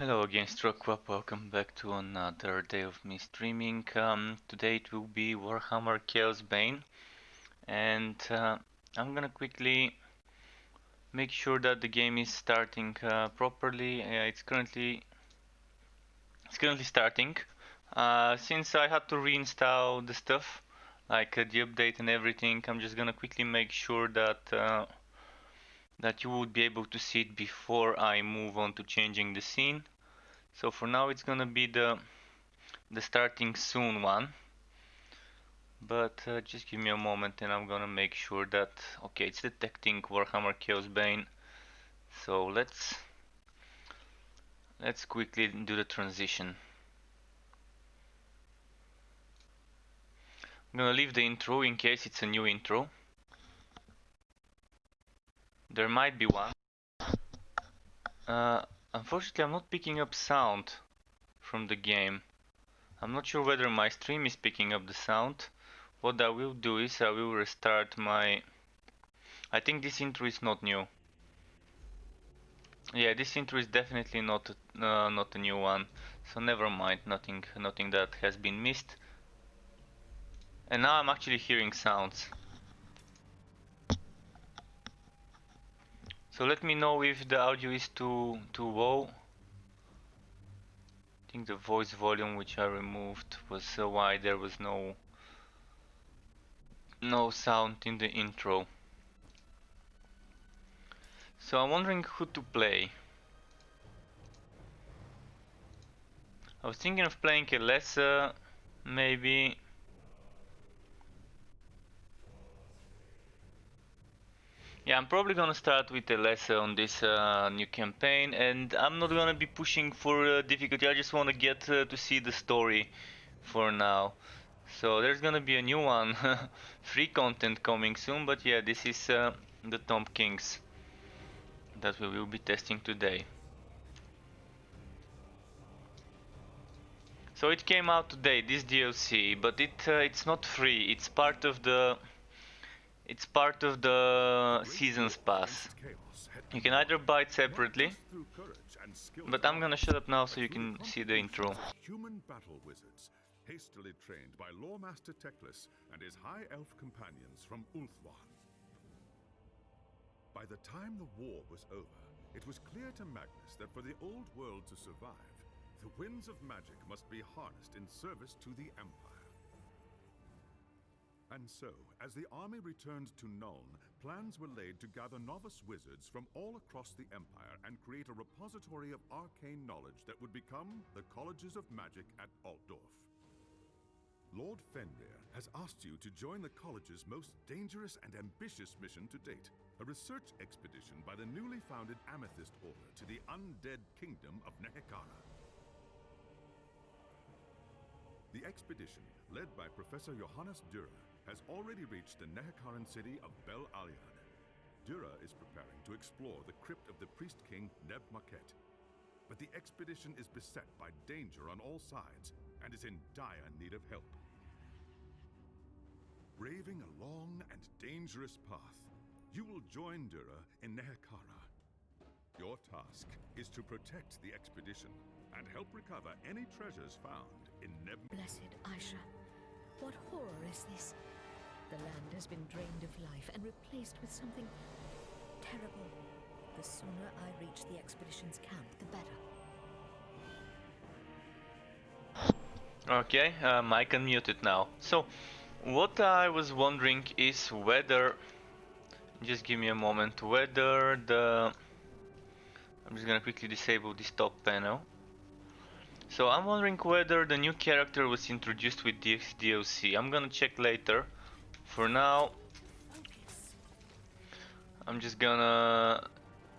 Hello again, Strokwap. Welcome back to another day of me streaming. Today it will be Warhammer Chaosbane, and I'm gonna quickly make sure that the game is starting properly. It's currently starting. Since I had to reinstall the stuff, like the update and everything, I'm just gonna quickly make sure that you would be able to see it before I move on to changing the scene. So for now, it's gonna be the starting soon one, but just give me a moment and I'm gonna make sure that okay, it's detecting Warhammer Chaosbane. So let's quickly do the transition. I'm gonna leave the intro in case it's a new intro. There might be one. uh, Unfortunately, I'm not picking up sound from the game. I'm not sure whether my stream is picking up the sound. What I will do is I will restart my... I think this intro is not new. Yeah, this intro is definitely not a new one, so never mind, nothing that has been missed. And now I'm actually hearing sounds. So let me know if the audio is too low. I think the voice volume which I removed was why there was no sound in the intro. So I'm wondering who to play. I was thinking of playing a lesser, maybe. Yeah, I'm probably gonna start with a lesser on this new campaign, and I'm not gonna be pushing for difficulty. I just want to get to see the story for now. So there's gonna be a new one, free content coming soon. But yeah, this is the Tomb Kings that we will be testing today. So it came out today, this DLC, but it's not free. It's part of the seasons pass. You can either buy it separately, but I'm gonna shut up now so you can see the intro. Human battle wizards, hastily trained by Loremaster Teclis and his high elf companions from Ulthuan. By the time the war was over, it was clear to Magnus that for the old world to survive, the winds of magic must be harnessed in service to the Empire. And so, as the army returned to Nuln, plans were laid to gather novice wizards from all across the Empire and create a repository of arcane knowledge that would become the Colleges of Magic at Altdorf. Lord Fenrir has asked you to join the College's most dangerous and ambitious mission to date, a research expedition by the newly founded Amethyst Order to the undead kingdom of Nehekara. The expedition, led by Professor Johannes Dürer, has already reached the Nehekaran city of Bel Aliad. Dürer is preparing to explore the crypt of the priest king Neb Maket. But the expedition is beset by danger on all sides and is in dire need of help. Braving a long and dangerous path, you will join Dürer in Nehekara. Your task is to protect the expedition and help recover any treasures found in Neb... Blessed Aisha, what horror is this? The land has been drained of life and replaced with something terrible. The sooner I reach the expedition's camp, the better. Okay, mic unmuted now. So, what I was wondering is whether... Just give me a moment. Whether the... I'm just gonna quickly disable this top panel. So I'm wondering whether the new character was introduced with this DLC. I'm gonna check later. For now, I'm just gonna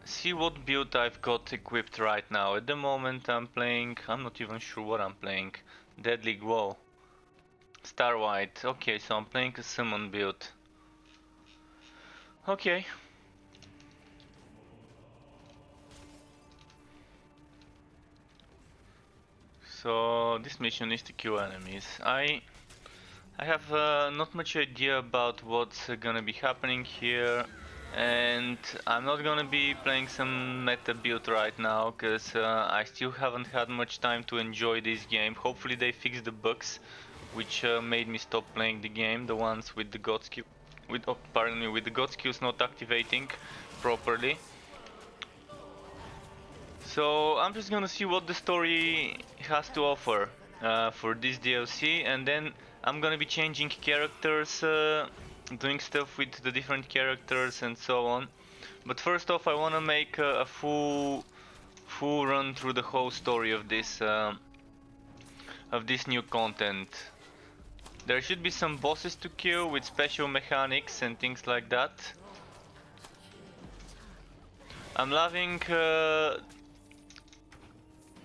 see what build I've got equipped right now. At the moment I'm playing, I'm not even sure what I'm playing. Deadly Glow. Star White. Okay, so I'm playing a summon build. Okay. So this mission is to kill enemies. I have not much idea about what's gonna be happening here. And I'm not gonna be playing some meta build right now, because I still haven't had much time to enjoy this game. Hopefully they fix the bugs which made me stop playing the game, the ones with the god skill, with, oh, pardon me, with the god skills not activating properly. So I'm just gonna see what the story has to offer for this DLC, and then I'm gonna be changing characters, doing stuff with the different characters and so on. But first off, I wanna make a full run through the whole story of this new content. There should be some bosses to kill with special mechanics and things like that. I'm loving the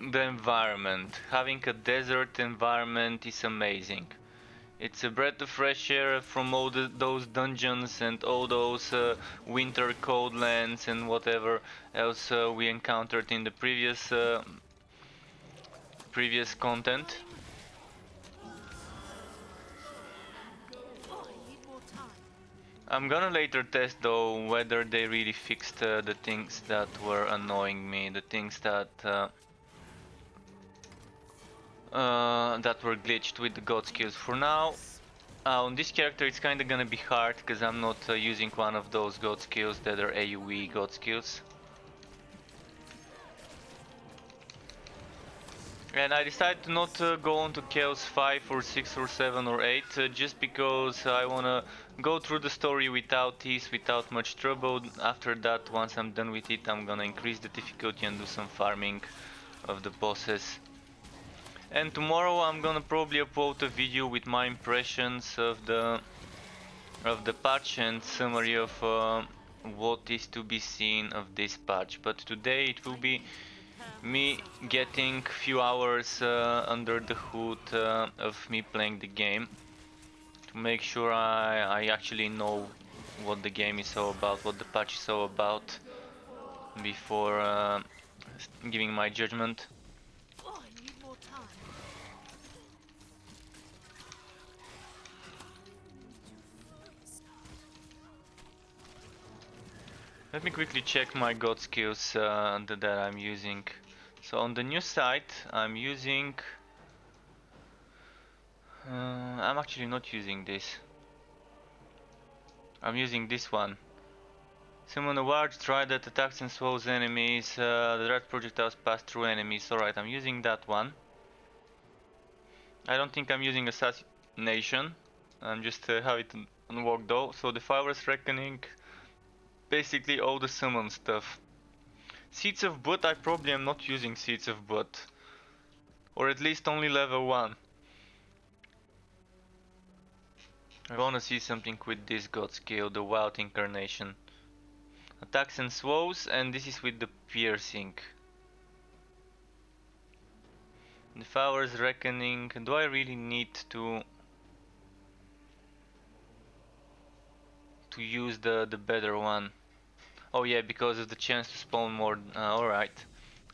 environment. Having a desert environment is amazing. It's a breath of fresh air from all those dungeons and all those winter cold lands and whatever else we encountered in the previous content. I'm gonna later test though whether they really fixed the things that were annoying me, the things that were glitched with the god skills. For now, on this character it's kinda gonna be hard because I'm not using one of those god skills that are AoE god skills. And I decided to not go on to Chaos 5 or 6 or 7 or 8 just because I wanna go through the story without ease, without much trouble. After that, once I'm done with it, I'm gonna increase the difficulty and do some farming of the bosses. And tomorrow I'm gonna probably upload a video with my impressions of the patch and summary of what is to be seen of this patch. But today it will be me getting few hours under the hood of me playing the game to make sure I actually know what the game is all about, what the patch is all about before giving my judgment. Let me quickly check my god skills that I'm using. So on the new site I'm using I'm actually not using this. I'm using this one. Summon a large Dry that attacks and swallows enemies. The red projectiles pass through enemies. Alright, I'm using that one. I don't think I'm using Assassination. I'm just have it unlocked though. So the Fire's Reckoning. Basically all the summon stuff. Seeds of Blood, I probably am not using Seeds of Blood. Or at least only level 1. I wanna see something with this god skill, the Wild Incarnation. Attacks and swows, and this is with the piercing. The Fire's Reckoning. Do I really need to use the better one? Oh yeah, because of the chance to spawn more. Alright,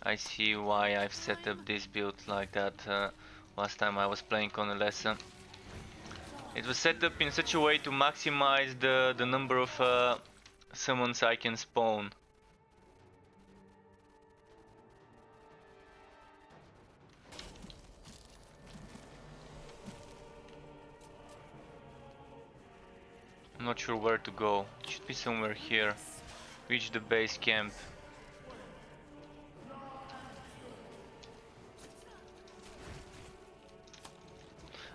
I see why I've set up this build like that last time I was playing on a lesson. It was set up in such a way to maximize the number of summons I can spawn. I'm not sure where to go. It should be somewhere here. Reach the base camp.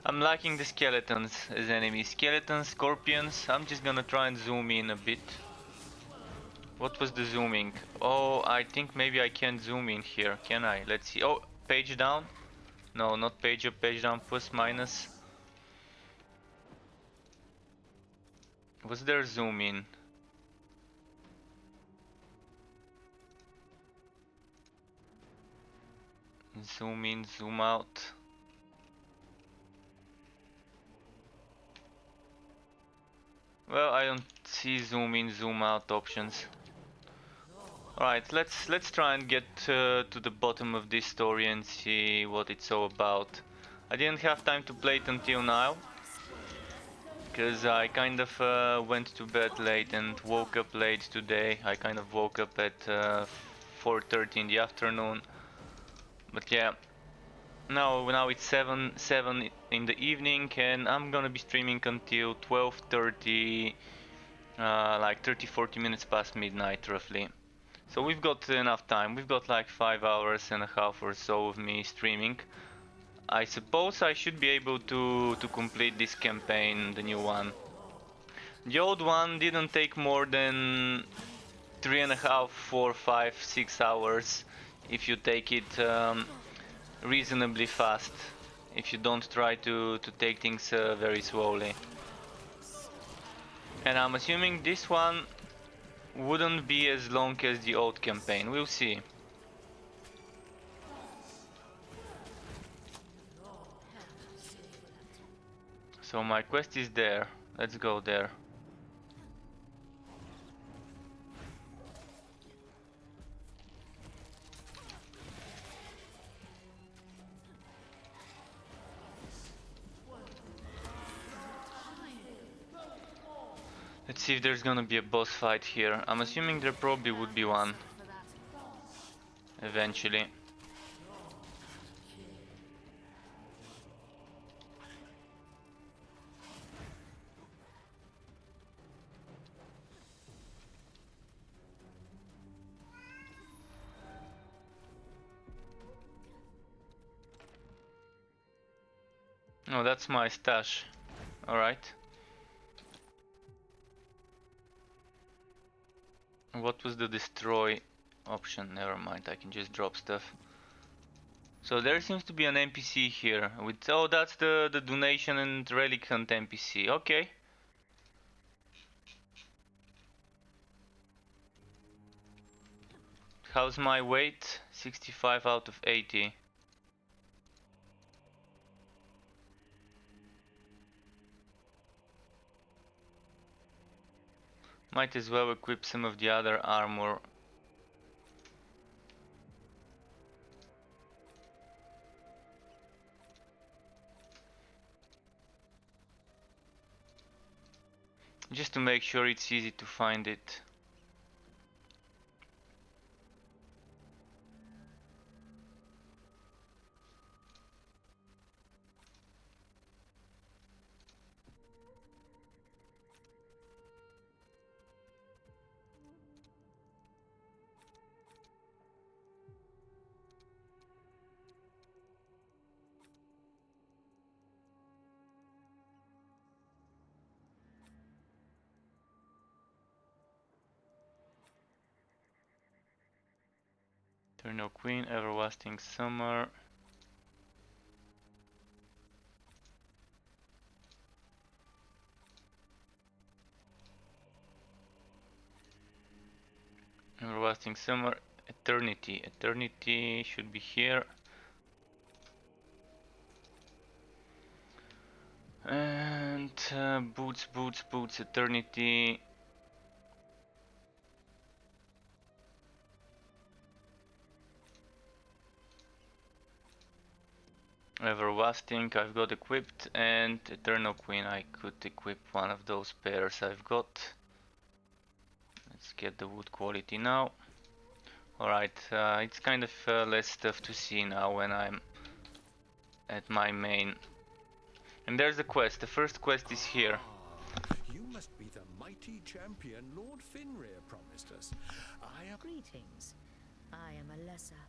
I'm liking the skeletons as enemies. Skeletons, scorpions. I'm just gonna try and zoom in a bit. What was the zooming? Oh, I think maybe I can zoom in here. Can I? Let's see. Oh, page down? No, not page up, page down, plus minus. Was there zoom in? Zoom in, zoom out. Well, I don't see zoom in, zoom out options. Alright, let's try and get to the bottom of this story and see what it's all about. I didn't have time to play it until now, because I kind of went to bed late and woke up late today. I kind of woke up at 4:30 in the afternoon. But yeah, now it's 7 in the evening, and I'm gonna be streaming until 12:30, like 30-40 minutes past midnight roughly. So we've got enough time. We've got like 5 hours and a half or so of me streaming. I suppose I should be able to complete this campaign, the new one. The old one didn't take more than 3.5, 4, 5, 6 hours if you take it reasonably fast, if you don't try to take things very slowly. And I'm assuming this one wouldn't be as long as the old campaign. We'll see. So my quest is there. Let's go there. Let's see if there's gonna be a boss fight here. I'm assuming there probably would be one. Eventually. Oh, that's my stash. Alright. What was the destroy option? Never mind, I can just drop stuff. So there seems to be an NPC here with, oh, that's the donation and relic hunt NPC. Okay. How's my weight? 65 out of 80. Might as well equip some of the other armor. Just to make sure it's easy to find it. Eternal Queen, Everlasting Summer. Everlasting Summer, Eternity. Eternity should be here. And boots, Eternity. Everlasting I've got equipped, and Eternal Queen I could equip one of those pairs I've got. Let's get the wood quality now. Alright, it's kind of less stuff to see now when I'm at my main. And there's the quest. The first quest is here. You must be the mighty champion Lord Finrear promised us. Greetings. I am Alessa,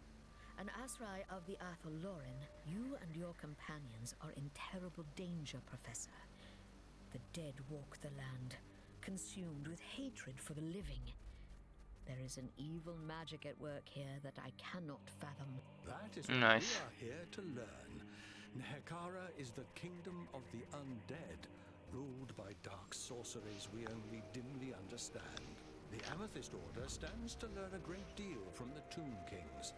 an Asrai of the Loren. You and your companions are in terrible danger, Professor. The dead walk the land, consumed with hatred for the living. There is an evil magic at work here that I cannot fathom. That is what Nice. we are here to learn. Nehekara is the kingdom of the undead, ruled by dark sorceries we only dimly understand. The Amethyst Order stands to learn a great deal from the Tomb Kings.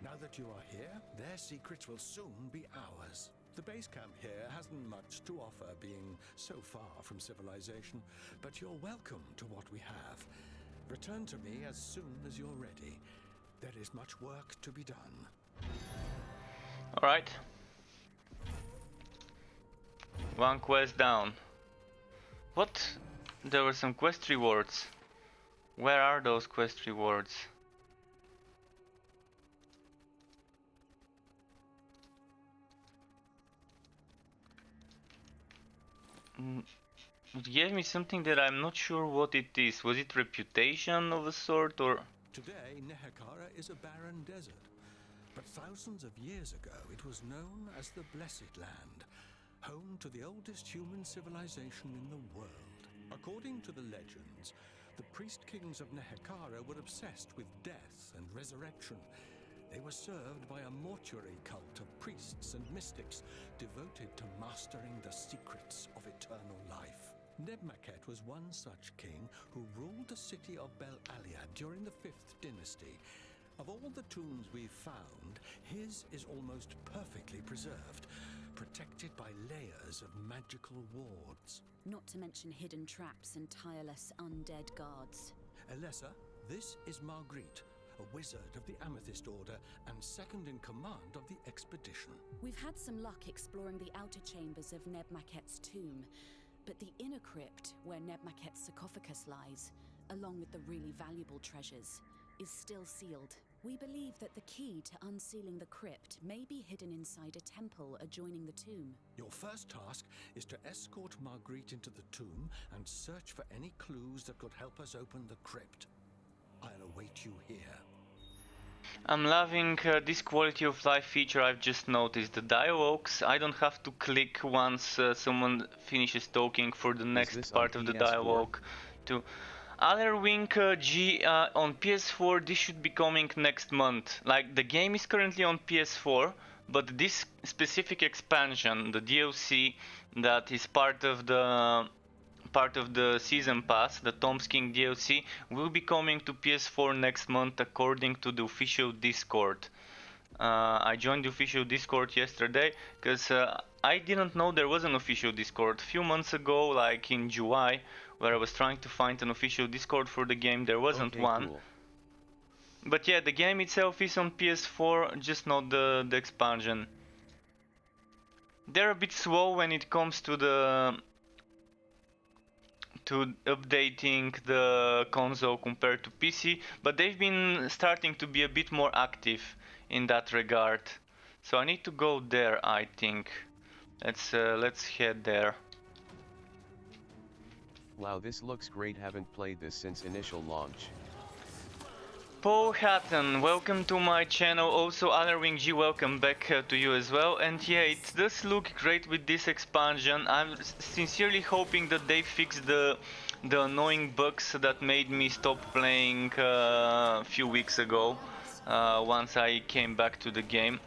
Now that you are here, their secrets will soon be ours. The base camp here hasn't much to offer, being so far from civilization, but you're welcome to what we have. Return to me as soon as you're ready. There is much work to be done. Alright. One quest down. What? There were some quest rewards. Where are those quest rewards? It gave me something that I'm not sure what it is. Was it reputation of a sort or? Today, Nehekara is a barren desert, but thousands of years ago it was known as the Blessed Land, home to the oldest human civilization in the world. According to the legends, the priest kings of Nehekara were obsessed with death and resurrection. They were served by a mortuary cult of priests and mystics devoted to mastering the secrets of eternal life. Nebmaket was one such king who ruled the city of Bel Alia during the 5th dynasty. Of all the tombs we've found, his is almost perfectly preserved, protected by layers of magical wards. Not to mention hidden traps and tireless undead guards. Elessa, this is Marguerite, a wizard of the Amethyst Order and second in command of the expedition. We've had some luck exploring the outer chambers of Nebmaket's tomb, but the inner crypt, where Nebmaket's sarcophagus lies, along with the really valuable treasures, is still sealed. We believe that the key to unsealing the crypt may be hidden inside a temple adjoining the tomb. Your first task is to escort Marguerite into the tomb and search for any clues that could help us open the crypt. I'll await you here. I'm loving this quality of life feature I've just noticed. The dialogues, I don't have to click once someone finishes talking for the next part of the dialogue to Alerwing G on PS4. This should be coming next month. Like, the game is currently on PS4, but this specific expansion, the DLC that is part of the season pass, the Tomb Kings DLC, will be coming to PS4 next month according to the official Discord. I joined the official Discord yesterday because I didn't know there was an official Discord. A few months ago, like in July, where I was trying to find an official Discord for the game, there wasn't one. Cool. But yeah, the game itself is on PS4, just not the expansion. They're a bit slow when it comes to updating the console compared to PC, but they've been starting to be a bit more active in that regard. So I need to go there, I think. Let's head there. Wow, this looks great. Haven't played this since initial launch. Paul Hatton, welcome to my channel. Also Alerwing G, welcome back to you as well. And yeah, it does look great with this expansion. I'm sincerely hoping that they fix the annoying bugs that made me stop playing a few weeks ago, once I came back to the game.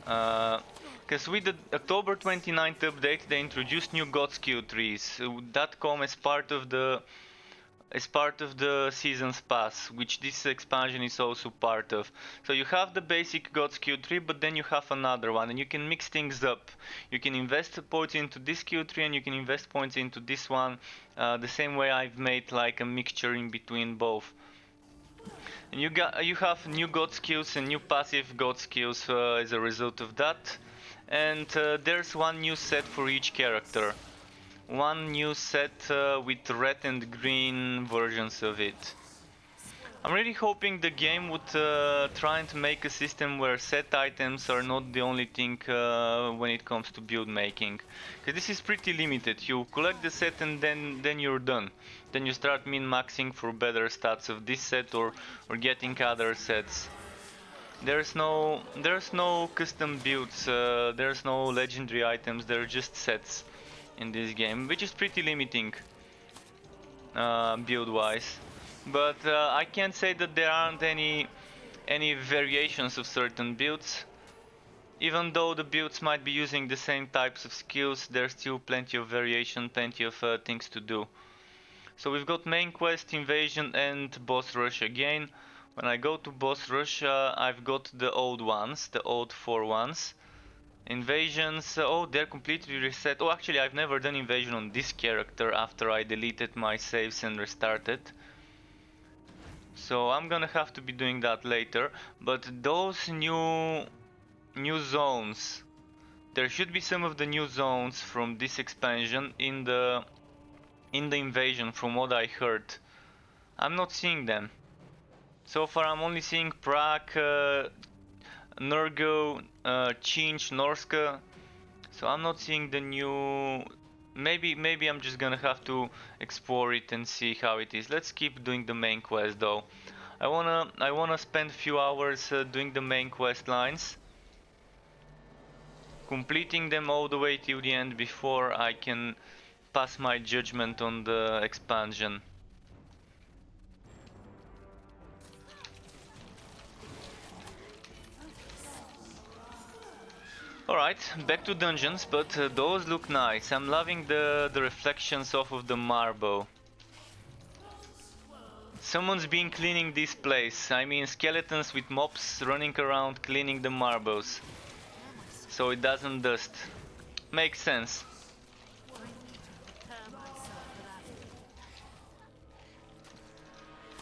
Because with the October 29th update, they introduced new God skill trees that come as part of the season's pass, which this expansion is also part of. So you have the basic God skill tree, but then you have another one, and you can mix things up. You can invest points into this skill tree, and you can invest points into this one, the same way I've made like a mixture in between both. And you have new God skills and new passive God skills as a result of that. And there's one new set for each character. One new set with red and green versions of it. I'm really hoping the game would try and make a system where set items are not the only thing when it comes to build making. Because this is pretty limited. You collect the set and then you're done. Then you start min-maxing for better stats of this set or getting other sets. There's no custom builds, there's no legendary items, they're just sets in this game, which is pretty limiting build-wise. But I can't say that there aren't any variations of certain builds. Even though the builds might be using the same types of skills, there's still plenty of variation, plenty of things to do. So we've got main quest, invasion, and boss rush again. When I go to boss rush, I've got the old ones, the old 4 ones. Invasions, oh, they're completely reset. Oh, actually, I've never done invasion on this character after I deleted my saves and restarted. So I'm gonna have to be doing that later. But those new zones, there should be some of the new zones from this expansion in the in the invasion from what I heard. I'm not seeing them. So far I'm only seeing Prague, Nurgo, Chinch, Norska. So I'm not seeing the new... Maybe I'm just gonna have to explore it and see how it is. Let's keep doing the main quest though. I wanna spend a few hours doing the main quest lines, completing them all the way till the end before I can pass my judgment on the expansion. Alright, back to dungeons, but those look nice. I'm loving the reflections off of the marble. Someone's been cleaning this place. I mean, skeletons with mops running around cleaning the marbles, so it doesn't dust. Makes sense.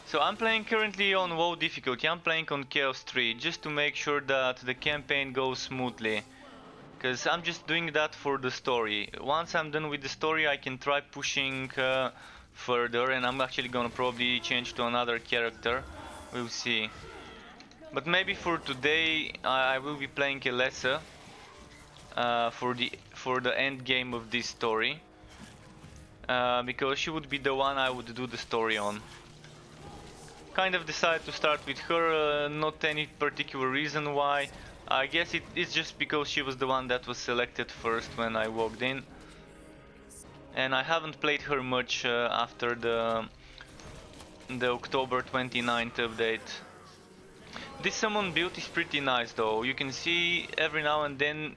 So I'm playing currently on low difficulty. I'm playing on Chaos 3 just to make sure that the campaign goes smoothly. Because I'm just doing that for the story. Once I'm done with the story, I can try pushing further, and I'm actually gonna probably change to another character. We'll see. But maybe for today, I will be playing Elessa for the end game of this story, because she would be the one I would do the story on. Kind of decided to start with her, not any particular reason why. I guess it's just because she was the one that was selected first when I walked in. And I haven't played her much after the October 29th update. This summon build is pretty nice though. You can see every now and then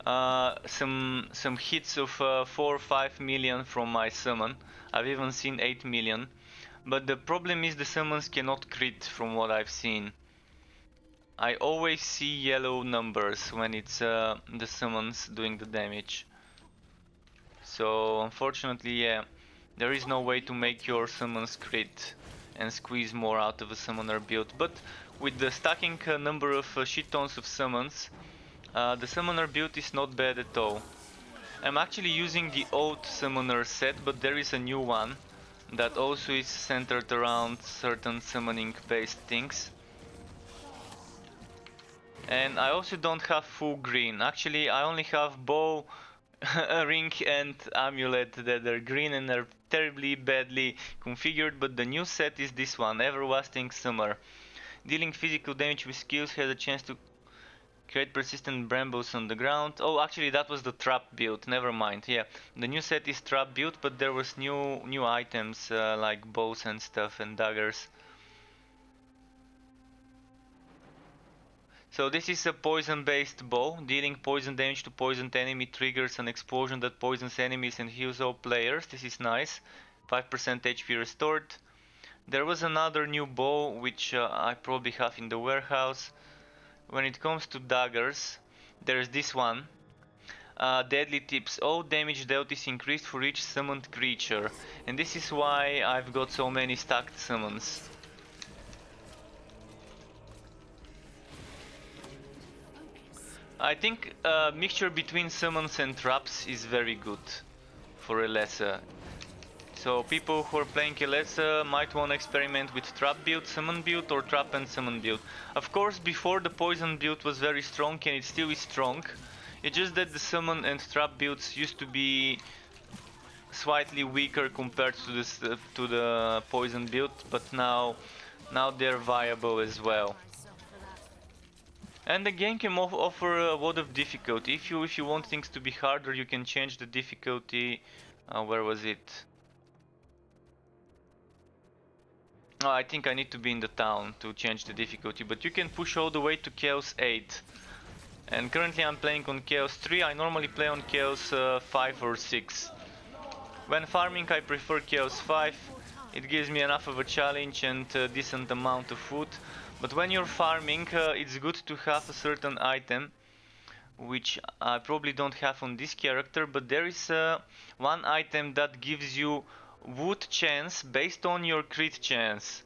some hits of 4 or 5 million from my summon. I've even seen 8 million. But the problem is the summons cannot crit from what I've seen. I always see yellow numbers when it's the summons doing the damage. So unfortunately, yeah, there is no way to make your summons crit and squeeze more out of a summoner build. But with the stacking number of shit tons of summons, the summoner build is not bad at all. I'm actually using the old summoner set, but there is a new one that also is centered around certain summoning based things. And I also don't have full green. Actually, I only have bow, a ring and amulet that are green and are terribly badly configured, but the new set is this one, Everlasting Summer. Dealing physical damage with skills has a chance to create persistent brambles on the ground. Oh, actually that was the trap build, never mind. Yeah, the new set is trap build, but there was new items like bows and stuff and daggers. So this is a poison based bow. Dealing poison damage to poisoned enemy triggers an explosion that poisons enemies and heals all players. This is nice. 5% HP restored. There was another new bow which I probably have in the warehouse. When it comes to daggers, there's this one. Deadly tips. All damage dealt is increased for each summoned creature. And this is why I've got so many stacked summons. I think a mixture between summons and traps is very good for Elessa. So people who are playing Elessa might want to experiment with trap build, summon build, or trap and summon build. Of course, before the poison build was very strong, and it still is strong. It's just that the summon and trap builds used to be slightly weaker compared to this to the poison build, but now they're viable as well. And the game can offer a lot of difficulty. If you want things to be harder, you can change the difficulty. Where was it? Oh, I think I need to be in the town to change the difficulty, but you can push all the way to Chaos 8. And currently I'm playing on Chaos 3, I normally play on Chaos 5 or 6. When farming I prefer Chaos 5, it gives me enough of a challenge and a decent amount of food. But when you're farming, it's good to have a certain item, which I probably don't have on this character, but there is one item that gives you wood chance based on your crit chance.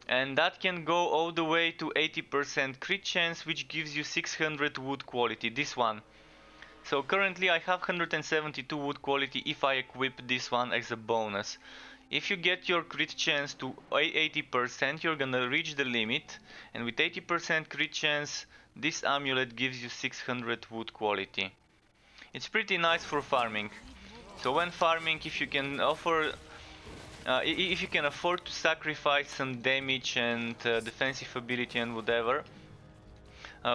And that can go all the way to 80% crit chance, which gives you 600 wood quality, this one. So currently I have 172 wood quality if I equip this one as a bonus. If you get your crit chance to 80%, you're gonna reach the limit, and with 80% crit chance, this amulet gives you 600 wood quality. It's pretty nice for farming. So when farming, if you can offer, if you can afford to sacrifice some damage and defensive ability and whatever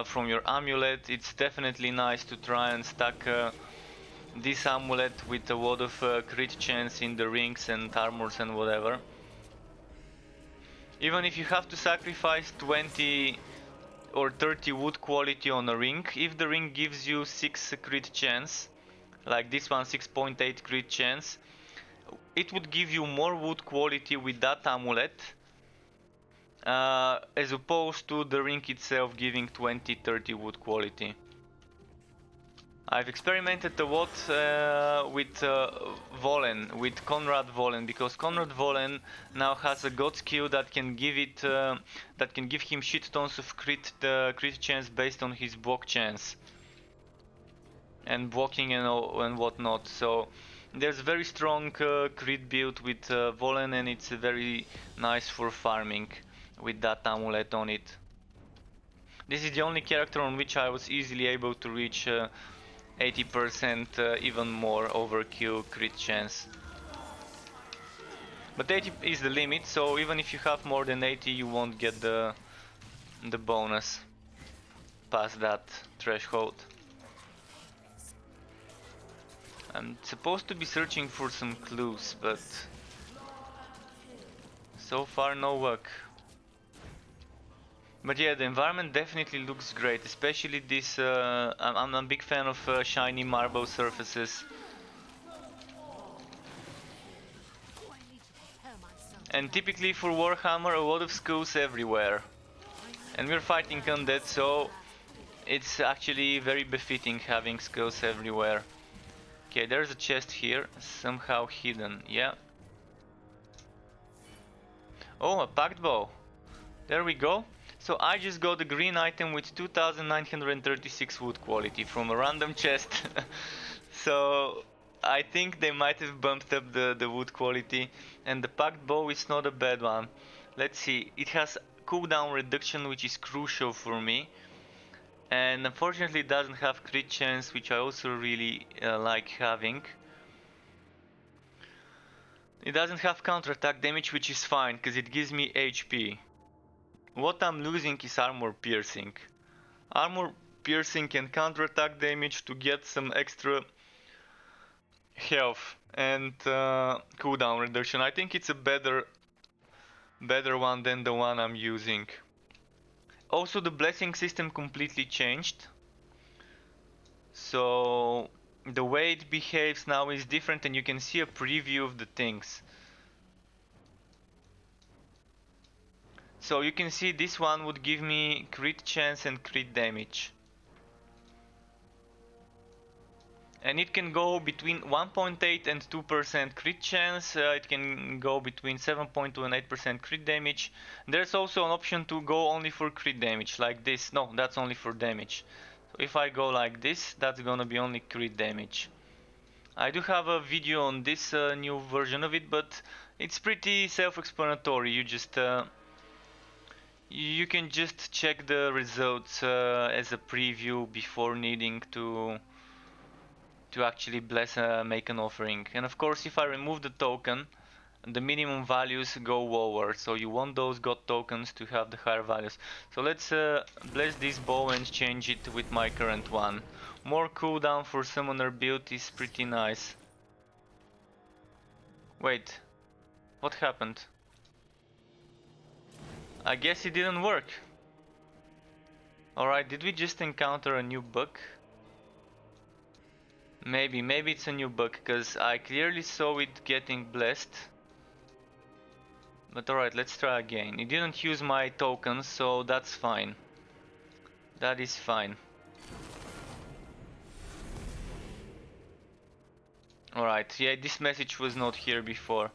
from your amulet, it's definitely nice to try and stack this amulet with a lot of crit chance in the rings and armors and whatever. Even if you have to sacrifice 20 or 30 wood quality on a ring, if the ring gives you 6 crit chance, like this one 6.8 crit chance, it would give you more wood quality with that amulet as opposed to the ring itself giving 20-30 wood quality. I've experimented a lot with Volen, with Conrad Volen, because Conrad Volen now has a god skill that can give him shit tons of crit chance based on his block chance and blocking and whatnot. So there's very strong crit build with Volen, and it's very nice for farming with that amulet on it. This is the only character on which I was easily able to reach 80% even more overkill crit chance. But 80 is the limit, so even if you have more than 80 you won't get the bonus past that threshold. I'm supposed to be searching for some clues, but so far no luck. But yeah, the environment definitely looks great, especially this, I'm a big fan of shiny marble surfaces. And typically for Warhammer, a lot of skulls everywhere. And we're fighting undead, so it's actually very befitting having skulls everywhere. Okay, there's a chest here, somehow hidden, yeah. Oh, a packed bow. There we go. So I just got a green item with 2936 wood quality from a random chest. So I think they might have bumped up the wood quality, and the packed bow is not a bad one. Let's see, it has cooldown reduction, which is crucial for me, and unfortunately it doesn't have crit chance, which I also really like having. It doesn't have counterattack damage, which is fine because it gives me HP. What I'm losing is armor piercing. Armor piercing and counterattack damage to get some extra health and cooldown reduction. I think it's a better one than the one I'm using. Also, the blessing system completely changed. So the way it behaves now is different, and you can see a preview of the things. So you can see this one would give me crit chance and crit damage. And it can go between 1.8 and 2% crit chance, it can go between 7.2 and 8% crit damage. There's also an option to go only for crit damage, like this. No, that's only for damage. So if I go like this, that's gonna be only crit damage. I do have a video on this new version of it, but it's pretty self-explanatory. You can just check the results as a preview before needing to actually make an offering. And of course, if I remove the token, the minimum values go lower, so you want those god tokens to have the higher values. So let's bless this bow and change it with my current one. More cooldown for summoner build is pretty nice. Wait, what happened? I guess it didn't work. Alright, did we just encounter a new bug? Maybe it's a new bug, because I clearly saw it getting blessed. But alright, let's try again. It didn't use my tokens, so that's fine. That is fine. Alright, yeah, this message was not here before.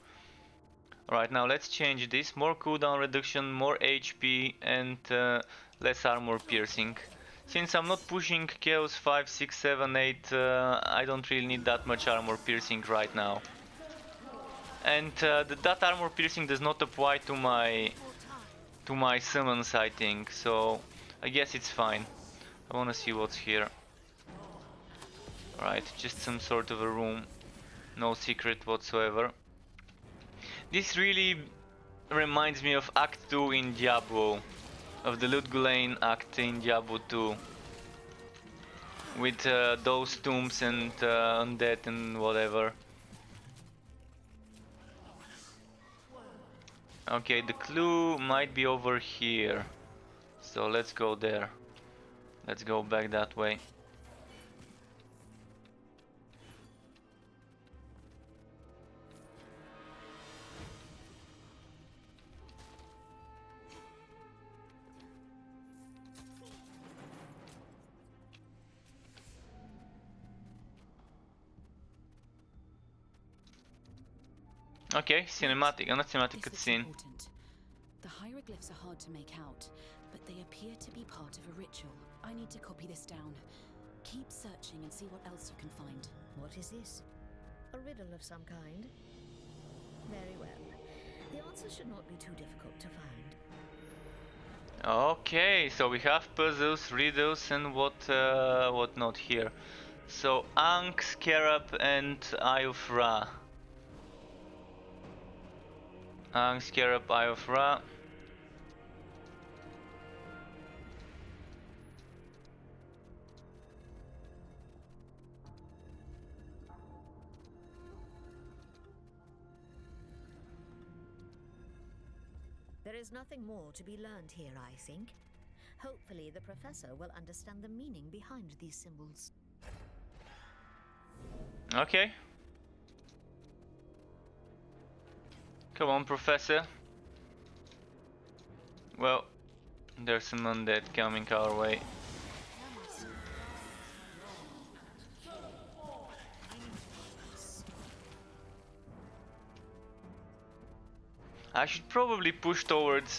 Alright, now let's change this. More cooldown reduction, more HP, and less armor piercing. Since I'm not pushing Chaos 5, 6, 7, 8, I don't really need that much armor piercing right now. And that armor piercing does not apply to my summons, I think, so I guess it's fine. I wanna see what's here. Right, just some sort of a room. No secret whatsoever. This really reminds me of Act 2 in Diablo. Of the Ludgulain Act in Diablo 2. With those tombs and undead and whatever. Okay, the clue might be over here. So let's go there. Let's go back that way. Okay, cinematic, not cinematic This looks cutscene. important. The hieroglyphs are hard to make out, but they appear to be part of a ritual. I need to copy this down. Keep searching and see what else you can find. What is this? A riddle of some kind? Very well. The answer should not be too difficult to find. Okay, so we have puzzles, riddles, and what not here. So Ankh, Scarab, and Eye of Ra. Ankh, Scarab, Eye of Ra. There is nothing more to be learned here, I think. Hopefully the professor will understand the meaning behind these symbols. Okay. Come on, Professor. Well, there's some undead coming our way. I should probably push towards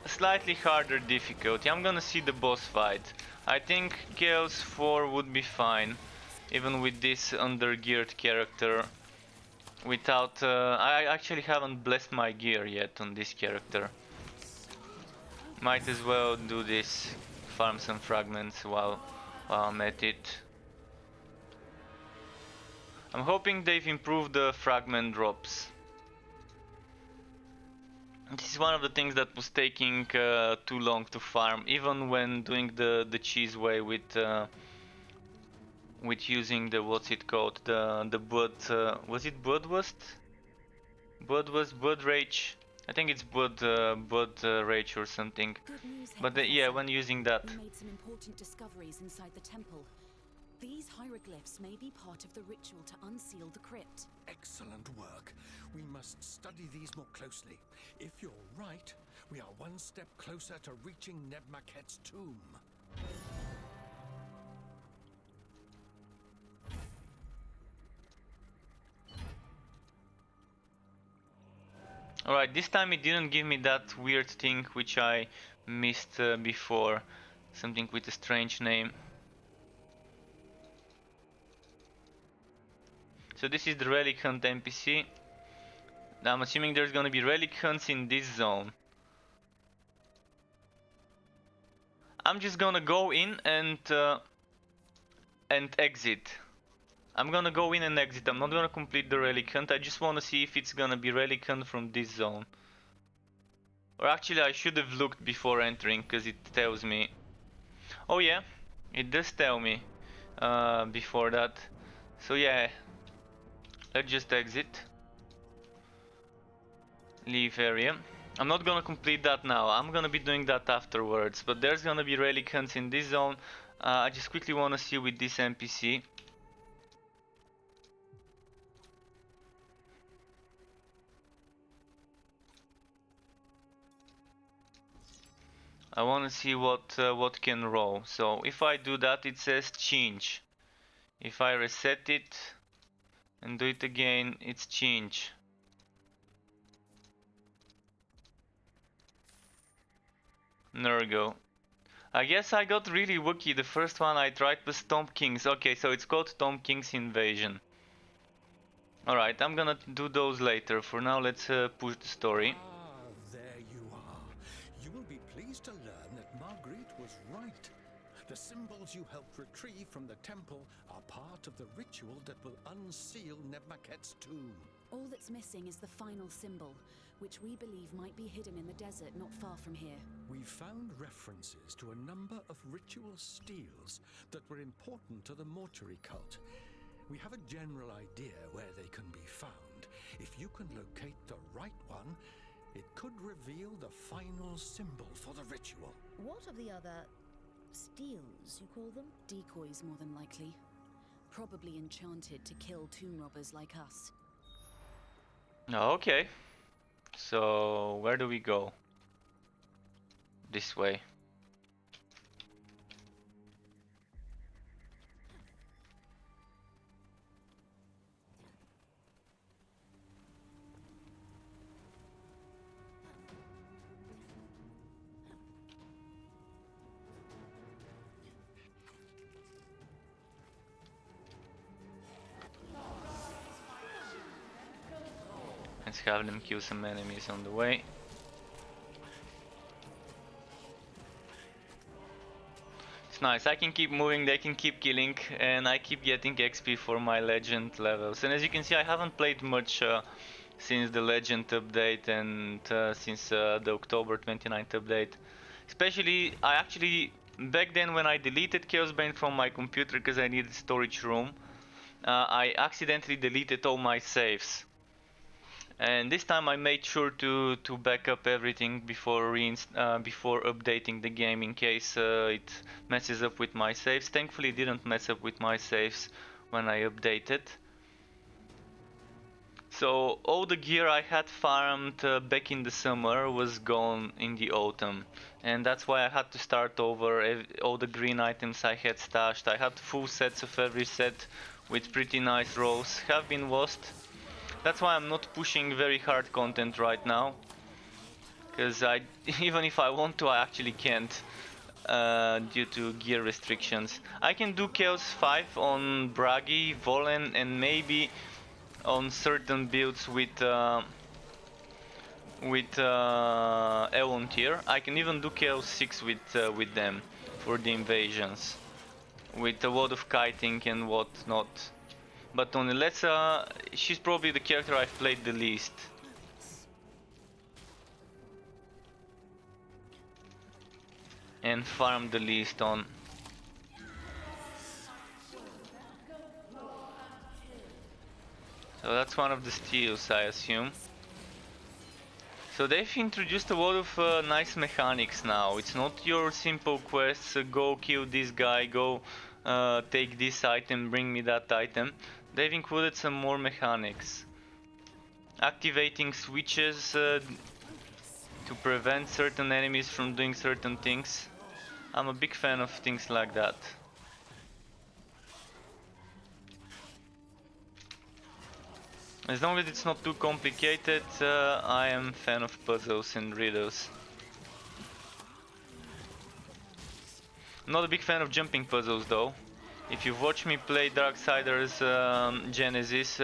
slightly harder difficulty. I'm gonna see the boss fight. I think Chaos 4 would be fine, even with this undergeared character. Without, I actually haven't blessed my gear yet on this character. Might as well do this, farm some fragments while I'm at it. I'm hoping they've improved the fragment drops. This is one of the things that was taking too long to farm, even when doing the cheese way with using the what's it called, the blood, was it bloodlust? Blood rage. I think it's blood rage or something. Good news, But Head yeah, Professor. when using that. We made some important discoveries inside the temple. These hieroglyphs may be part of the ritual to unseal the crypt. Excellent work. We must study these more closely. If you're right, we are one step closer to reaching Nebmaket's tomb. Alright, this time it didn't give me that weird thing which I missed before. Something with a strange name. So this is the relic hunt NPC. I'm assuming there's gonna be relic hunts in this zone. I'm just gonna go in and exit. I'm gonna go in and exit. I'm not gonna complete the relic hunt. I just wanna see if it's gonna be relic hunt from this zone. Or actually I should have looked before entering, because it tells me. Oh yeah, it does tell me before that. So yeah, let's just exit. Leave area. I'm not gonna complete that now. I'm gonna be doing that afterwards. But there's gonna be relic hunts in this zone. I just quickly wanna see with this NPC. I wanna see what can roll. So if I do that, it says change. If I reset it and do it again, it's change. There we go. I guess I got really wookie. The first one I tried was Tomb Kings. Okay, so it's called Tomb Kings Invasion. Alright, I'm gonna do those later. For now, let's push the story. Ah, there you are. You will be pleased to learn that Marguerite was right. The symbols you helped retrieve from the temple are part of the ritual that will unseal Nebmaket's tomb. All that's missing is the final symbol, which we believe might be hidden in the desert not far from here. We found references to a number of ritual steels that were important to the mortuary cult. We have a general idea where they can be found. If you can locate the right one, it could reveal the final symbol for the ritual. What of the other steels, you call them? Decoys, more than likely. Probably enchanted to kill tomb robbers like us. Okay. So, where do we go? This way. Let's have them kill some enemies on the way. It's nice, I can keep moving, they can keep killing, and I keep getting XP for my legend levels. And as you can see, I haven't played much since the legend update and since the October 29th update. Especially, I actually, back then when I deleted Chaosbane from my computer because I needed storage room, I accidentally deleted all my saves. And this time I made sure to back up everything before updating the game in case it messes up with my saves. Thankfully it didn't mess up with my saves when I updated. So all the gear I had farmed back in the summer was gone in the autumn. And that's why I had to start over. All the green items I had stashed. I had full sets of every set with pretty nice rolls have been lost. That's why I'm not pushing very hard content right now, because even if I want to, I actually can't due to gear restrictions. I can do Chaos 5 on Bragi, Volen, and maybe on certain builds with Elon tier. I can even do Chaos 6 with them for the invasions, with a lot of kiting and whatnot. But on Elessa, she's probably the character I've played the least. And farmed the least on. So that's one of the steals, I assume. So they've introduced a lot of nice mechanics now. It's not your simple quests, go kill this guy, go take this item, bring me that item. They've included some more mechanics. Activating switches to prevent certain enemies from doing certain things. I'm a big fan of things like that. As long as it's not too complicated, I am a fan of puzzles and riddles. I'm not a big fan of jumping puzzles though. If you've watched me play Darksiders Genesis,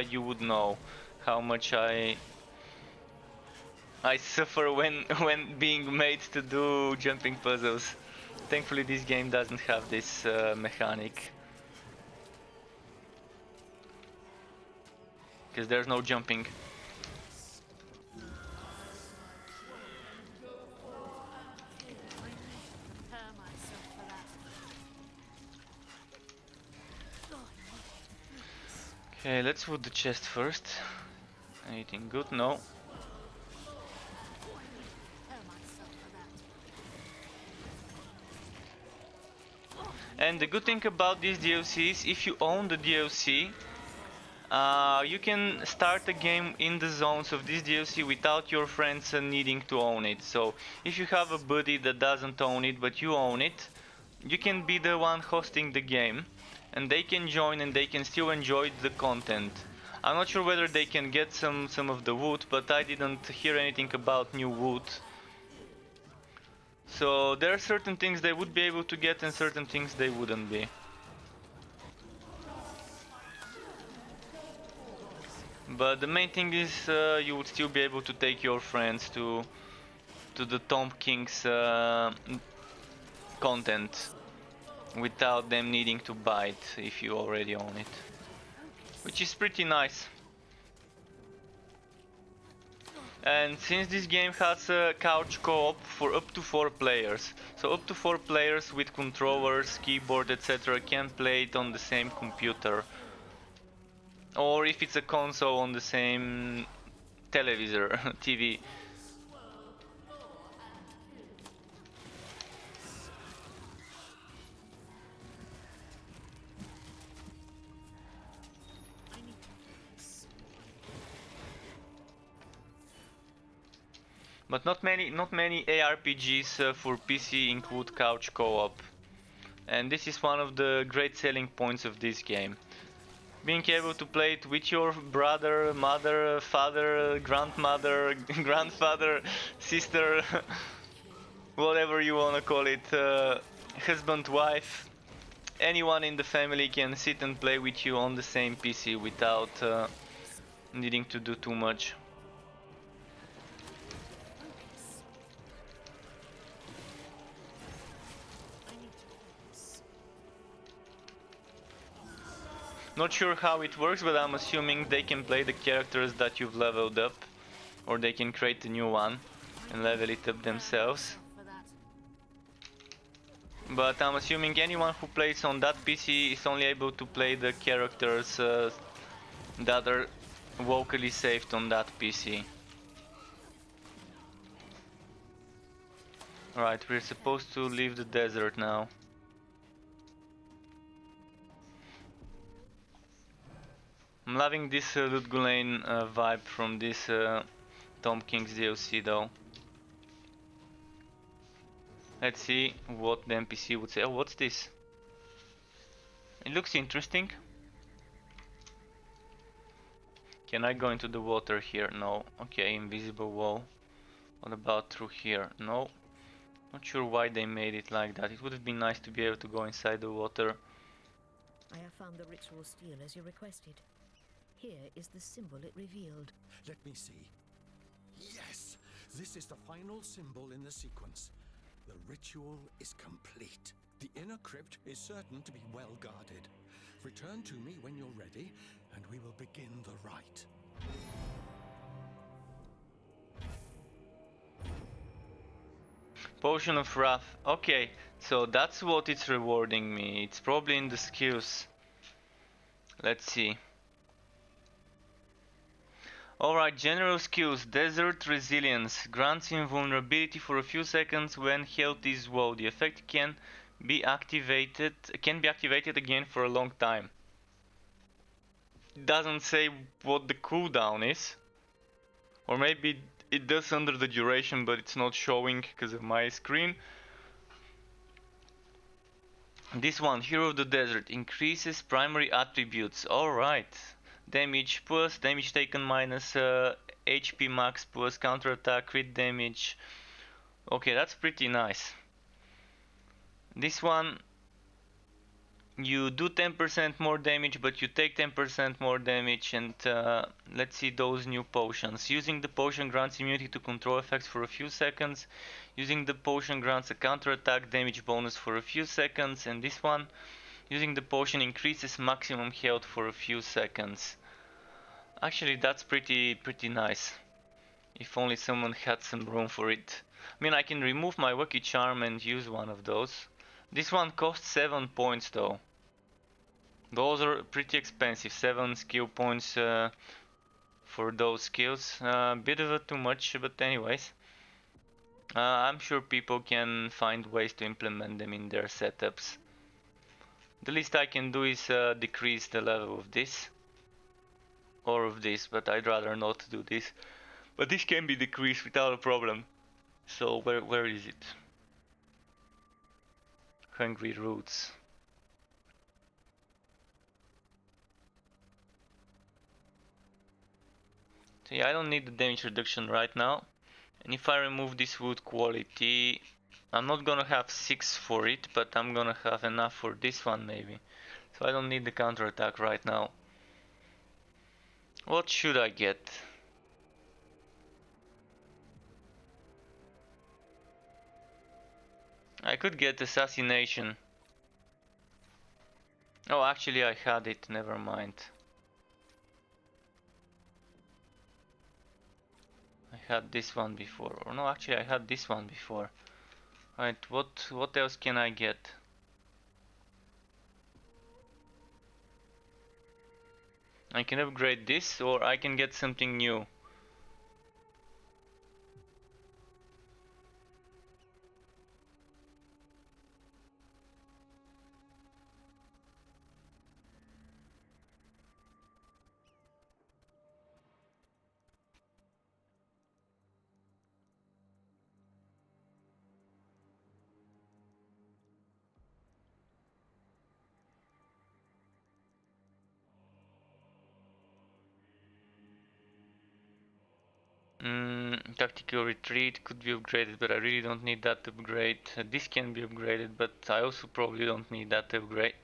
you would know how much I suffer when being made to do jumping puzzles. Thankfully this game doesn't have this mechanic, because there's no jumping. Okay, let's loot the chest first. Anything good? No. And the good thing about these DLCs, if you own the DLC, you can start a game in the zones of this DLC without your friends needing to own it. So if you have a buddy that doesn't own it but you own it, you can be the one hosting the game, and they can join and they can still enjoy the content. I'm not sure whether they can get some of the wood, but I didn't hear anything about new wood. So there are certain things they would be able to get and certain things they wouldn't be. But the main thing is you would still be able to take your friends to the Tomb Kings content without them needing to buy it if you already own it, which is pretty nice. And since this game has a couch co-op for up to 4 players, so up to 4 players with controllers, keyboard, etc. can play it on the same computer, or if it's a console on the same televisor TV. But not many ARPGs for PC include couch co-op, and this is one of the great selling points of this game. Being able to play it with your brother, mother, father, grandmother, grandfather, sister, whatever you wanna call it, husband, wife, anyone in the family can sit and play with you on the same PC without needing to do too much. Not sure how it works, but I'm assuming they can play the characters that you've leveled up, or they can create a new one and level it up themselves. But I'm assuming anyone who plays on that PC is only able to play the characters that are locally saved on that PC. Right, we're supposed to leave the desert now. I'm loving this Ludgulain vibe from this Tomb Kings DLC though. Let's see what the NPC would say. Oh, what's this? It looks interesting. Can I go into the water here? No. Okay, invisible wall. What about through here? No. Not sure why they made it like that. It would have been nice to be able to go inside the water. I have found the ritual stele as you requested. Here is the symbol it revealed. Let me see. Yes! This is the final symbol in the sequence. The ritual is complete. The inner crypt is certain to be well guarded. Return to me when you're ready, and we will begin the rite. Potion of Wrath. Okay, so that's what it's rewarding me. It's probably in the skills. Let's see. Alright, general skills. Desert Resilience. Grants invulnerability for a few seconds when health is low. The effect can be activated again for a long time. Doesn't say what the cooldown is. Or maybe it does under the duration, but it's not showing because of my screen. This one, Hero of the Desert, increases primary attributes. Alright. Damage plus, damage taken minus, HP max plus, counterattack, crit damage. Okay, that's pretty nice. This one, you do 10% more damage, but you take 10% more damage. And let's see those new potions. Using the potion grants immunity to control effects for a few seconds. Using the potion grants a counterattack damage bonus for a few seconds. And this one, using the potion increases maximum health for a few seconds. Actually, that's pretty nice. If only someone had some room for it. I mean, I can remove my Lucky Charm and use one of those. This one costs 7 points though. Those are pretty expensive. 7 skill points for those skills. Bit of a too much, but anyways. I'm sure people can find ways to implement them in their setups. The least I can do is decrease the level of this. Or of this, but I'd rather not do this. But this can be decreased without a problem. So where is it? Hungry Roots. So yeah, I don't need the damage reduction right now. And if I remove this wood quality, I'm not gonna have 6 for it, but I'm gonna have enough for this one maybe. So I don't need the counterattack right now. What should I get? I could get assassination. Oh, actually I had it, never mind. I had this one before. Or no, actually I had this one before. Right, what else can I get? I can upgrade this or I can get something new. Tactical retreat could be upgraded, but I really don't need that upgrade. This can be upgraded, but I also probably don't need that upgrade.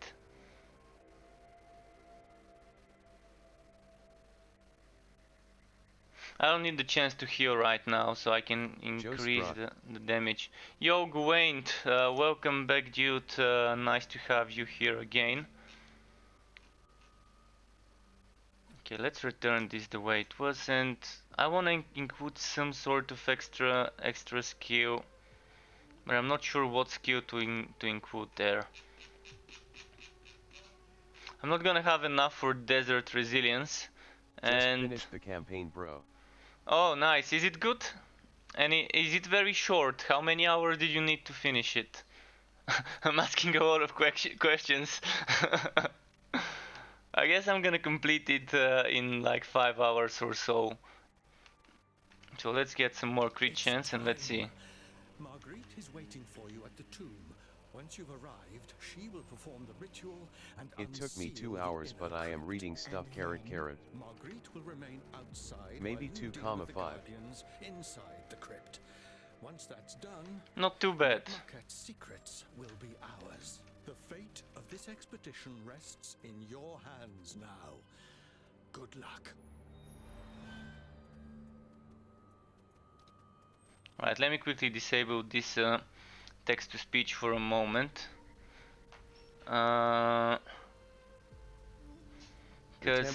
I don't need the chance to heal right now, so I can increase the damage. Yo, Gawain, welcome back, dude. Nice to have you here again. Okay, let's return this the way it was, and I want to include some sort of extra skill, but I'm not sure what skill to include there. I'm not gonna have enough for desert resilience. Just finished the campaign, bro. Oh, nice. Is it good? And is it very short? How many hours did you need to finish it? I'm asking a lot of questions. I guess I'm gonna complete it in like 5 hours or so. So let's get some more crit chance and let's see. Marguerite is waiting for you at the tomb. Once you've arrived, she will perform the ritual and it took me 2 hours, but I am reading stuff. Carrot. Marguerite will remain outside. Maybe 2,5. Guardians inside the crypt. Once that's done, not too bad. Nebmaquet's secrets will be ours. The fate of this expedition rests in your hands now. Good luck. Alright, let me quickly disable this text-to-speech for a moment. Because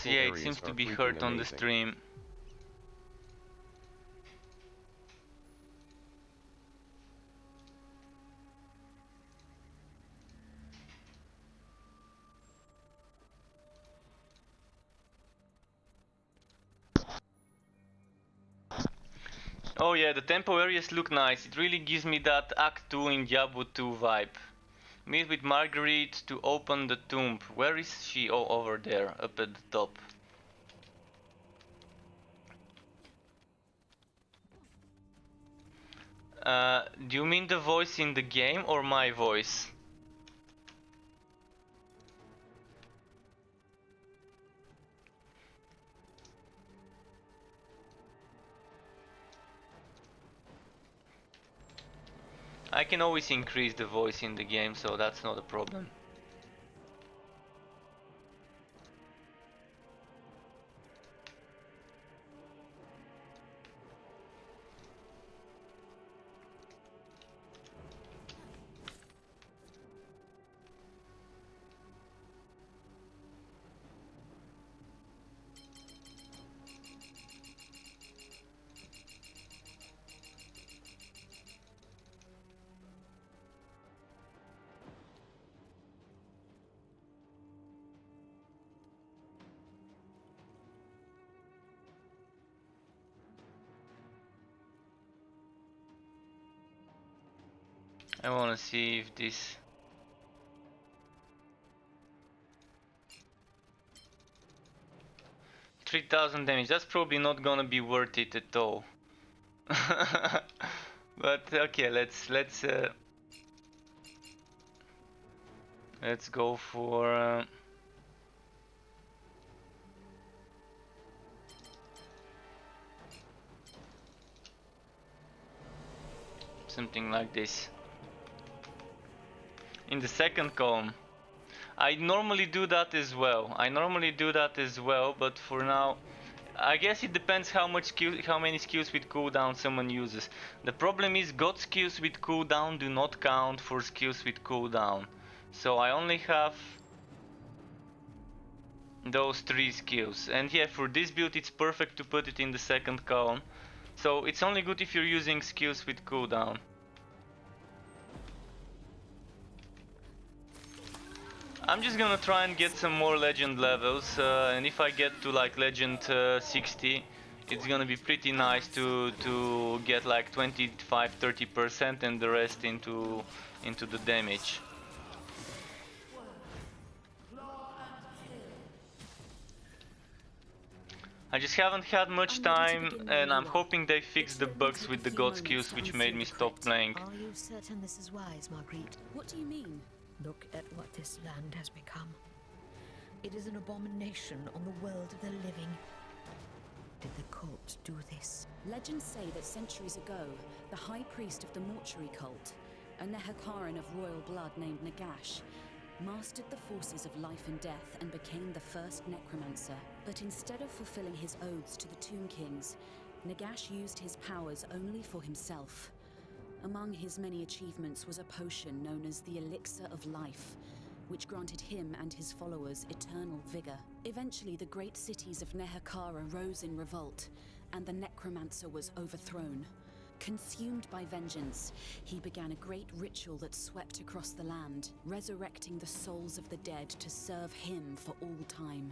yeah, it seems to be hurt on the stream. Oh yeah, the tempo areas look nice. It really gives me that Act 2 in Diablo 2 vibe. Meet with Marguerite to open the tomb. Where is she? Oh, over there, up at the top. Do you mean the voice in the game or my voice? I can always increase the voice in the game, so that's not a problem. I wanna see if this... 3,000 damage, that's probably not gonna be worth it at all. But okay, let's go for something like this. in the second column. I normally do that as well. But for now, I guess it depends how many skills with cooldown someone uses. The problem is god skills with cooldown do not count for skills with cooldown. So I only have those 3 skills. And yeah, for this build it's perfect to put it in the second column. So it's only good if you're using skills with cooldown. I'm just gonna try and get some more legend levels, and if I get to like legend 60, it's gonna be pretty nice to get like 25-30% and the rest into the damage. I just haven't had much time, and I'm hoping they fix the bugs with the god skills which made me stop playing. Are you certain this is wise, Marguerite? What do you mean? Look at what this land has become. It is an abomination on the world of the living. Did the cult do this? Legends say that centuries ago, the high priest of the mortuary cult, a Nehekaran of royal blood named Nagash, mastered the forces of life and death and became the first necromancer. But instead of fulfilling his oaths to the Tomb Kings, Nagash used his powers only for himself. Among his many achievements was a potion known as the Elixir of Life, which granted him and his followers eternal vigor. Eventually, the great cities of Nehekara rose in revolt, and the necromancer was overthrown. Consumed by vengeance, he began a great ritual that swept across the land, resurrecting the souls of the dead to serve him for all time.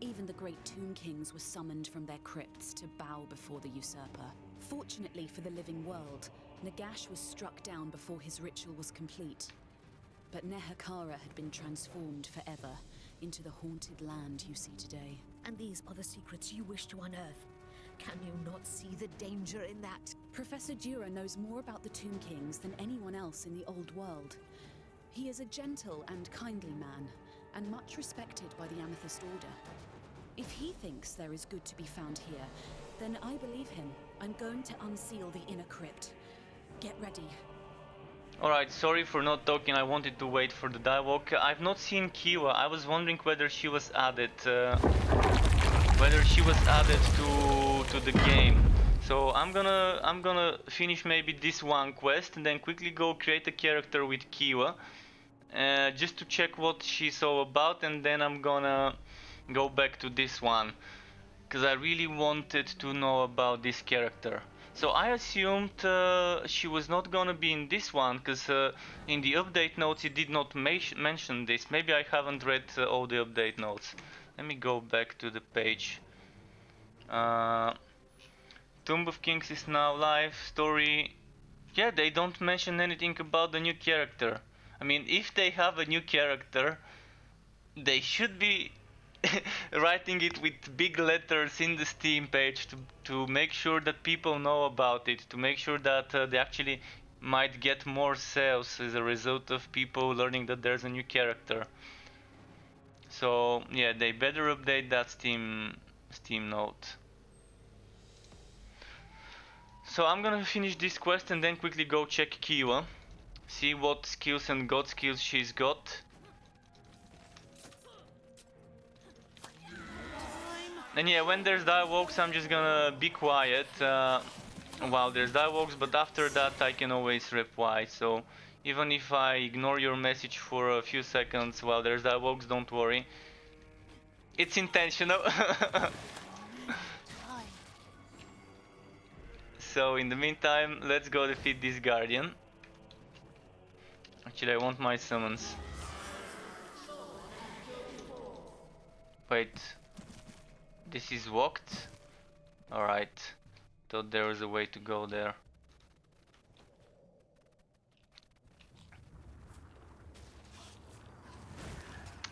Even the great Tomb Kings were summoned from their crypts to bow before the usurper. Fortunately for the living world, Nagash was struck down before his ritual was complete. But Nehekara had been transformed forever into the haunted land you see today. And these are the secrets you wish to unearth. Can you not see the danger in that? Professor Dura knows more about the Tomb Kings than anyone else in the old world. He is a gentle and kindly man, and much respected by the Amethyst Order. If he thinks there is good to be found here, then I believe him. I'm going to unseal the inner crypt. Get ready. Alright, sorry for not talking, I wanted to wait for the dialogue. I've not seen Kiwa, I was wondering whether she was added to the game. So I'm gonna finish maybe this one quest and then quickly go create a character with Kiwa, just to check what she's all about, and then I'm gonna go back to this one because I really wanted to know about this character. So I assumed she was not gonna be in this one because in the update notes it did not mention this. Maybe I haven't read all the update notes. Let me go back to the page. Tomb of Kings is now live. Story. Yeah, they don't mention anything about the new character. I mean, if they have a new character, they should be writing it with big letters in the Steam page to make sure that people know about it, to make sure that they actually might get more sales as a result of people learning that there's a new character. So yeah, they better update that Steam note. So I'm gonna finish this quest and then quickly go check Kiwa, see what skills and god skills she's got. And yeah, when there's dialogues I'm just gonna be quiet while there's dialogues, but after that I can always reply. So even if I ignore your message for a few seconds while there's dialogues, don't worry. It's intentional. So in the meantime, let's go defeat this guardian. Actually, I want my summons. Wait. This is locked? Alright. Thought there was a way to go there.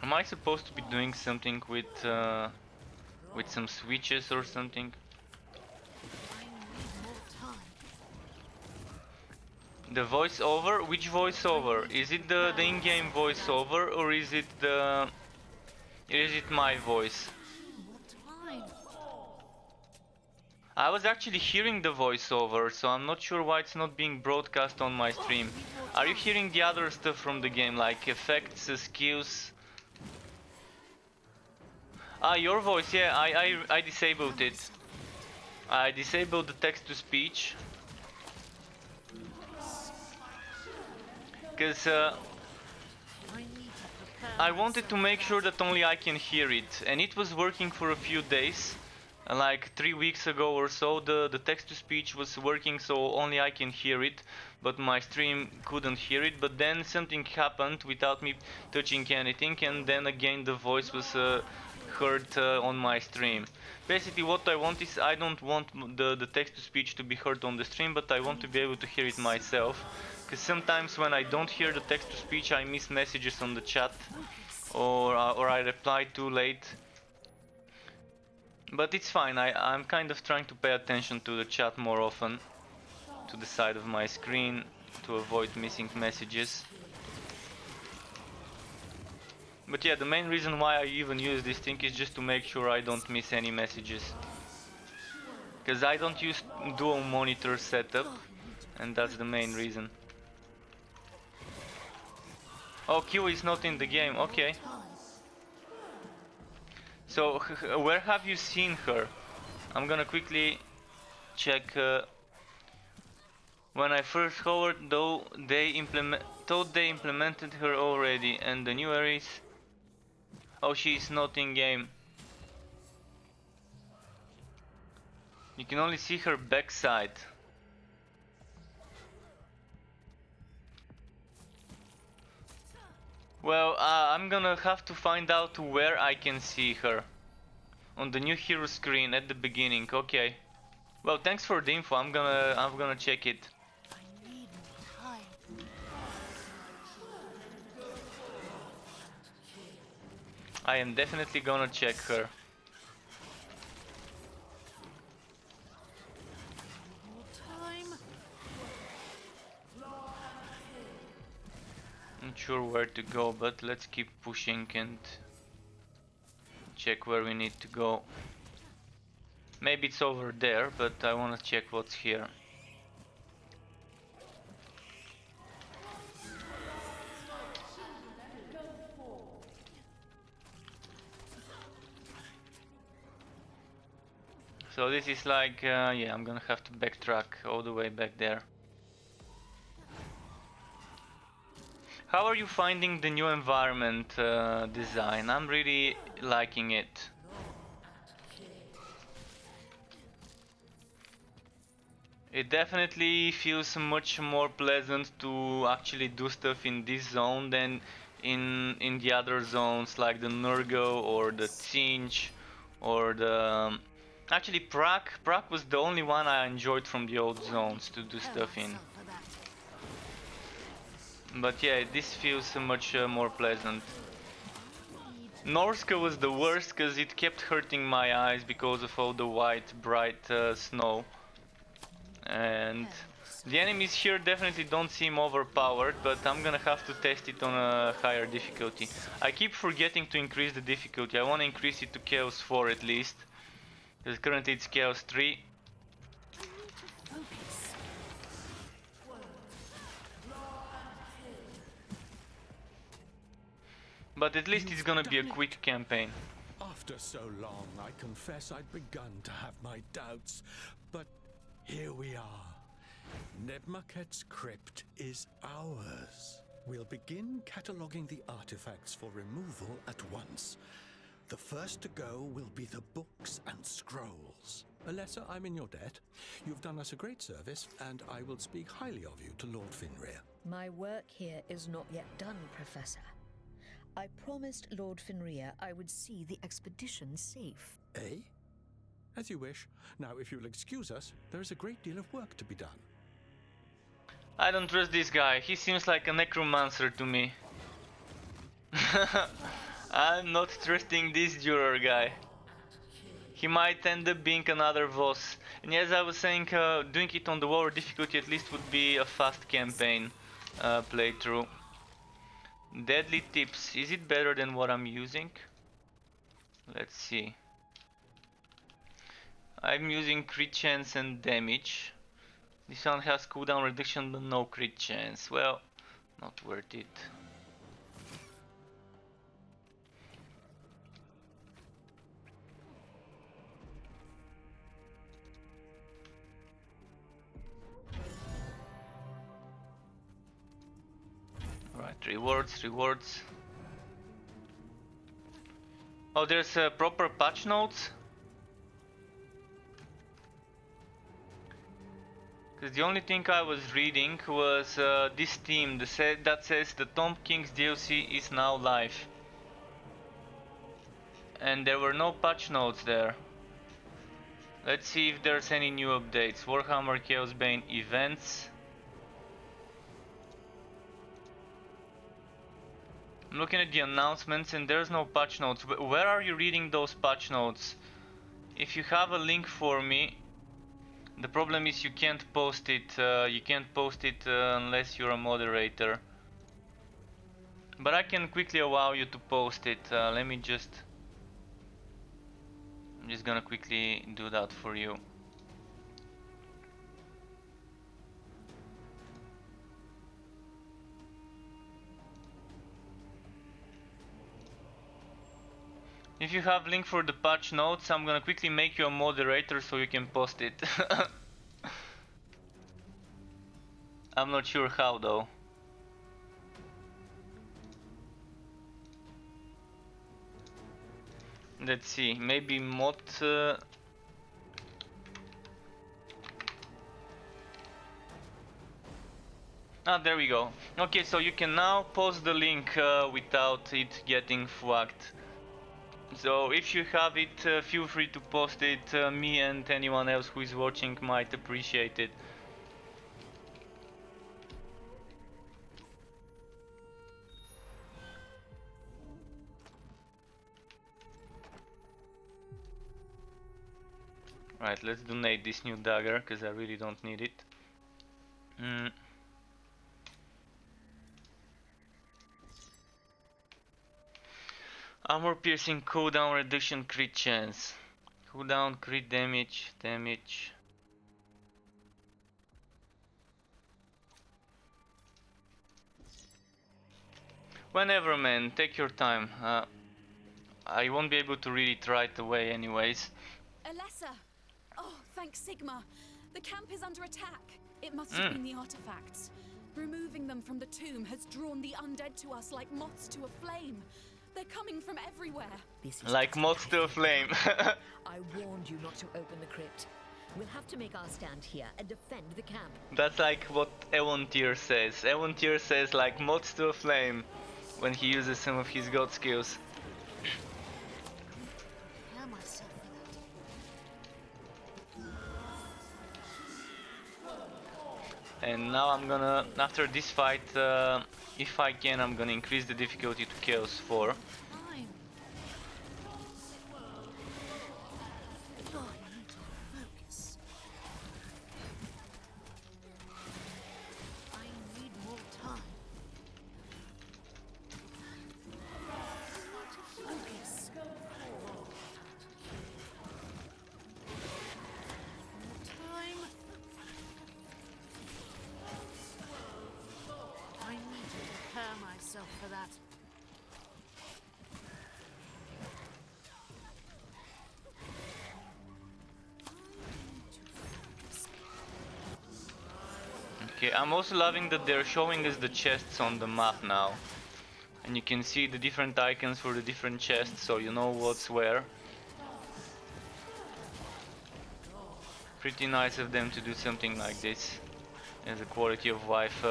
Am I supposed to be doing something with some switches or something? The voiceover? Which voiceover? Is it the in-game voiceover or is it my voice? I was actually hearing the voiceover, so I'm not sure why it's not being broadcast on my stream. Are you hearing the other stuff from the game, like effects, skills? Ah, your voice, yeah, I disabled it. I disabled the text-to-speech. Because I wanted to make sure that only I can hear it, and it was working for a few days. Like 3 weeks ago or so, the text-to-speech was working, so only I can hear it, but my stream couldn't hear it. But then something happened without me touching anything, and then again the voice was heard on my stream. Basically what I want is, I don't want the text-to-speech to be heard on the stream, but I want to be able to hear it myself. Because sometimes when I don't hear the text-to-speech, I miss messages on the chat, or I reply too late. But it's fine, I'm kind of trying to pay attention to the chat more often, to the side of my screen, to avoid missing messages. But yeah, the main reason why I even use this thing is just to make sure I don't miss any messages. Because I don't use dual monitor setup, and that's the main reason. Oh, Q is not in the game, okay. So, where have you seen her? I'm gonna quickly check. When I first heard, though, thought they implemented her already, and the new areas. Oh, she's not in game. You can only see her backside. Well, I'm gonna have to find out where I can see her. On the new hero screen at the beginning. Okay. Well, thanks for the info. I'm gonna check it. I am definitely gonna check her. Not sure where to go, but let's keep pushing and check where we need to go. Maybe it's over there, but I wanna check what's here. So this is like, yeah, I'm gonna have to backtrack all the way back there. How are you finding the new environment design? I'm really liking it. It definitely feels much more pleasant to actually do stuff in this zone than in the other zones like the Nurgle or the Tsinch or the... Actually Prague was the only one I enjoyed from the old zones to do stuff in. But yeah, this feels much more pleasant. Norska was the worst because it kept hurting my eyes because of all the white bright snow. And the enemies here definitely don't seem overpowered, but I'm gonna have to test it on a higher difficulty. I keep forgetting to increase the difficulty. I wanna increase it to Chaos 4 at least, because currently it's Chaos 3. But at least it's gonna be a quick campaign. After so long, I confess I'd begun to have my doubts, but here we are. Nebmaket's crypt is ours. We'll begin cataloguing the artifacts for removal at once. The first to go will be the books and scrolls. Alessa, I'm in your debt. You've done us a great service, and I will speak highly of you to Lord Finrear. My work here is not yet done, Professor. I promised Lord Finrear I would see the expedition safe. Eh? As you wish. Now, if you'll excuse us, there is a great deal of work to be done. I don't trust this guy. He seems like a necromancer to me. I'm not trusting this juror guy. He might end up being another boss. And as I was saying, doing it on the lower difficulty at least would be a fast campaign playthrough. Deadly tips. Is it better than what I'm using? Let's see. I'm using crit chance and damage. This one has cooldown reduction but no crit chance. Well, not worth it. Right, rewards. Oh, there's proper patch notes? Because the only thing I was reading was this theme that says the Tomb Kings DLC is now live. And there were no patch notes there. Let's see if there's any new updates. Warhammer Chaosbane events. I'm looking at the announcements and there's no patch notes. Where are you reading those patch notes? If you have a link for me, the problem is you can't post it. Unless you're a moderator. But I can quickly allow you to post it. I'm just gonna quickly do that for you. If you have link for the patch notes, I'm gonna quickly make you a moderator so you can post it. I'm not sure how though. Let's see, maybe mod... there we go. Okay, so you can now post the link without it getting flagged. So if you have it, feel free to post it. Me and anyone else who is watching might appreciate it. Right, let's donate this new dagger, because I really don't need it. Armor piercing, cooldown reduction, crit chance. Cooldown, crit damage. Whenever, man, take your time. I won't be able to read it right away anyways. Alessa! Oh, thanks Sigma. The camp is under attack. It must have been the artifacts. Removing them from the tomb has drawn the undead to us like moths to a flame. They're coming from everywhere. This is Like moths to a flame. I warned you not to open the crypt. We'll have to make our stand here and defend the camp. That's like what Evontier says. Evontier says like moths to a flame when he uses some of his god skills. And now I'm gonna, after this fight, if I can, I'm gonna increase the difficulty to Chaos 4. For that. Okay, I'm also loving that they're showing us the chests on the map now. And you can see the different icons for the different chests, so you know what's where. Pretty nice of them to do something like this as a quality of life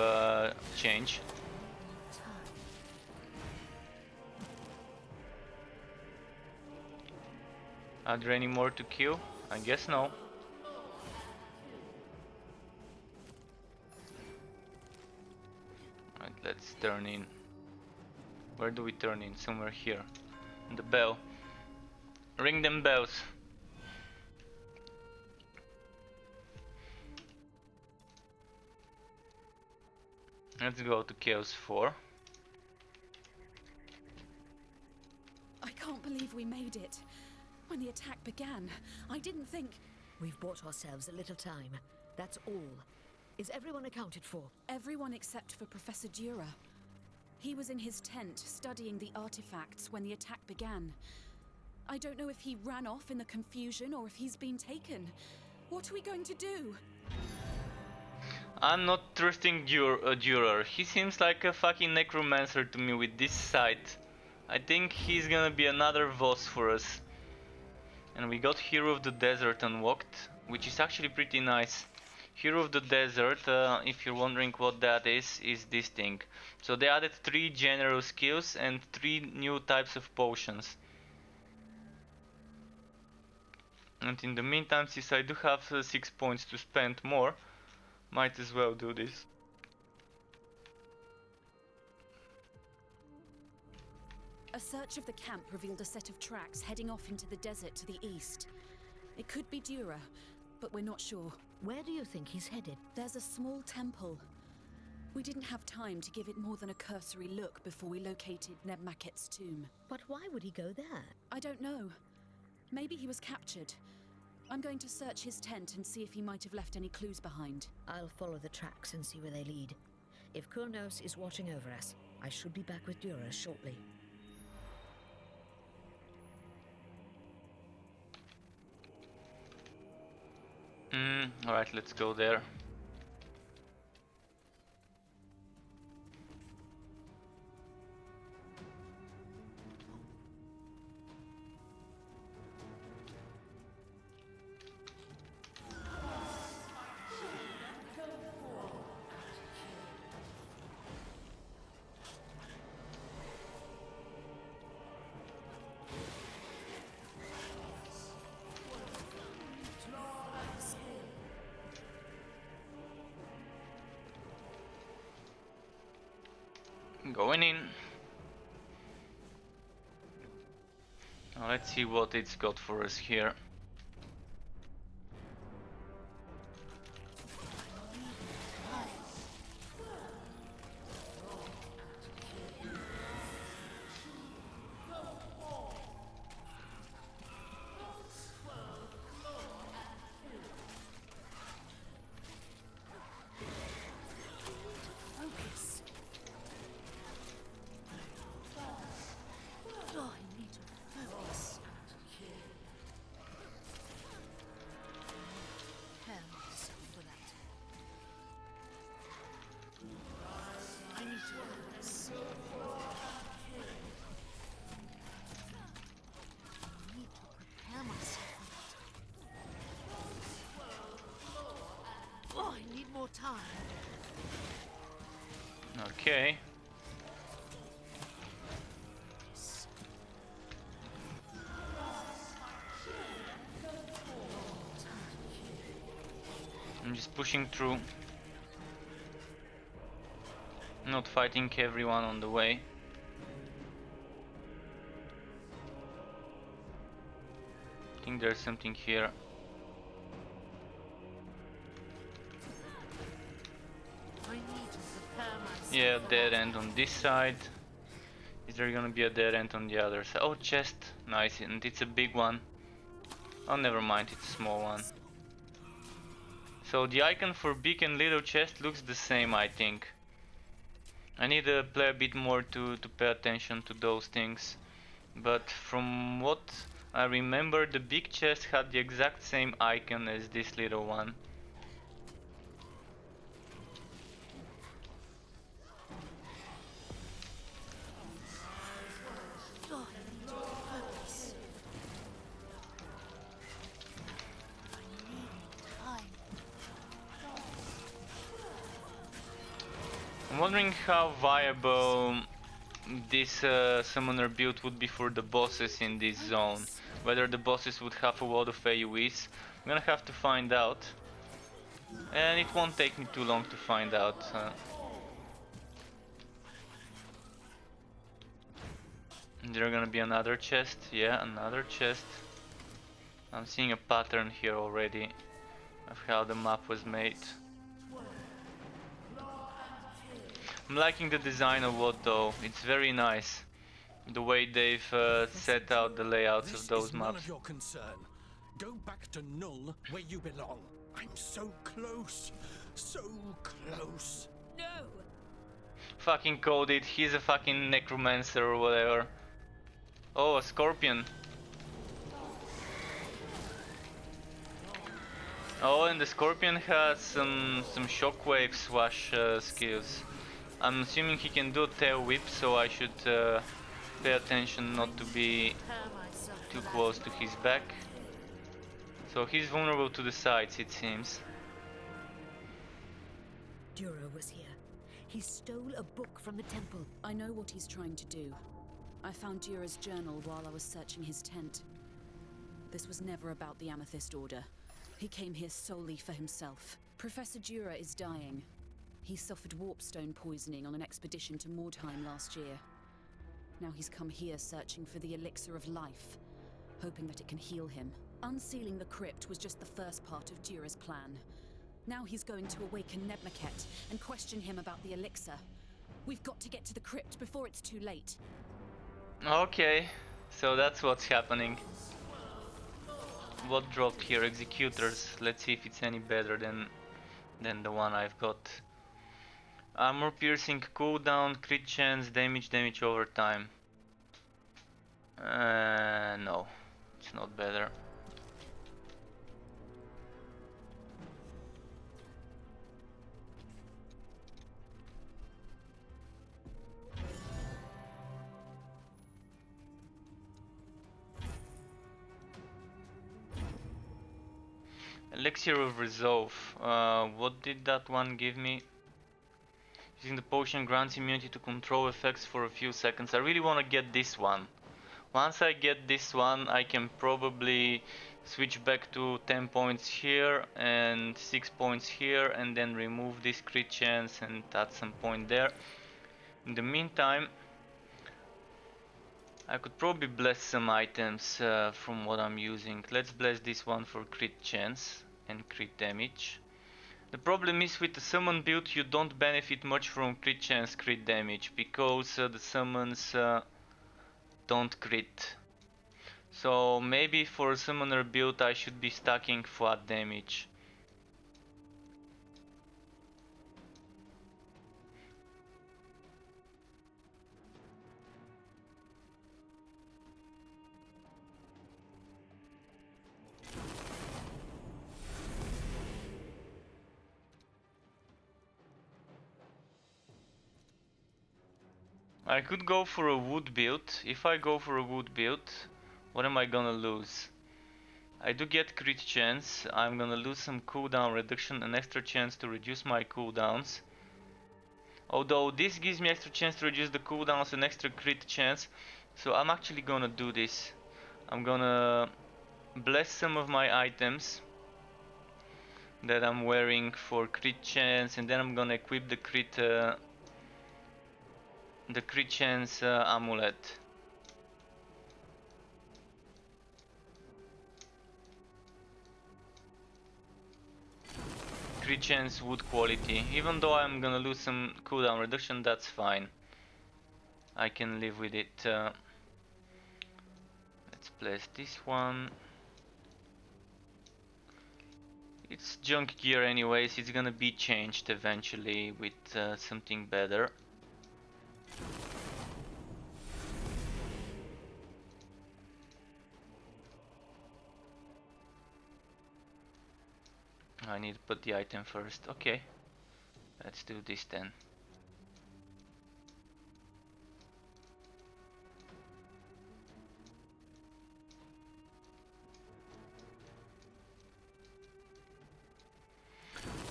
change. Are there any more to kill? I guess no. Right, let's turn in. Where do we turn in? Somewhere here. The bell. Ring them bells. Let's go to Chaos 4. I can't believe we made it. When the attack began, I didn't think... We've bought ourselves a little time. That's all. Is everyone accounted for? Everyone except for Professor Dura. He was in his tent studying the artifacts when the attack began. I don't know if he ran off in the confusion or if he's been taken. What are we going to do? I'm not trusting Durer. He seems like a fucking necromancer to me with this sight. I think he's gonna be another boss for us. And we got Hero of the Desert unlocked, which is actually pretty nice. Hero of the Desert, if you're wondering what that is this thing. So they added 3 general skills and 3 new types of potions. And in the meantime, since I do have 6 points to spend more, might as well do this. A search of the camp revealed a set of tracks heading off into the desert to the east. It could be Dura, but we're not sure. Where do you think he's headed? There's a small temple. We didn't have time to give it more than a cursory look before we located Neb Maket's tomb. But why would he go there? I don't know. Maybe he was captured. I'm going to search his tent and see if he might have left any clues behind. I'll follow the tracks and see where they lead. If Kurnos is watching over us, I should be back with Dura shortly. Alright, let's go there. Going in. Now let's see what it's got for us here. Okay. I'm just pushing through. Not fighting everyone on the way. I think there's something here. Yeah, dead end on this side. Is there gonna be a dead end on the other side? Oh, chest. Nice, and it's a big one. Oh, never mind, it's a small one. So the icon for big and little chest looks the same, I think. I need to play a bit more to pay attention to those things. But from what I remember, the big chest had the exact same icon as this little one. I'm wondering how viable this summoner build would be for the bosses in this zone. Whether the bosses would have a lot of AoEs. I'm gonna have to find out. And it won't take me too long to find out. There's gonna be another chest. Yeah, another chest. I'm seeing a pattern here already of how the map was made. I'm liking the design a lot though, it's very nice. The way they've set out the layouts of those This is none maps. of your concern. Go back to Null, where you belong. I'm so close. So close. No! Fucking coded, he's a fucking necromancer or whatever. Oh, a scorpion. Oh, and the scorpion has some shockwave swash skills. I'm assuming he can do tail whip, so I should pay attention not to be too close to his back. So he's vulnerable to the sides, it seems. Duro was here. He stole a book from the temple. I know what he's trying to do. I found Dura's journal while I was searching his tent. This was never about the Amethyst Order. He came here solely for himself. Professor Dura is dying. He suffered warpstone poisoning on an expedition to Mordheim last year. Now he's come here searching for the elixir of life, hoping that it can heal him. Unsealing the crypt was just the first part of Dura's plan. Now he's going to awaken Nebmaket and question him about the elixir. We've got to get to the crypt before it's too late. Okay, so that's what's happening. What dropped here? Executors. Let's see if it's any better than the one I've got. Armor piercing, cooldown, crit chance, damage over time. No, it's not better. Elixir of Resolve. What did that one give me? Using the potion grants immunity to control effects for a few seconds. I really want to get this one. Once I get this one, I can probably switch back to 10 points here and 6 points here, and then remove this crit chance and add some point there. In the meantime, I could probably bless some items from what I'm using. Let's bless this one for crit chance and crit damage. The problem is with the summon build you don't benefit much from crit chance, crit damage, because the summons don't crit. So maybe for a summoner build I should be stacking flat damage. I could go for a wood build. If I go for a wood build, what am I gonna lose? I do get crit chance. I'm gonna lose some cooldown reduction, an extra chance to reduce my cooldowns. Although this gives me extra chance to reduce the cooldowns and extra crit chance, so I'm actually gonna do this. I'm gonna bless some of my items that I'm wearing for crit chance, and then I'm gonna equip the crit chance amulet. Crit chance wood quality. Even though I'm gonna lose some cooldown reduction, that's fine. I can live with it. Let's place this one. It's junk gear anyways, it's gonna be changed eventually with something better. I need to put the item first. Okay, let's do this then.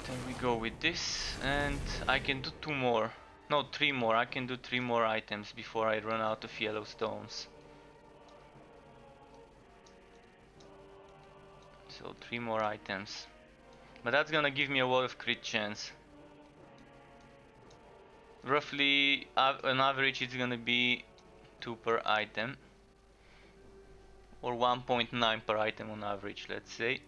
There we go with this, and I can do 2 more. No, 3 more. I can do 3 more items before I run out of yellow stones. So 3 more items. But that's gonna give me a lot of crit chance. Roughly, on average, it's gonna be 2 per item. Or 1.9 per item on average, let's say.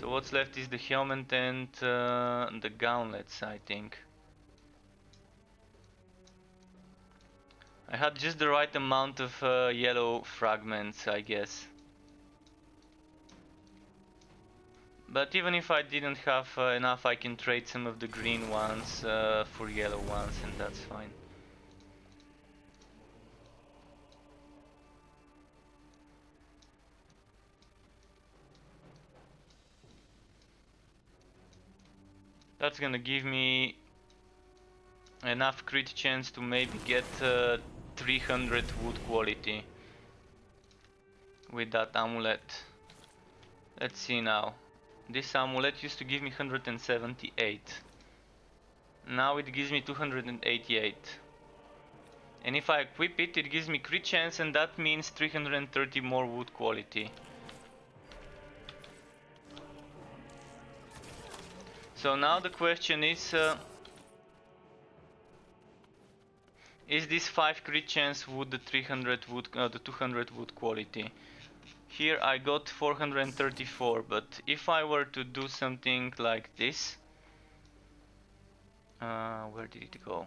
So what's left is the helmet and the gauntlets, I think. I had just the right amount of yellow fragments, I guess. But even if I didn't have enough, I can trade some of the green ones for yellow ones, and that's fine. That's gonna give me enough crit chance to maybe get 300 wood quality with that amulet. Let's see now. This amulet used to give me 178. Now it gives me 288. And if I equip it, it gives me crit chance, and that means 330 more wood quality. So now the question is this 5 crit chance wood the 300 wood, the 200 wood quality? Here I got 434, but if I were to do something like this, where did it go?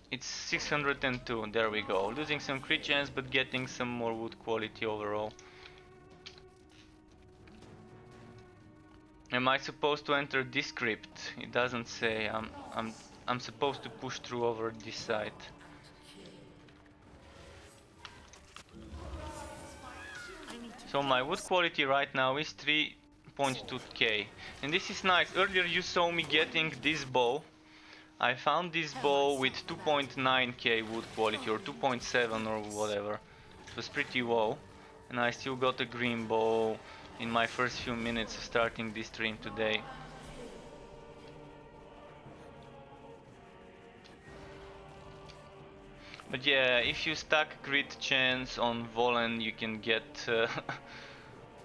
It's 602, there we go. Losing some crit chance, but getting some more wood quality overall. Am I supposed to enter this crypt? It doesn't say. I'm supposed to push through over this side. So my wood quality right now is 3.2k, and this is nice. Earlier you saw me getting this bow. I found this bow with 2.9k wood quality, or 2.7 or whatever. It was pretty low, and I still got a green bow in my first few minutes of starting this stream today. But yeah, if you stack crit chance on Volen, you can get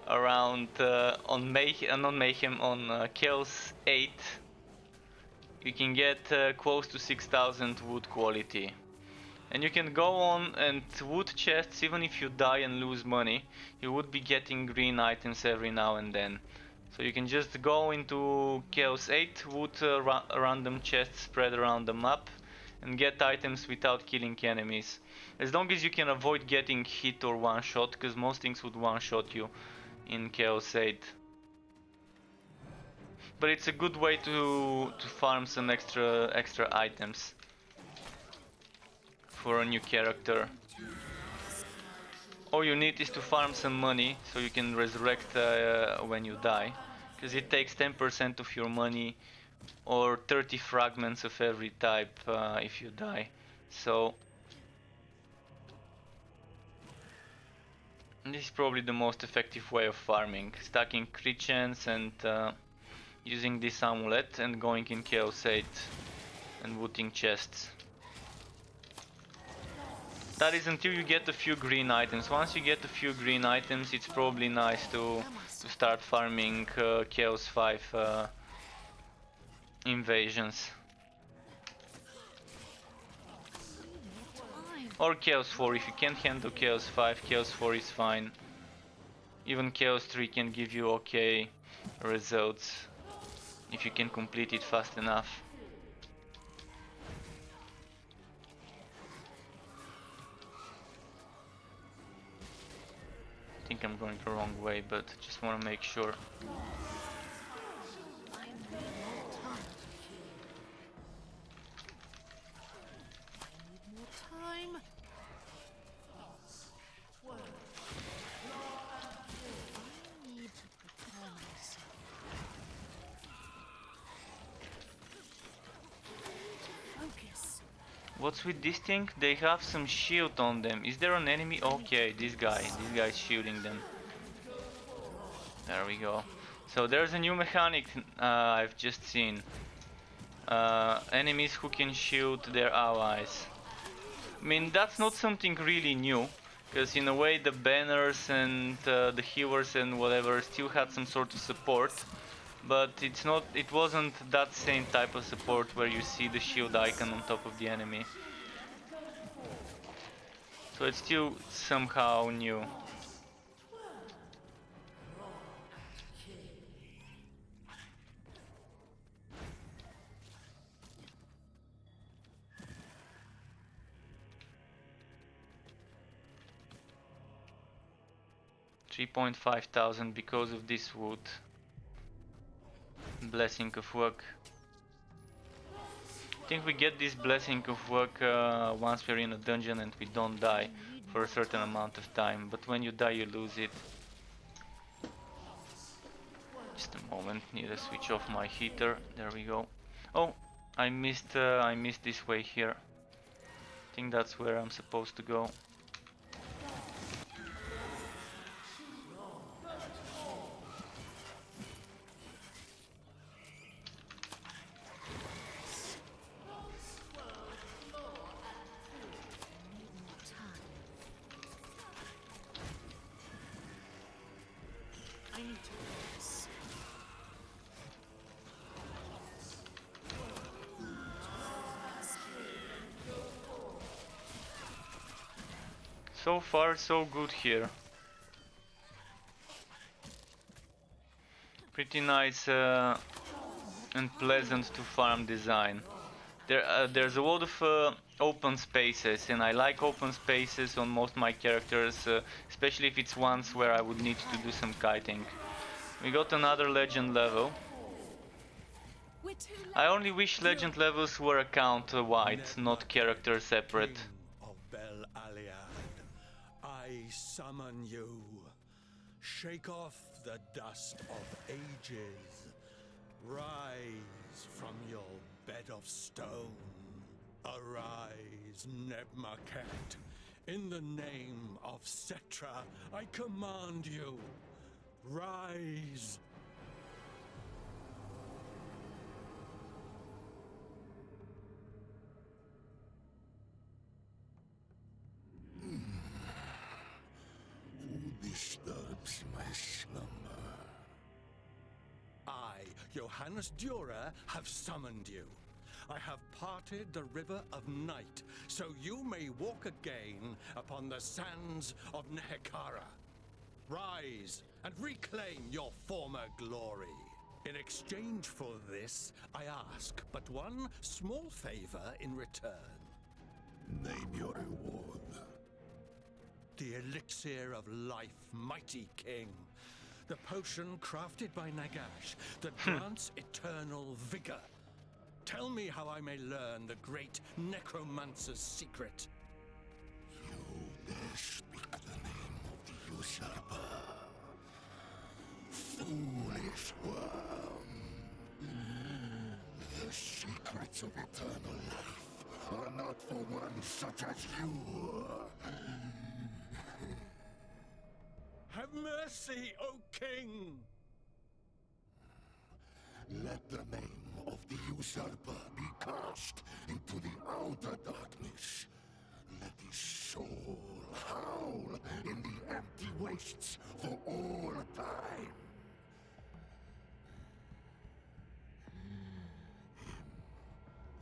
around on Mayhem, not Mayhem, on Chaos 8, you can get close to 6000 wood quality. And you can go on and wood chests, even if you die and lose money, you would be getting green items every now and then. So you can just go into Chaos 8, wood random chests spread around the map, and get items without killing enemies. As long as you can avoid getting hit or one shot, because most things would one shot you in Chaos 8. But it's a good way to farm some extra items for a new character. All you need is to farm some money so you can resurrect when you die, because it takes 10% of your money or 30 fragments of every type if you die. So this is probably the most effective way of farming, stacking crit chance and using this amulet and going in Chaos 8 and looting chests. That is until you get a few green items. Once you get a few green items, it's probably nice to start farming Chaos 5 invasions. Or Chaos 4, if you can't handle Chaos 5, Chaos 4 is fine. Even Chaos 3 can give you okay results if you can complete it fast enough. I think I'm going the wrong way, but just want to make sure. What's with this thing? They have some shield on them. Is there an enemy? Okay, this guy's shielding them. There we go. So there's a new mechanic I've just seen. Enemies who can shield their allies. I mean, that's not something really new, because in a way the banners and the healers and whatever still had some sort of support. But it wasn't that same type of support where you see the shield icon on top of the enemy. So it's still somehow new. 3,500 because of this wood. Blessing of Work. I think we get this Blessing of Work once we're in a dungeon and we don't die for a certain amount of time, but when you die you lose it. Just a moment, need to switch off my heater. There we go. Oh, I missed this way here. I think that's where I'm supposed to go. So far, so good here. Pretty nice and pleasant to farm design. There's a lot of open spaces, and I like open spaces on most of my characters, especially if it's ones where I would need to do some kiting. We got another legend level. I only wish legend levels were account-wide, not character separate. I summon you. Shake off the dust of ages. Rise from your bed of stone. Arise, Nebmaket. In the name of Setra, I command you. Rise. Disturbs my slumber. I, Johannes Dürer, have summoned you. I have parted the river of night, so you may walk again upon the sands of Nehekara. Rise and reclaim your former glory. In exchange for this, I ask but one small favor in return. Name your reward. The elixir of life, mighty king. The potion crafted by Nagash that grants eternal vigor. Tell me how I may learn the great necromancer's secret. You dare speak the name of the usurper. Foolish worm. The secrets of eternal life are not for one such as you. Have mercy, O king! Let the name of the usurper be cast into the outer darkness. Let his soul howl in the empty wastes for all time. Him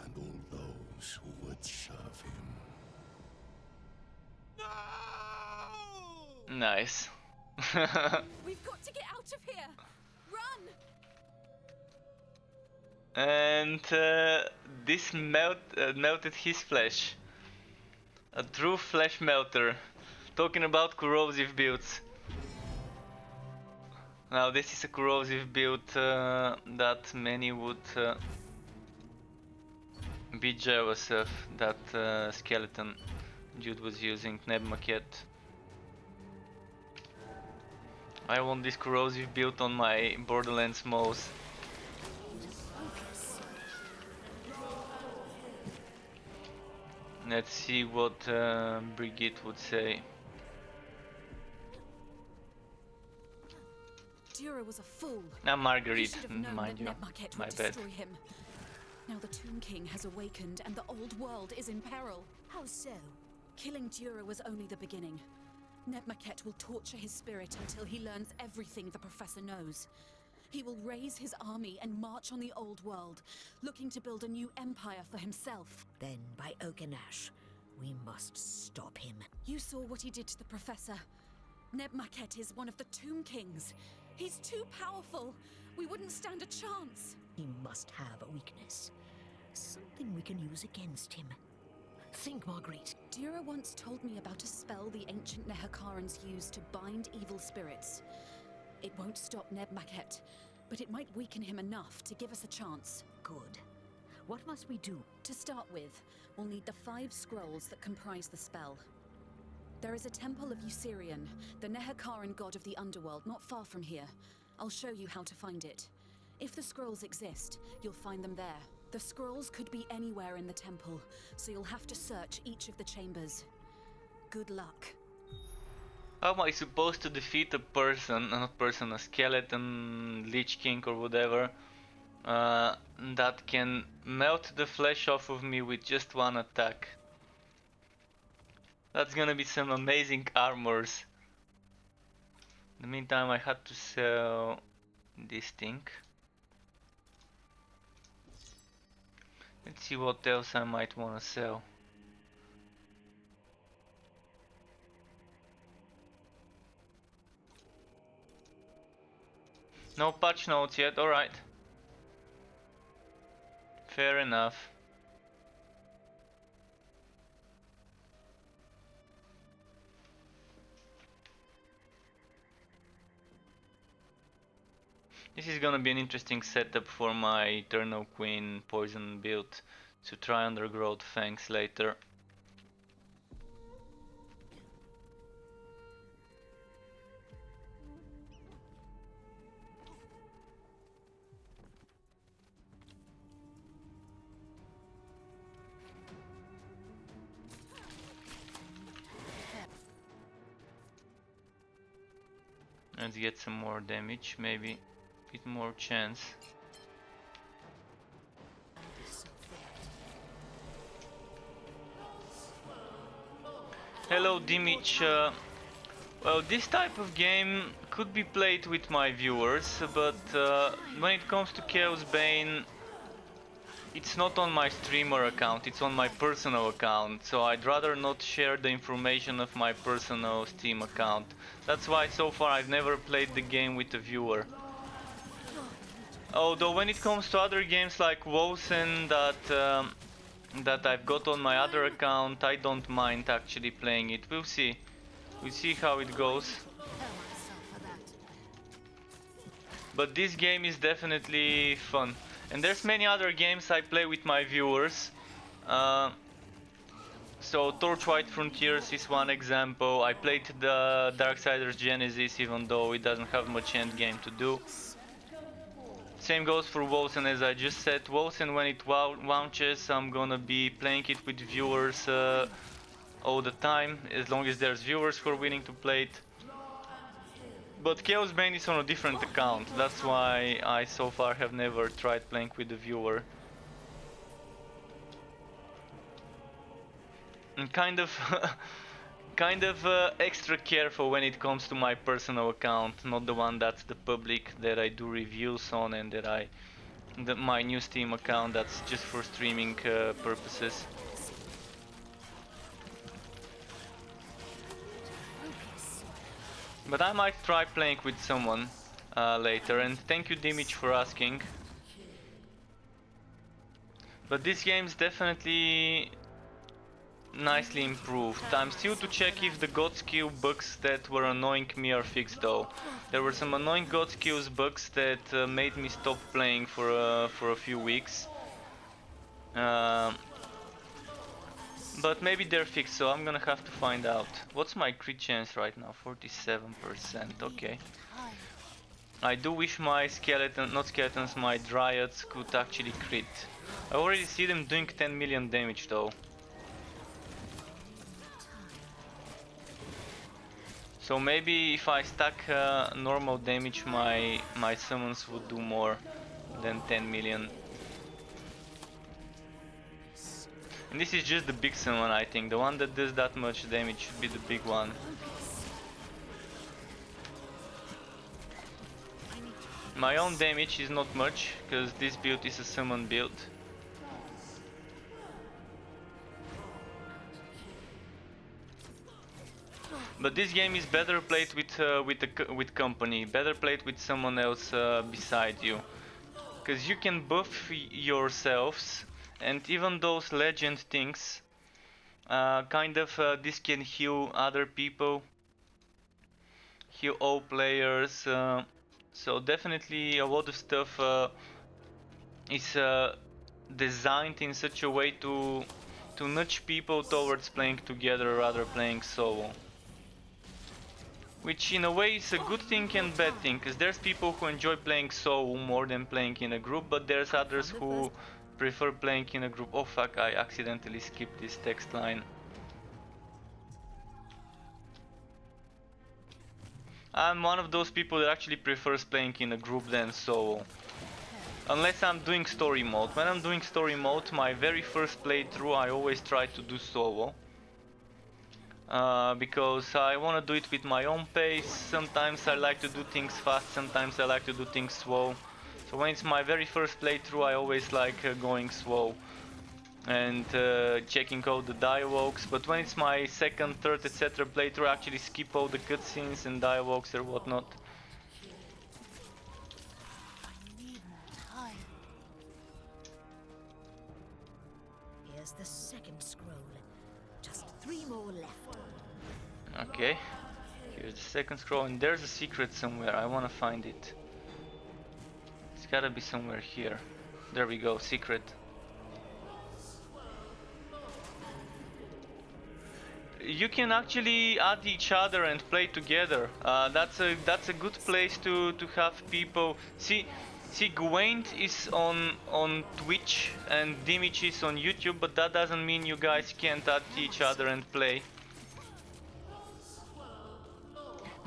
and all those who would serve him. No! Nice. We've got to get out of here! Run! And this melted his flesh. A true flesh melter. Talking about corrosive builds. Now this is a corrosive build that many would be jealous of, that skeleton Jude was using, Nebmaket. I want this corrosive build on my Borderlands mouse. Let's see what Brigitte would say. Dürer was a fool. Marguerite, He should have known mind that you. Nebmaket My would bad. destroy him. Now the Tomb King has awakened and the old world is in peril. How so? Killing Dürer was only the beginning. Nebmaket will torture his spirit until he learns everything the Professor knows. He will raise his army and march on the old world, looking to build a new empire for himself. Then, by Oak and Ash, we must stop him. You saw what he did to the Professor. Nebmaket is one of the Tomb Kings. He's too powerful. We wouldn't stand a chance. He must have a weakness. Something we can use against him. think, Marguerite? Dura once told me about a spell the ancient Nehakarans use to bind evil spirits. It won't stop Neb Maket, but it might weaken him enough to give us a chance. Good. What must we do? To start with, we'll need the 5 scrolls that comprise the spell. There is a temple of Usirian, the Nehakaran god of the underworld, not far from here. I'll show you how to find it. If the scrolls exist, you'll find them there. The scrolls could be anywhere in the temple, so you'll have to search each of the chambers. Good luck. How am I supposed to defeat a person, not person, a skeleton, Lich King or whatever, that can melt the flesh off of me with just one attack? That's gonna be some amazing armors. In the meantime, I had to sell this thing. Let's see what else I might want to sell. No patch notes yet, alright. Fair enough. This is gonna be an interesting setup for my Eternal Queen poison build to try Undergrowth Fangs later. Let's get some more damage, maybe a bit more chance. Hello Dimich. Well, this type of game could be played with my viewers, but when it comes to Chaosbane, it's not on my streamer account, it's on my personal account, so I'd rather not share the information of my personal Steam account. That's why so far I've never played the game with a viewer. Although when it comes to other games like Wosen that I've got on my other account, I don't mind actually playing it. We'll see. We'll see how it goes. But this game is definitely fun. And there's many other games I play with my viewers. So Torchlight Frontiers is one example. I played the Darksiders Genesis even though it doesn't have much endgame to do. Same goes for Wosen, as I just said. Wosen, when it launches, I'm gonna be playing it with viewers all the time, as long as there's viewers who are willing to play it. But Chaosbane is on a different account, that's why I so far have never tried playing with a viewer. And kind of extra careful when it comes to my personal account, not the one that's the public that I do reviews on, and my new Steam account that's just for streaming purposes. But I might try playing with someone later, and thank you Dimich for asking. But this game's definitely nicely improved. I'm still to check if the god skill bugs that were annoying me are fixed though. There were some annoying god skills bugs that made me stop playing for a few weeks. But maybe they're fixed, so I'm gonna have to find out. What's my crit chance right now? 47%, okay. I do wish my my dryads could actually crit. I already see them doing 10 million damage though. So maybe if I stack normal damage, my summons would do more than 10 million. And this is just the big summon, I think. The one that does that much damage should be the big one. My own damage is not much, because this build is a summon build. But this game is better played with company, better played with someone else beside you, because you can buff yourselves, and even those legend things This can heal other people, heal all players. So definitely a lot of stuff is designed in such a way to nudge people towards playing together rather playing solo. Which in a way is a good thing and bad thing, because there's people who enjoy playing solo more than playing in a group, but there's others who prefer playing in a group. Oh fuck, I accidentally skipped this text line. I'm one of those people that actually prefers playing in a group than solo. Unless I'm doing story mode. When I'm doing story mode, my very first playthrough I always try to do solo. Because I want to do it with my own pace. Sometimes I like to do things fast, sometimes I like to do things slow. So when it's my very first playthrough, I always like going slow and checking all the dialogues. But when it's my second, third, etc. playthrough, I actually skip all the cutscenes and dialogues or whatnot. Here's the second scroll. Just 3 more left. Okay, here's the second scroll, and there's a secret somewhere. I want to find it. It's gotta be somewhere here. There we go, secret. You can actually add each other and play together. That's a good place to have people. See, Gwaint is on Twitch and Dimich is on YouTube, but that doesn't mean you guys can't add each other and play.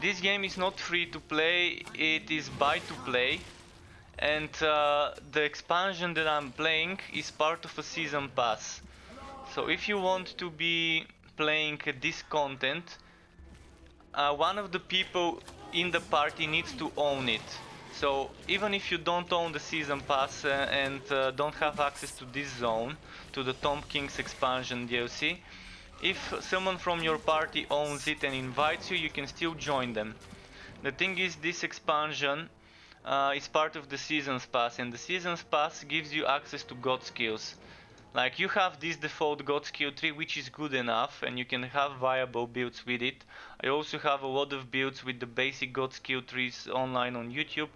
This game is not free to play, it is buy to play, and the expansion that I'm playing is part of a season pass. So if you want to be playing this content, one of the people in the party needs to own it. So even if you don't own the season pass and don't have access to this zone, to the Tomb Kings expansion DLC, if someone from your party owns it and invites you, you can still join them. The thing is, this expansion is part of the Seasons Pass, and the Seasons Pass gives you access to God skills. Like, you have this default God skill tree, which is good enough, and you can have viable builds with it. I also have a lot of builds with the basic God skill trees online on YouTube,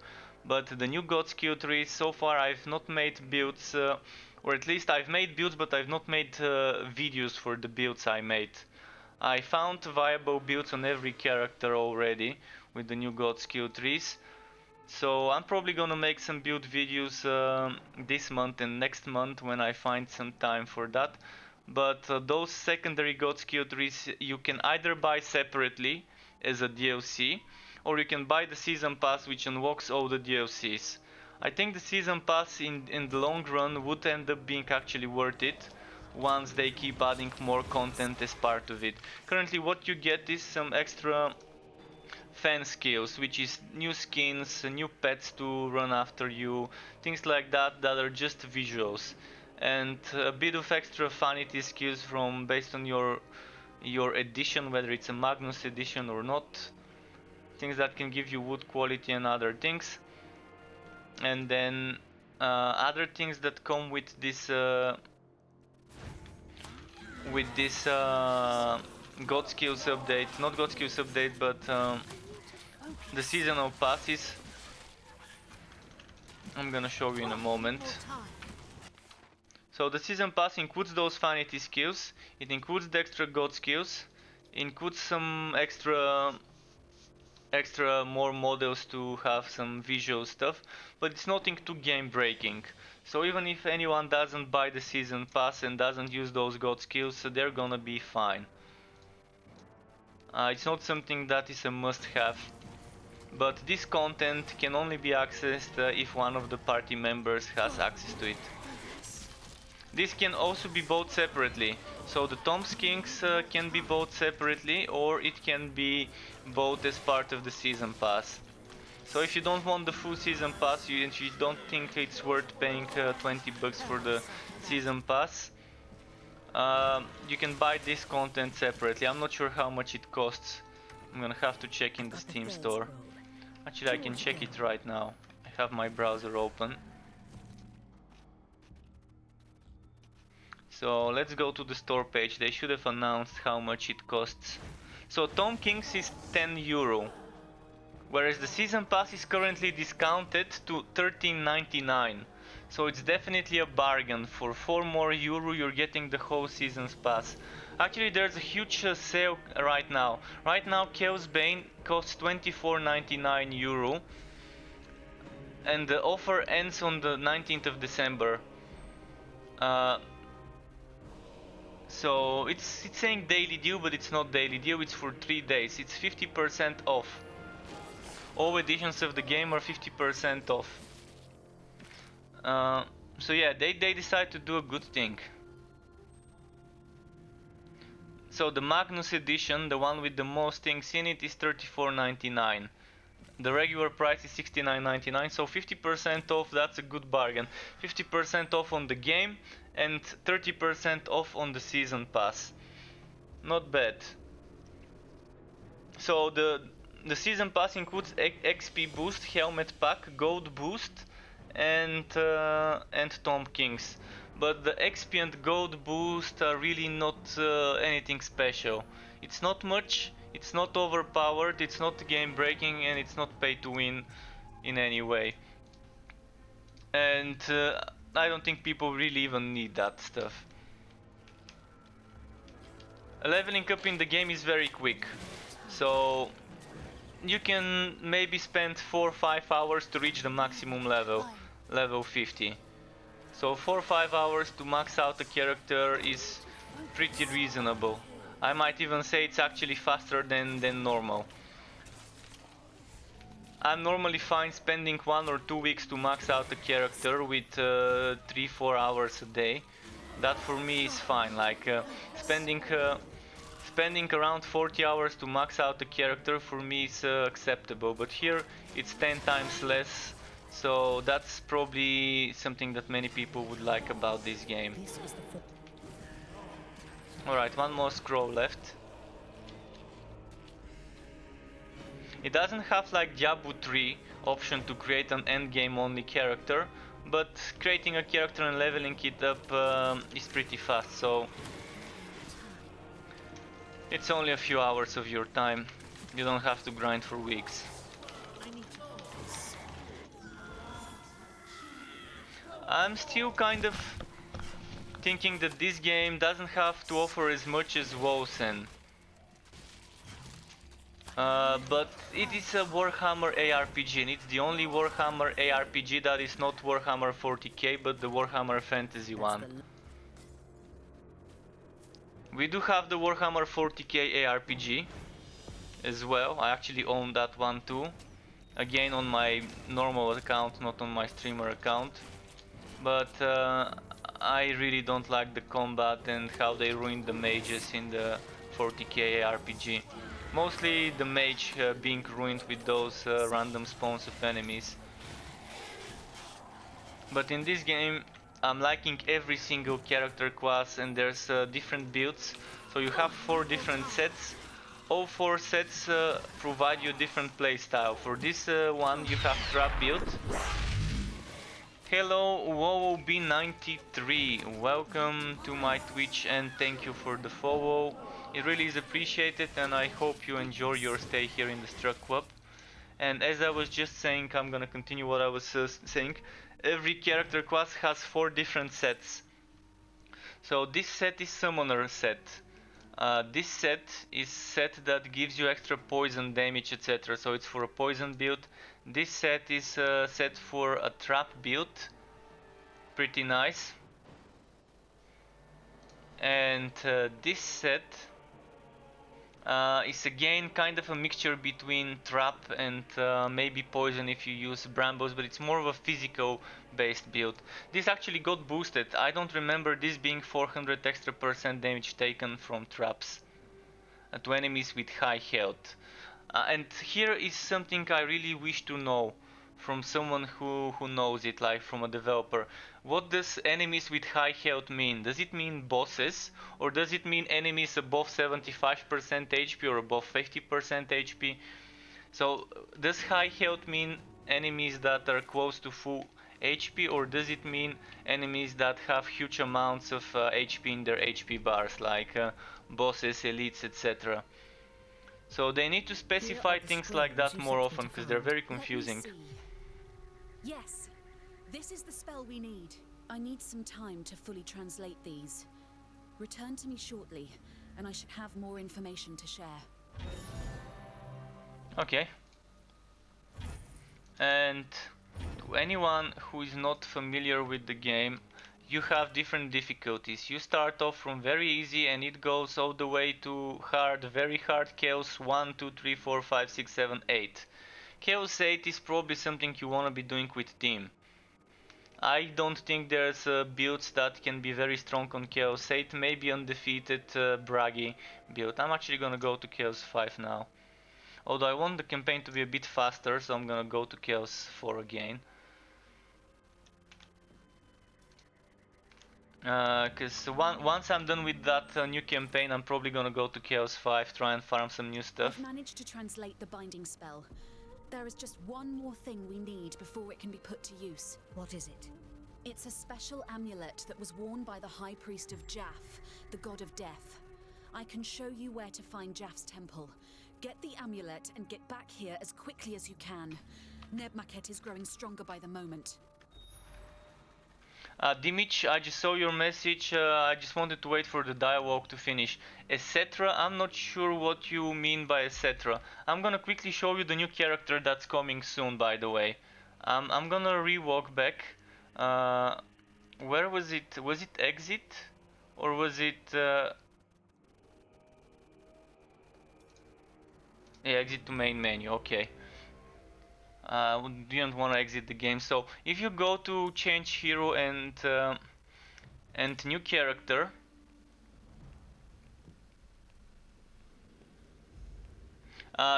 but the new God skill trees, so far I've not made builds, or at least I've made builds, but I've not made videos for the builds I made. I found viable builds on every character already with the new God skill trees. So I'm probably gonna make some build videos this month and next month when I find some time for that. But those secondary God skill trees you can either buy separately as a DLC, or you can buy the season pass, which unlocks all the DLCs. I think the season pass in the long run would end up being actually worth it once they keep adding more content as part of it. Currently what you get is some extra fan skills, which is new skins, new pets to run after you, things like that that are just visuals, and a bit of extra vanity skills from based on your edition, whether it's a Magnus edition or not, things that can give you wood quality and other things. And then other things that come with this God skills update, not God skills update, but the seasonal passes. I'm gonna show you in a moment. So the season pass includes those vanity skills, it includes the extra god skills, includes some extra more models to have some visual stuff, but it's nothing too game breaking. So even if anyone doesn't buy the season pass and doesn't use those god skills, they're gonna be fine. It's not something that is a must-have, but this content can only be accessed if one of the party members has access to it. This can also be bought separately, so the Tomb Kings can be bought separately, or it can be bought as part of the season pass. So if you don't want the full season pass and you don't think it's worth paying 20 bucks for the season pass, you can buy this content separately. I'm not sure how much it costs. I'm gonna have to check in the Steam store. Actually, I can check it right now. I have my browser open. So let's go to the store page. They should have announced how much it costs. So Tomb Kings is €10, whereas the season pass is currently discounted to €13.99. So it's definitely a bargain. For €4 more you're getting the whole season's pass. Actually, there's a huge sale right now. Right now Chaosbane costs €24.99, and the offer ends on the 19th of December. So it's saying daily deal, but it's not daily deal, it's for 3 days. It's 50% off. All editions of the game are 50% off. So yeah, they decide to do a good thing. So the Magnus edition, the one with the most things in it, is $34.99. The regular price is $69.99, so 50% off, that's a good bargain. 50% off on the game and 30% off on the season pass. Not bad. So the season pass includes XP boost, helmet pack, gold boost, and Tomb Kings. But the XP and gold boost are really not anything special. It's not much, it's not overpowered, it's not game breaking, and it's not pay to win in any way. And I don't think people really even need that stuff. Leveling up in the game is very quick. So you can maybe spend 4 or 5 hours to reach the maximum level 50. So 4 or 5 hours to max out a character is pretty reasonable. I might even say it's actually faster than normal. I'm normally fine spending 1 or 2 weeks to max out a character with 3-4 hours a day. That for me is fine. Like spending around 40 hours to max out the character for me is acceptable, but here it's 10 times less, so that's probably something that many people would like about this game. Alright, one more scroll left. It doesn't have like Diablo 3 option to create an endgame only character, but creating a character and leveling it up is pretty fast, so it's only a few hours of your time. You don't have to grind for weeks. I'm still kind of thinking that this game doesn't have to offer as much as Wosen. But it is a Warhammer ARPG, and it's the only Warhammer ARPG that is not Warhammer 40k but the Warhammer Fantasy one. We do have the Warhammer 40k ARPG as well. I actually own that one too. Again on my normal account, not on my streamer account. But I really don't like the combat and how they ruined the mages in the 40k ARPG. Mostly the mage being ruined with those random spawns of enemies. But in this game I'm liking every single character class, and there's different builds. So you have 4 different sets. All 4 sets provide you a different playstyle. For this one you have trap build. Hello WoWB93, welcome to my Twitch and thank you for the follow. It really is appreciated, and I hope you enjoy your stay here in the Struck Club. And as I was just saying, I'm gonna continue what I was saying. Every character class has 4 different sets. So this set is Summoner set. This set is set that gives you extra poison damage, etc. So it's for a poison build. This set is set for a trap build. Pretty nice. And this set is again kind of a mixture between trap and maybe poison if you use Brambos, but it's more of a physical based build. This actually got boosted. I don't remember this being 400 extra % damage taken from traps to enemies with high health. And here is something I really wish to know from someone who knows it, like from a developer. What does enemies with high health mean? Does it mean bosses, or does it mean enemies above 75% HP or above 50% HP? So does high health mean enemies that are close to full HP, or does it mean enemies that have huge amounts of HP in their HP bars, like bosses, elites, etc.? So they need to Here specify are the things like scrolls that you more sent me often, to because they're find. very Let me confusing. see. Yes, this is the spell we need. I need some time to fully translate these. Return to me shortly, and I should have more information to share. Okay. And to anyone who is not familiar with the game, you have different difficulties. You start off from very easy and it goes all the way to hard, very hard Chaos 1, 2, 3, 4, 5, 6, 7, 8. Chaos 8 is probably something you want to be doing with team. I don't think there's builds that can be very strong on Chaos 8, maybe undefeated braggy build. I'm actually gonna go to Chaos 5 now. Although I want the campaign to be a bit faster, so I'm gonna go to Chaos 4 again. Cause once I'm done with that new campaign, I'm probably gonna go to Chaos 5, try and farm some new stuff. I've managed to translate the binding spell. There is just one more thing we need before it can be put to use. What is it? It's a special amulet that was worn by the High Priest of Jaff, the god of death. I can show you where to find Jaff's temple. Get the amulet and get back here as quickly as you can. Nebmaket is growing stronger by the moment. Dimich, I just saw your message. I just wanted to wait for the dialogue to finish. Etc. I'm not sure what you mean by etc. I'm gonna quickly show you the new character that's coming soon, by the way. I'm gonna rewalk back. Where was it? Was it exit? Or was it... Yeah, exit to main menu, okay. Didn't want to exit the game. So if you go to change hero and new character,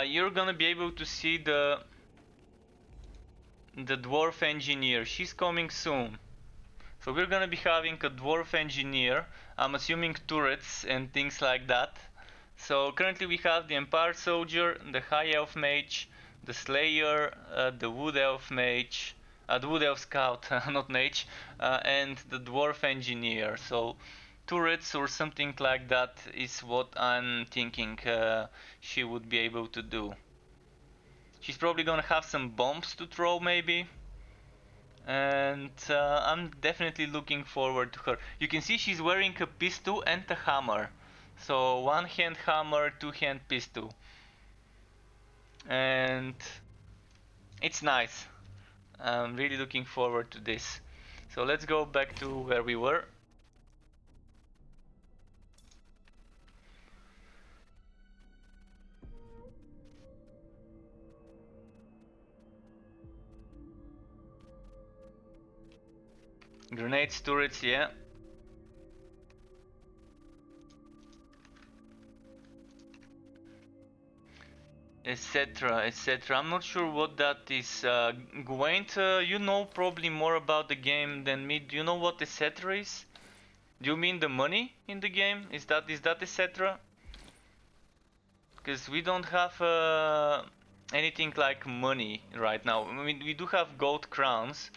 you're gonna be able to see the dwarf engineer. She's coming soon. So we're gonna be having a dwarf engineer. I'm assuming turrets and things like that. So currently we have the Empire Soldier, the High Elf Mage, the Slayer, the Wood Elf Mage, the Wood Elf Scout, not Mage, and the Dwarf Engineer. So turrets or something like that is what I'm thinking she would be able to do. She's probably gonna have some bombs to throw maybe. And I'm definitely looking forward to her. You can see she's wearing a pistol and a hammer. So one hand hammer, two hand pistol. And it's nice. I'm really looking forward to this. So let's go back to where we were. Grenades, turrets, yeah. Etc, etc. I'm not sure what that is. Gwaint, you know probably more about the game than me. Do you know what etc is? Do you mean the money in the game? Is that etc? Because we don't have anything like money right now. I mean, we do have gold crowns,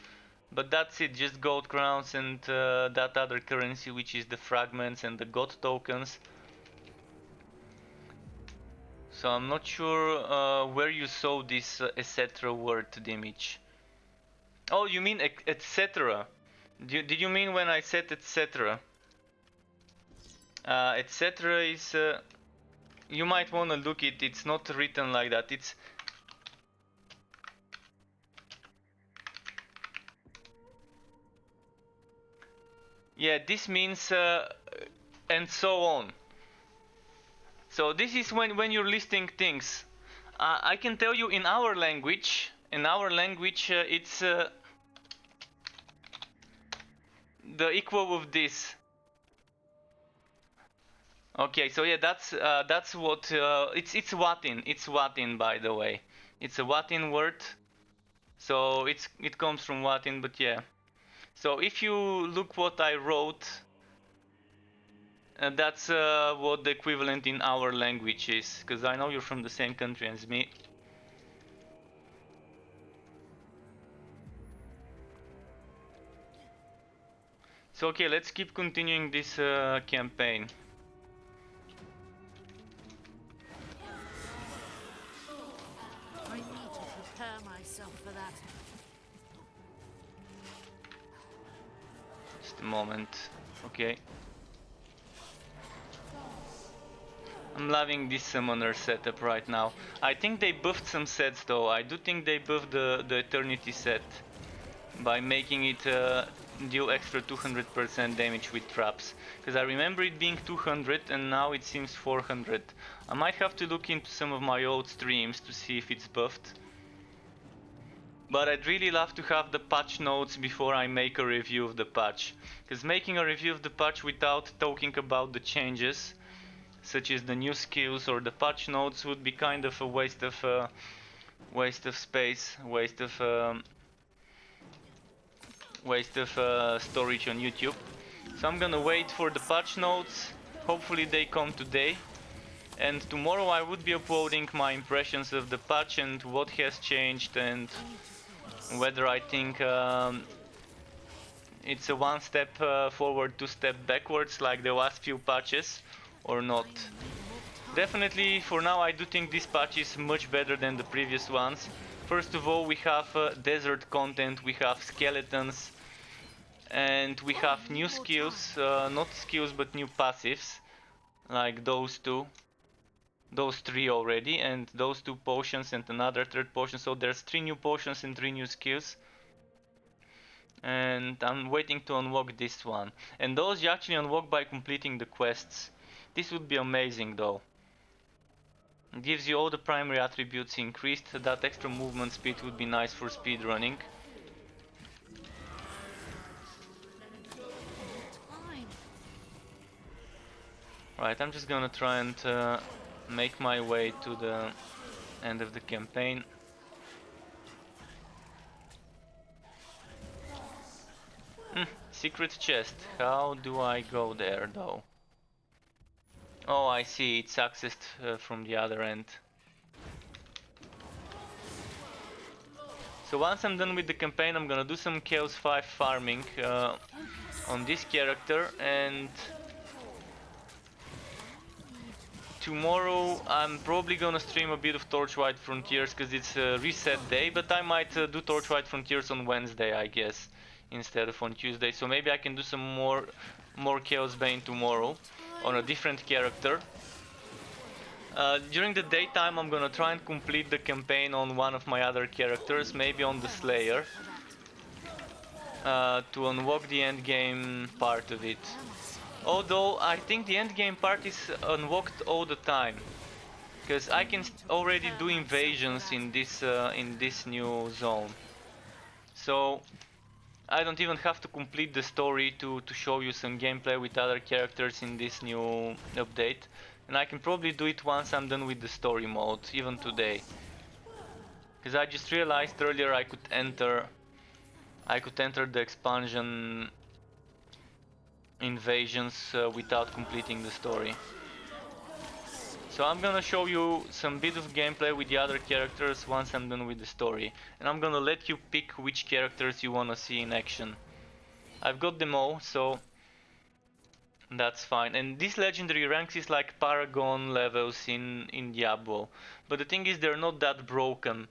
but that's it, just gold crowns and that other currency, which is the fragments and the god tokens. So I'm not sure where you saw this etc word, Dimich. Oh, you mean etc. Did you mean when I said etc? Etc is... you might want to look it, it's not written like that. It's... Yeah, this means and so on. So this is when you're listing things. I can tell you in our language, it's the equal of this. Okay, so yeah, that's what it's Latin. It's Latin, by the way. It's a Latin word, so it comes from Latin. But yeah, so if you look what I wrote, that's what the equivalent in our language is. Because I know you're from the same country as me. So okay, let's keep continuing this campaign. I need to prepare myself for that. Just a moment. Okay. I'm loving this summoner setup right now. I think they buffed some sets though. I do think they buffed the Eternity set by making it deal extra 200% damage with traps. Because I remember it being 200 and now it seems 400. I might have to look into some of my old streams to see if it's buffed. But I'd really love to have the patch notes before I make a review of the patch. Because making a review of the patch without talking about the changes, such as the new skills or the patch notes, would be kind of a waste of space, waste of storage on YouTube. So I'm gonna wait for the patch notes. Hopefully they come today. And tomorrow I would be uploading my impressions of the patch and what has changed and whether I think it's a one step forward, two step backwards like the last few patches or not. Definitely for now I do think this patch is much better than the previous ones. First of all, we have desert content, we have skeletons, and we have new skills, not skills but new passives, like those three already, and those 2 potions and another 3rd potion. So there's 3 new potions and 3 new skills. And I'm waiting to unlock this one. And those you actually unlock by completing the quests. This would be amazing though. It gives you all the primary attributes increased. That extra movement speed would be nice for speed running. Right, I'm just gonna try and make my way to the end of the campaign. Secret chest. How do I go there though? Oh, I see, it's accessed from the other end. So once I'm done with the campaign, I'm gonna do some Chaos 5 farming on this character, and tomorrow I'm probably gonna stream a bit of Torchlight Frontiers because it's a reset day, but I might do Torchlight Frontiers on Wednesday, I guess, instead of on Tuesday. So maybe I can do some more Chaosbane tomorrow on a different character. During the daytime I'm gonna try and complete the campaign on one of my other characters, maybe on the Slayer, to unlock the endgame part of it. Although I think the endgame part is unlocked all the time, because I can already do invasions in this new zone. So I don't even have to complete the story to show you some gameplay with other characters in this new update. And I can probably do it once I'm done with the story mode, even today. Because I just realized earlier I could enter the expansion invasions without completing the story. So I'm gonna show you some bit of gameplay with the other characters once I'm done with the story. And I'm gonna let you pick which characters you wanna see in action. I've got them all, so that's fine. And these legendary ranks is like Paragon levels in Diablo. But the thing is, they're not that broken.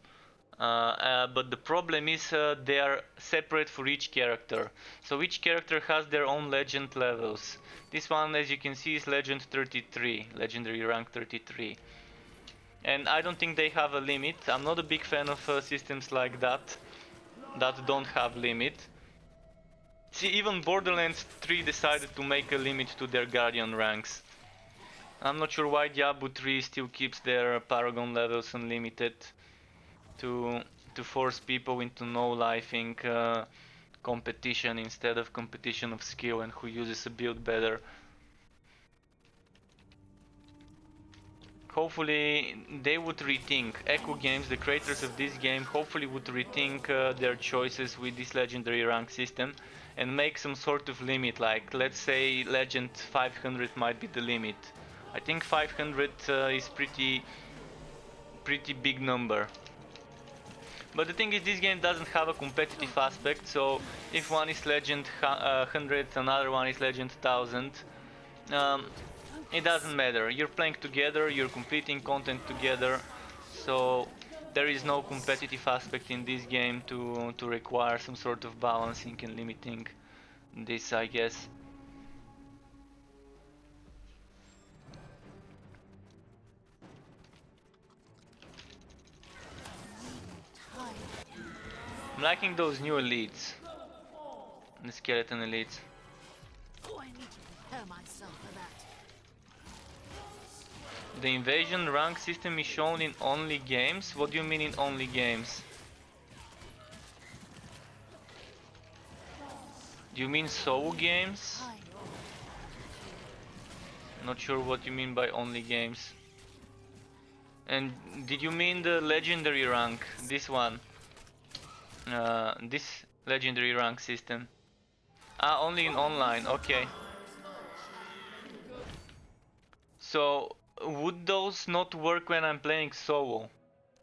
But the problem is they are separate for each character. So each character has their own legend levels. This one, as you can see, is legend 33, legendary rank 33. And I don't think they have a limit. I'm not a big fan of systems like that don't have limit. See, even Borderlands 3 decided to make a limit to their Guardian ranks. I'm not sure why Diablo 3 still keeps their Paragon levels unlimited to force people into no-lifing competition instead of competition of skill and who uses a build better. Hopefully they would rethink, Echo Games, the creators of this game, hopefully would rethink their choices with this legendary rank system and make some sort of limit, like let's say legend 500 might be the limit. I think 500 is pretty big number. But the thing is, this game doesn't have a competitive aspect, so if one is legend 100, another one is legend 1000, it doesn't matter. You're playing together, you're completing content together, so there is no competitive aspect in this game to require some sort of balancing and limiting this, I guess. I'm liking those new elites. The skeleton elites. Oh, I need to prepare myself for that. The invasion rank system is shown in only games? What do you mean in only games? Do you mean solo games? Not sure what you mean by only games. And did you mean the legendary rank? This one? This legendary rank system? Ah, only in online, okay. So, would those not work when I'm playing solo?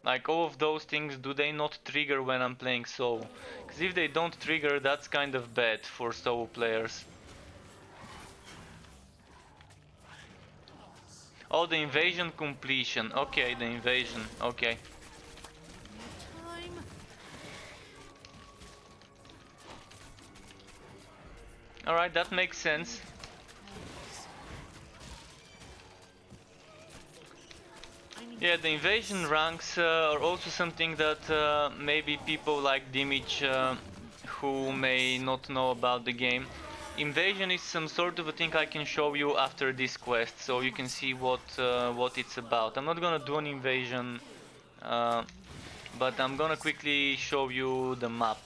Like, all of those things, do they not trigger when I'm playing solo? Because if they don't trigger, that's kind of bad for solo players. Oh, the invasion completion. Okay, the invasion. Okay. Time. Alright, that makes sense. Yeah, the invasion ranks are also something that maybe people like Dimage who may not know about the game. Invasion is some sort of a thing I can show you after this quest, so you can see what it's about. I'm not gonna do an invasion, but I'm gonna quickly show you the map.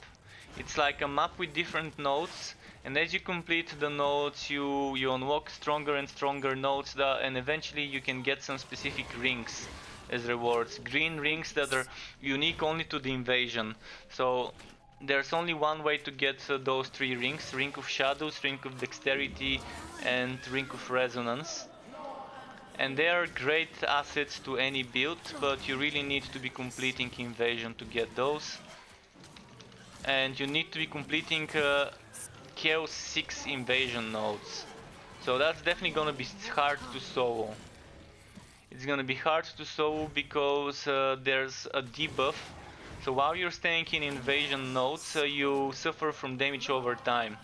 It's like a map with different nodes, and as you complete the nodes, you unlock stronger and stronger nodes, and eventually you can get some specific rings as rewards. Green rings that are unique only to the invasion. So there's only one way to get those three rings: Ring of Shadows, Ring of Dexterity, and Ring of Resonance. And they are great assets to any build, but you really need to be completing invasion to get those. And you need to be completing Chaos 6 invasion nodes. So that's definitely gonna be hard to solo. It's gonna be hard to solo because there's a debuff. So while you're staying in invasion nodes, you suffer from damage over time.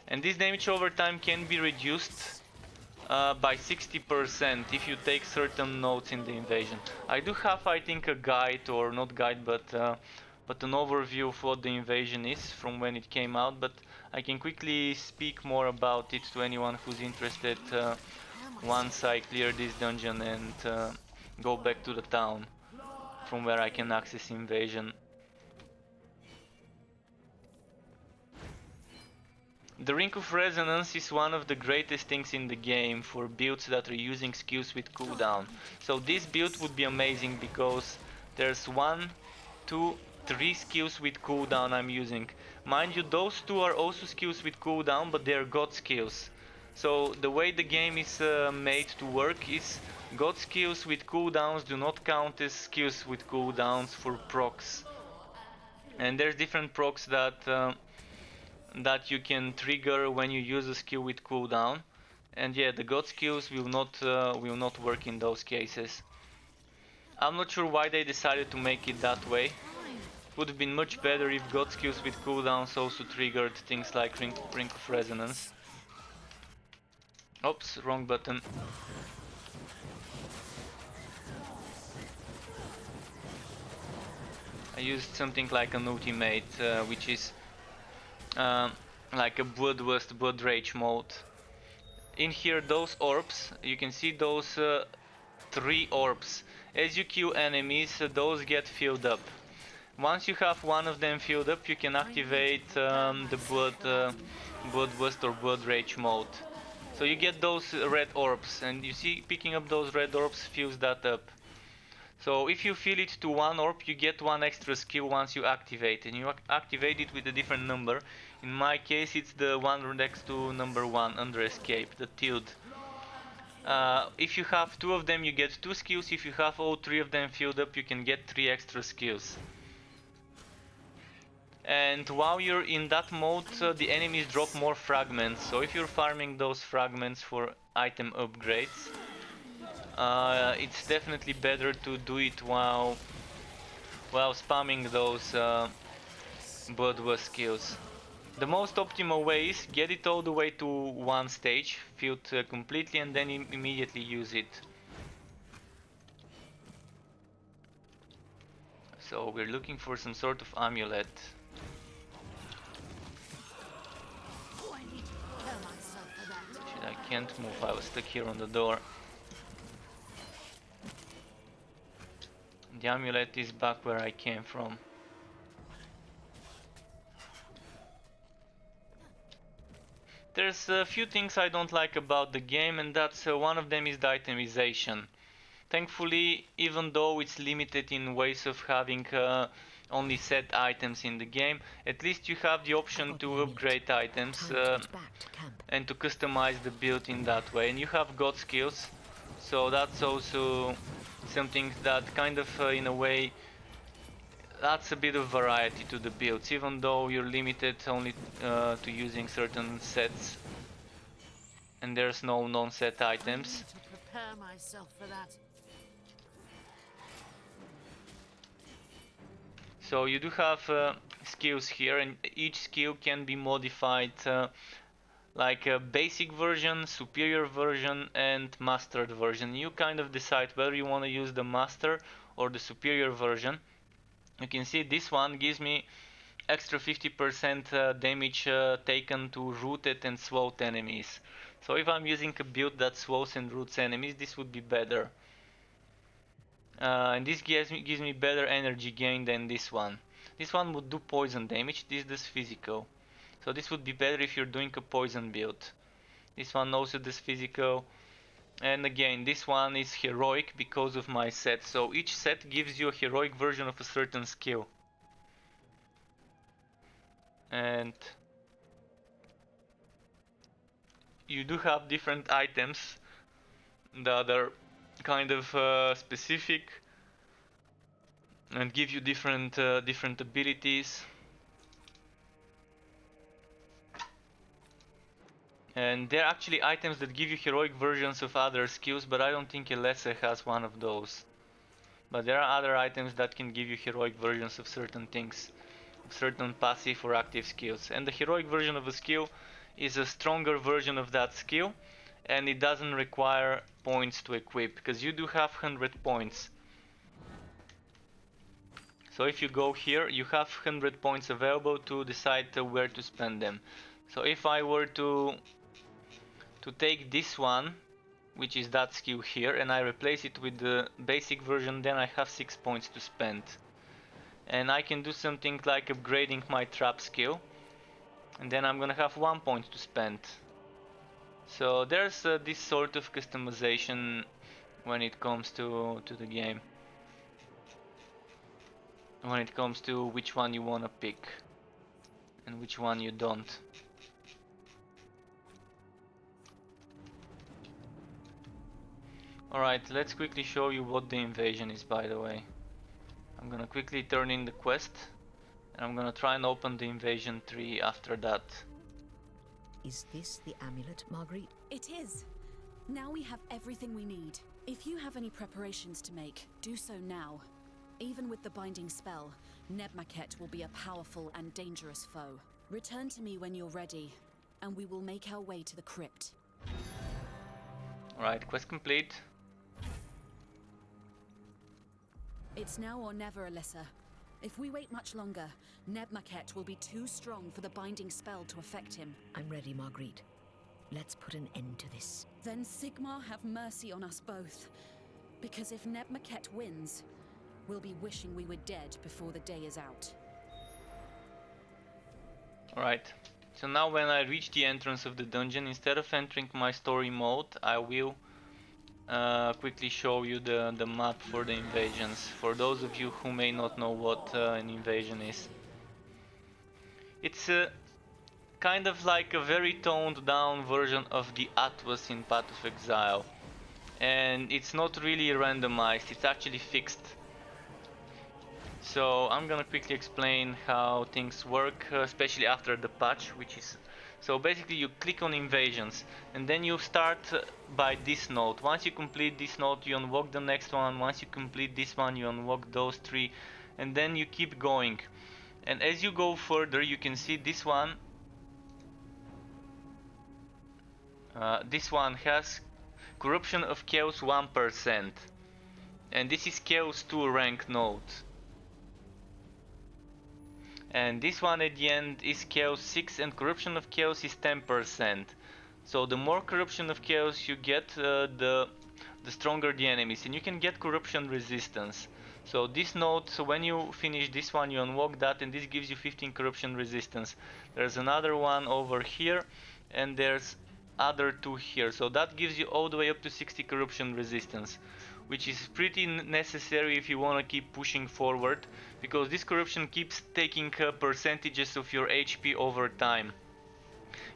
And this damage over time can be reduced by 60% if you take certain nodes in the invasion. I do have, I think, a guide, or not guide, but an overview of what the invasion is from when it came out, but I can quickly speak more about it to anyone who's interested once I clear this dungeon and go back to the town from where I can access invasion. The Ring of Resonance is one of the greatest things in the game for builds that are using skills with cooldown. So this build would be amazing because there's 1, 2, 3 skills with cooldown I'm using. Mind you, those two are also skills with cooldown, but they're god skills. So the way the game is made to work is god skills with cooldowns do not count as skills with cooldowns for procs. And there's different procs that you can trigger when you use a skill with cooldown, and yeah, the god skills will not work in those cases. I'm not sure why they decided to make it that way. It would have been much better if god skills with cooldowns also triggered things like Ring of Resonance. Oops, wrong button. I used something like an ultimate, which is like a Bloodlust, Blood Rage mode. In here, those orbs, you can see those 3 orbs. As you kill enemies, those get filled up. Once you have one of them filled up, you can activate the Bloodlust or Blood Rage mode. So you get those red orbs, and you see picking up those red orbs fills that up. So if you fill it to 1 orb, you get 1 extra skill once you activate, and you activate it with a different number. In my case, it's the one next to number 1 under escape, the tilde. If you have 2 of them, you get 2 skills. If you have all 3 of them filled up, you can get 3 extra skills. And while you're in that mode, the enemies drop more fragments. So if you're farming those fragments for item upgrades, it's definitely better to do it while spamming those bloodlust skills. The most optimal way is get it all the way to one stage, filled completely, and then immediately use it. So we're looking for some sort of amulet. Oh, I need to prepare myself for that. Shit, I can't move, I was stuck here on the door. The amulet is back where I came from. There's a few things I don't like about the game, and that's one of them is the itemization. Thankfully, even though it's limited in ways of having only set items in the game, at least you have the option to upgrade items and to customize the build in that way. And you have god skills, so that's also something that kind of in a way adds a bit of variety to the builds, even though you're limited only to using certain sets and there's no non-set items. I need to prepare myself for that. So you do have skills here, and each skill can be modified like a basic version, superior version, and mastered version. You kind of decide whether you want to use the master or the superior version. You can see this one gives me extra 50% damage taken to rooted and swallowed enemies. So if I'm using a build that swallows and roots enemies, this would be better. And this gives me better energy gain than this one. This one would do poison damage, this does physical. So this would be better if you're doing a poison build. This one also does physical. And again, this one is heroic because of my set. So each set gives you a heroic version of a certain skill. And you do have different items that are kind of specific and give you different abilities. And they're actually items that give you heroic versions of other skills, but I don't think Elessa has one of those. But there are other items that can give you heroic versions of certain things, of certain passive or active skills. And the heroic version of a skill is a stronger version of that skill, and it doesn't require points to equip, because you do have 100 points. So if you go here, you have 100 points available to decide where to spend them. So if I were to take this one, which is that skill here, and I replace it with the basic version, then I have 6 points to spend. And I can do something like upgrading my trap skill, and then I'm gonna have 1 point to spend. So there's this sort of customization when it comes to the game. When it comes to which one you wanna pick and which one you don't. Alright, let's quickly show you what the invasion is, by the way. I'm gonna quickly turn in the quest, and I'm gonna try and open the invasion tree after that. Is this the amulet, Marguerite? It is. Now we have everything we need. If you have any preparations to make, do so now. Even with the binding spell, Nebmaket will be a powerful and dangerous foe. Return to me when you're ready, and we will make our way to the crypt. Alright, quest complete. It's now or never, Alyssa. If we wait much longer, Nebmaket will be too strong for the binding spell to affect him. I'm ready, Marguerite. Let's put an end to this. Then Sigmar have mercy on us both. Because if Nebmaket wins, we'll be wishing we were dead before the day is out. Alright, so now when I reach the entrance of the dungeon, instead of entering my story mode, I will quickly show you the map for the invasions, for those of you who may not know what an invasion is. It's kind of like a very toned down version of the Atlas in Path of Exile, and it's not really randomized, it's actually fixed. So I'm gonna quickly explain how things work, especially after the patch, which is... So basically you click on invasions and then you start by this node. Once you complete this node you unlock the next one, once you complete this one you unlock those three, and then you keep going. And as you go further you can see this one has corruption of chaos 1%, and this is chaos 2 rank node. And this one at the end is chaos 6 and corruption of chaos is 10%. So the more corruption of chaos you get, the stronger the enemies, and you can get corruption resistance. So this node, so when you finish this one you unlock that, and this gives you 15 corruption resistance. There's another one over here and there's other two here, so that gives you all the way up to 60 corruption resistance, which is pretty necessary if you want to keep pushing forward, because this corruption keeps taking percentages of your HP over time.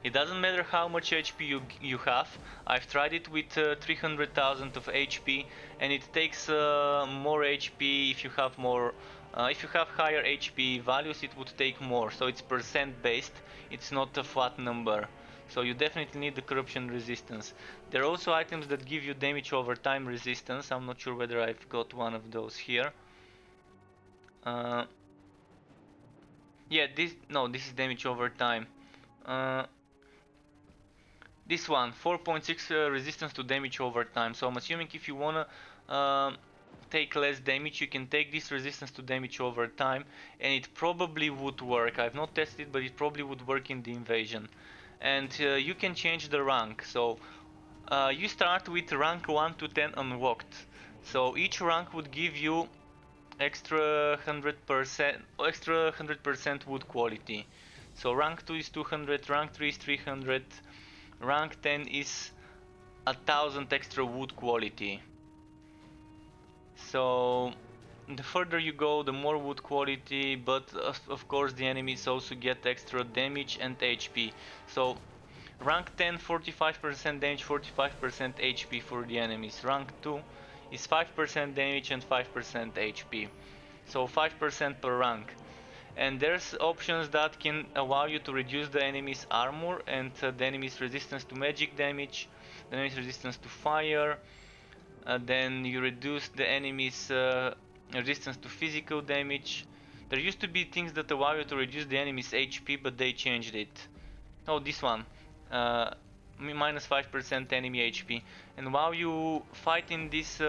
It doesn't matter how much HP you have. I've tried it with 300,000 of HP, and it takes more HP if you have more. If you have higher HP values, it would take more. So it's percent based. It's not a flat number. So you definitely need the corruption resistance. There are also items that give you damage over time resistance. I'm not sure whether I've got one of those here. Yeah, this is damage over time. This one, 4.6 resistance to damage over time. So I'm assuming if you wanna take less damage, you can take this resistance to damage over time, and it probably would work. I've not tested it, but it probably would work in the invasion. And you can change the rank. So you start with rank 1 to 10 unlocked. So each rank would give you extra 100% wood quality. So rank 2 is 200, rank 3 is 300, rank 10 is 1000 extra wood quality. So the further you go, the more wood quality, but of course the enemies also get extra damage and HP. So rank 10, 45% damage, 45% HP for the enemies. Rank 2 is 5% damage and 5% HP. So 5% per rank. And there's options that can allow you to reduce the enemy's armor and the enemy's resistance to magic damage, the enemy's resistance to fire. Then you reduce the enemy's resistance to physical damage. There used to be things that allow you to reduce the enemy's HP, but they changed it. Oh, this one. Minus 5% enemy HP. And while you fight in this,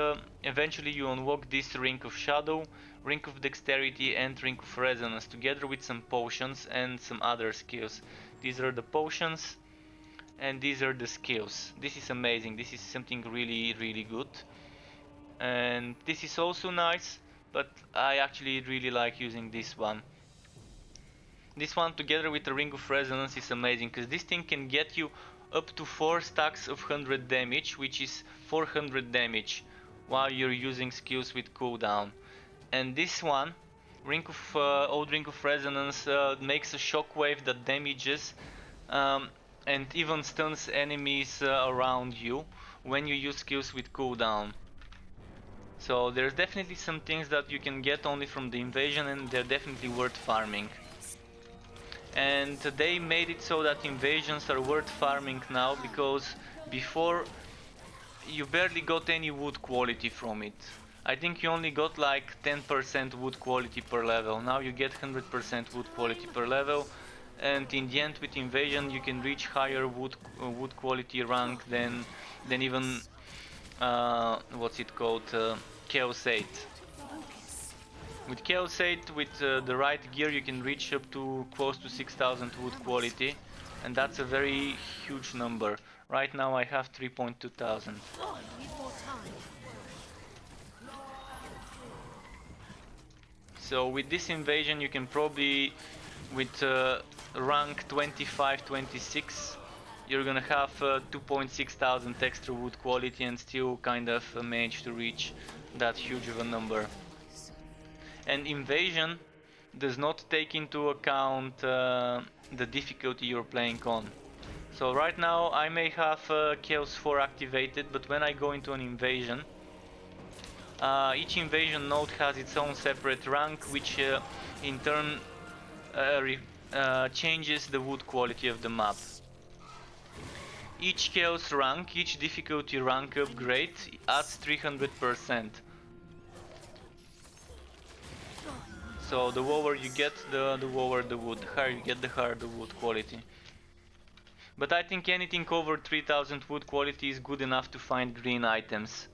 eventually you unlock this Ring of Shadow, Ring of Dexterity and Ring of Resonance, together with some potions and some other skills. These are the potions and these are the skills. This is amazing. This is something really good. And this is also nice, but I actually really like using this one. This one together with the Ring of Resonance is amazing, because this thing can get you up to 4 stacks of 100 damage, which is 400 damage while you're using skills with cooldown. And this one, Old Ring of Resonance, makes a shockwave that damages and even stuns enemies around you when you use skills with cooldown. So there's definitely some things that you can get only from the invasion, and they're definitely worth farming. And they made it so that invasions are worth farming now, because before you barely got any wood quality from it. I think you only got like 10% wood quality per level. Now you get 100% wood quality per level, and in the end with invasion you can reach higher wood quality rank than even what's it called, Chaos 8. With Chaos 8, with the right gear, you can reach up to close to 6000 wood quality, and that's a very huge number. Right now I have 3,200. So with this invasion you can probably, with rank 25-26, you're gonna have 2,600 extra wood quality and still kind of manage to reach that huge of a number. And invasion does not take into account the difficulty you're playing on. So right now I may have Chaos 4 activated, but when I go into an invasion, Each invasion node has its own separate rank, which in turn changes the wood quality of the map. Each chaos rank, each difficulty rank upgrade adds 300%. So the lower you get, the lower the wood. The higher you get, the higher the wood quality. But I think anything over 3000 wood quality is good enough to find green items.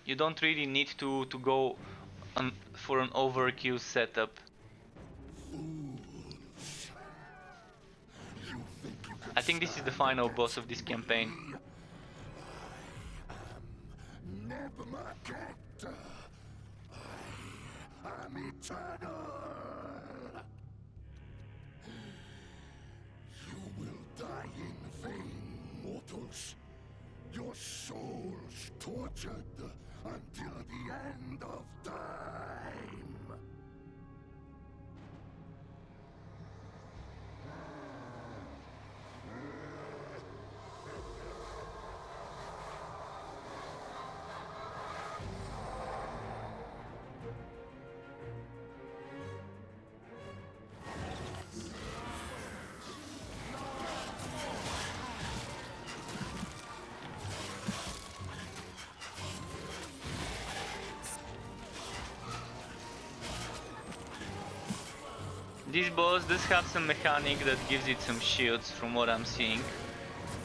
You don't really need to go for an overkill setup. I think this is the final boss of this campaign. Neb Maquette. I am eternal. You will die in vain, mortals. Your souls tortured until the end of time. This boss does have some mechanic that gives it some shields from what I'm seeing.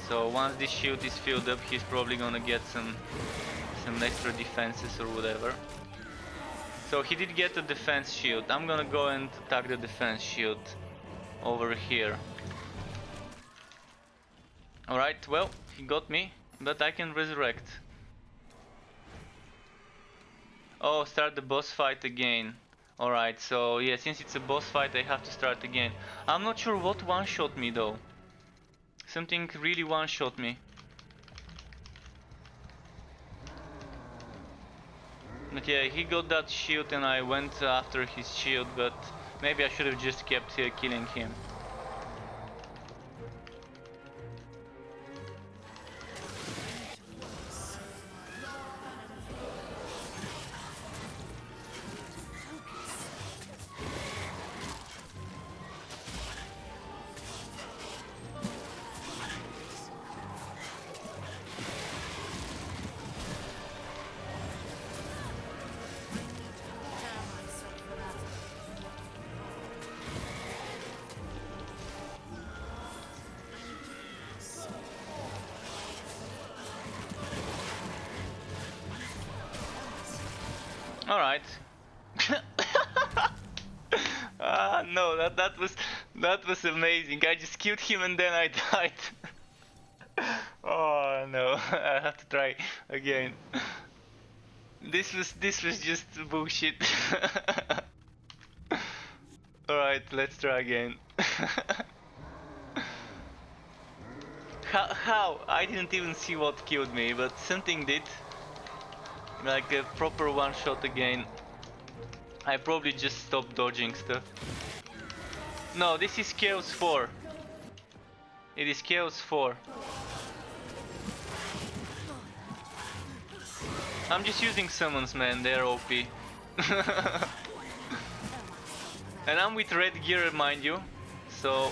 So once this shield is filled up, he's probably gonna get some extra defenses or whatever. So he did get a defense shield. I'm gonna go and attack the defense shield over here. Alright, well, he got me, but I can resurrect. Oh, start the boss fight again. Alright, so yeah, since it's a boss fight I have to start again. I'm not sure what one-shot me though. Something really one-shot me. But yeah, he got that shield and I went after his shield, but maybe I should have just kept killing him. Alright. No, that was amazing. I just killed him and then I died. Oh no, I have to try again. This was just bullshit. Alright, let's try again. How? I didn't even see what killed me, but something did. Like a proper one shot again. I probably just stopped dodging stuff. No, this is Chaos 4. It is Chaos 4. I'm just using summons, man, they're OP. And I'm with red gear, mind you, so...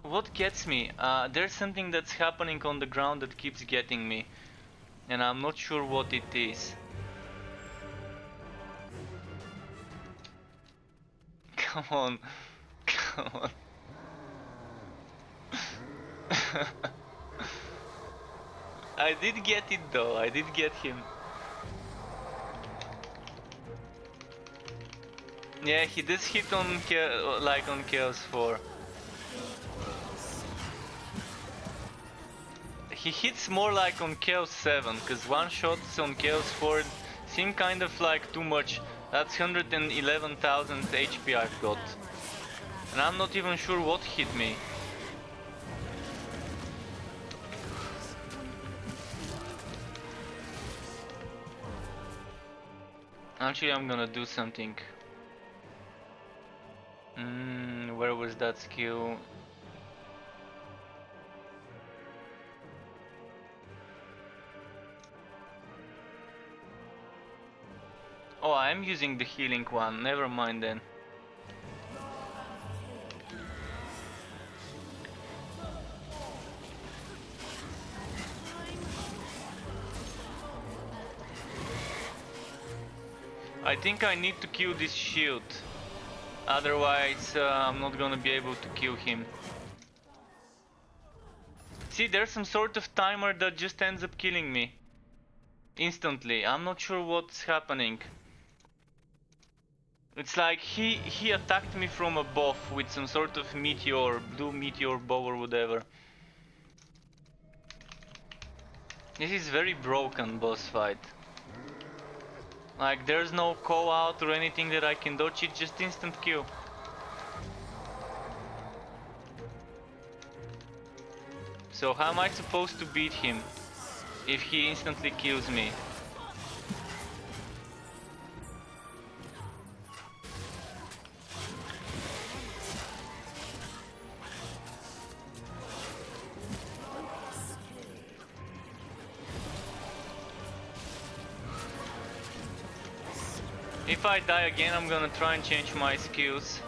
What gets me? There's something that's happening on the ground that keeps getting me, and I'm not sure what it is. Come on, come on. I did get it though, I did get him. Yeah, he does hit on like on Chaos 4. He hits more like on Chaos 7, cause one shots on Chaos 4 seem kind of like too much. That's 111,000 HP I've got. And I'm not even sure what hit me. Actually, I'm gonna do something. Where was that skill? Oh, I'm using the healing one. Never mind then. I think I need to kill this shield. Otherwise, I'm not gonna be able to kill him. See, there's some sort of timer that just ends up killing me. Instantly. I'm not sure what's happening. It's like he attacked me from above with some sort of meteor, blue meteor bow or whatever. This is very broken boss fight. Like there's no call out or anything that I can dodge, it's just instant kill. So how am I supposed to beat him if he instantly kills me? If I die again, I'm gonna try and change my skills.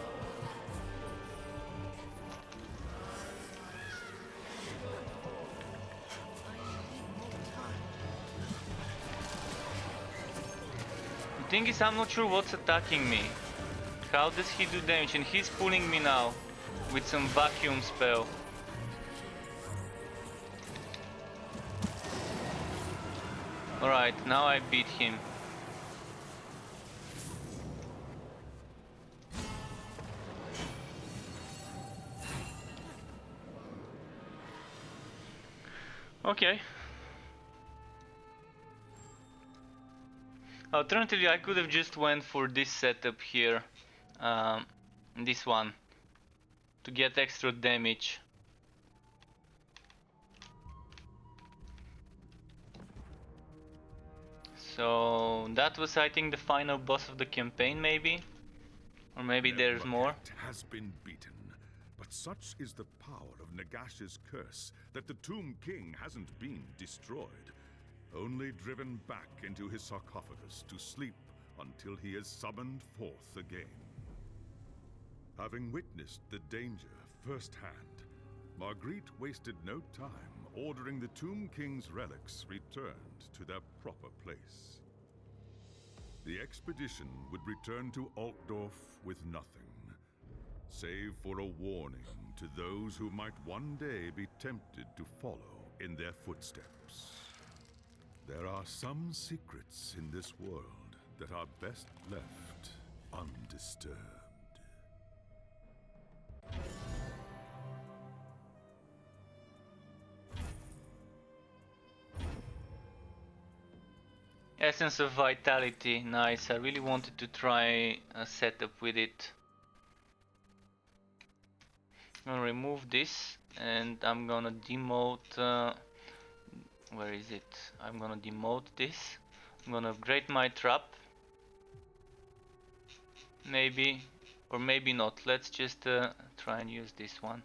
The thing is, I'm not sure what's attacking me. How does he do damage? And he's pulling me now with some vacuum spell. Alright, now I beat him. Okay. Alternatively, I could have just went for this setup here, this one, to get extra damage. So that was, I think, the final boss of the campaign, maybe, or maybe there's more. Has been beaten, but such is the power of Nagash's curse that the Tomb King hasn't been destroyed, only driven back into his sarcophagus to sleep until he is summoned forth again. Having witnessed the danger firsthand, Marguerite wasted no time ordering the Tomb King's relics returned to their proper place. The expedition would return to Altdorf with nothing, save for a warning to those who might one day be tempted to follow in their footsteps. There are some secrets in this world that are best left undisturbed. Essence of Vitality, nice. I really wanted to try a setup with it. I'm gonna remove this and I'm gonna demote. Where is it? I'm gonna demote this. I'm gonna upgrade my trap. Maybe, or maybe not. Let's just try and use this one.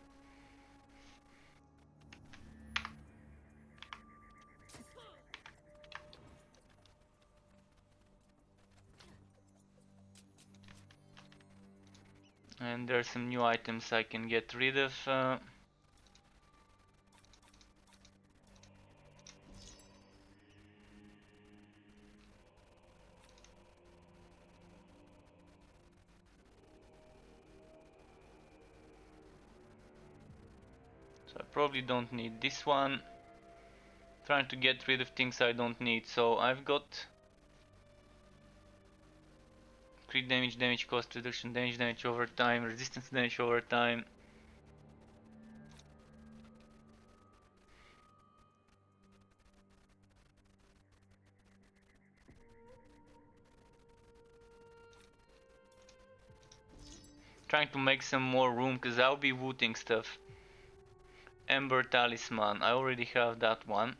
And there's some new items I can get rid of. So I probably don't need this one. Trying to get rid of things I don't need. So I've got crit damage, damage cost reduction, damage over time, resistance damage over time. Trying to make some more room because I'll be wooting stuff. Ember Talisman, I already have that one.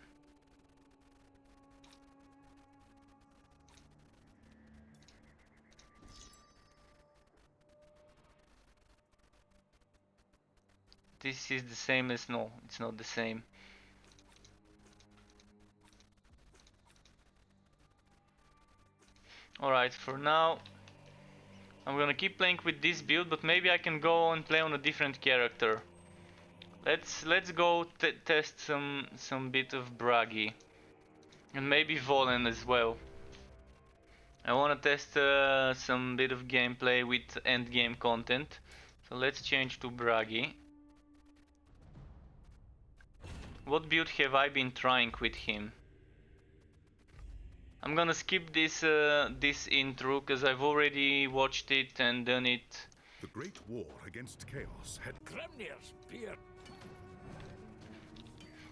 this is the same as... no, it's not the same. Alright, for now I'm gonna keep playing with this build, but maybe I can go and play on a different character. Let's go test some bit of Bragi. And maybe Volen as well. I wanna test some bit of gameplay with end game content. So let's change to Bragi. What build have I been trying with him? I'm gonna skip this intro because I've already watched it and done it. The Great War against Chaos had Grimnir's beard.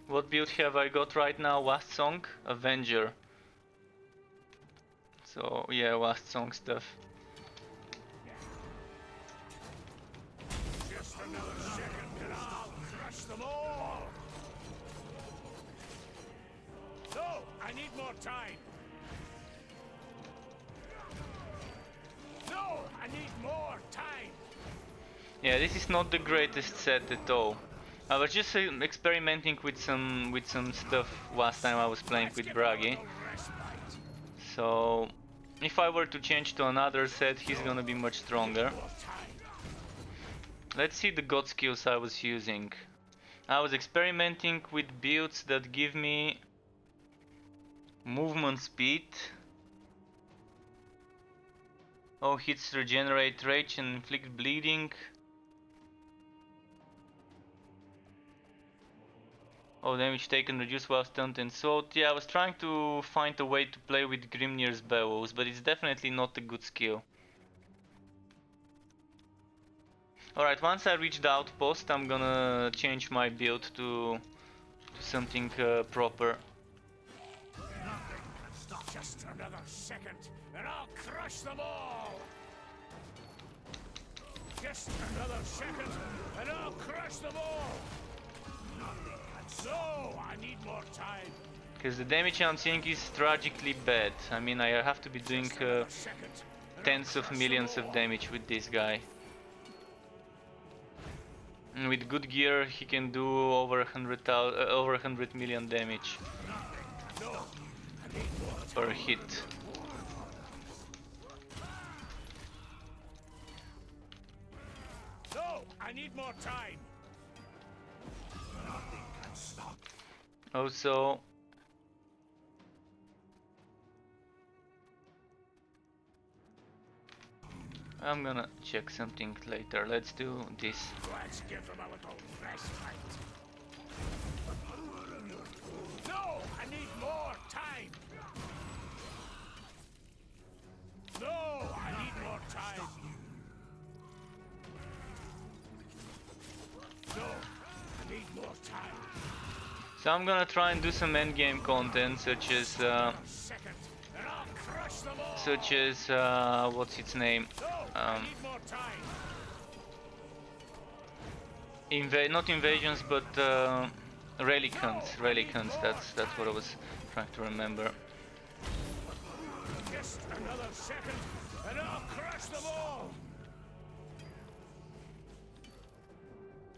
What build have I got right now? Last song? Avenger. So yeah, last song stuff. Just another second and I'll crush them all. No, I need more time. No, I need more time. Yeah, this is not the greatest set at all. I was just experimenting with some stuff last time I was playing with Bragi. So if I were to change to another set, he's gonna be much stronger. Let's see the god skills I was using. I was experimenting with builds that give me movement speed. Oh, hits regenerate rage and inflict bleeding. Oh, damage taken reduced while stunned and sword. Yeah, I was trying to find a way to play with Grimnir's Bellows, but it's definitely not a good skill. Alright, once I reach the outpost, I'm gonna change my build to something proper. Just another second and I'll crush them all. Just another second and I'll crush them all. No, I need more time. Because the damage I'm seeing is tragically bad. I mean, I have to be doing tens of millions of damage with this guy. And with good gear, he can do over 100 million damage per hit. No, I need more time. Also, I'm gonna check something later. Let's do this. Let's give them a little respite. No, I need more time. No, I need more time. No, I need more time. So I'm gonna try and do some endgame content, such as Second, and I'll crush them all. what's its name? No, I need more time. Not invasions, but relic hunts. Relic hunts. That's what I was trying to remember. Just another second, and I'll crush them all.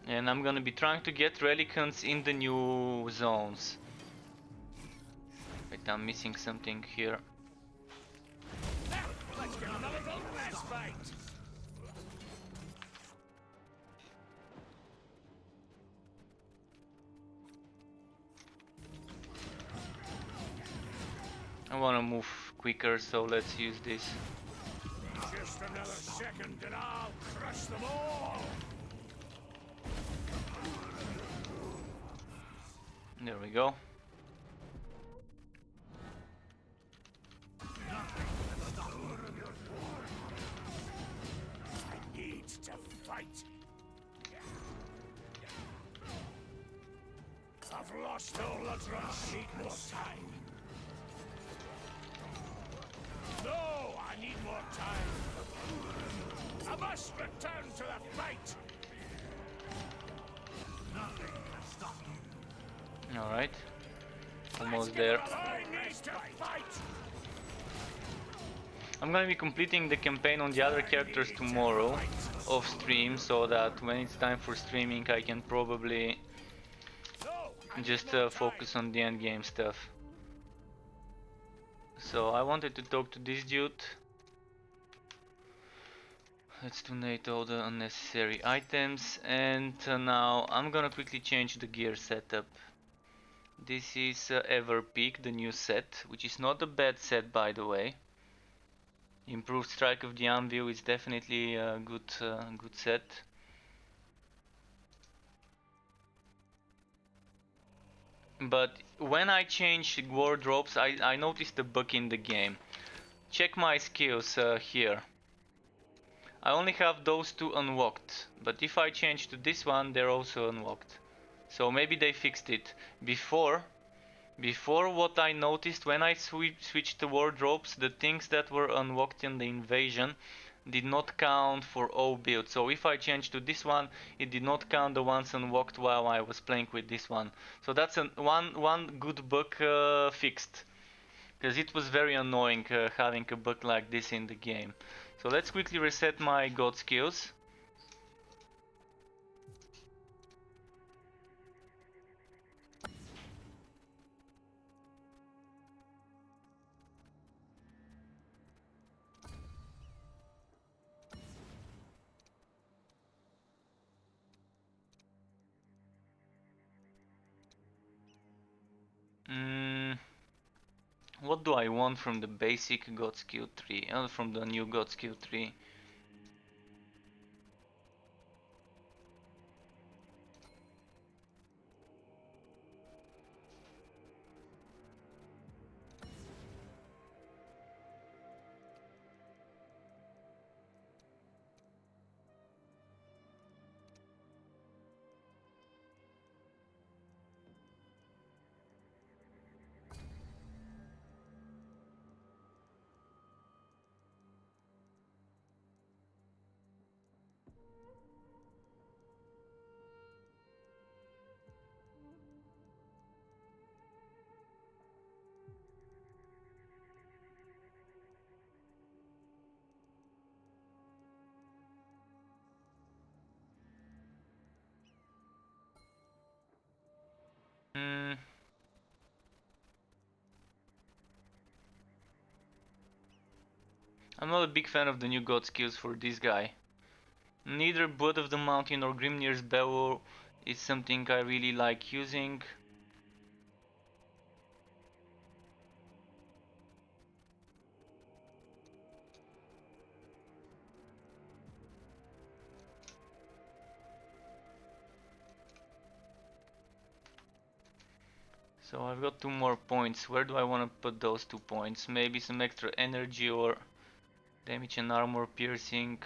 And I'm gonna be trying to get relic hunts in the new zones. Wait, I'm missing something here. Let's give them a little respite. I wanna move quicker, so let's use this. Just another second, and I'll crush them all. There we go. I need to fight. I've lost all utterance. I need more time. No, I need more time. I must return to the fight. Nothing can stop you. Alright. Almost there. I need to fight. I'm gonna be completing the campaign on the other characters tomorrow. off stream, so that when it's time for streaming I can probably just focus on the end game stuff. So I wanted to talk to this dude. Let's donate all the unnecessary items, and now I'm gonna quickly change the gear setup. This is Everpeak, the new set, which is not a bad set by the way. Improved strike of the anvil is definitely a good set. But when I change wardrobes, I noticed a bug in the game. Check my skills here. I only have those two unlocked, but if I change to this one, they're also unlocked. So maybe they fixed it. Before what I noticed when I switched the wardrobes, the things that were unlocked in the invasion did not count for all builds. So if I changed to this one, it did not count the ones unlocked while I was playing with this one. So that's one good bug fixed. Because it was very annoying having a bug like this in the game. So let's quickly reset my god skills. What do I want from the basic god skill tree? From the new god skill tree? Hmm. I'm not a big fan of the new god skills for this guy. Neither Blood of the Mountain nor Grimnir's Bellow is something I really like using. So I've got 2 more points. Where do I want to put those 2 points? Maybe some extra energy or damage and armor piercing.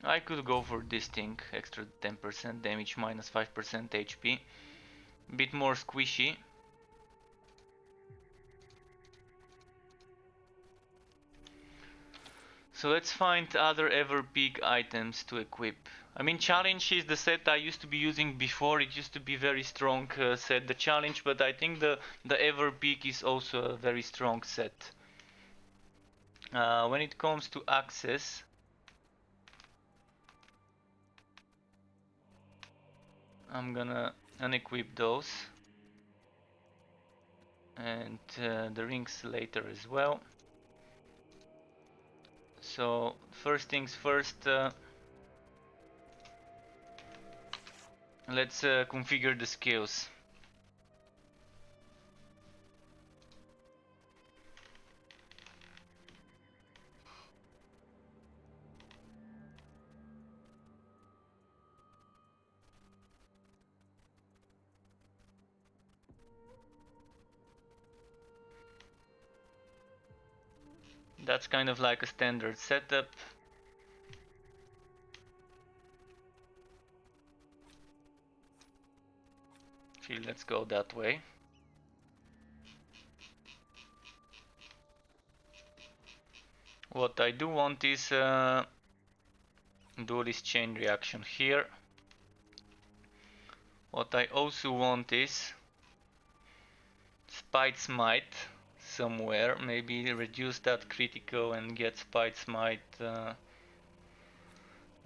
I could go for this thing, extra 10% damage, minus 5% HP. Bit more squishy. So let's find other Everpeak items to equip. I mean, Challenge is the set I used to be using before. It used to be very strong set, the Challenge, but I think the Everpeak is also a very strong set. When it comes to access, I'm gonna unequip those. And the rings later as well. So first things first, let's configure the skills. That's kind of like a standard setup. Okay, let's go that way. What I do want is do this chain reaction here. What I also want is Spite Smite. somewhere. Maybe reduce that critical and get Spite Smite.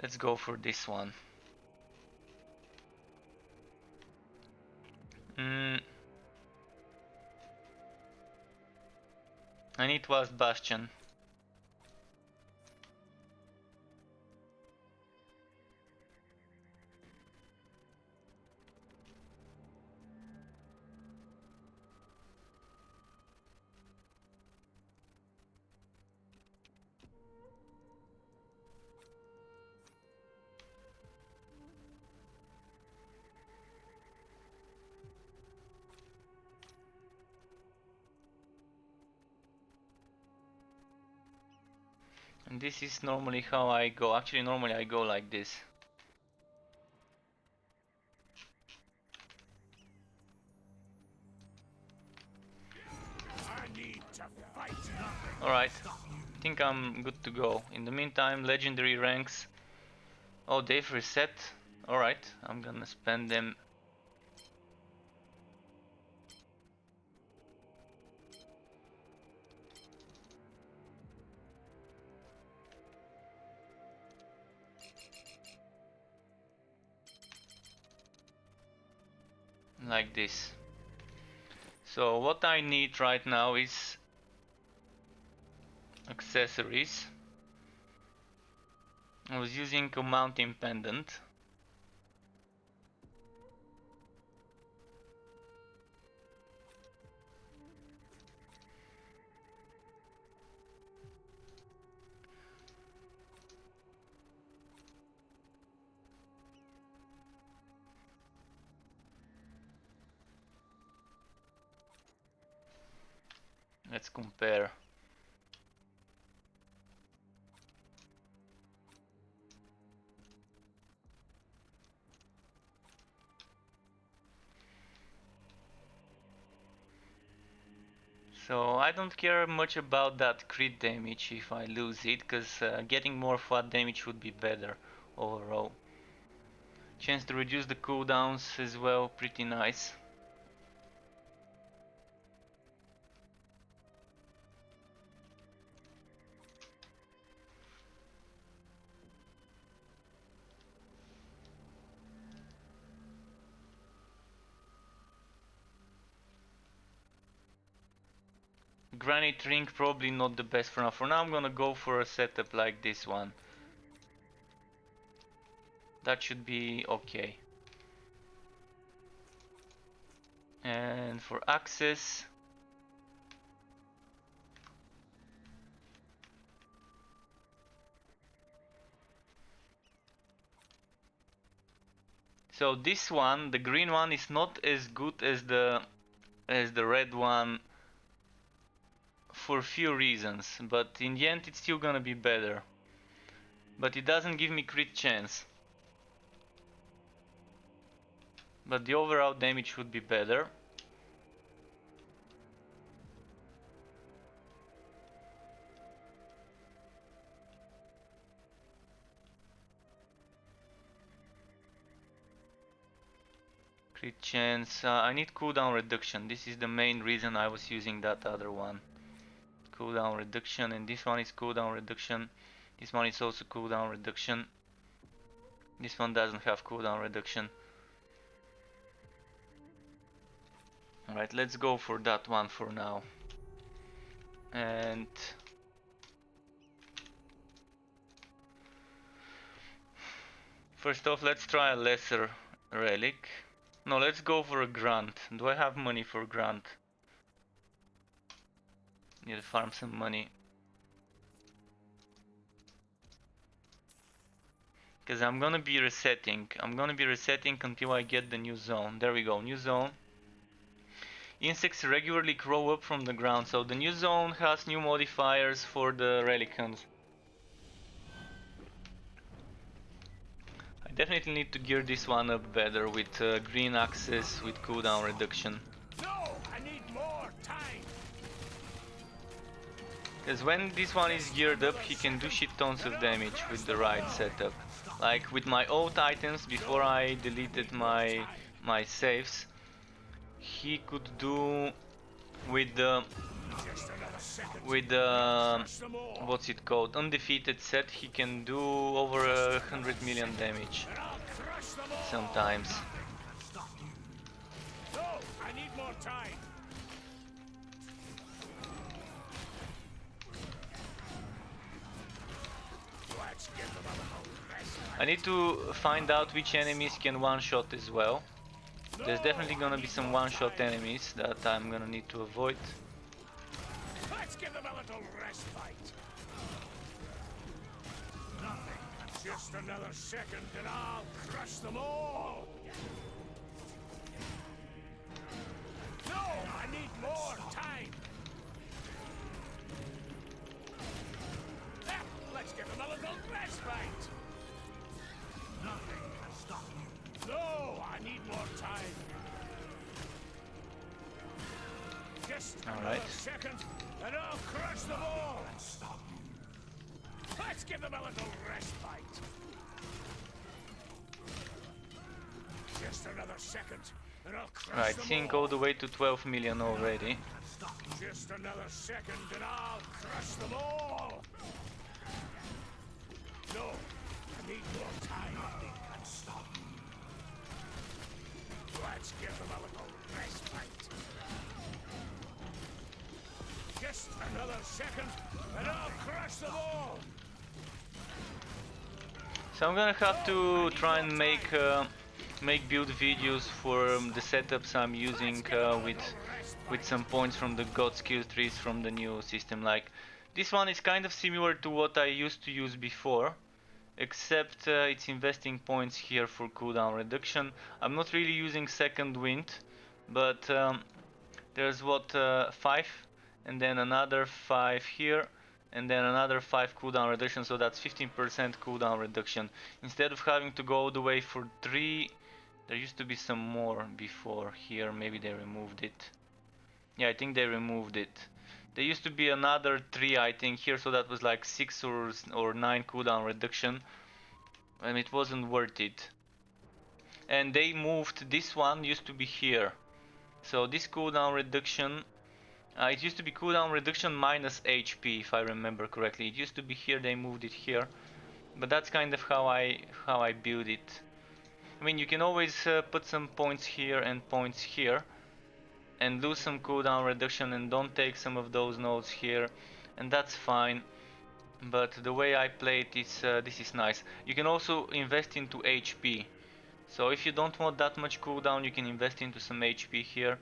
Let's go for this one. I need Vast Bastion. And this is normally how I go. Actually, normally I go like this. Alright, I think I'm good to go. In the meantime, legendary ranks. Oh, they've reset. Alright, I'm gonna spend them. Like this. So what I need right now is accessories. I was using a mountain pendant. Let's compare. So I don't care much about that crit damage if I lose it, cause getting more flat damage would be better overall. Chance to reduce the cooldowns as well, pretty nice. Granite ring probably not the best for now. For now I'm gonna go for a setup like this one. That should be okay. And for access, so this one, the green one, is not as good as the red one for few reasons, but in the end it's still gonna be better. But it doesn't give me crit chance. But the overall damage would be better. Crit chance, I need cooldown reduction. This is the main reason I was using that other one. Cooldown reduction, and this one is cooldown reduction. This one is also cooldown reduction. This one doesn't have cooldown reduction. Alright, let's go for that one for now. And first off, let's try a lesser relic. No, let's go for a grant. Do I have money for grant? Need to farm some money. Because I'm gonna be resetting. I'm gonna be resetting until I get the new zone. There we go, new zone. Insects regularly grow up from the ground, so the new zone has new modifiers for the relicants. I definitely need to gear this one up better with green access with cooldown reduction. No, I need more time. Because when this one is geared up, he can do shit tons of damage with the right setup. Like with my old items, before I deleted my saves, he could do with the what's it called, undefeated set, he can do over 100 million damage sometimes. No, I need more time. Let's give them a little rest. I need to find out which enemies can one-shot as well. There's definitely gonna be some one-shot enemies that I'm gonna need to avoid. Let's give them a little respite. Nothing. Just another second and I'll crush them all. No, I need more time. Let's give them a little respite. Nothing can stop you. No, I need more time. Just another second, and I'll crush them all. Stop you. Let's give them a little respite. Just another second, and I'll crush them all. Right, sink all the way to 12 million already. Just another second, and I'll crush them all. No, I need more time. Nothing can stop me. Let's give them a little respite. Just another second, and I'll crush them all. So I'm gonna have to try and make build videos for the setups I'm using with some points from the god skill trees from the new system. Like this one is kind of similar to what I used to use before, except it's investing points here for cooldown reduction. I'm not really using second wind, but there's what 5 and then another 5 here and then another 5 cooldown reduction, so that's 15% cooldown reduction. Instead of having to go all the way for 3, there used to be some more before here, maybe they removed it. Yeah, I think they removed it. There used to be another 3 I think here, so that was like 6 or 9 cooldown reduction, and it wasn't worth it. And they moved, this one used to be here. So this cooldown reduction, it used to be cooldown reduction minus HP if I remember correctly. It used to be here, they moved it here. But that's kind of how I build it. I mean, you can always put some points here and points here and lose some cooldown reduction and don't take some of those nodes here, and that's fine. But the way I play it is this is nice. You can also invest into HP. So if you don't want that much cooldown, you can invest into some HP here.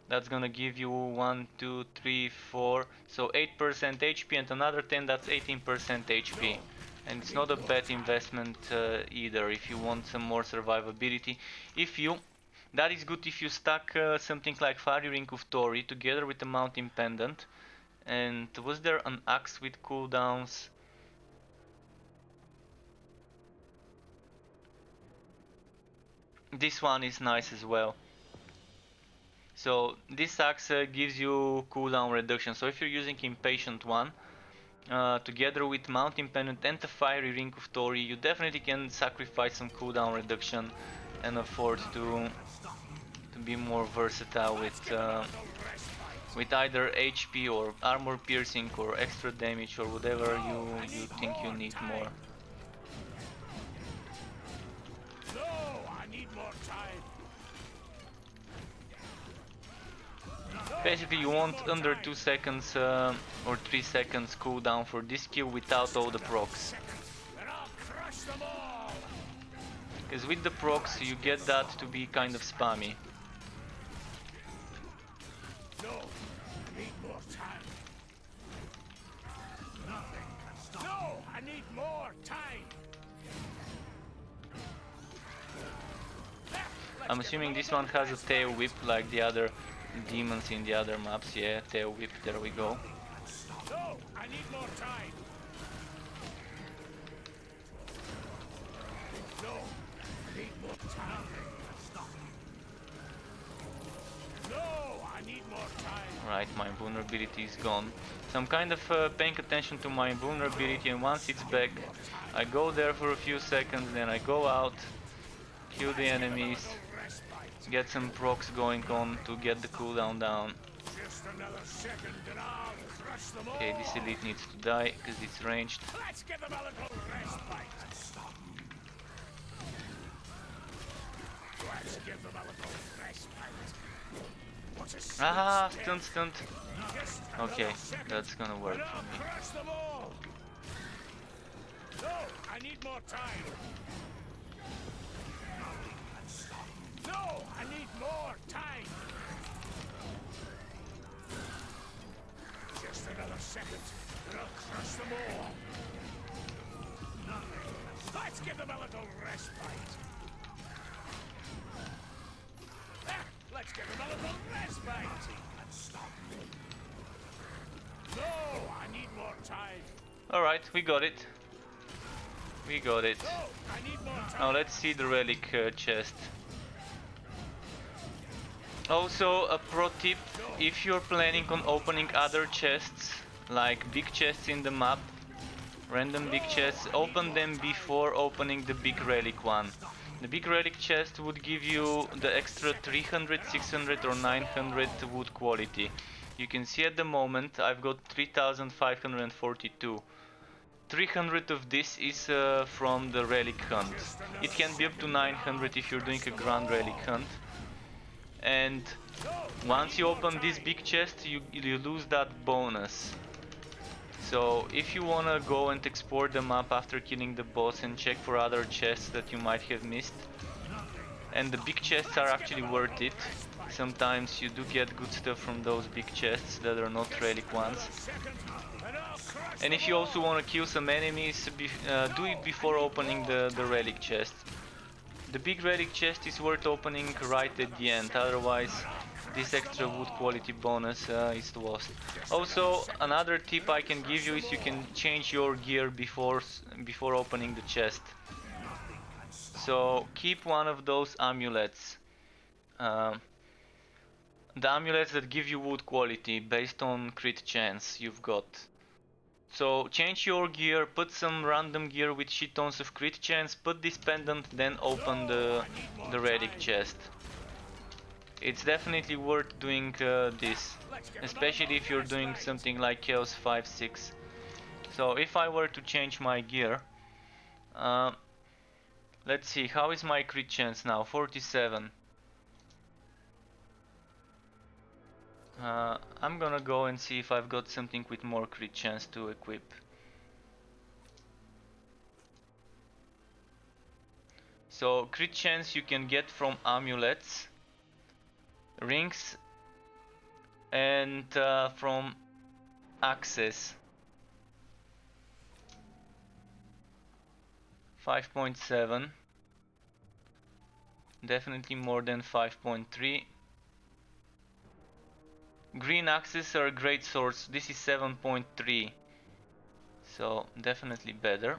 That's gonna give you 1, 2, 3, 4, so 8% HP and another 10, that's 18% HP. And it's not a bad investment either if you want some more survivability. That is good if you stack something like Fiery Ring of Tori together with the Mountain Pendant. And was there an axe with cooldowns? This one is nice as well. So this axe gives you cooldown reduction. So if you're using Impatient one, together with Mountain Pendant and the Fiery Ring of Tori, you definitely can sacrifice some cooldown reduction and afford to be more versatile with either HP or armor piercing or extra damage or whatever you think you need more. No, I need more time. Basically you want under 2 seconds or 3 seconds cooldown for this skill without all the procs. Because with the procs you get that to be kind of spammy. No, I need more time. Nothing can stop. No, I need more time. I'm assuming this one has a tail whip like the other demons in the other maps. Yeah, tail whip, there we go. No, I need more time. No, I need more time. No, I need more time. Right, my vulnerability is gone. So I'm kind of paying attention to my vulnerability, and once it's back, I go there for a few seconds, then I go out, kill the enemies, get some procs going on to get the cooldown down. Just another second and I'll crush them all. Okay, this elite needs to die because it's ranged. Let's give them a little respite. Let's give them a little respite. What's a sweet Ah, step? stunned. Just Okay, another second that's gonna work and for I'll me. crush them all. No, I need more time. No, I need more time. Just another second, and I'll crush them all. Let's give them a little respite. Let's give them a little respite. No, I need more time. Alright, we got it. We got it. No, I need more time. Now let's see the relic chest. Also, a pro tip, if you're planning on opening other chests, like big chests in the map, random big chests, open them before opening the big relic one. The big relic chest would give you the extra 300, 600 or 900 wood quality. You can see at the moment I've got 3542. 300 of this is from the relic hunt. It can be up to 900 if you're doing a grand relic hunt. And once you open this big chest, you lose that bonus. So if you wanna go and explore the map after killing the boss and check for other chests that you might have missed, and the big chests are actually worth it. Sometimes you do get good stuff from those big chests that are not relic ones. And if you also want to kill some enemies, do it before opening the relic chest. The big relic chest is worth opening right at the end, otherwise this extra wood quality bonus is lost. Also, another tip I can give you is you can change your gear before opening the chest. So keep one of those amulets. The amulets that give you wood quality based on crit chance you've got. So change your gear, put some random gear with shit tons of crit chance, put this pendant, then open the relic chest. It's definitely worth doing this, especially if you're doing something like Chaos 5-6. So if I were to change my gear, let's see, how is my crit chance now? 47. I'm gonna go and see if I've got something with more crit chance to equip. So crit chance you can get from amulets, rings, and from axes. 5.7. Definitely more than 5.3. Green axes are a great source. This is 7.3, so definitely better.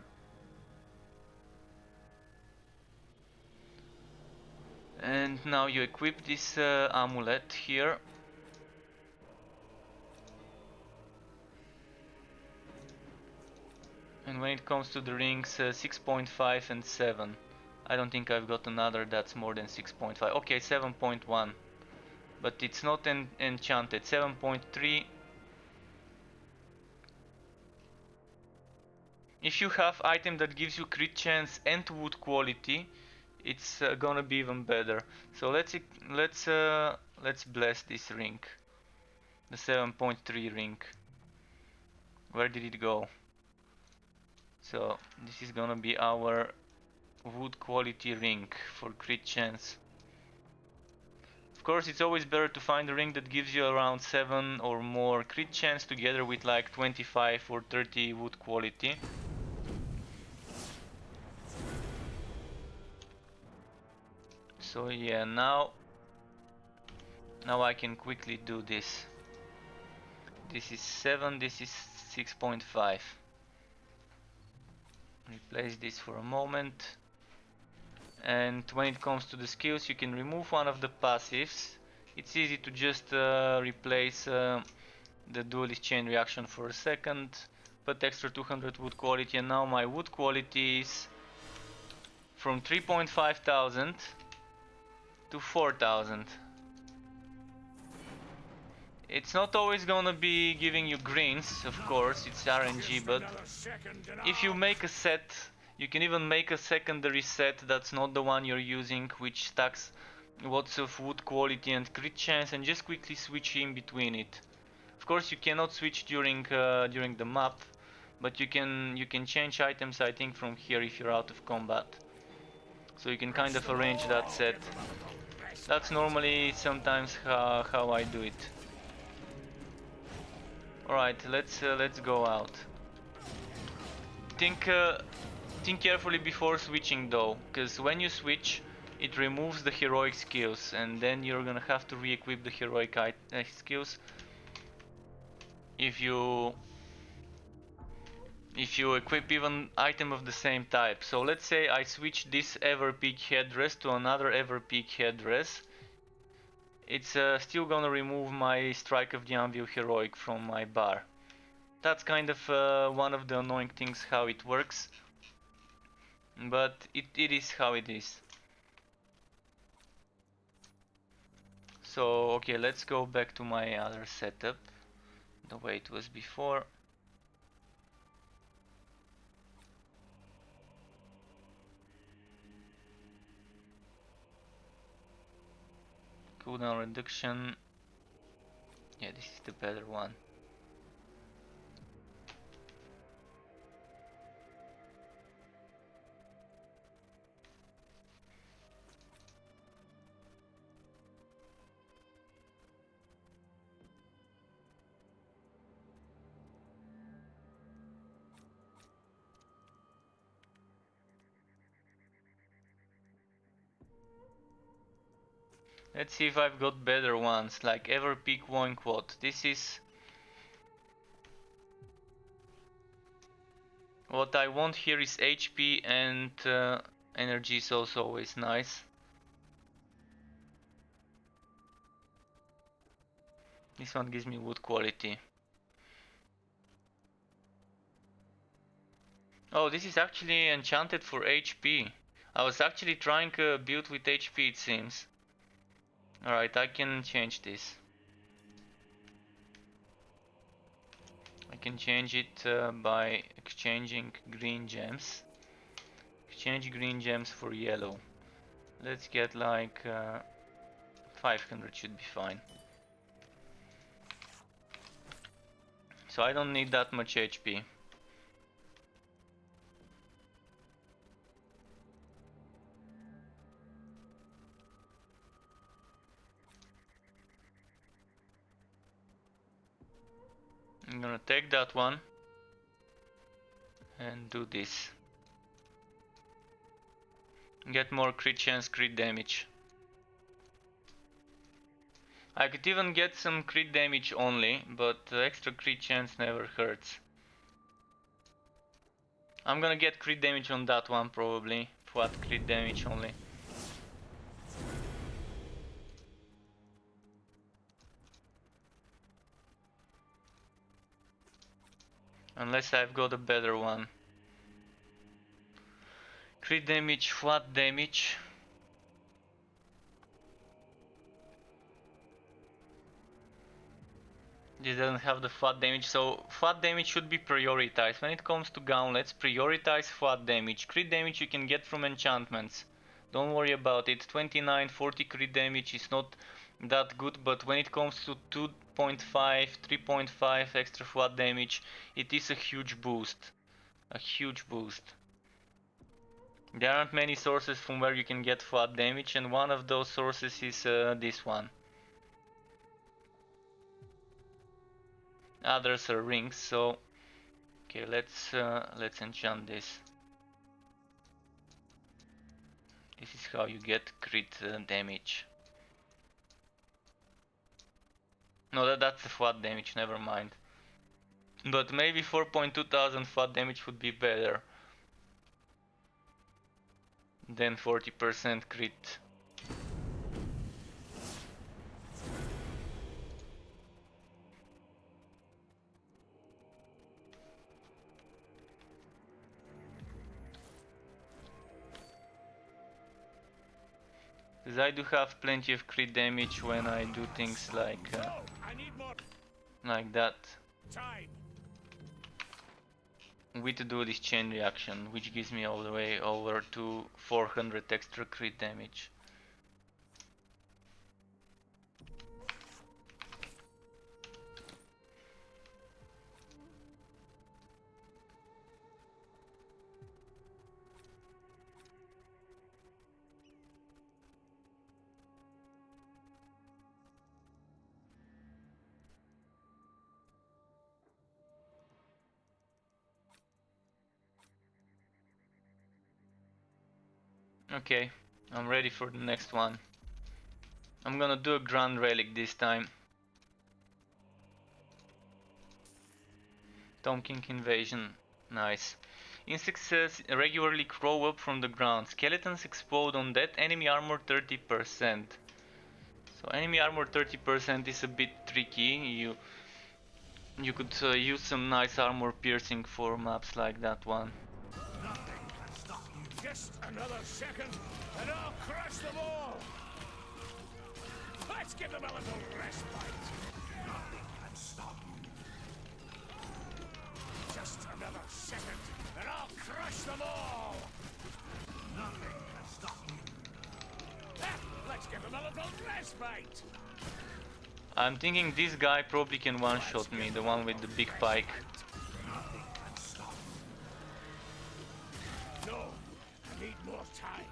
And now you equip this amulet here. And when it comes to the rings, 6.5 and 7. I don't think I've got another that's more than 6.5. Okay, 7.1. But it's not enchanted. 7.3. If you have item that gives you crit chance and wood quality, it's gonna be even better. So let's bless this ring, the 7.3 ring. Where did it go? So this is gonna be our wood quality ring for crit chance. Of course, it's always better to find a ring that gives you around 7 or more crit chance together with like 25 or 30 wood quality. So yeah, now I can quickly do this. This is 7, this is 6.5. Replace this for a moment. And when it comes to the skills, you can remove one of the passives. It's easy to just replace the duelist chain reaction for a second, put extra 200 wood quality, and now my wood quality is from 3.5 thousand to 4000. It's not always gonna be giving you greens, of course, it's RNG, but if you make a set, you can even make a secondary set that's not the one you're using, which stacks lots of wood quality and crit chance, and just quickly switch in between it. Of course, you cannot switch during the map, but you can change items, I think, from here if you're out of combat. So you can kind of arrange that set. That's normally sometimes how I do it. Alright, let's go out. Think carefully before switching though, because when you switch, it removes the heroic skills, and then you're gonna have to re-equip the heroic skills if you equip even item of the same type. So let's say I switch this Everpeak headdress to another Everpeak headdress. It's still gonna remove my Strike of the Anvil heroic from my bar. That's kind of one of the annoying things how it works, but it is how it is. So okay, let's go back to my other setup, the way it was before. Cooldown reduction. Yeah, this is the better one. Let's see if I've got better ones, like Everpeak Loincloth. This is what I want here is HP, and energy is also always nice. This one gives me wood quality. Oh, this is actually enchanted for HP. I was actually trying a build with HP, it seems. Alright, I can change this. I can change it by exchanging green gems. Exchange green gems for yellow. Let's get like 500 should be fine. So I don't need that much HP. I'm gonna take that one and do this. Get more crit chance, crit damage. I could even get some crit damage only, but extra crit chance never hurts. I'm gonna get crit damage on that one probably. Flat crit damage only. Unless I've got a better one. Crit damage, flat damage. This doesn't have the flat damage, so flat damage should be prioritized. When it comes to gauntlets, prioritize flat damage. Crit damage you can get from enchantments. Don't worry about it. 29, 40 crit damage is not that good, but when it comes to 2.5, 3.5 extra flat damage, it is a huge boost. A huge boost. There aren't many sources from where you can get flat damage, and one of those sources is this one. Others are rings, so okay, let's enchant this. This is how you get crit damage. No, that's the flat damage, never mind. But maybe 4,200 flat damage would be better than 40% crit. Because I do have plenty of crit damage when I do things like that. We to do this chain reaction, which gives me all the way over to 400 extra crit damage. Okay, I'm ready for the next one. I'm gonna do a Grand Relic this time. Tomb King Invasion. Nice. Insects regularly crawl up from the ground. Skeletons explode on that. Enemy armor 30%. So enemy armor 30% is a bit tricky. You could use some nice armor piercing for maps like that one. Nothing can stop you. Just another second, and I'll crush them all. Let's give them a little respite. Nothing can stop you. Just another second, and I'll crush them all. Nothing can stop you. Let's give them a little respite. I'm thinking this guy probably can one-shot me, the one with the big pike. Nothing can stop you. No, I need more time.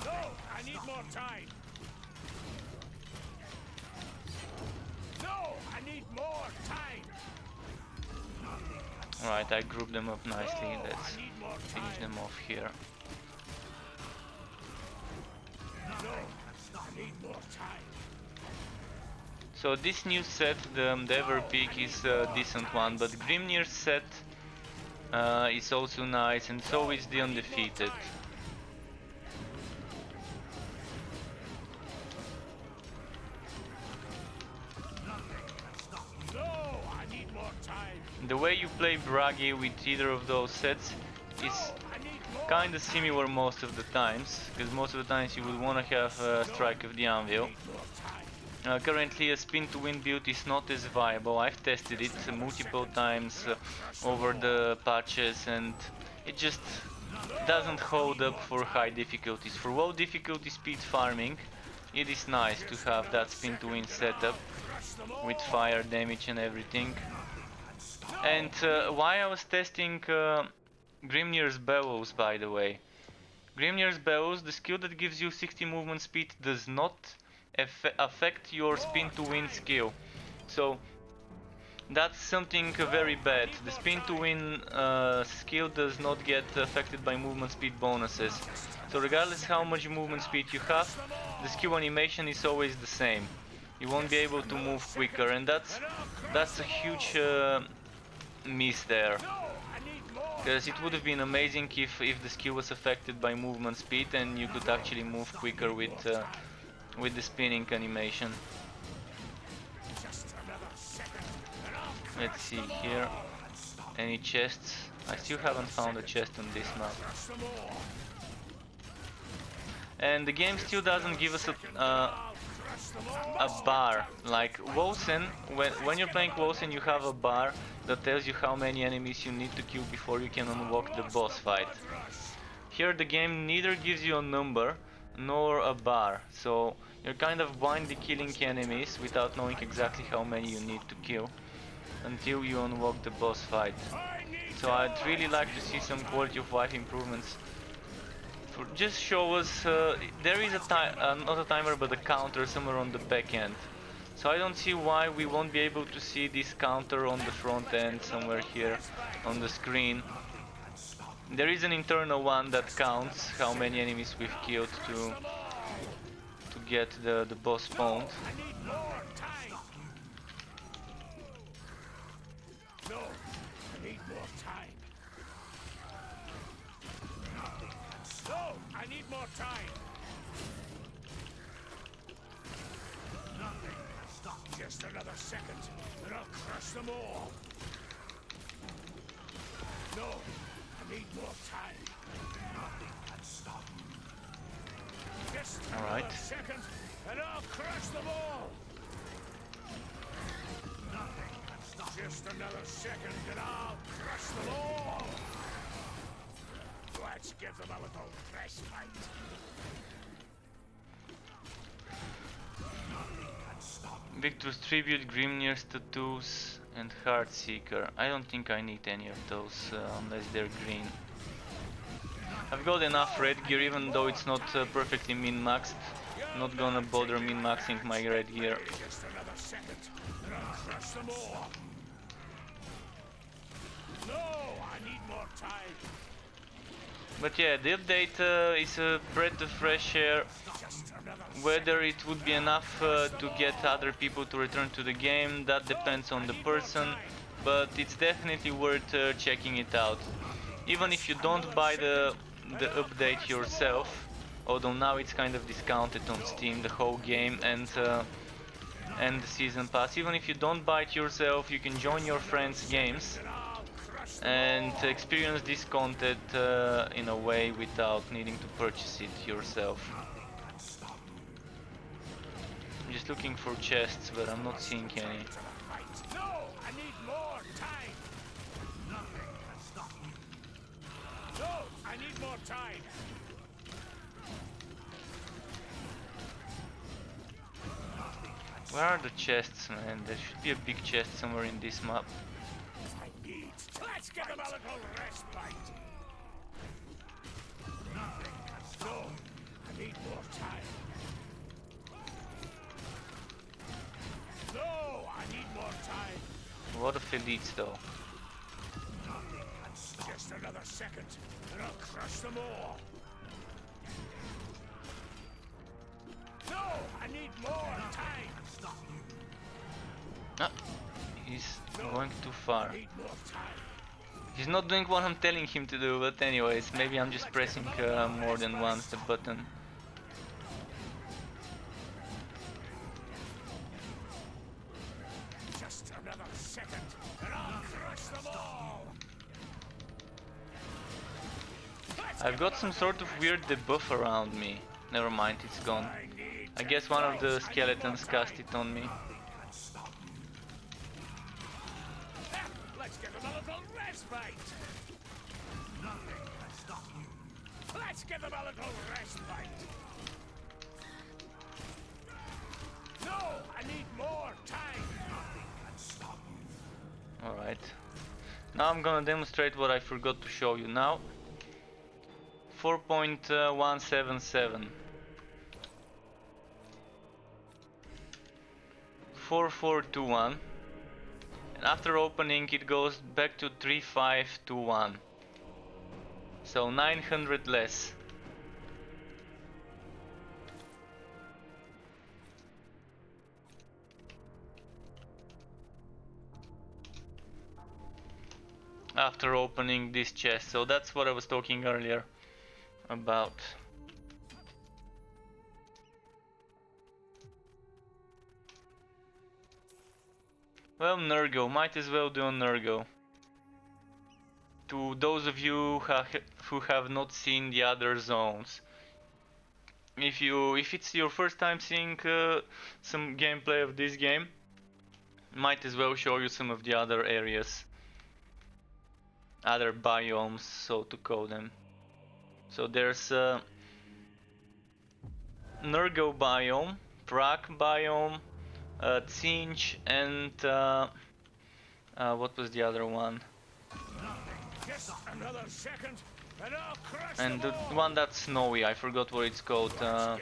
No, I need more time. No, I need more time. Alright, I grouped them up nicely. Let's finish them off here. So this new set, the Endeavor Peak, is a decent one, but Grimnir's set is also nice, and so is the Undefeated. The way you play Bragi with either of those sets is kinda similar most of the times, because most of the times you would wanna have a Strike of the Anvil. Currently a spin to win build is not as viable. I've tested it multiple times over the patches, and it just doesn't hold up for high difficulties. For low difficulty speed farming, it is nice to have that spin to win setup with fire damage and everything. And while I was testing Grimnir's Bellows, by the way, Grimnir's Bellows, the skill that gives you 60 movement speed, does not affect your spin to win skill. So that's something very bad. The spin to win skill does not get affected by movement speed bonuses. So regardless how much movement speed you have, the skill animation is always the same. You won't be able to move quicker, and that's a huge miss there. Because it would have been amazing if the skill was affected by movement speed and you could actually move quicker with the spinning animation. Let's see here. Any chests? I still haven't found a chest on this map. And the game still doesn't give us a bar. Like Wosen, when you're playing Wosen, you have a bar that tells you how many enemies you need to kill before you can unlock the boss fight. Here the game neither gives you a number nor a bar, so you're kind of blindly killing enemies without knowing exactly how many you need to kill until you unlock the boss fight. So I'd really like to see some quality of life improvements. Just show us, there is not a timer but a counter somewhere on the back end. So I don't see why we won't be able to see this counter on the front end somewhere here on the screen. There is an internal one that counts how many enemies we've killed to get the boss spawned. No, I need more time. No, I need more time. Nothing can stop. Just another second, and I'll crush them all. No, I need more time. Nothing can stop me. Just All right. another second, and I'll crush them all. Nothing can stop me. Just another second, and I'll crush them all. Let's give them a little respite. Nothing can stop me. Victor's Tribute, Grimnir's Tattoos, and Heartseeker. I don't think I need any of those unless they're green. I've got enough red gear, even though it's not perfectly min-maxed. Not gonna bother min-maxing my red gear. Just another second, and I'll crush them all. No, I need more time. But yeah, the update is a breath of fresh air. Just another Whether it would be enough to get other people to return to the game, that depends on the person, but it's definitely worth checking it out. Even if you don't buy the update yourself, although now it's kind of discounted on Steam, the whole game and the season pass. Even if you don't buy it yourself, you can join your friends' games and experience this content in a way without needing to purchase it yourself. I'm just looking for chests, but I'm not seeing any. No, I need more time. Nothing can stop me. No, I need more time. Where are the chests, man? There should be a big chest somewhere in this map. I need. Let's give them a little respite. Nothing can stop. No, I need more time. No, I need more time. A lot of elites though. Nothing can stop. Just another second, and I'll crush them all. No, I need more time. Stop you. Ah, he's going too far. Need more time. He's not doing what I'm telling him to do, but anyways, maybe I'm just pressing more than once the button. Just another second, and I'll crush them all. I've got some sort of weird debuff around me. Never mind, it's gone. I guess one of the skeletons cast it on me. Let's give them a little respite. Nothing can stop you. Let's give them a little respite. No, I need more time. Nothing can stop you. Alright. Now I'm gonna demonstrate what I forgot to show you now. 4.177. 4421. And after opening it goes back to 3521. So 900 less. After opening this chest, so that's what I was talking earlier about. Well, Nurgle, might as well do a Nurgle. To those of you who have not seen the other zones, if it's your first time seeing some gameplay of this game, might as well show you some of the other areas, other biomes, so to call them. So there's Nurgle biome, Prague biome, Tsinch, and what was the other one? Just another second, and I'll crush And them the all. one that's snowy, I forgot what it's called. Give them a little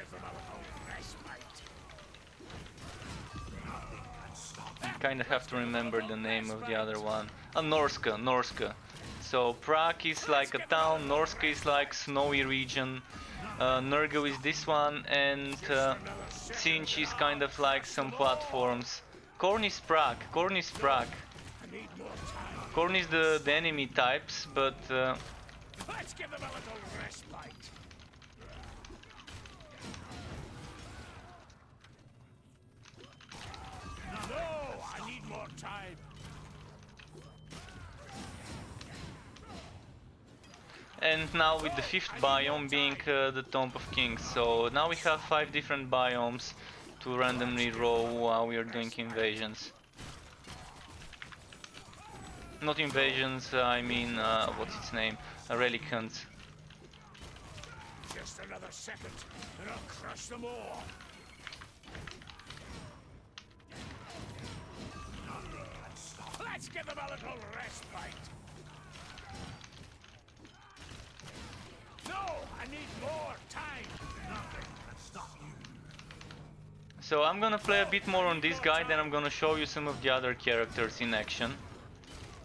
respite. Kind of have to remember the name of the other one. Norska. So Prague is like a town, Norska is like snowy region, Nurgle is this one, and Tsinch is kind of like some platforms. Korn is Prague. Korn is the enemy types, but Let's give them a little respite. No, I need more time. and now with the 5th biome being the Tomb of Kings. So now we have 5 different biomes to randomly roll while we are doing invasions. Not invasions, I mean, what's its name? Relic hunts. Just another second, and I'll crush them all. Let's give them a little respite. No, I need more time. Nothing can stop you. So I'm gonna play a bit more on this guy, then I'm gonna show you some of the other characters in action.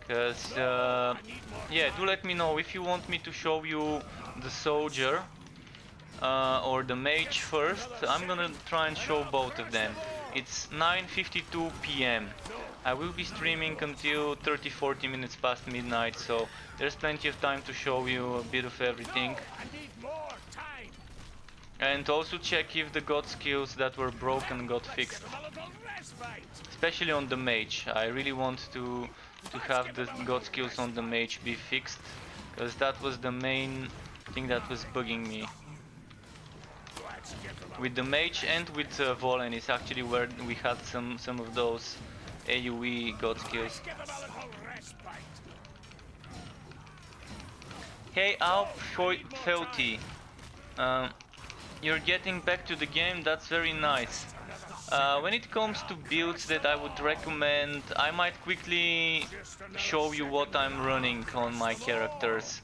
Cause, yeah, do let me know if you want me to show you the soldier or the mage first. I'm gonna try and show both of them. It's 9:52 p.m. I will be streaming until 30-40 minutes past midnight, so there's plenty of time to show you a bit of everything. And also check if the god skills that were broken got fixed. Especially on the mage. I really want to have the god skills on the mage be fixed, because that was the main thing that was bugging me. With the mage and with Volen is actually where we had some of those AoE god skills. Hey Alp Felty, you're getting back to the game, that's very nice. When it comes to builds that I would recommend, I might quickly show you what I'm running on my characters.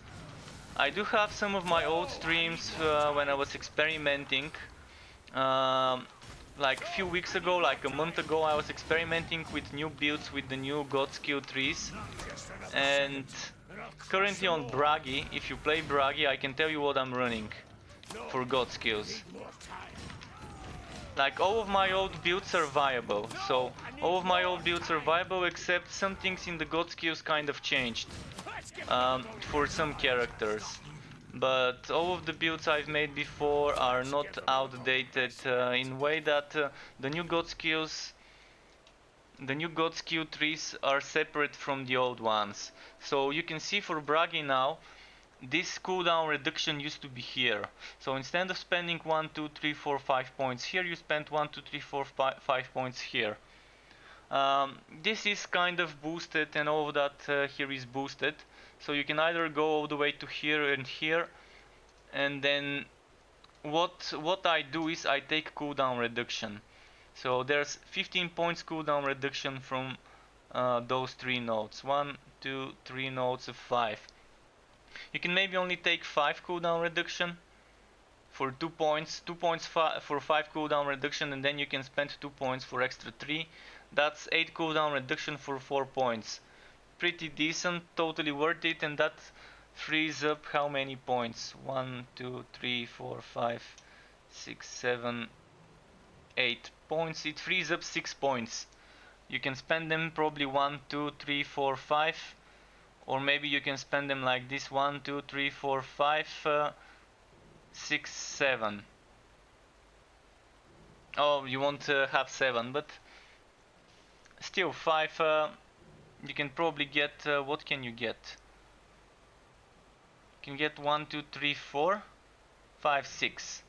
I do have some of my old streams when I was experimenting. Like a few weeks ago, like a month ago, I was experimenting with new builds with the new god skill trees. And currently on Bragi, if you play Bragi, I can tell you what I'm running for god skills. Like all of my old builds are viable, so all of my old builds are viable except some things in the god skills kind of changed for some characters. But all of the builds I've made before are not outdated in a way that the new god skill trees are separate from the old ones. So you can see for Bragi now, this cooldown reduction used to be here. So instead of spending 1, 2, 3, 4, 5 points here, you spend 1, 2, 3, 4, 5 points here. This is kind of boosted, and all of that here is boosted. So you can either go all the way to here and here, and then what I do is I take cooldown reduction. So there's 15 points cooldown reduction from those 3 nodes. 1, 2, 3 nodes of 5. You can maybe only take 5 cooldown reduction for 2 points, 2 points for 5 cooldown reduction, and then you can spend 2 points for extra 3. That's 8 cooldown reduction for 4 points. Pretty decent, totally worth it, and that frees up how many points? 1, 2, 3, 4, 5, 6, 7, 8 points. It frees up 6 points. You can spend them probably 1, 2, 3, 4, 5. Or maybe you can spend them like this: 1, 2, 3, 4, 5, 6, 7. Oh, you won't have 7, but still 5. You can probably get, what can you get? You can get 1, 2, 3, 4, 5, 6.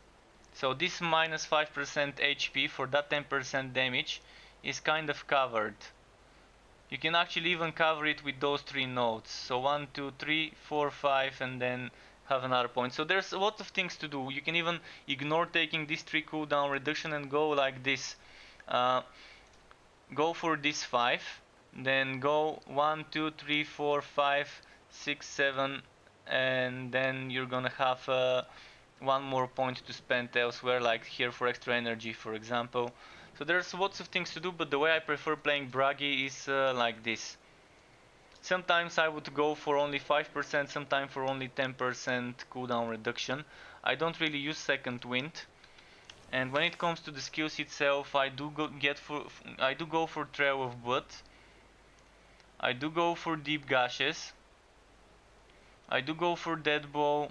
So this minus 5% HP for that 10% damage is kind of covered. You can actually even cover it with those 3 nodes. So 1, 2, 3, 4, 5, and then have another point. So there's a lot of things to do. You can even ignore taking this 3 cooldown reduction and go like this. Go for this 5, then go 1, 2, 3, 4, 5, 6, 7, and then you're gonna have 1 more point to spend elsewhere, like here for extra energy, for example. So there's lots of things to do, but the way I prefer playing Bragi is like this. Sometimes I would go for only 5%, sometimes for only 10% cooldown reduction. I don't really use second wind. And when it comes to the skills itself, I do go for Trail of Blood. I do go for Deep Gashes. I do go for Deadbow.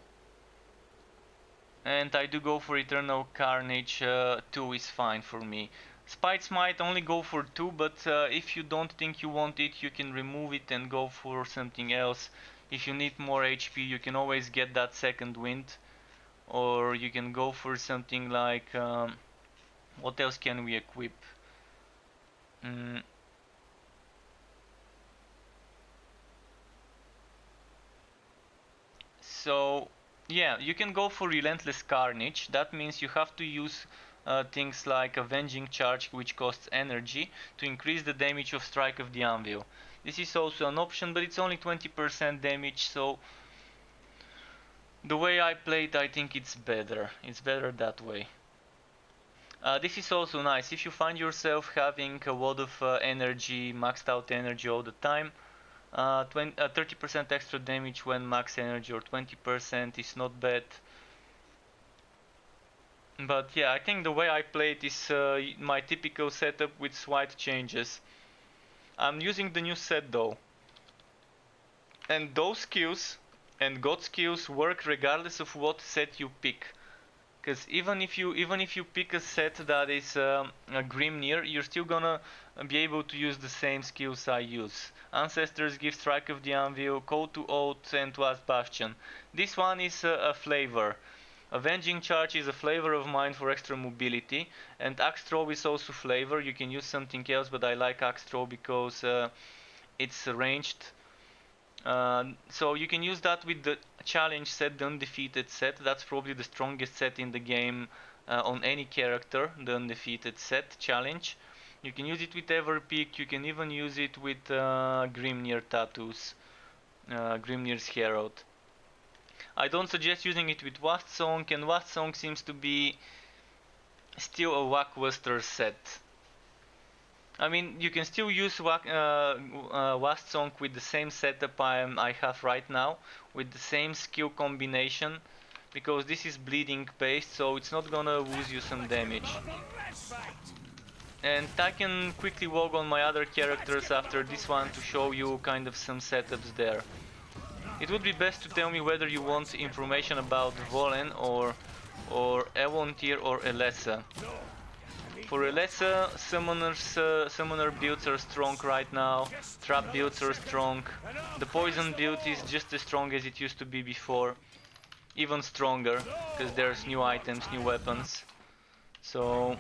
And I do go for Eternal Carnage. 2 is fine for me. Spite Smite only go for 2, but if you don't think you want it, you can remove it and go for something else. if you need more HP, you can always get that second wind, or you can go for something like what else can we equip? Mm. So yeah, you can go for Relentless Carnage. That means you have to use things like Avenging Charge, which costs energy, to increase the damage of Strike of the Anvil. This is also an option, but it's only 20% damage, so the way I play it, I think it's better. It's better that way. This is also nice. If you find yourself having a lot of energy, maxed out energy all the time, 30% extra damage when max energy or 20% is not bad. But yeah, I think the way I play it is my typical setup with slight changes. I'm using the new set though. And those skills and god skills work regardless of what set you pick. Because even if you pick a set that is a Grimnir, you're still gonna be able to use the same skills I use. Ancestors give Strike of the Anvil, Call to Oath, and Last Bastion. This one is a flavor. Avenging Charge is a flavor of mine for extra mobility, and Axe Throw is also flavor. You can use something else, but I like Axe Throw because it's ranged. So you can use that with the challenge set, the undefeated set. That's probably the strongest set in the game on any character, the undefeated set challenge. You can use it with Everpeak, you can even use it with Grimnir tattoos, Grimnir's Herald. I don't suggest using it with Wast Song, and Wast Song seems to be still a lackluster set. I mean, you can still use Wast Song with the same setup I have right now, with the same skill combination, because this is bleeding based, so it's not gonna lose you some damage. And I can quickly log on my other characters after this one to show you kind of some setups there. It would be best to tell me whether you want information about Volen or Elontir or Elessa. For Elessa, summoner builds are strong right now, trap builds are strong, the poison build is just as strong as it used to be before, even stronger, because there's new items, new weapons. So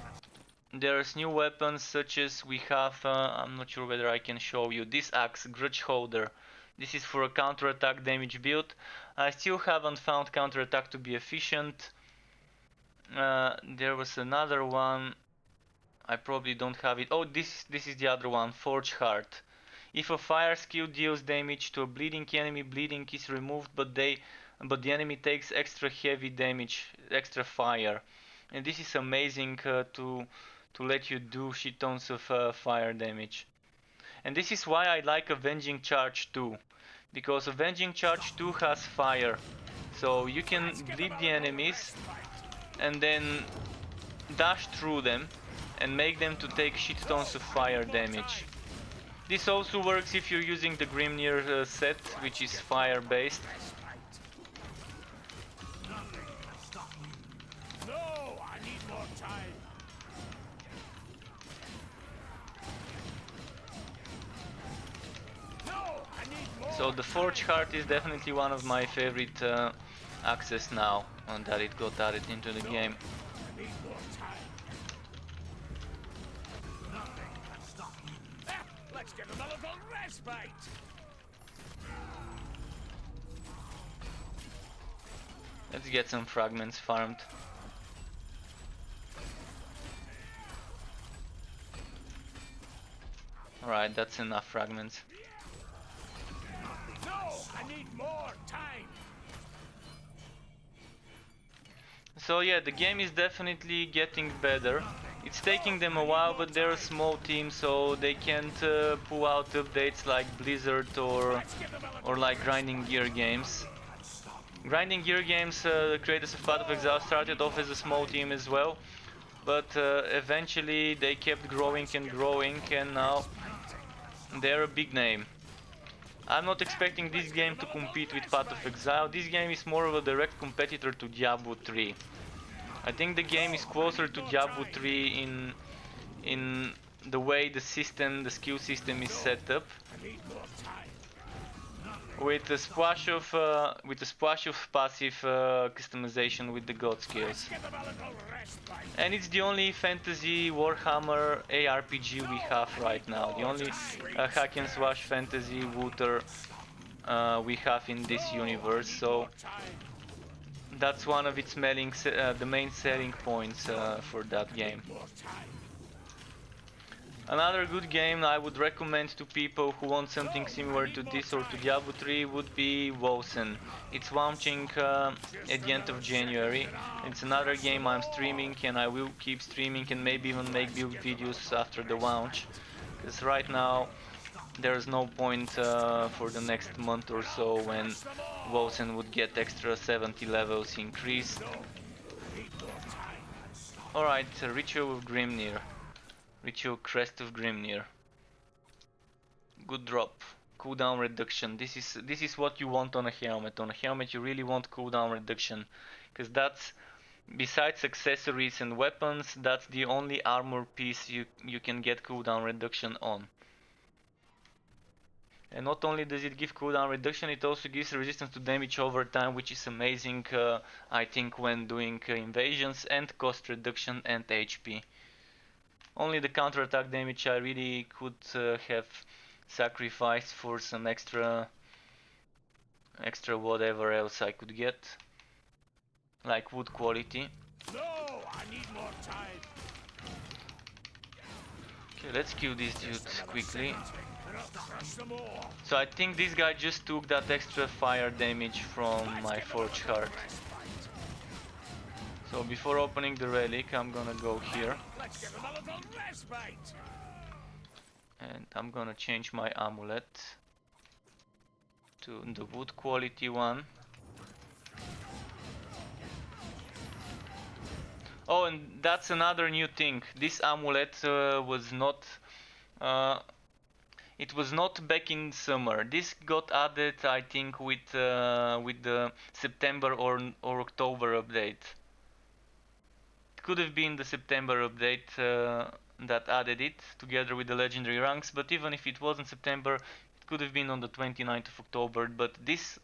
there's new weapons such as we have, I'm not sure whether I can show you, this axe, Grudge Holder. This is for a counter-attack damage build. I still haven't found counter-attack to be efficient. There was another one. I probably don't have it. Oh, this is the other one, Forge Heart. If a fire skill deals damage to a bleeding enemy, bleeding is removed, but the enemy takes extra heavy damage, extra fire. And this is amazing to let you do shit tons of fire damage. And this is why I like Avenging Charge 2, because Avenging Charge 2 has fire. So you can bleed the enemies and then dash through them and make them to take shit tons of fire damage. This also works if you're using the Grimnir set, which is fire based. So the Forge Heart is definitely one of my favorite axes now, that it got added into the game. Let's give him a little respite. Let's get some fragments farmed. Alright, that's enough fragments. No, I need more time. So yeah, the game is definitely getting better. It's taking them a while, but they're a small team, so they can't pull out updates like Blizzard or like Grinding Gear games. Grinding Gear games, the creators of Path of Exile started off as a small team as well, but eventually they kept growing and growing, and now they're a big name. I'm not expecting this game to compete with Path of Exile. This game is more of a direct competitor to Diablo 3. I think the game is closer to Diablo 3 in the way the skill system is set up. with a splash of passive customization with the god skills. Give them a little respite. And it's the only fantasy Warhammer ARPG we have right now. The only hack and slash fantasy looter we have in this universe. So that's one of its the main selling points for that game. Another good game I would recommend to people who want something similar to this or to Diablo 3 would be Wosen. It's launching at the end of January. It's another game I'm streaming, and I will keep streaming and maybe even make build videos after the launch. Because right now there's no point for the next month or so when Wosen would get extra 70 levels increased. Alright, Ritual of Grimnir. Ritual Crest of Grimnir. Good drop. Cooldown reduction. This is what you want on a helmet. On a helmet you really want cooldown reduction, because that's, besides accessories and weapons, that's the only armor piece you can get cooldown reduction on. And not only does it give cooldown reduction, it also gives resistance to damage over time, which is amazing, I think, when doing invasions, and cost reduction and HP. Only the counterattack damage I really could have sacrificed for some extra whatever else I could get, like wood quality. No, I need more time. Okay, let's kill this dude quickly. And I'll crush them all. So I think this guy just took that extra fire damage from my Forge Heart. So before opening the relic, I'm gonna go here. Let's give them a little respite. And I'm gonna change my amulet to the wood quality one. Oh, and that's another new thing. This amulet was not it was not back in summer. This got added, I think, with the September or October update. It could have been the September update that added it together with the legendary ranks, but even if it wasn't September, it could have been on the 29th of October. But this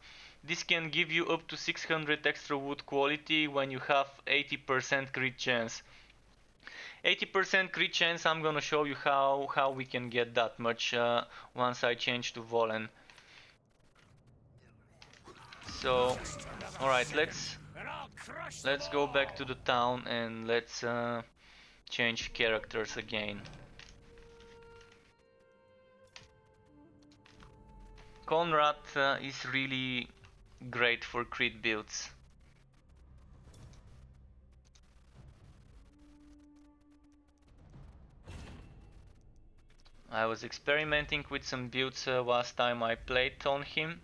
can give you up to 600 extra wood quality when you have 80% crit chance. 80% crit chance, I'm gonna show you how we can get that much once I change to Volen. So, alright, let's go back to the town and let's change characters again. Conrad is really great for crit builds. I was experimenting with some builds last time I played on him.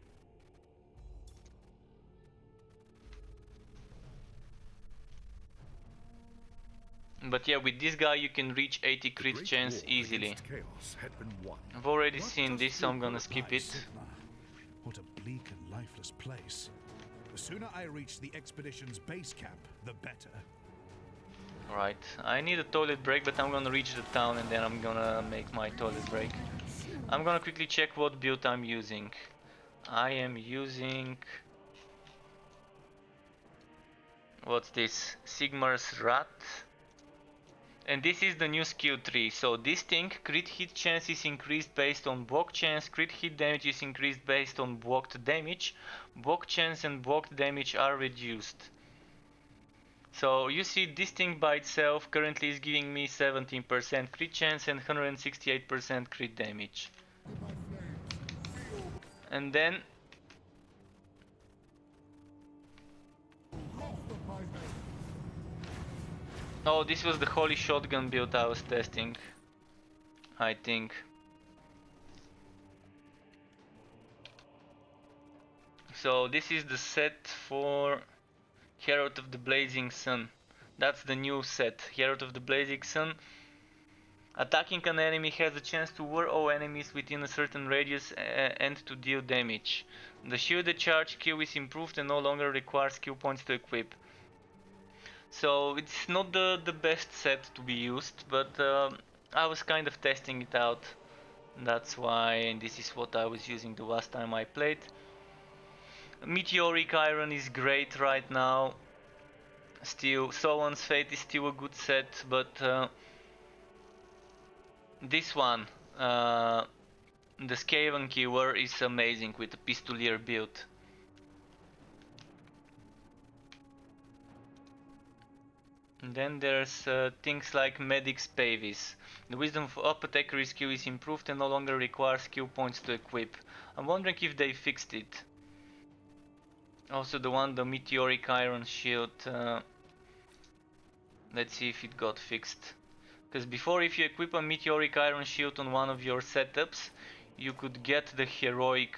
But yeah, with this guy you can reach 80 crit chance easily. I've already seen this, so I'm gonna skip it. What a bleak and lifeless place. The sooner I reach the expedition's base camp, the better. Right, I need a toilet break, but I'm gonna reach the town and then I'm gonna make my toilet break. I'm gonna quickly check what build I'm using. I am using... what's this? Sigmar's Rat. And this is the new skill tree. So this thing, crit hit chance is increased based on block chance, crit hit damage is increased based on blocked damage, block chance and blocked damage are reduced. So you see, this thing by itself currently is giving me 17% crit chance and 168% crit damage. And then oh, this was the holy shotgun build I was testing, I think. So this is the set for Herald of the Blazing Sun. That's the new set, Herald of the Blazing Sun. Attacking an enemy has a chance to whirl all enemies within a certain radius and to deal damage. The shielded charge skill is improved and no longer requires skill points to equip. So it's not the best set to be used, but I was kind of testing it out. That's why this is what I was using the last time I played. Meteoric Iron is great right now. Still, Solan's Fate is still a good set, but this one, the Skaven Killer, is amazing with the Pistolier build. And then there's things like Medic's Pavis. The Wisdom of Apothecary skill is improved and no longer requires skill points to equip. I'm wondering if they fixed it. Also the Meteoric Iron Shield. Let's see if it got fixed. Because before, if you equip a Meteoric Iron Shield on one of your setups, you could get the heroic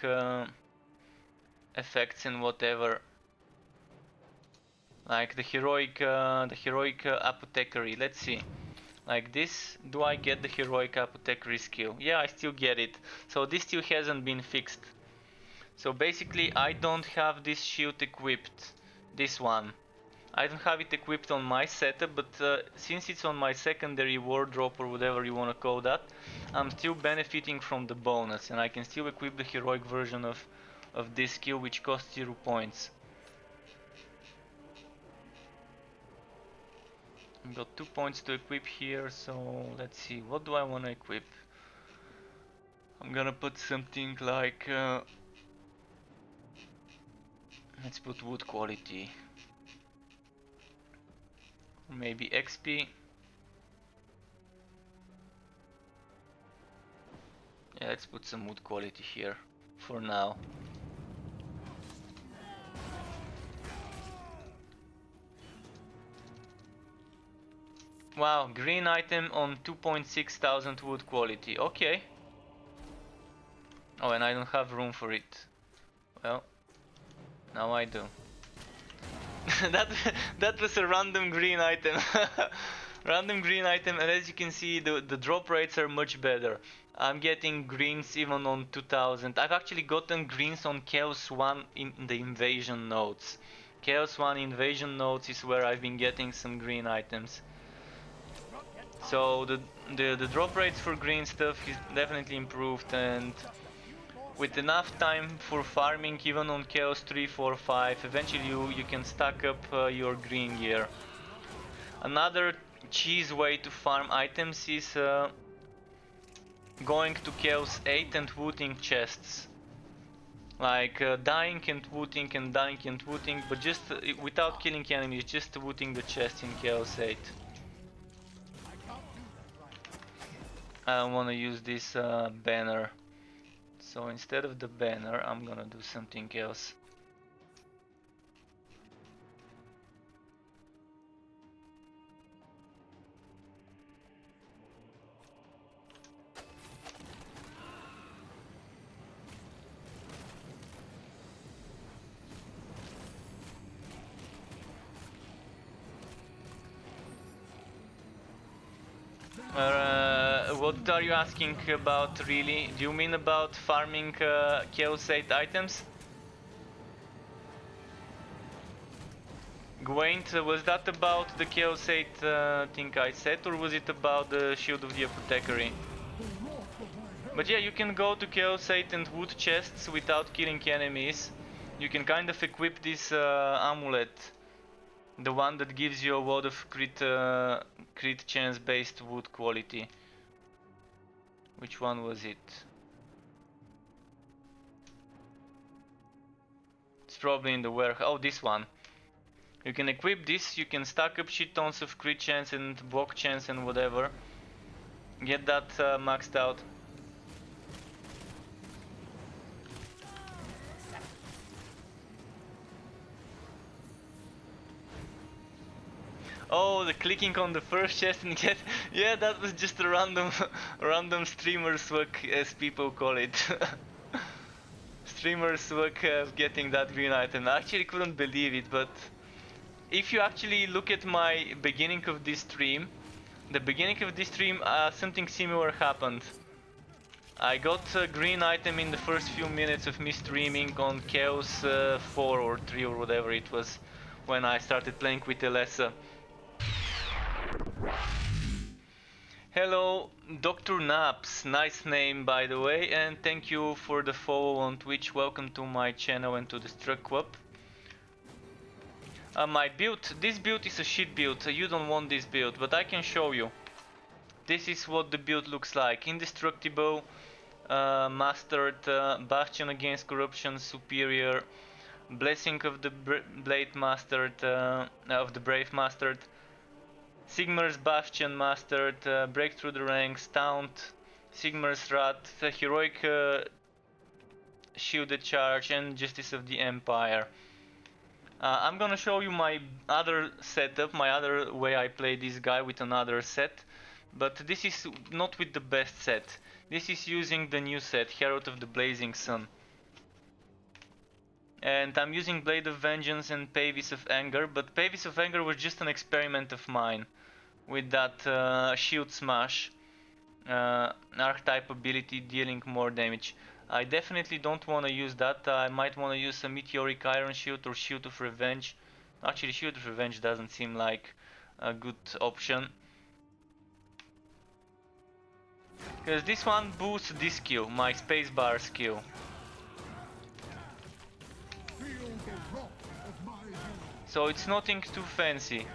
effects and whatever. Like the heroic apothecary. Let's see. Like this, do I get the heroic apothecary skill? Yeah, I still get it. So this still hasn't been fixed. So basically, I don't have this shield equipped. This one. I don't have it equipped on my setup, but since it's on my secondary wardrobe or whatever you want to call that, I'm still benefiting from the bonus, and I can still equip the heroic version of this skill, which costs 0 points. I've got 2 points to equip here, so let's see, what do I want to equip? I'm gonna put something like let's put wood quality, maybe XP. Yeah, let's put some wood quality here for now. Wow, green item on 2,600 wood quality. Okay. Oh, and I don't have room for it. Well, now I do. that was a random green item. Random green item, and as you can see, the drop rates are much better. I'm getting greens even on 2000. I've actually gotten greens on Chaos 1 in the invasion nodes. Chaos 1 invasion nodes is where I've been getting some green items. So the drop rates for green stuff is definitely improved, and with enough time for farming, even on Chaos 3, 4, 5, eventually you can stack up your green gear. Another cheese way to farm items is going to Chaos 8 and looting chests. Like dying and looting and dying and looting, but just without killing enemies, just looting the chest in Chaos 8. I want to use this banner. So instead of the banner, I'm gonna do something else. What are you asking about really? Do you mean about farming Chaos 8 items? Gwaint, was that about the Chaos 8 thing I said, or was it about the Shield of the Apothecary? But yeah, you can go to Chaos 8 and loot chests without killing enemies. You can kind of equip this amulet. The one that gives you a lot of crit chance based wood quality. Which one was it? It's probably in the warehouse. Oh, this one. You can equip this, you can stack up shit tons of crit chance and block chance and whatever. Get that maxed out. Oh, the clicking on the first chest and get... Yeah, that was just a random streamer swag, as people call it. Streamer swag getting that green item. I actually couldn't believe it, but... If you actually look at my beginning of this stream, something similar happened. I got a green item in the first few minutes of me streaming on Chaos 4 or 3 or whatever it was, when I started playing with Elessa. Hello, Dr. Naps, nice name by the way, and thank you for the follow on Twitch. Welcome to my channel and to the Struck Club. My build, this build is a shit build, you don't want this build, but I can show you. This is what the build looks like. Indestructible, Mastered, Bastion against Corruption, Superior, Blessing of the Blade Mastered, of the Brave Mastered, Sigmar's Bastion Mastered, Break Through the Ranks, Taunt, Sigmar's Wrath, Heroic Shielded Charge, and Justice of the Empire. I'm gonna show you my other setup, my other way I play this guy with another set, but this is not with the best set. This is using the new set, Herald of the Blazing Sun. And I'm using Blade of Vengeance and Pavis of Anger, but Pavis of Anger was just an experiment of mine with that Shield Smash archetype ability dealing more damage. I definitely don't want to use that. I might want to use a Meteoric Iron Shield or Shield of Revenge. Actually, Shield of Revenge doesn't seem like a good option, because this one boosts this skill, my spacebar skill. So it's nothing too fancy.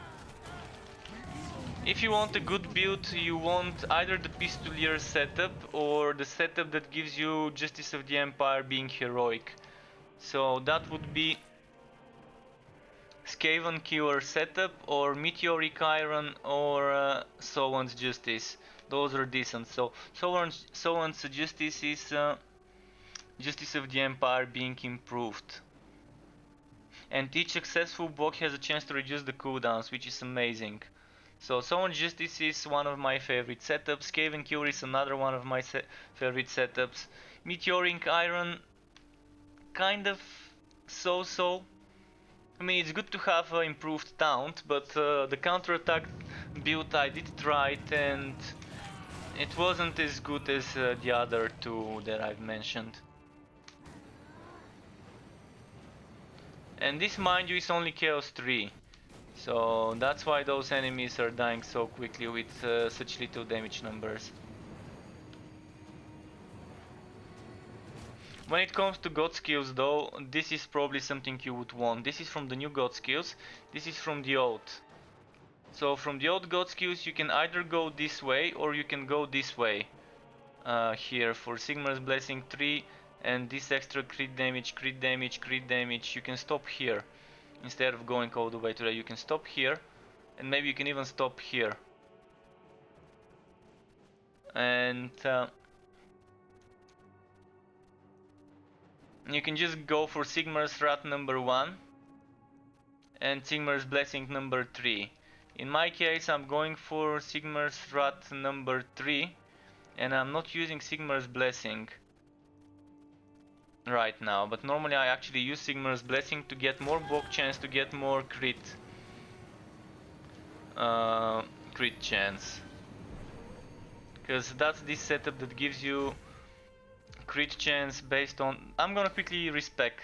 If you want a good build, you want either the Pistolier setup or the setup that gives you Justice of the Empire being heroic. So that would be Skaven Killer setup or Meteoric Iron or Solan's Justice. Those are decent. So Solan's Justice is Justice of the Empire being improved. And each successful block has a chance to reduce the cooldowns, which is amazing. So Solan's Justice is one of my favorite setups, Skaven Cure is another one of my favorite setups. Meteoric Iron, kind of so-so. I mean, it's good to have improved taunt, but the counterattack build I did try it and it wasn't as good as the other two that I've mentioned. And this, mind you, is only Chaos 3. So that's why those enemies are dying so quickly with such little damage numbers. When it comes to God skills though, this is probably something you would want. This is from the new God skills, this is from the old. So from the old God skills you can either go this way or you can go this way. Here for Sigmar's Blessing 3 and this extra crit damage, crit damage, crit damage, you can stop here. Instead of going all the way to there, you can stop here, and maybe you can even stop here. And you can just go for Sigmar's Wrath number 1 and Sigmar's Blessing number 3. In my case, I'm going for Sigmar's Wrath number 3, and I'm not using Sigmar's Blessing right now, but normally I actually use Sigmar's Blessing to get more block chance, to get more crit chance, because that's this setup that gives you crit chance based on... I'm gonna quickly respec.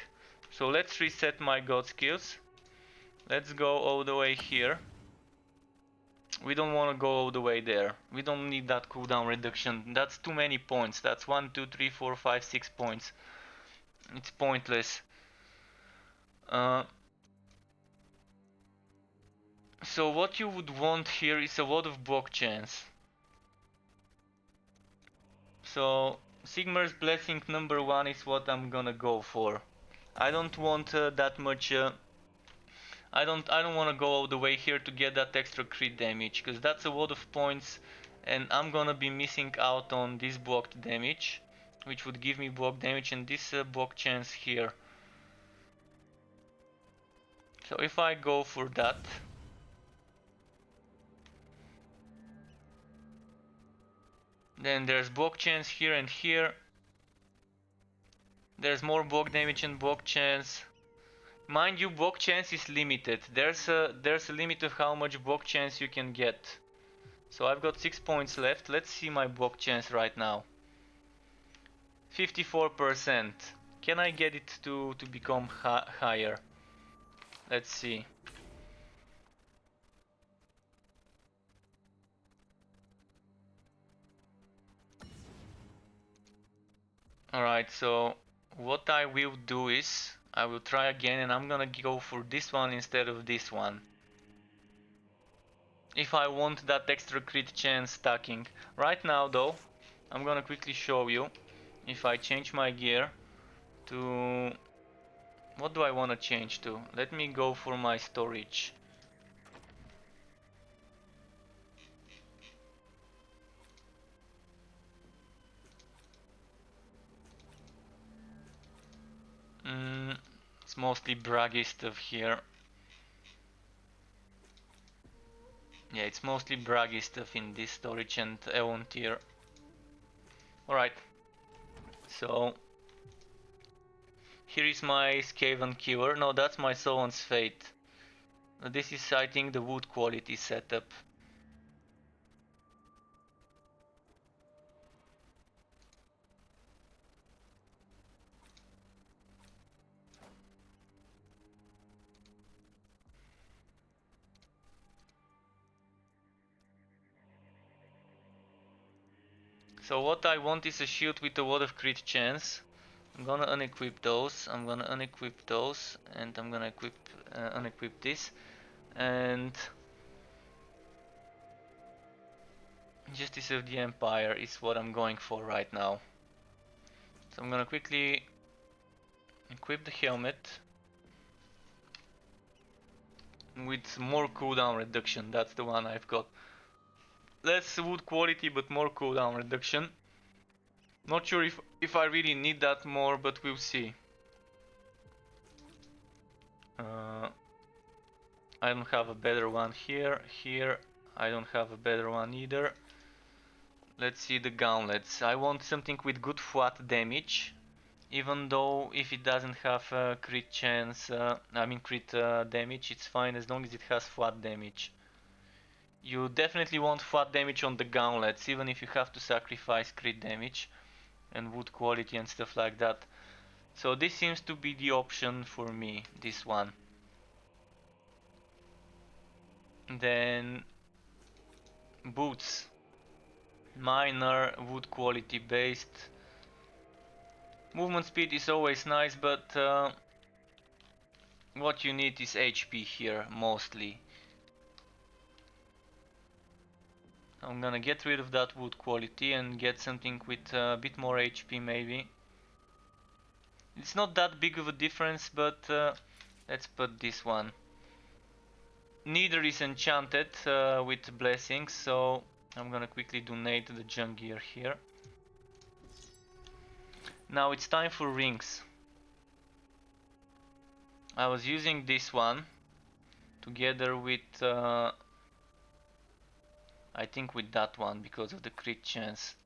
So let's reset my god skills. Let's go all the way here. We don't want to go all the way there. We don't need that cooldown reduction. That's too many points. That's 1, 2, 3, 4, 5, 6 points. It's pointless. So what you would want here is a lot of block chance. So Sigmar's Blessing number 1 is what I'm gonna go for. I don't want that much. I don't want to go all the way here to get that extra crit damage, because that's a lot of points, and I'm gonna be missing out on this blocked damage, which would give me block damage, and this block chance here. So if I go for that, then there's block chance here and here. There's more block damage and block chance. Mind you, block chance is limited. There's a limit of how much block chance you can get. So I've got 6 points left. Let's see my block chance right now. 54%. Can I get it to become higher? Let's see. Alright, so what I will do is I will try again, and I'm gonna go for this one instead of this one. If I want that extra crit chance stacking. Right now though, I'm gonna quickly show you. If I change my gear to... what do I wanna change to? Let me go for my storage. It's mostly braggy stuff here. Yeah, it's mostly braggy stuff in this storage and Eon tier. Alright, so here is my Skaven Killer. No, that's my Soul's Fate. This is, I think, the wood quality setup. So what I want is a shield with a lot of crit chance. I'm gonna unequip those, I'm gonna unequip those, and I'm gonna unequip this. And Justice of the Empire is what I'm going for right now. So I'm gonna quickly equip the helmet with more cooldown reduction. That's the one I've got. Less wood quality but more cooldown reduction. Not sure if I really need that more, but we'll see. I don't have a better one here. Here I don't have a better one either. Let's see the gauntlets. I want something with good flat damage, even though if it doesn't have a crit chance, crit damage, it's fine as long as it has flat damage. You definitely want flat damage on the gauntlets, even if you have to sacrifice crit damage and wood quality and stuff like that. So this seems to be the option for me, this one. Then boots. Mine are wood quality based. Movement speed is always nice, but what you need is HP here mostly. I'm gonna get rid of that wood quality and get something with a bit more HP maybe. It's not that big of a difference, but let's put this one. Neither is enchanted with blessings, so I'm gonna quickly donate the junk gear here. Now it's time for rings. I was using this one together with I think with that one because of the crit chance.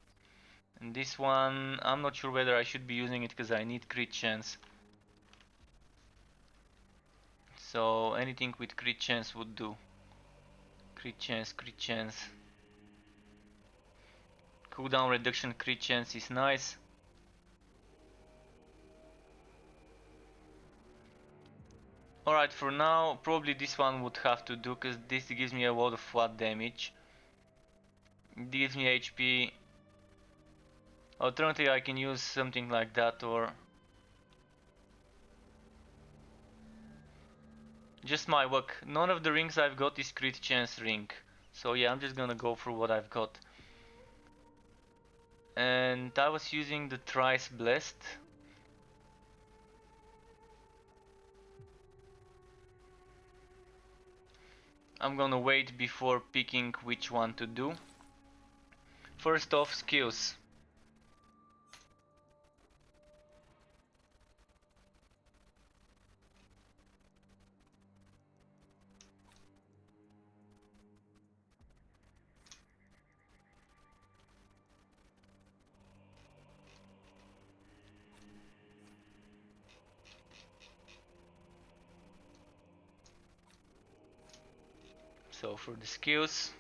And this one, I'm not sure whether I should be using it because I need crit chance. So anything with crit chance would do. Crit chance, crit chance. Cooldown reduction crit chance is nice. Alright, for now probably this one would have to do because this gives me a lot of flat damage. It gives me HP. Alternatively I can use something like that, or just my luck. None of the rings I've got is crit chance ring. So yeah, I'm just gonna go for what I've got. And I was using the Thrice Blessed. I'm gonna wait before picking which one to do. First off, skills. So for the skills,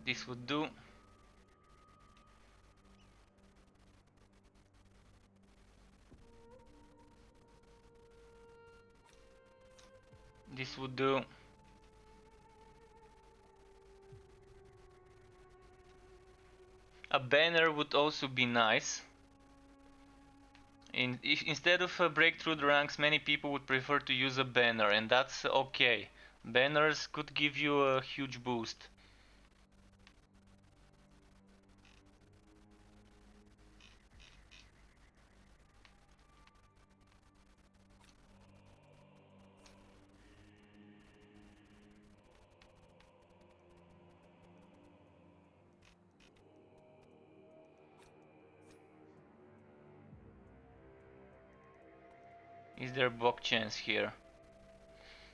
this would do. else would do. A banner would also be nice. Instead of a break through the ranks, many people would prefer to use a banner, and that's okay. Banners could give you a huge boost. Is there block chance here?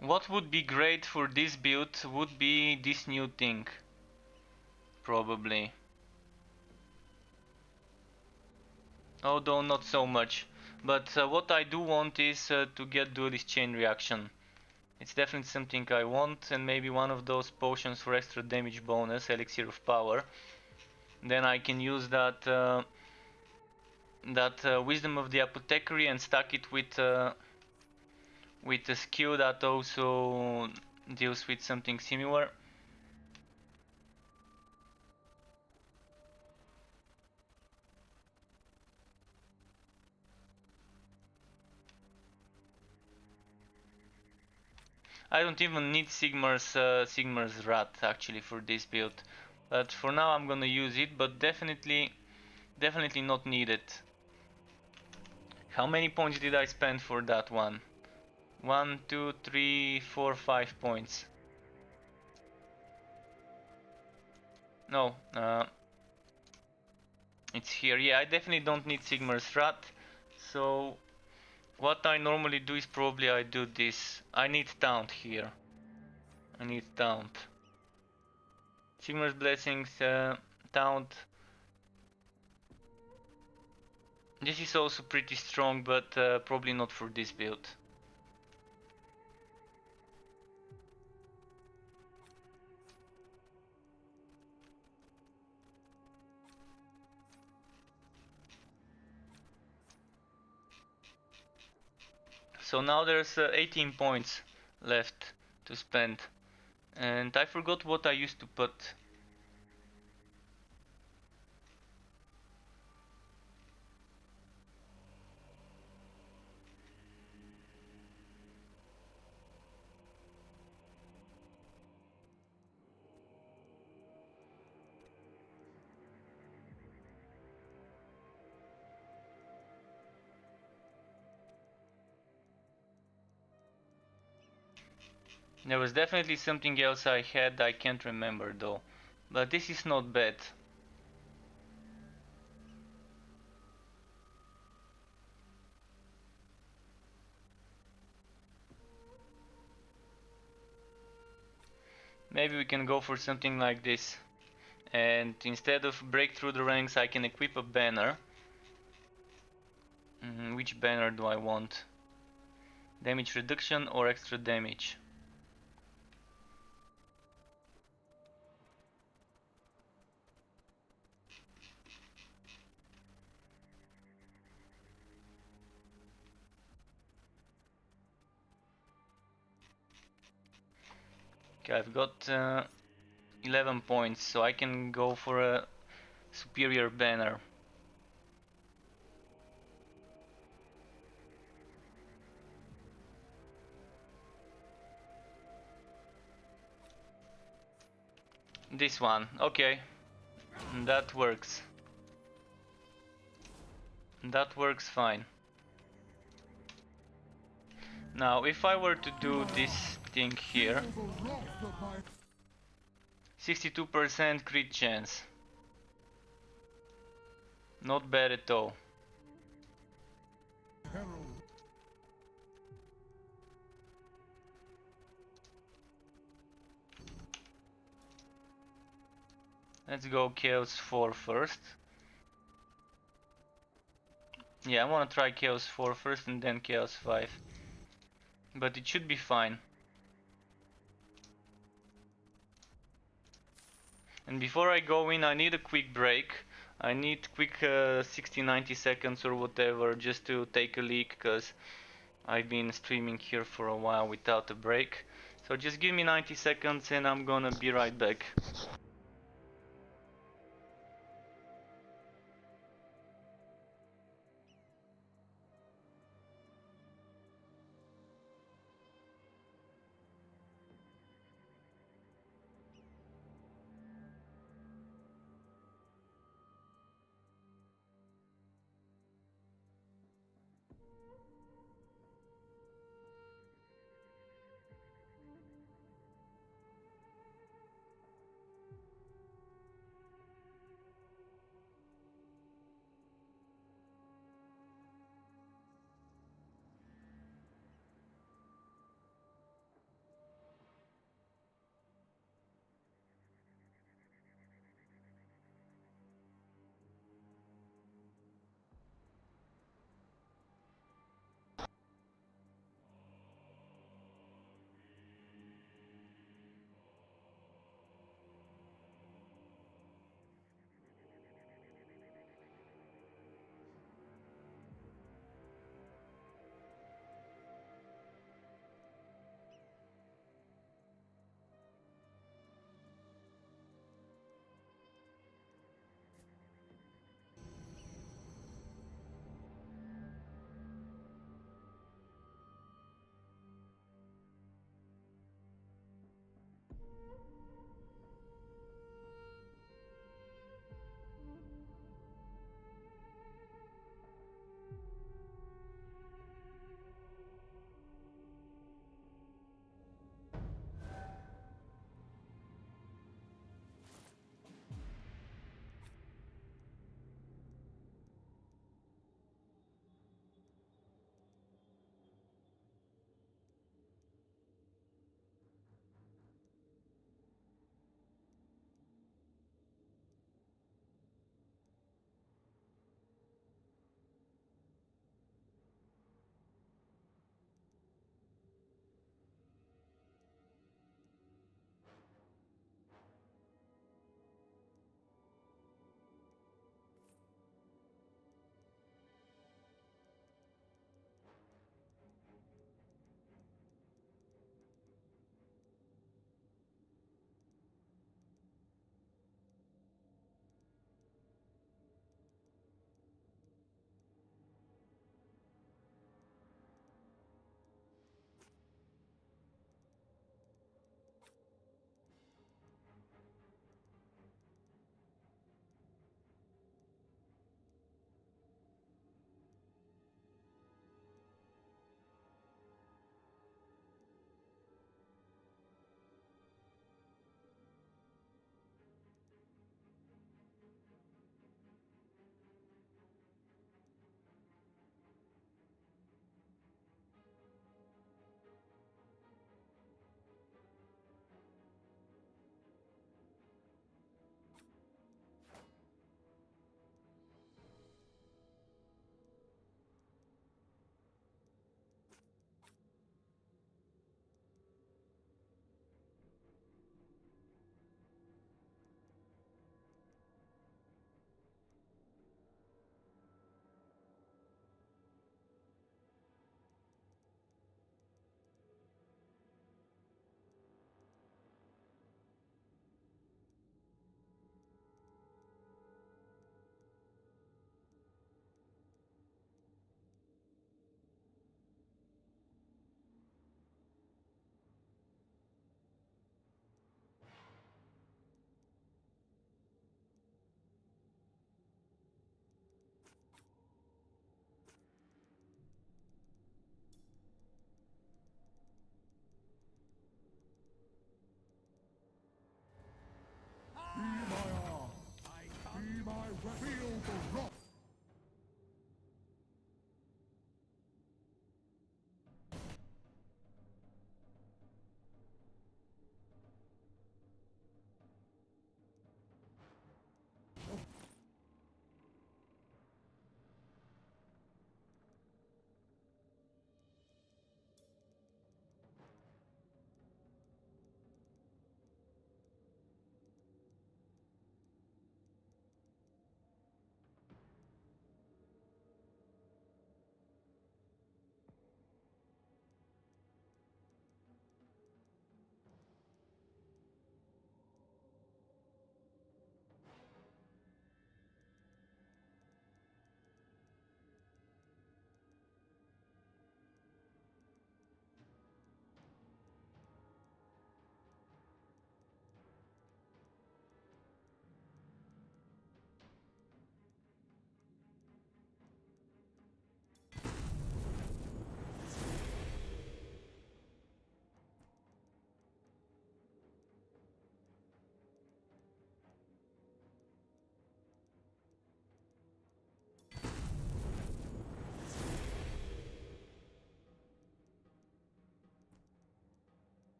What would be great for this build would be this new thing. Probably. Although not so much. But what I do want is to get duelist chain reaction. It's definitely something I want, and maybe one of those potions for extra damage bonus, elixir of power. Then I can use that wisdom of the apothecary and stack it with a skill that also deals with something similar. I don't even need Sigmar's Rat actually for this build, but for now I'm gonna use it, but definitely not needed. How many points did I spend for that one? 1, 2, 3, 4, 5 points. No, it's here. Yeah, I definitely don't need Sigmar's Rat. So what I normally do is probably I do this. I need Taunt here. I need Taunt. Sigmar's Blessings, Taunt. This is also pretty strong, but probably not for this build. So now there's 18 points left to spend, and I forgot what I used to put. There was definitely something else I had, I can't remember though. But this is not bad. Maybe we can go for something like this. And instead of break through the ranks, I can equip a banner. Which banner do I want? Damage reduction or extra damage? Okay, I've got 11 points, so I can go for a superior banner. This one, okay. That works. That works fine. Now, if I were to do this thing here, 62% crit chance. Not bad at all. Let's go Chaos 4 first. Yeah, I wanna try Chaos 4 first and then Chaos 5. But it should be fine. And before I go in, I need a quick break. I need quick 60-90 seconds or whatever just to take a leak, because I've been streaming here for a while without a break. So just give me 90 seconds and I'm gonna be right back.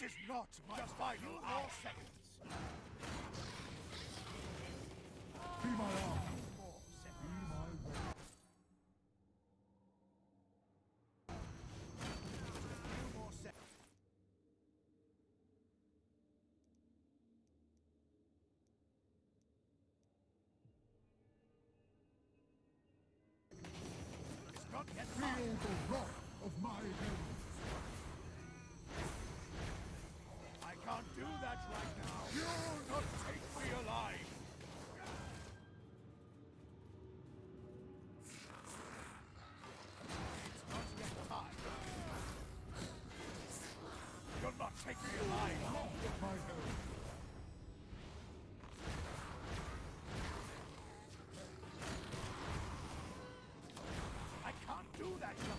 is not my final hour. Seconds. Be my arm. Be my way. More seconds. It's not yet Feel the wrath of my hand. I can't do that right now. You'll not take me alive. It's not yet time. You'll not take me alive. My hand. I can't do that now.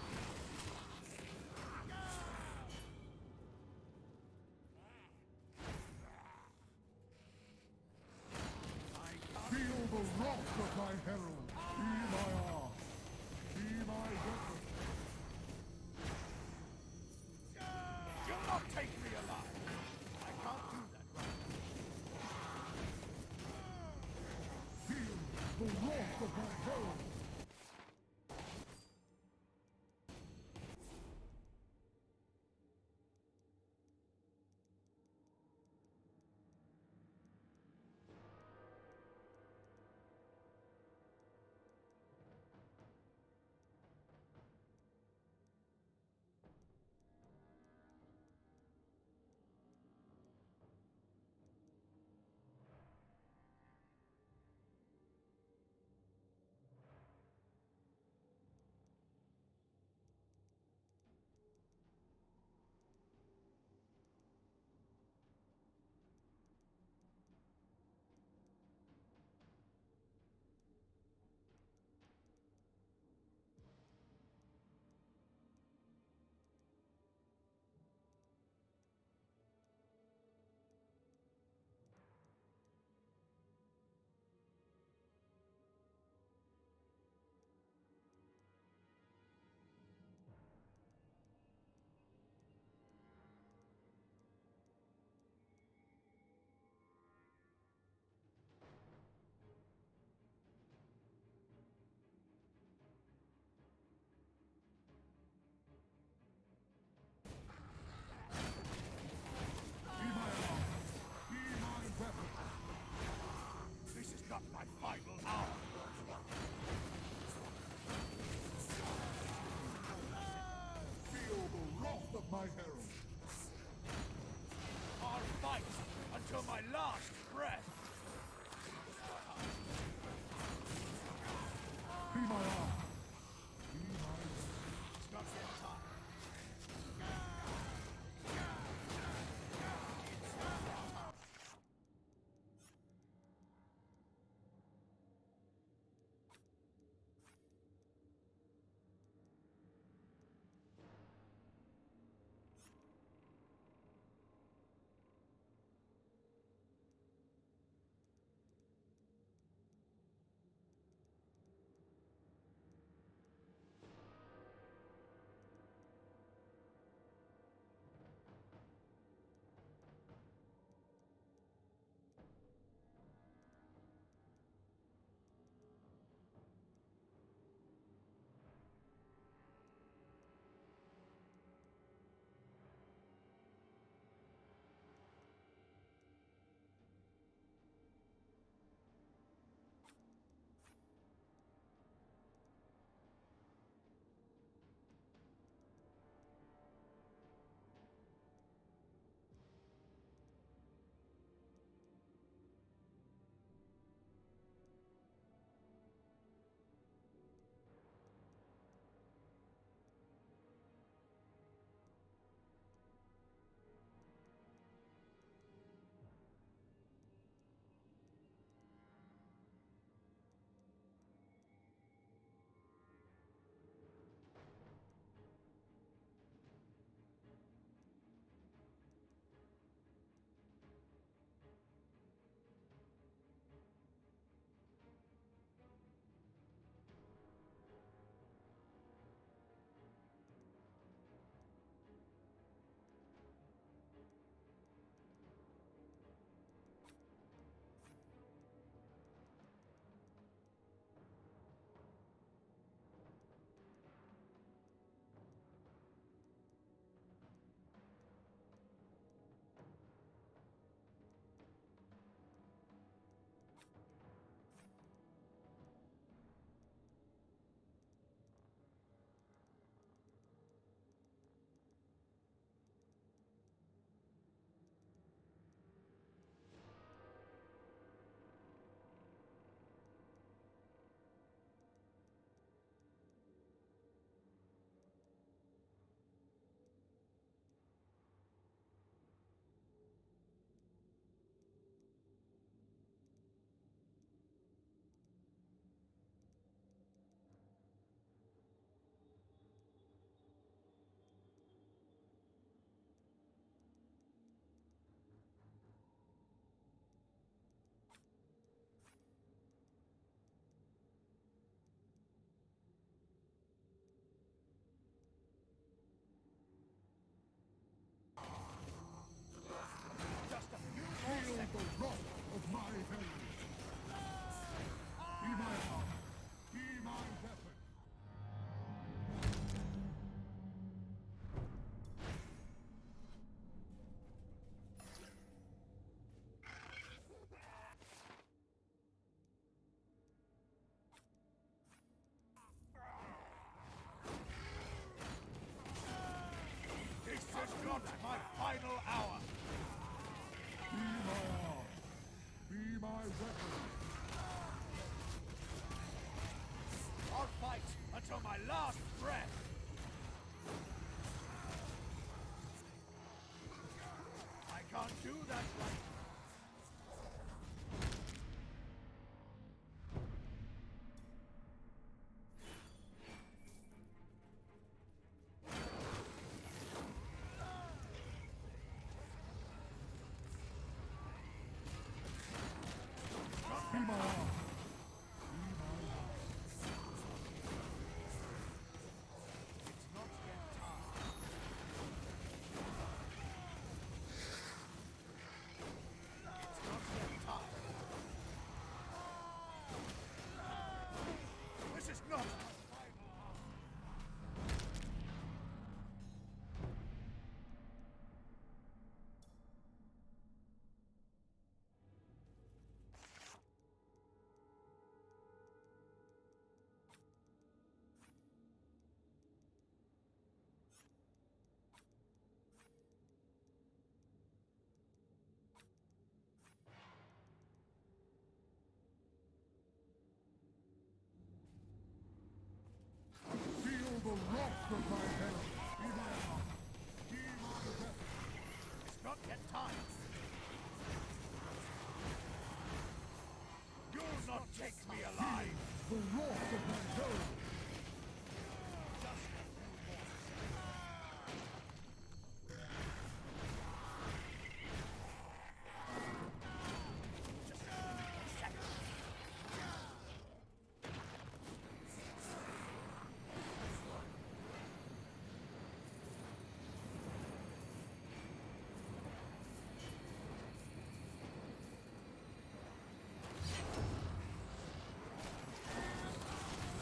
Feel the wrath of my herald. Be my arm. Be my weapon. You'll not take me alive. I can't do that not my final hour. Be my arm. Be my weapon. I'll fight until my last breath. I can't do that right. Be my arm. Be my arm. It's not yet time. It's not yet time. This is not my final hour. Feel the wrath of my hand. Be my arm. Be my weapon. It's not yet time. You'll not take me alive. The wrath of my home. Just a few more seconds.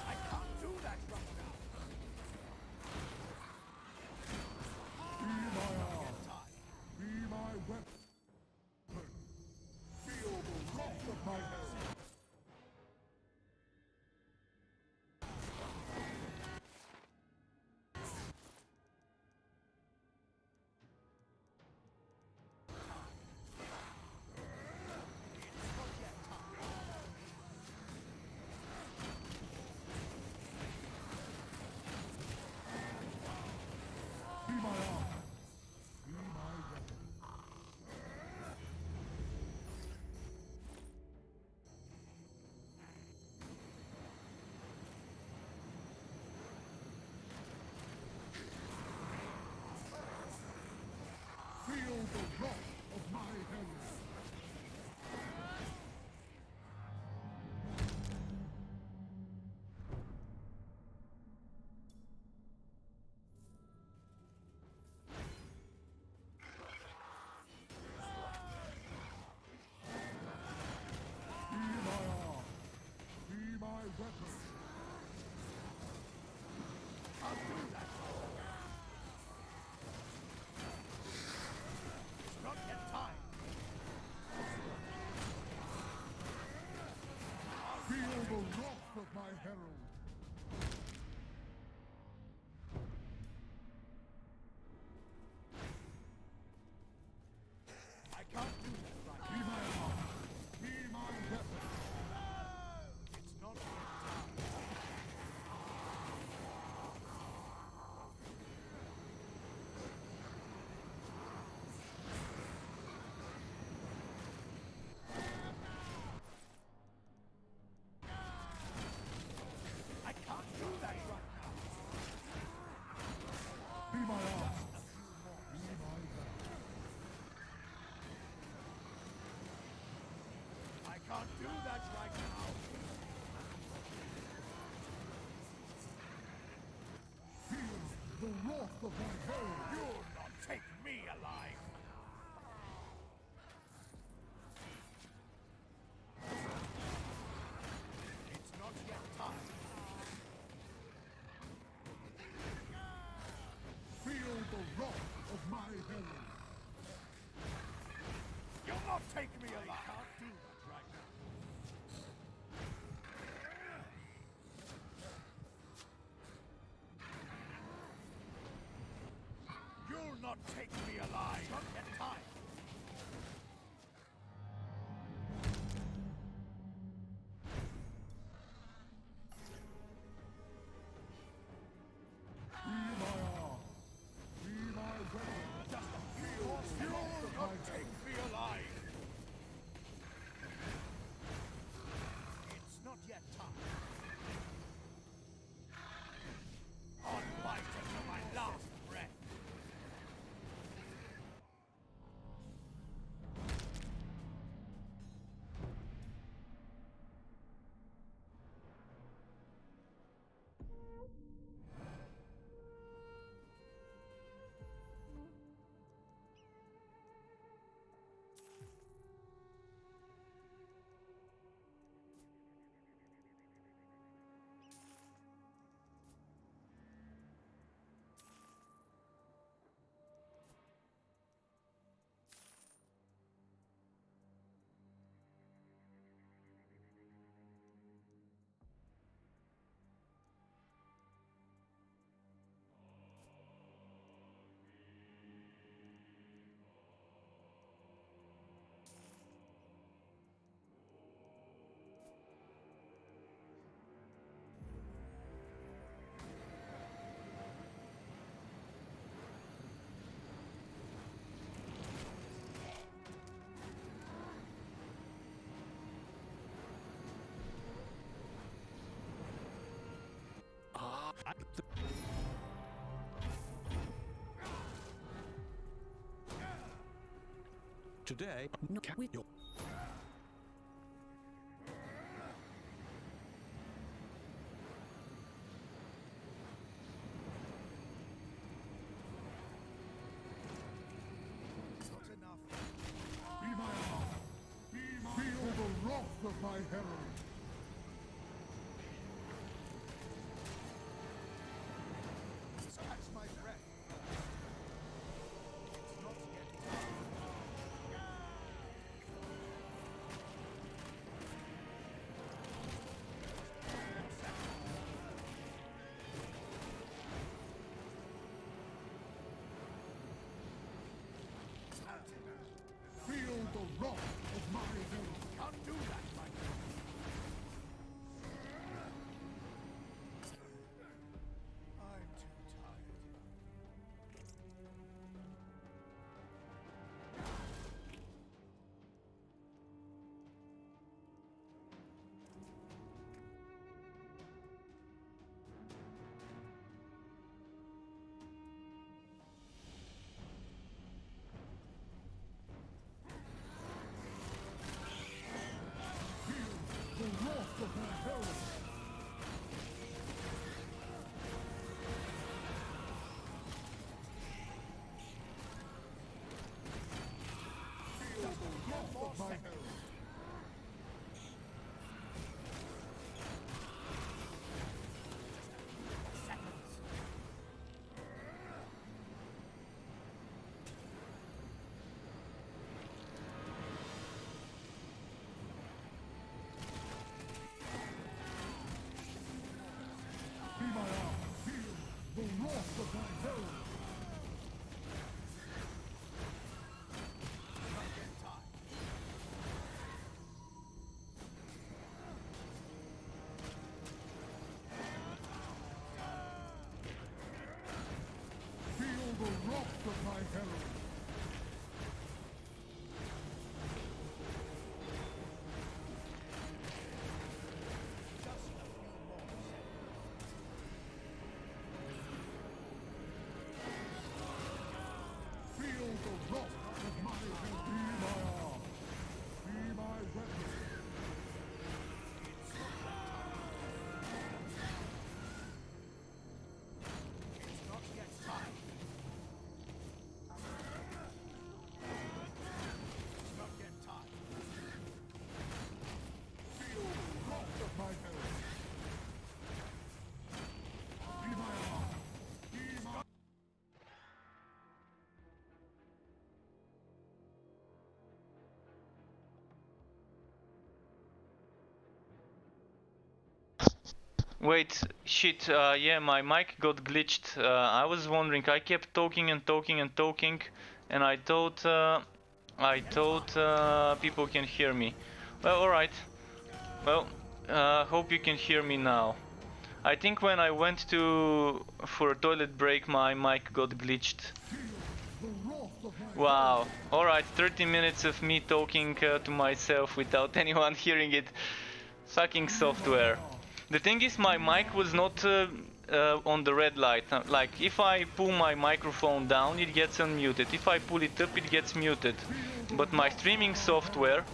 I can't do that right now. Be my arm. Be my weapon. Feel the wrath of my hand. It's not yet time. Be my arm. Be my weapon. Feel the wrath of my hand. Be my arm. Be my weapon. I'll do that. It's not yet time. Feel the wrath of my herald. I can't do that right. Be my arm. Be my weapon. It's not yet time. I can't do that right now. Be my arm. Be my weapon. I can't do that right now. Feel the wrath of my home. You'll not take me alive. It's not yet time. Feel the wrath of my herald. You'll not take me alive. I can't do that right now. You'll not take me alive. Not yet time. Be my arm. Be my weapon. Just a few more seconds. Not take me alive. It's not yet time. On fight until my last breath. Today, no, with your Not enough. Be my arm. Be my Feel the wrath of my herald. Catch my breath. It's not yet time. Feel the wrath of my herald. Can't do that, my friend. I'm too tired. The wrath of my herald. Feel the wrath of my herald. Be my arm. Feel the wrath of my herald. Not yet time. Feel the wrath of my herald. Just a few more seconds. Feel the wrath of my herald. Be my arm. Be my weapon. It's not yet time. It's not yet time. Wait, shit, yeah, my mic got glitched. I was wondering, I kept talking and talking and talking, and I thought people can hear me. Well, alright. Well, hope you can hear me now. I think when I went for a toilet break, my mic got glitched. Wow. Alright, 30 minutes of me talking to myself without anyone hearing it. Fucking software. The thing is, my mic was not on the red light. Like, if I pull my microphone down, it gets unmuted. If I pull it up, it gets muted. But my streaming software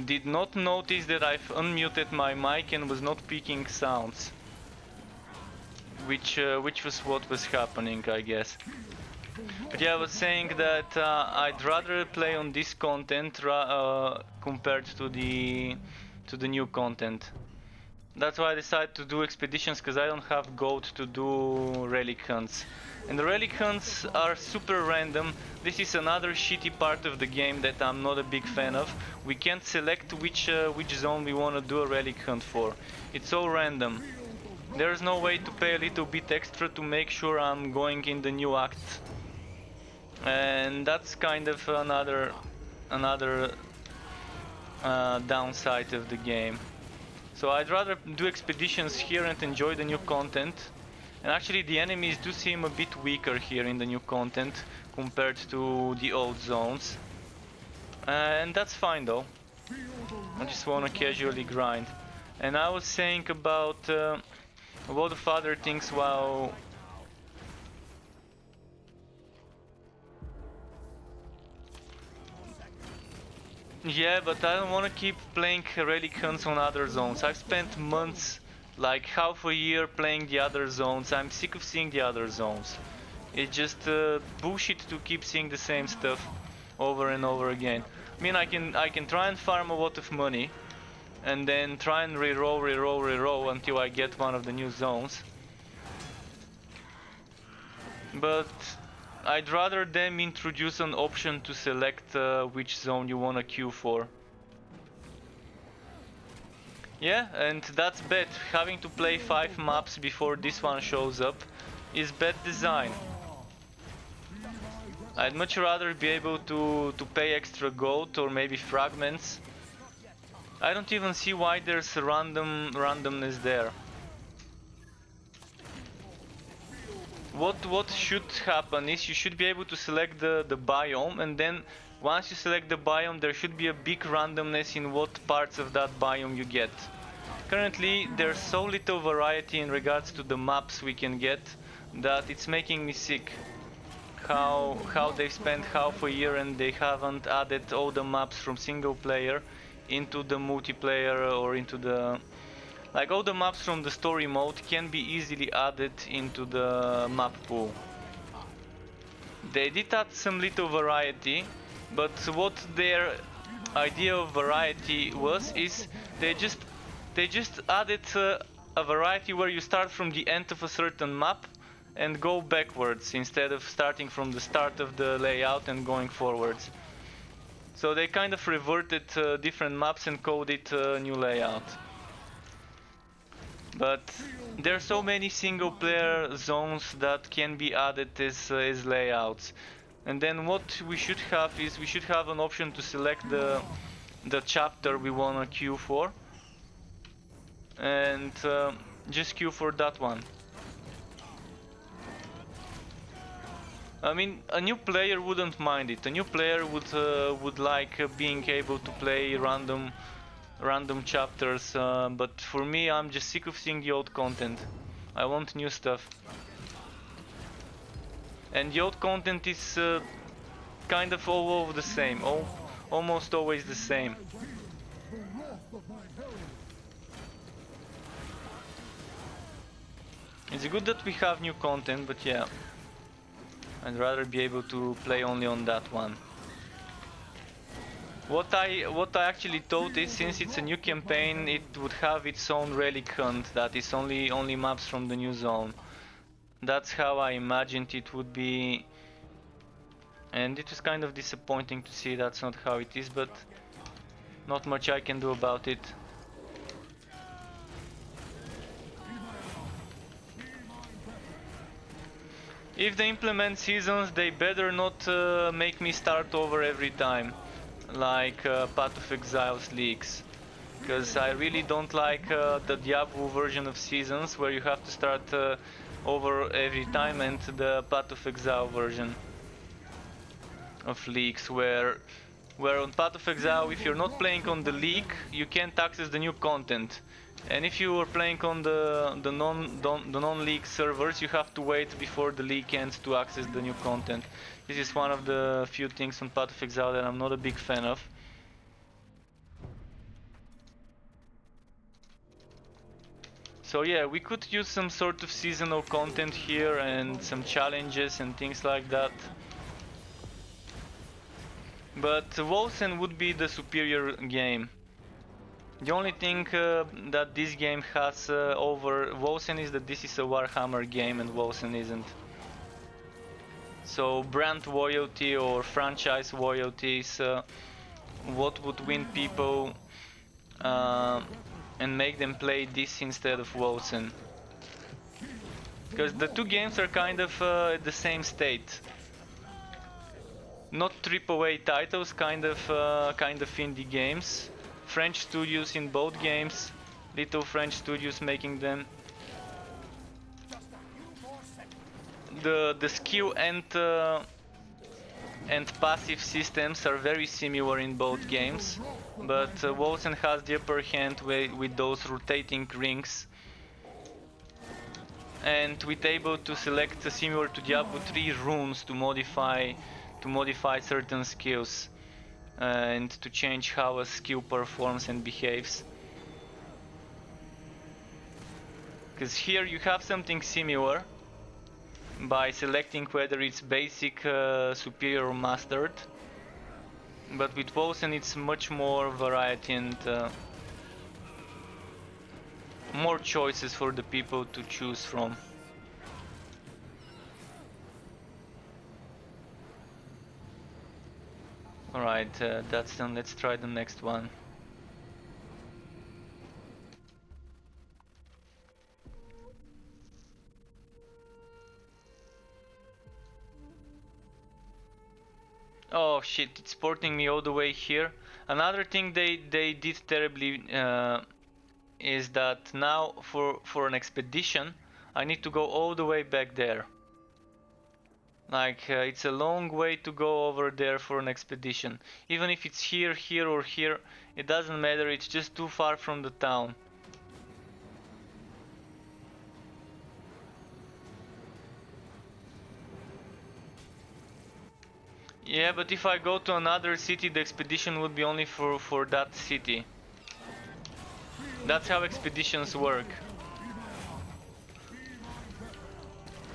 did not notice that I've unmuted my mic and was not picking sounds. Which was what was happening, I guess. But yeah, I was saying that I'd rather play on this content compared to the new content. That's why I decided to do expeditions, because I don't have gold to do relic hunts. And the relic hunts are super random. This is another shitty part of the game that I'm not a big fan of. We can't select which zone we want to do a relic hunt for. It's so random. There's no way to pay a little bit extra to make sure I'm going in the new act. And that's kind of another downside of the game. So I'd rather do expeditions here and enjoy the new content. And actually the enemies do seem a bit weaker here in the new content compared to the old zones. And that's fine though. I just wanna casually grind. And I was saying about a lot of other things while... Yeah, but I don't want to keep playing relic hunts on other zones. I've spent months, like half a year, playing the other zones. I'm sick of seeing the other zones. It's just bullshit to keep seeing the same stuff over and over again. I mean, I can try and farm a lot of money, and then try and reroll until I get one of the new zones. But I'd rather them introduce an option to select which zone you wanna queue for. Yeah, and that's bad. Having to play 5 maps before this one shows up is bad design. I'd much rather be able to pay extra gold or maybe fragments. I don't even see why there's randomness there. What should happen is you should be able to select the biome, and then once you select the biome there should be a big randomness in what parts of that biome you get. Currently there's so little variety in regards to the maps we can get that it's making me sick. How they've spent half a year and they haven't added all the maps from single player into the multiplayer or into the... Like, all the maps from the story mode can be easily added into the map pool. They did add some little variety, but what their idea of variety is they just added a variety where you start from the end of a certain map and go backwards instead of starting from the start of the layout and going forwards. So they kind of reverted different maps and called it a new layout. But there are so many single player zones that can be added as layouts. And then what we should have is we should have an option to select the chapter we wanna queue for. And just queue for that one. I mean, a new player wouldn't mind it. A new player would like being able to play random chapters, but for me, I'm just sick of seeing the old content. I want new stuff. And the old content is kind of all over the same, almost always the same. It's good that we have new content, but yeah, I'd rather be able to play only on that one. What I actually thought is, since it's a new campaign, it would have its own relic hunt that is only maps from the new zone. That's how I imagined it would be, and it was kind of disappointing to see that's not how it is, but not much I can do about it. If they implement seasons, they better not make me start over every time, like Path of Exile's leaks. Because I really don't like the Diablo version of seasons, where you have to start over every time, and the Path of Exile version of leaks, where on Path of Exile, if you're not playing on the leak, you can't access the new content. And if you are playing on the non-leak servers, you have to wait before the leak ends to access the new content. This is one of the few things on Path of Exile that I'm not a big fan of. So yeah, we could use some sort of seasonal content here and some challenges and things like that. But Wolsen would be the superior game. The only thing that this game has over Wolsen is that this is a Warhammer game and Wolsen isn't. So brand loyalty or franchise loyalty is what would win people and make them play this instead of Wolsen. Because the two games are kind of at the same state. Not AAA titles, kind of indie games. French studios in both games, little French studios making them. The skill and passive systems are very similar in both games, but Wolsen has the upper hand with those rotating rings, and with able to select similar to Diablo 3 runes to modify certain skills and to change how a skill performs and behaves. Because here you have something similar by selecting whether it's basic, superior or mastered, but with Wolsen it's much more variety and more choices for the people to choose from. Alright, that's done. Let's try the next one. Oh shit, it's porting me all the way here. Another thing they did terribly is that now for an expedition I need to go all the way back there. Like it's a long way to go over there for an expedition. Even if it's here, here or here, it doesn't matter, it's just too far from the town. Yeah, but if I go to another city, the expedition would be only for that city. That's how expeditions work.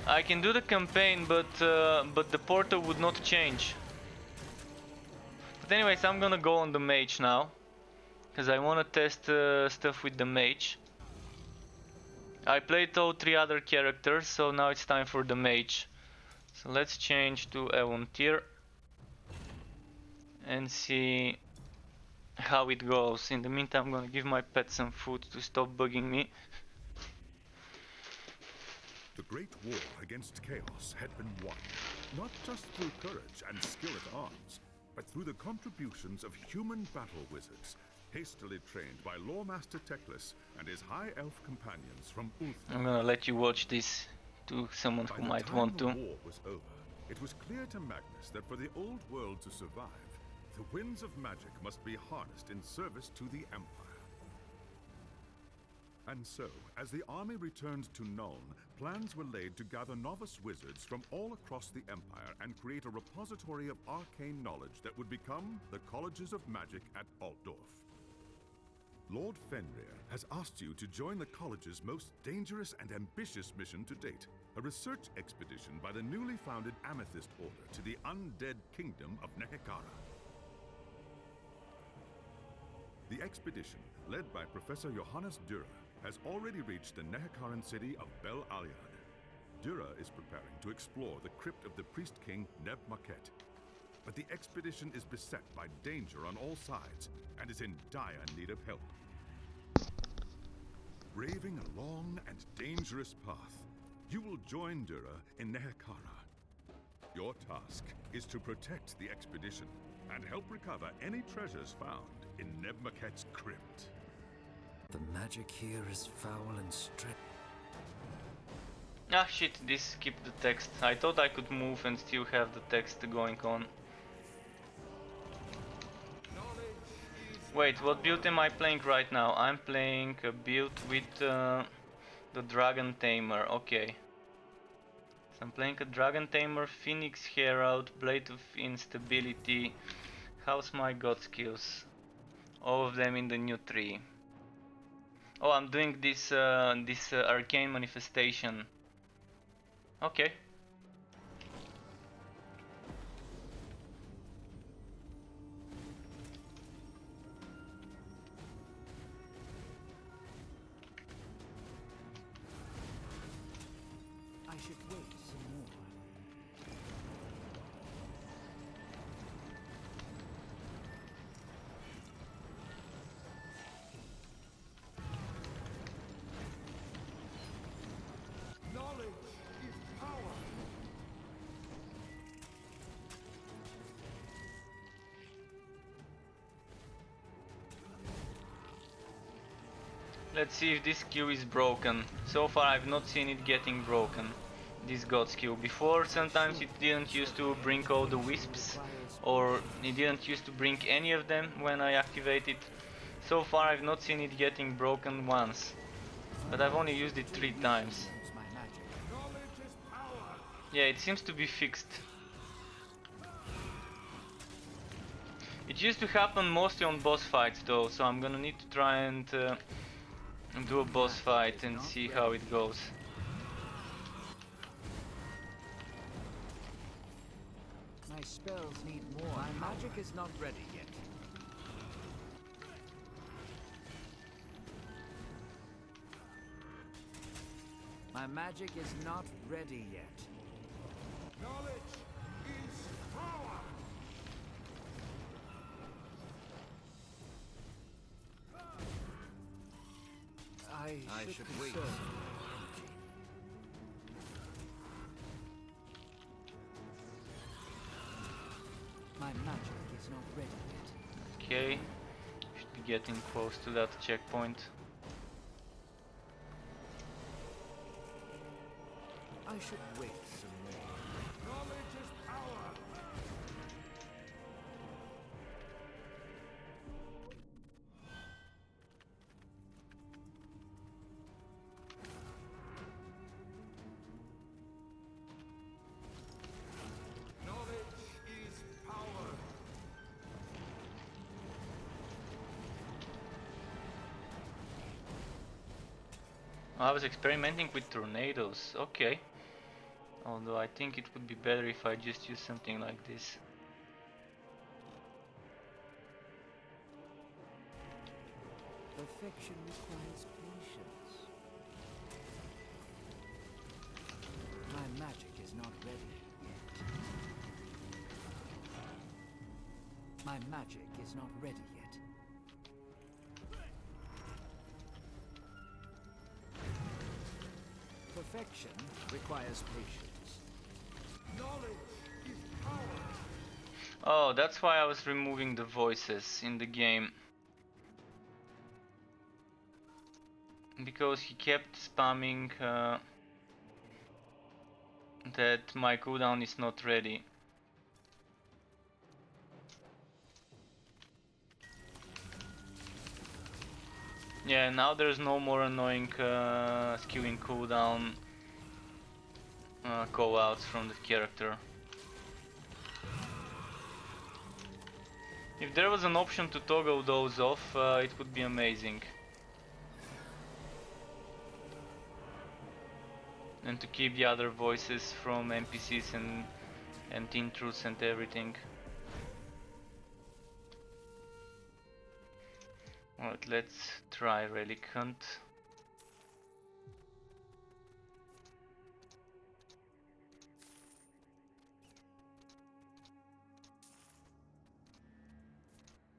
I can do the campaign, but the portal would not change. But anyways, I'm gonna go on the mage now, because I wanna test stuff with the mage. I played all 3 other characters, so now it's time for the mage. So let's change to a volunteer and see how it goes. In the meantime, I'm gonna give my pet some food to stop bugging me. The great war against chaos had been won, not just through courage and skill at arms, but through the contributions of human battle wizards, hastily trained by Loremaster Teclis and his high elf companions from Ulth. I'm gonna let you watch this to someone who might want to. By the time the war was over, it was clear to Magnus that for the old world to survive, the winds of magic must be harnessed in service to the Empire. And so, as the army returned to Nuln, plans were laid to gather novice wizards from all across the Empire and create a repository of arcane knowledge that would become the Colleges of Magic at Altdorf. Lord Fenrir has asked you to join the College's most dangerous and ambitious mission to date, a research expedition by the newly founded Amethyst Order to the undead kingdom of Nehekara. The expedition, led by Professor Johannes Dürer, has already reached the Nehekaran city of Bel Aliad. Dürer is preparing to explore the crypt of the priest king Neb Maket. But the expedition is beset by danger on all sides and is in dire need of help. Braving a long and dangerous path, You will join Dura in Nehekara. Your task is to protect the expedition and help recover any treasures found in Nebmaket's crypt. The magic here is foul and strange. Ah shit, this skipped the text. I thought I could move and still have the text going on. Wait, what build am I playing right now? I'm playing a build with the Dragon Tamer, okay. So I'm playing a Dragon Tamer, Phoenix Herald, Blade of Instability. How's my god skills? All of them in the new tree. Oh, I'm doing this arcane manifestation. Okay. I should wait some more. Knowledge is power. Let's see if this skill is broken. So far I've not seen it getting broken. This god skill. Before sometimes it didn't used to bring all the wisps, or it didn't used to bring any of them when I activate it. So far I've not seen it getting broken once. But I've only used it 3 times. Yeah, it seems to be fixed. It used to happen mostly on boss fights though, so I'm gonna need to try and do a boss fight and see how it goes. My spells need more. My magic is not ready yet. My magic is not ready yet. Knowledge is power. I should wait. My magic is not ready yet. Okay, should be getting close to that checkpoint. I should wait some more. Knowledge is power. Knowledge is power. I was experimenting with tornadoes, okay. Although I think it would be better if I just use something like this. Perfection requires patience. My magic is not ready yet. My magic is not ready yet. Perfection requires patience. Knowledge is power. Oh, that's why I was removing the voices in the game. Because he kept spamming that my cooldown is not ready. Yeah, now there's no more annoying skewing cooldown call-outs from the character. If there was an option to toggle those off, it would be amazing. And to keep the other voices from NPCs and intros and everything. Alright, let's try Relic Hunt.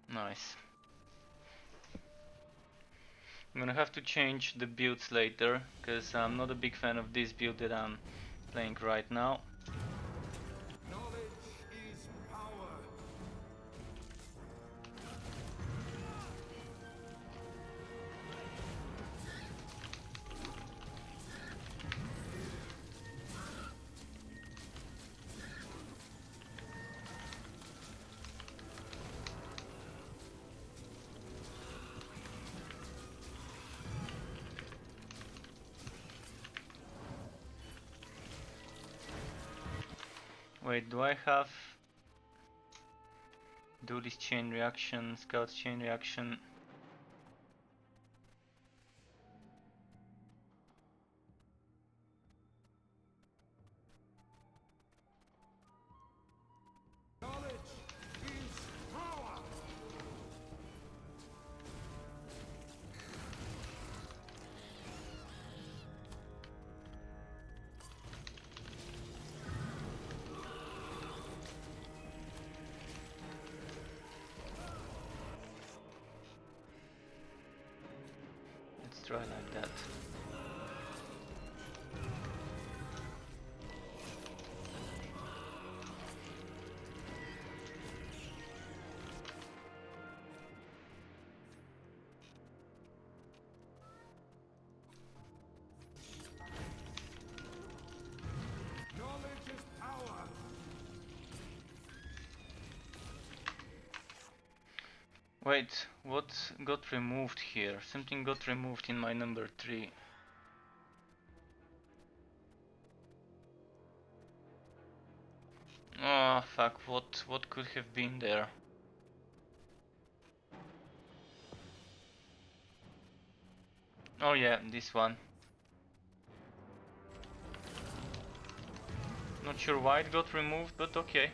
Nice. I'm gonna have to change the builds later, because I'm not a big fan of this build that I'm playing right now. Knowledge is power. Wait, do I have... do this chain reaction, scout chain reaction? Knowledge is power. Let's try like that. Knowledge is power. Wait, what got removed here? Something got removed in my number 3. Oh fuck, what could have been there? Oh yeah, this one. Not sure why it got removed, but okay.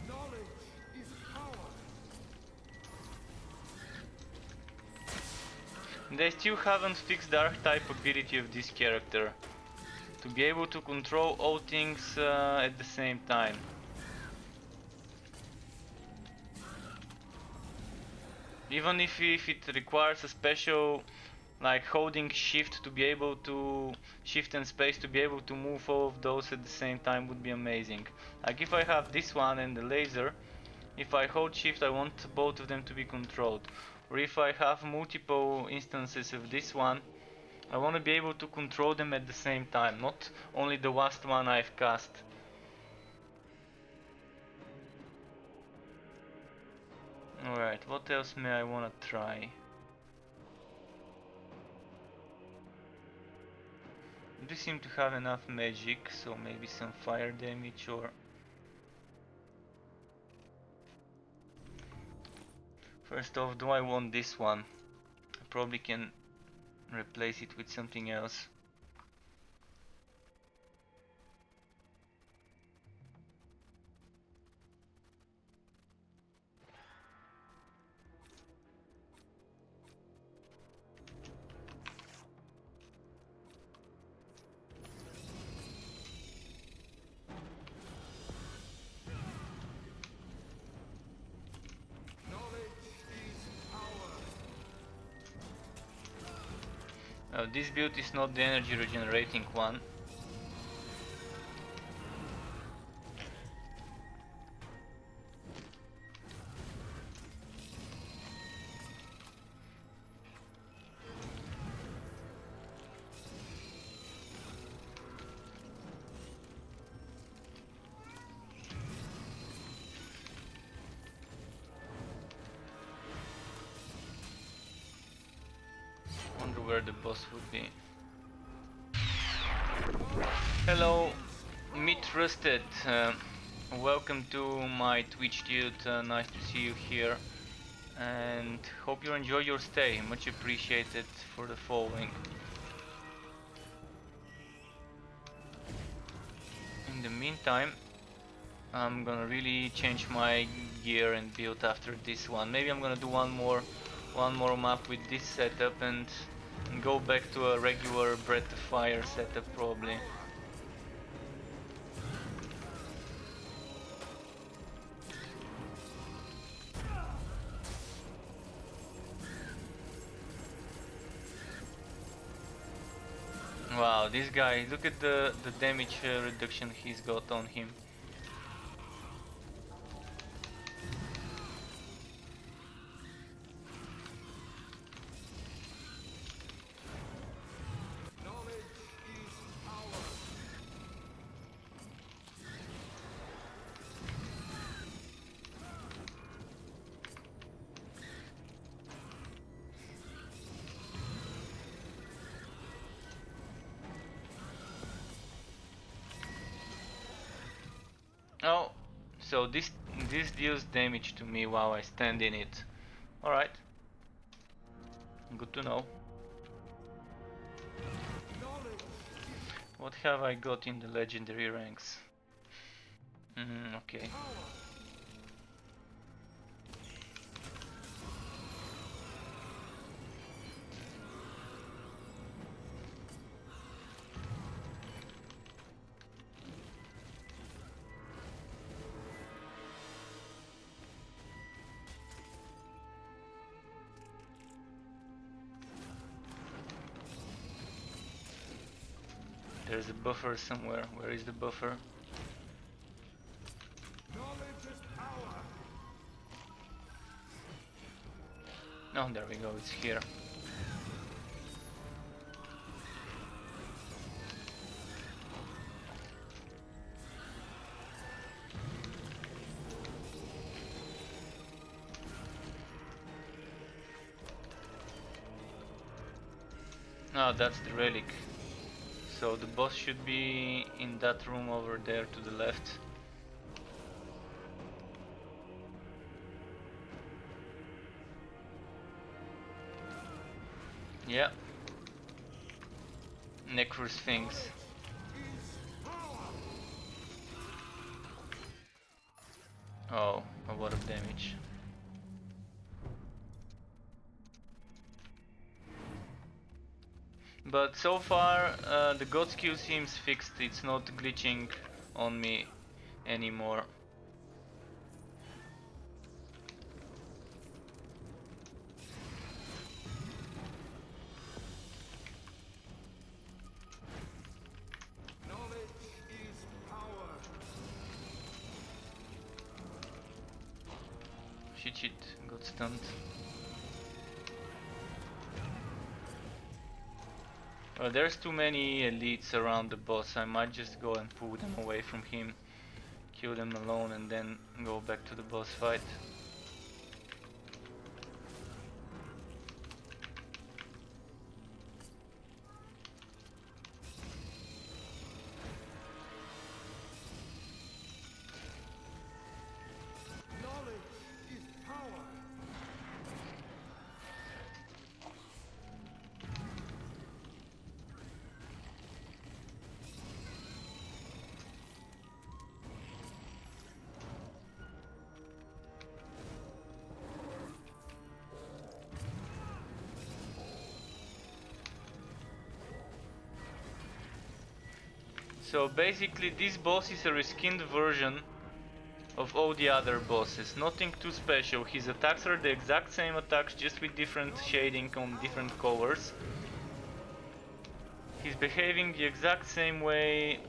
Knowledge is power. They still haven't fixed the archetype ability of this character. To be able to control all things at the same time. Even if it requires a special, like holding shift to be able to, shift and space to be able to move all of those at the same time would be amazing. Like if I have this one and the laser, if I hold shift I want both of them to be controlled. Or if I have multiple instances of this one, I want to be able to control them at the same time, not only the last one I've cast. Alright, what else may I want to try? Do seem to have enough magic, so maybe some fire damage or... First off, do I want this one? I probably can replace it with something else. This build is not the energy regenerating one. Wonder where the boss would be. Hello, Meat Rusted. Welcome to my Twitch, dude. Nice to see you here. And hope you enjoy your stay. Much appreciated for the following. In the meantime, I'm gonna really change my gear and build after this one. Maybe I'm gonna do one more map with this setup and go back to a regular Breath of Fire setup probably. Wow, this guy, look at the damage reduction he's got on him. Oh, so this deals damage to me while I stand in it. Alright. Good to know. What have I got in the legendary ranks? Okay. There's a buffer somewhere. Where is the buffer? Oh, there we go, it's here. Oh, that's the relic. So the boss should be in that room over there to the left. Yeah. Necrus Sphinx. Oh, a lot of damage. But so far, the God skill seems fixed. It's not glitching on me anymore. Shit, got stunned. Well, there's too many elites around the boss. I might just go and pull them away from him, kill them alone, and then go back to the boss fight. So basically this boss is a reskinned version of all the other bosses. Nothing too special. His attacks are the exact same attacks, just with different shading on different colors. He's behaving the exact same way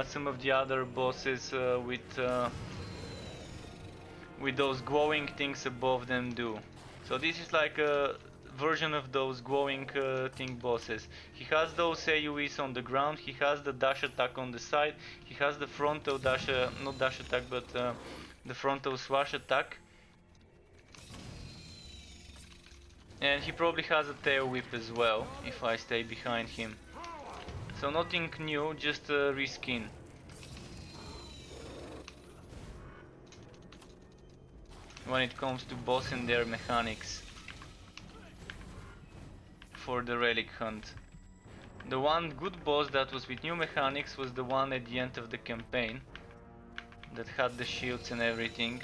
some of the other bosses with those glowing things above them do. So this is like a version of those glowing thing bosses. He has those AoEs on the ground, he has the dash attack on the side, he has the frontal dash, not dash attack, but the frontal slash attack. And he probably has a tail whip as well, if I stay behind him. So nothing new, just a reskin. When it comes to boss and their mechanics for the relic hunt. The one good boss that was with new mechanics was the one at the end of the campaign. that had the shields and everything.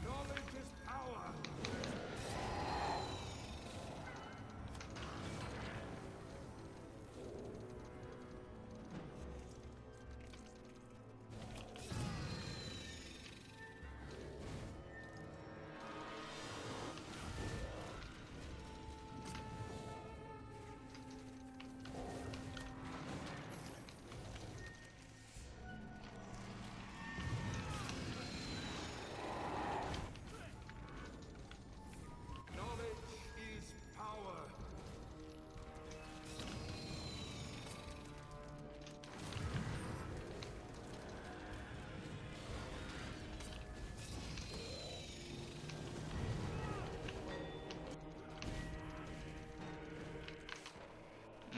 Knowledge is power. Knowledge is power.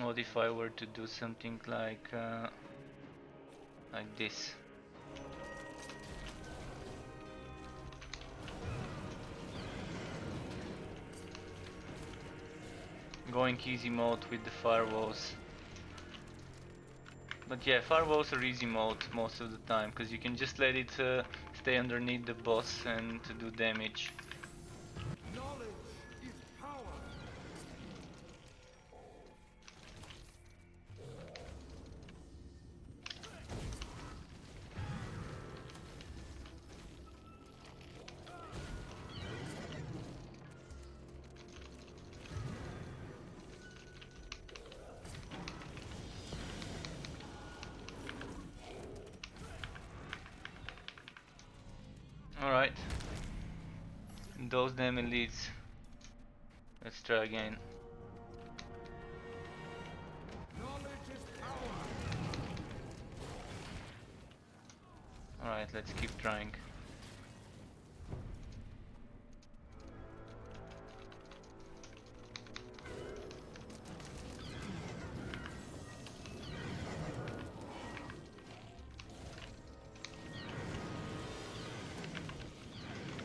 What if I were to do something like this? Going easy mode with the firewalls. But yeah, firewalls are easy mode most of the time, because you can just let it stay underneath the boss and to do damage. Knowledge is power. Alright. Those damn elites. Let's try again. Knowledge is power. Alright, let's keep trying.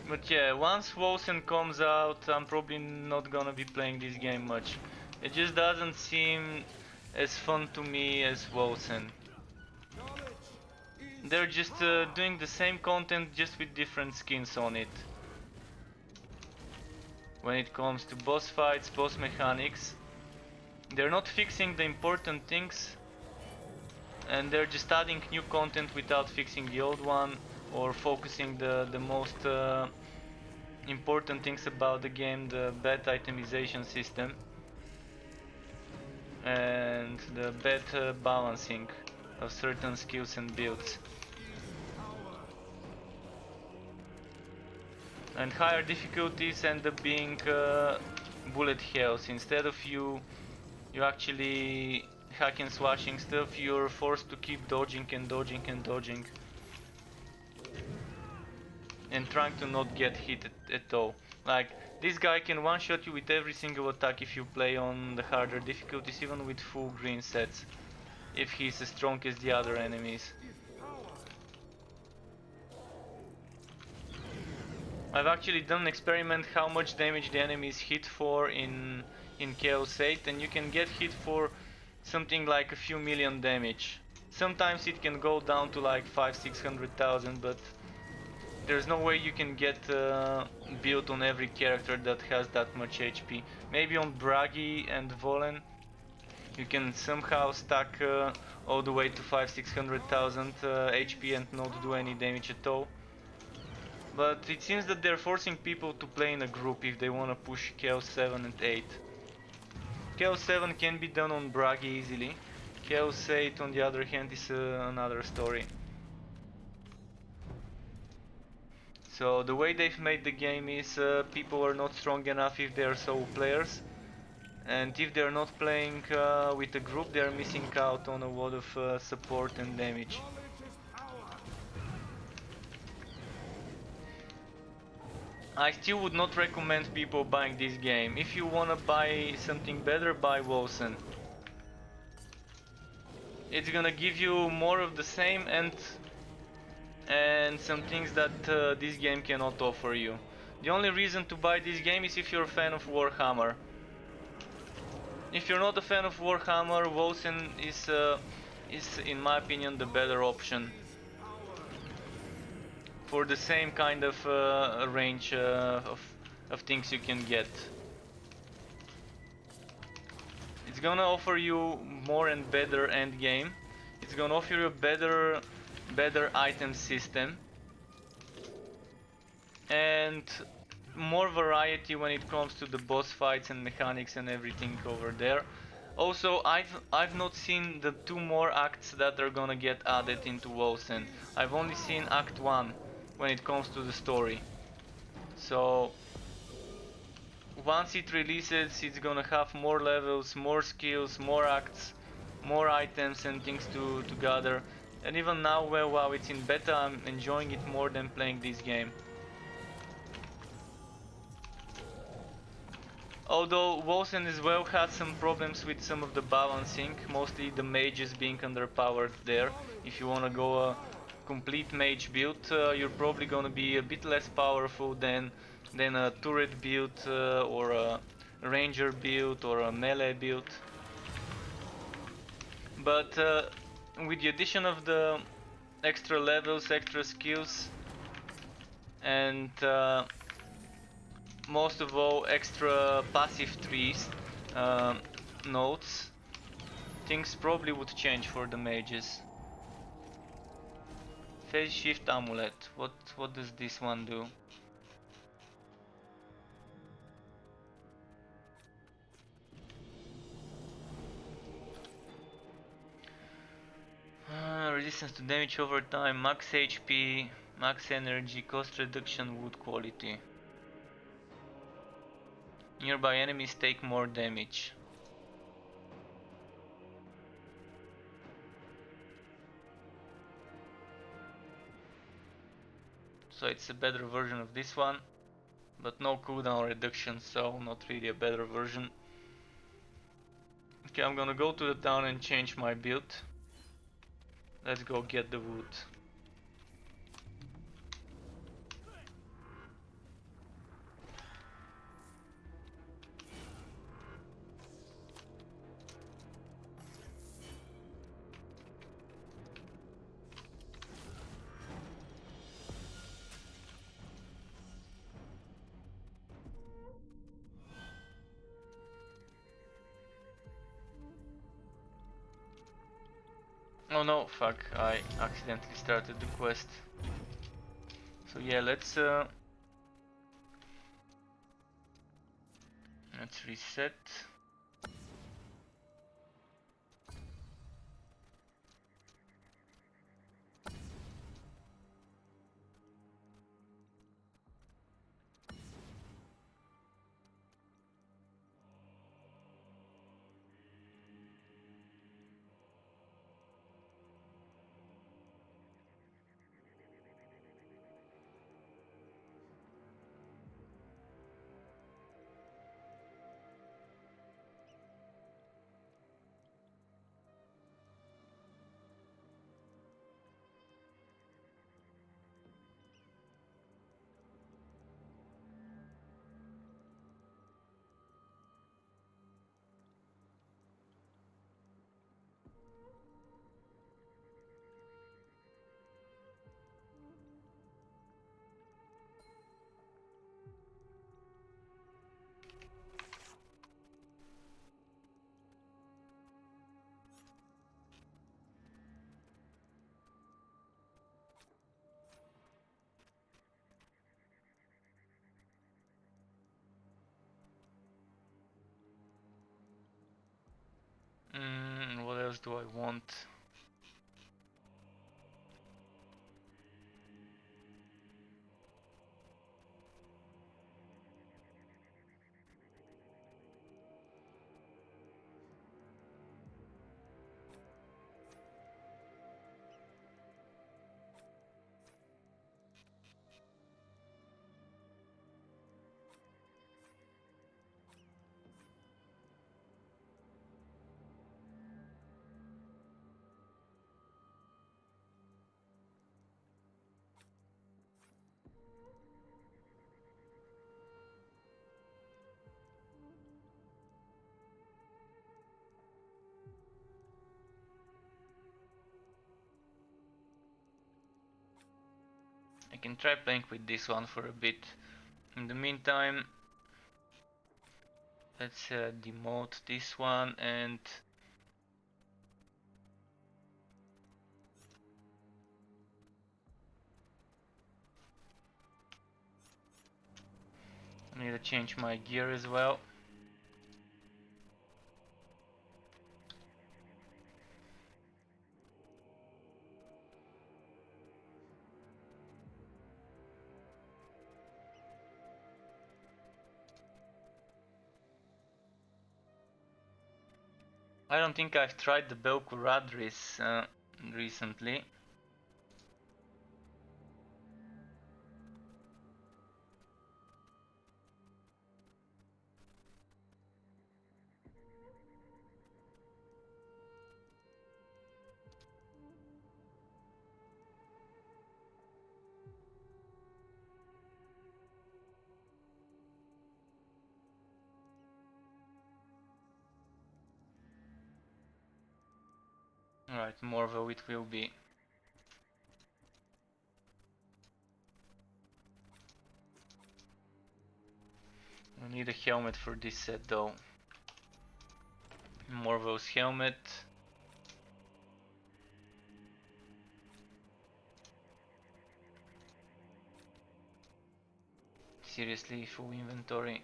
But yeah, once Wolsen comes out, I'm probably not gonna be playing this game much. It just doesn't seem as fun to me as Wolsen. They're just doing the same content just with different skins on it. When it comes to boss fights, boss mechanics, they're not fixing the important things, and they're just adding new content without fixing the old one or focusing the most important things about the game, the bad itemization system and the bad balancing of certain skills and builds. And higher difficulties end up being bullet hells. Instead of you actually hack and slashing stuff, you're forced to keep dodging and dodging and dodging and trying to not get hit at all. Like, this guy can one-shot you with every single attack if you play on the harder difficulties, even with full green sets, if he's as strong as the other enemies. I've actually done an experiment how much damage the enemies hit for in Chaos 8, and you can get hit for something like a few million damage. Sometimes it can go down to like 500,000-600,000, but there's no way you can get built on every character that has that much HP. Maybe on Bragi and Volen you can somehow stack all the way to 500,000-600,000 HP and not do any damage at all. But it seems that they're forcing people to play in a group if they want to push Chaos 7 and 8. Chaos 7 can be done on Bragi easily. Chaos 8 on the other hand is another story. So the way they've made the game is people are not strong enough if they're solo players, and if they're not playing with a group, they're missing out on a lot of support and damage. I still would not recommend people buying this game. If you wanna buy something better, buy Wolsen. It's gonna give you more of the same and some things that this game cannot offer you. The only reason to buy this game is if you're a fan of Warhammer. If you're not a fan of Warhammer, Wolsen is in my opinion the better option for the same kind of range of things you can get. It's gonna offer you more and better end game. It's gonna offer you a better item system and more variety when it comes to the boss fights and mechanics and everything over there. Also, I've not seen the 2 more acts that are gonna get added into Wolsen. I've only seen Act 1 when it comes to the story. So once it releases, it's gonna have more levels, more skills, more acts, more items and things to gather. And even now, while it's in beta, I'm enjoying it more than playing this game. Although Wolsen as well had some problems with some of the balancing, mostly the mages being underpowered there. If you wanna go a complete mage build, you're probably gonna be a bit less powerful than a turret build or a ranger build or a melee build. But with the addition of the extra levels, extra skills, and most of all extra passive trees, nodes, things probably would change for the mages. Phase shift amulet. What does this one do? Resistance to damage over time, max HP, max energy, cost reduction, wood quality. Nearby enemies take more damage. So it's a better version of this one, but no cooldown reduction, so not really a better version. Okay, I'm gonna go to the town and change my build. Let's go get the wood. Oh no, fuck, I accidentally started the quest. So yeah, let's reset. What else do I want? can try playing with this one for a bit. In the meantime, let's demote this one and I need to change my gear as well. I don't think I've tried the Belcuradris recently. Alright, Morvo it will be. I need a helmet for this set though. Morvo's helmet. Seriously, full inventory.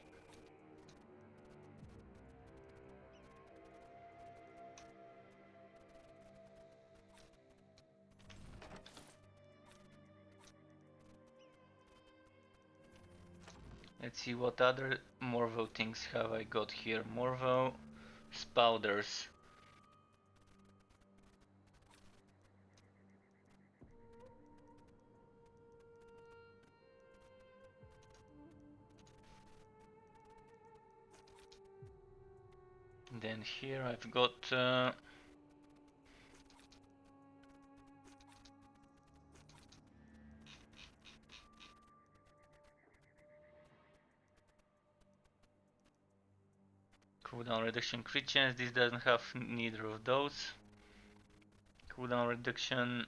Let's see what other Morvo things have I got here. Morvo Spouters. Then here I've got cooldown reduction crit chance. This doesn't have neither of those. Cooldown reduction.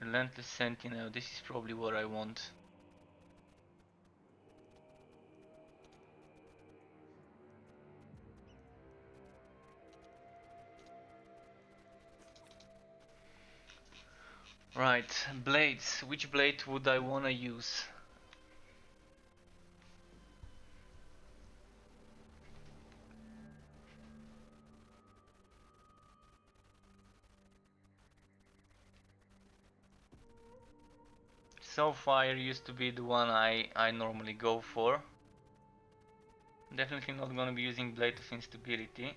Relentless Sentinel. This is probably what I want. Right, blades. Which blade would I wanna use? Soulfire used to be the one I normally go for. Definitely not gonna be using Blade of Instability.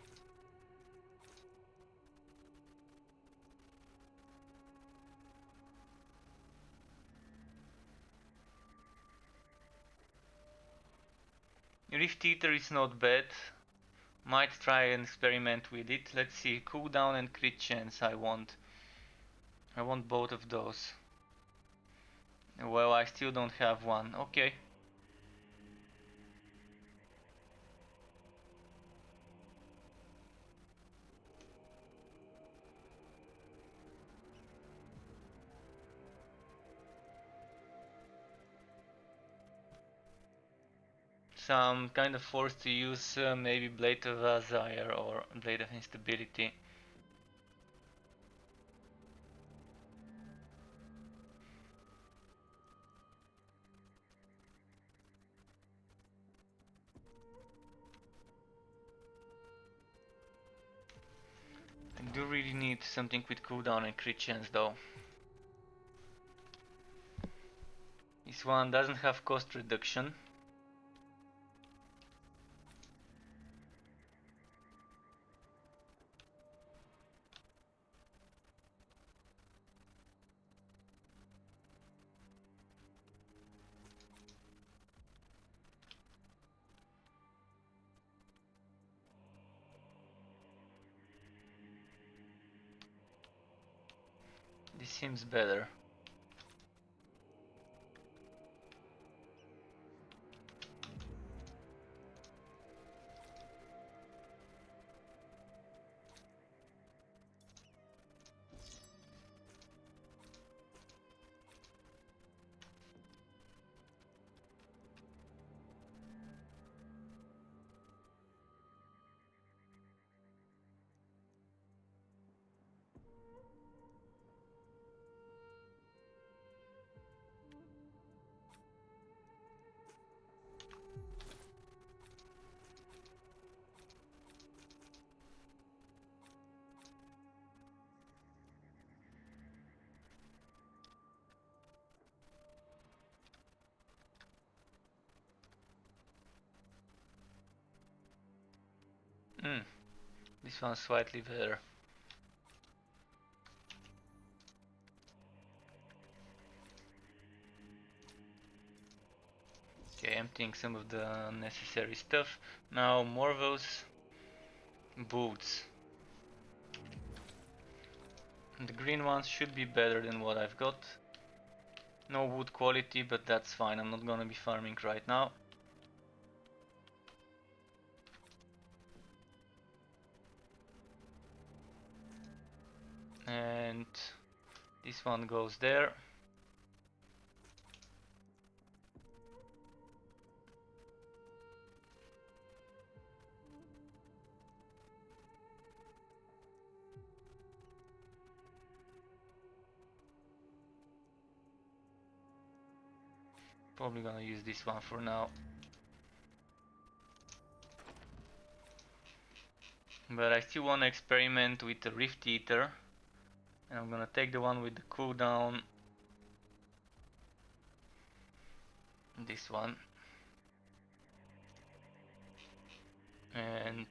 Rift Eater is not bad. Might try and experiment with it. Let's see, cooldown and crit chance I want. I want both of those. Well, I still don't have one. Okay. So I'm kind of forced to use maybe Blade of Azire or Blade of Instability. I do really need something with cooldown and crit chance though. This one doesn't have cost reduction. This seems better. This one's slightly better. Okay, emptying some of the necessary stuff. Now more of those boots. The green ones should be better than what I've got. No wood quality, but that's fine. I'm not gonna be farming right now. And this one goes there. Probably gonna use this one for now. But I still wanna experiment with the Rift Eater. And I'm gonna take the one with the cooldown. This one. And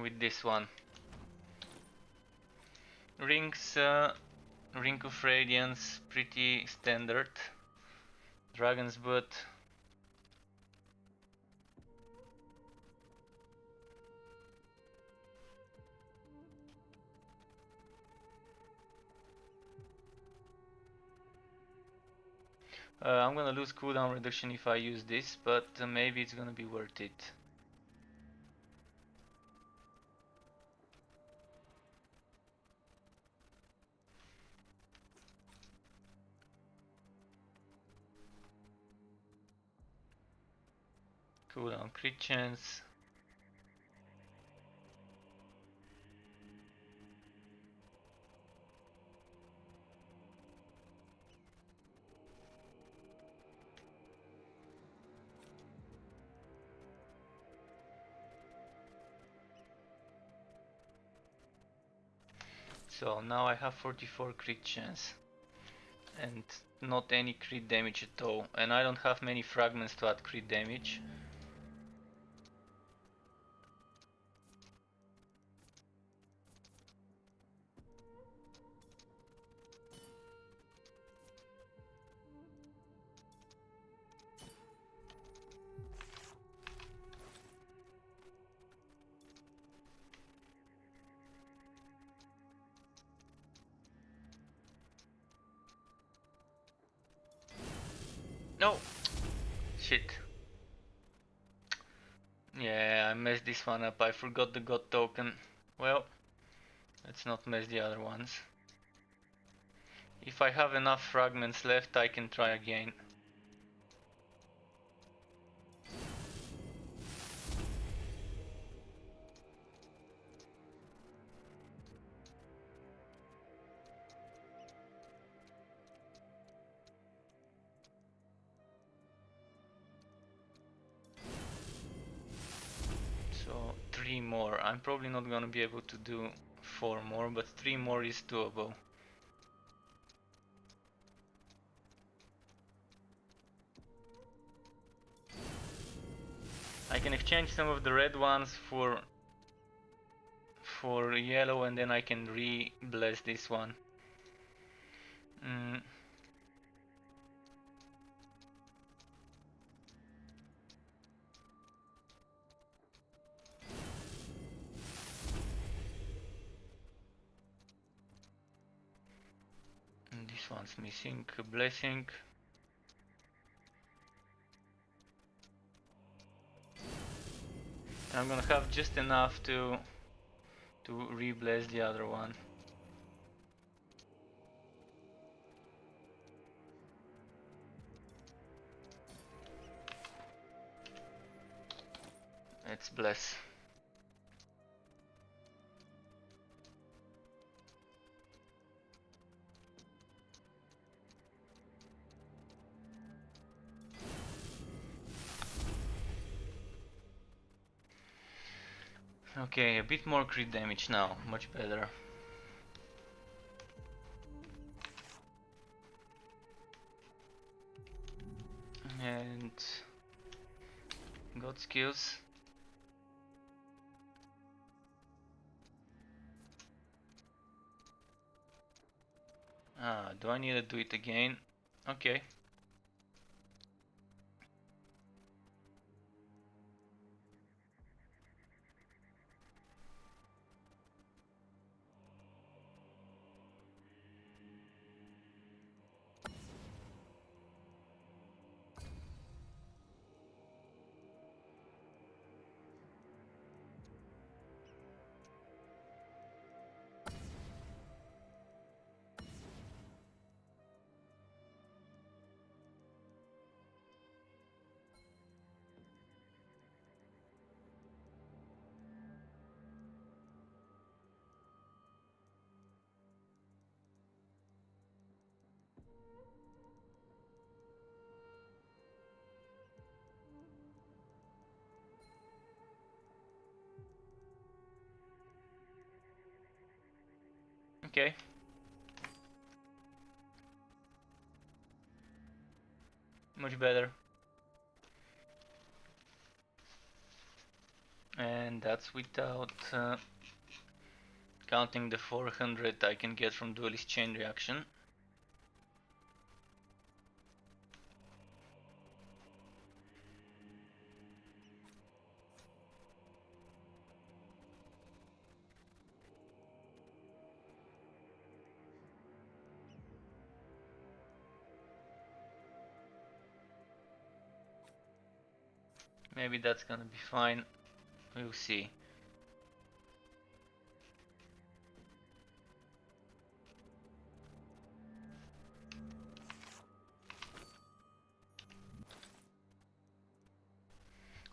with this one. Rings, Ring of Radiance, pretty standard. Dragon's Butt. I'm gonna lose cooldown reduction if I use this, but maybe it's gonna be worth it. Cooldown crit chance. So now I have 44 crit chance and not any crit damage at all, and I don't have many fragments to add crit damage. No! Shit. Yeah, I messed this one up. I forgot the god token. Well, let's not mess the other ones. If I have enough fragments left, I can try again. So 3 more. I'm probably not gonna be able to do 4 more, but 3 more is doable. I can exchange some of the red ones for yellow, and then I can re-bless this one. And this one's missing a blessing. And I'm gonna have just enough to re-bless the other one. Let's bless. Okay, a bit more crit damage now, much better. And got skills. Do I need to do it again? Okay. Okay. Much better. And that's without counting the 400 I can get from duelist chain reaction. Maybe that's gonna be fine. We'll see.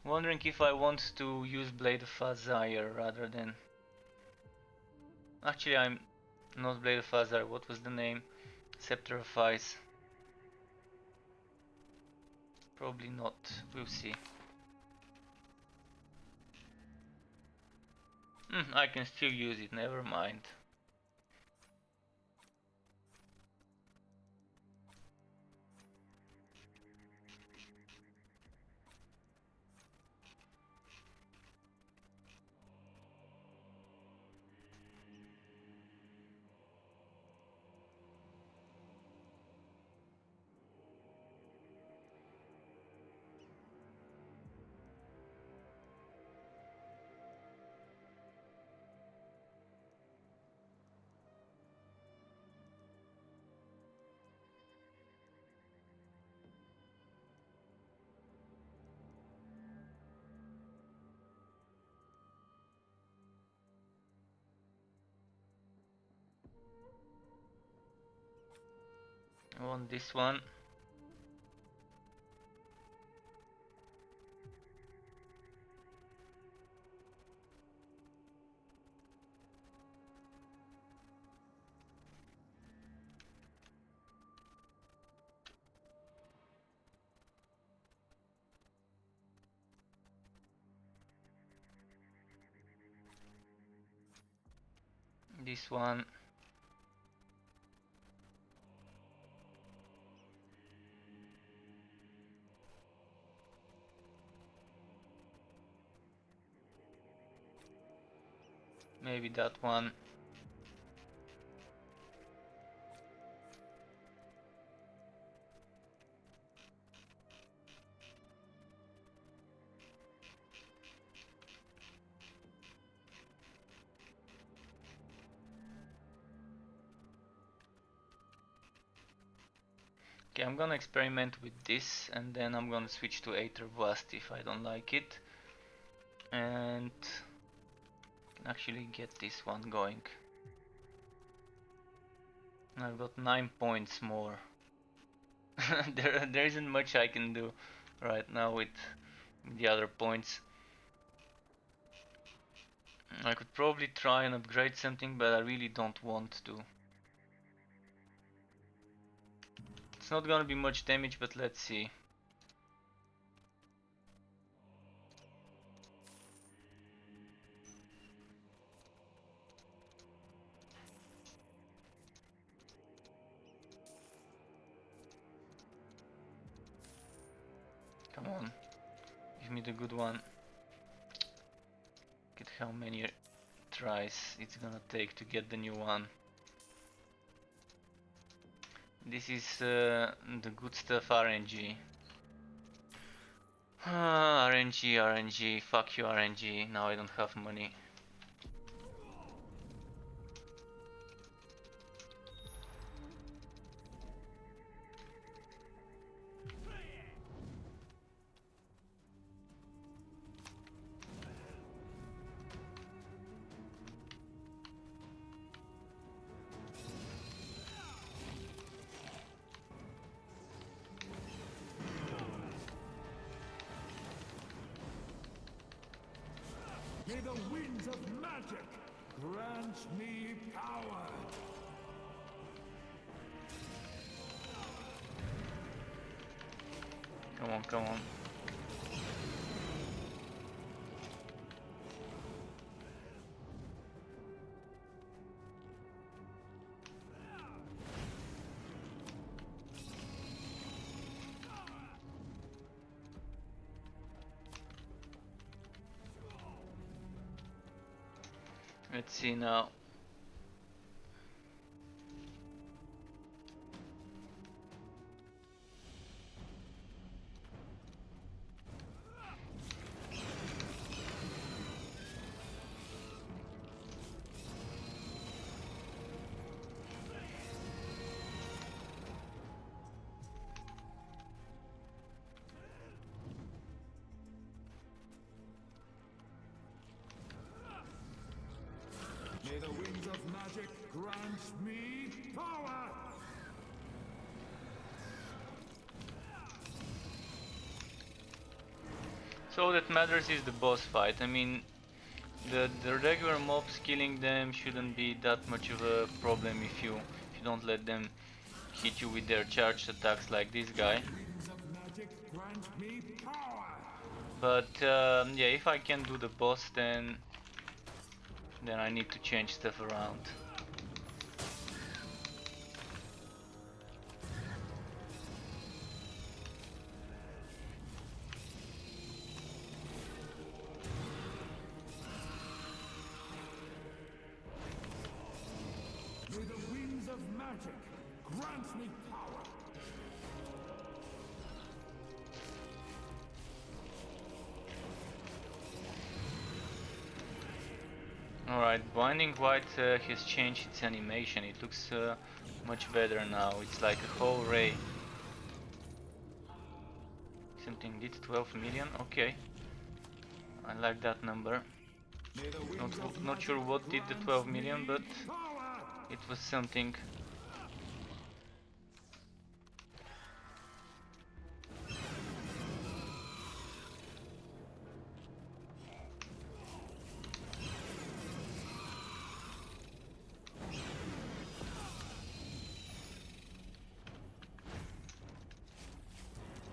Wondering if I want to use Blade of Fazire rather than... Actually, I'm not Blade of Fazire. What was the name? Scepter of Ice. Probably not. We'll see. I can still use it. Never mind. I want this one. This one. Maybe that one. Okay, I'm gonna experiment with this and then I'm gonna switch to Aether Blast if I don't like it. And can actually get this one going. I've got 9 points more. there isn't much I can do right now with the other points. I could probably try and upgrade something, but I really don't want to. It's not gonna be much damage, but let's see. Come on, give me the good one. Look at how many tries it's gonna take to get the new one. This is the good stuff, RNG. RNG, RNG, fuck you RNG, now I don't have money. May the winds of magic grant me power! Come on, come on. Let's see now. May the winds of magic grant me power! So all that matters is the boss fight. I mean, the regular mobs killing them shouldn't be that much of a problem if you don't let them hit you with their charged attacks like this guy. Winds of magic grant me power! But yeah, if I can do the boss, then I need to change stuff around. May the winds of magic grant me power! Alright, Blinding White has changed its animation. It looks much better now. It's like a whole ray. Something did 12 million? Okay. I like that number. Not sure what did the 12 million, but it was something.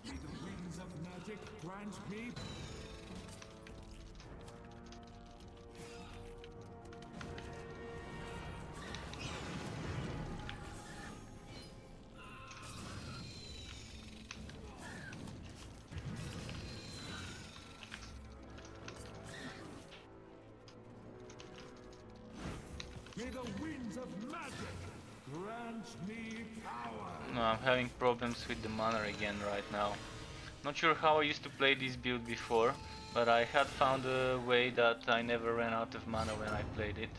May the winds of magic grant me May the winds of magic grant me power! No, I'm having problems with the mana again right now. Not sure how I used to play this build before, but I had found a way that I never ran out of mana when I played it.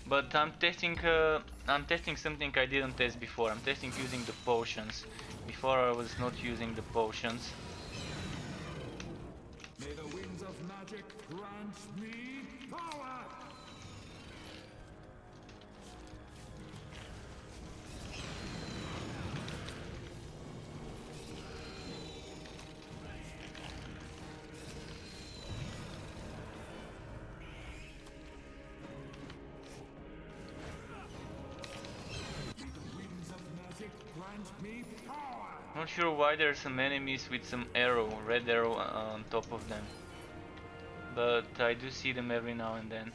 But I'm testing something I didn't test before. I'm testing using the potions. Before I was not using the potions. May the winds of magic grant me power! May the winds of magic grant me power! Not sure why there's some enemies with some arrow, red arrow on top of them. But I do see them every now and then.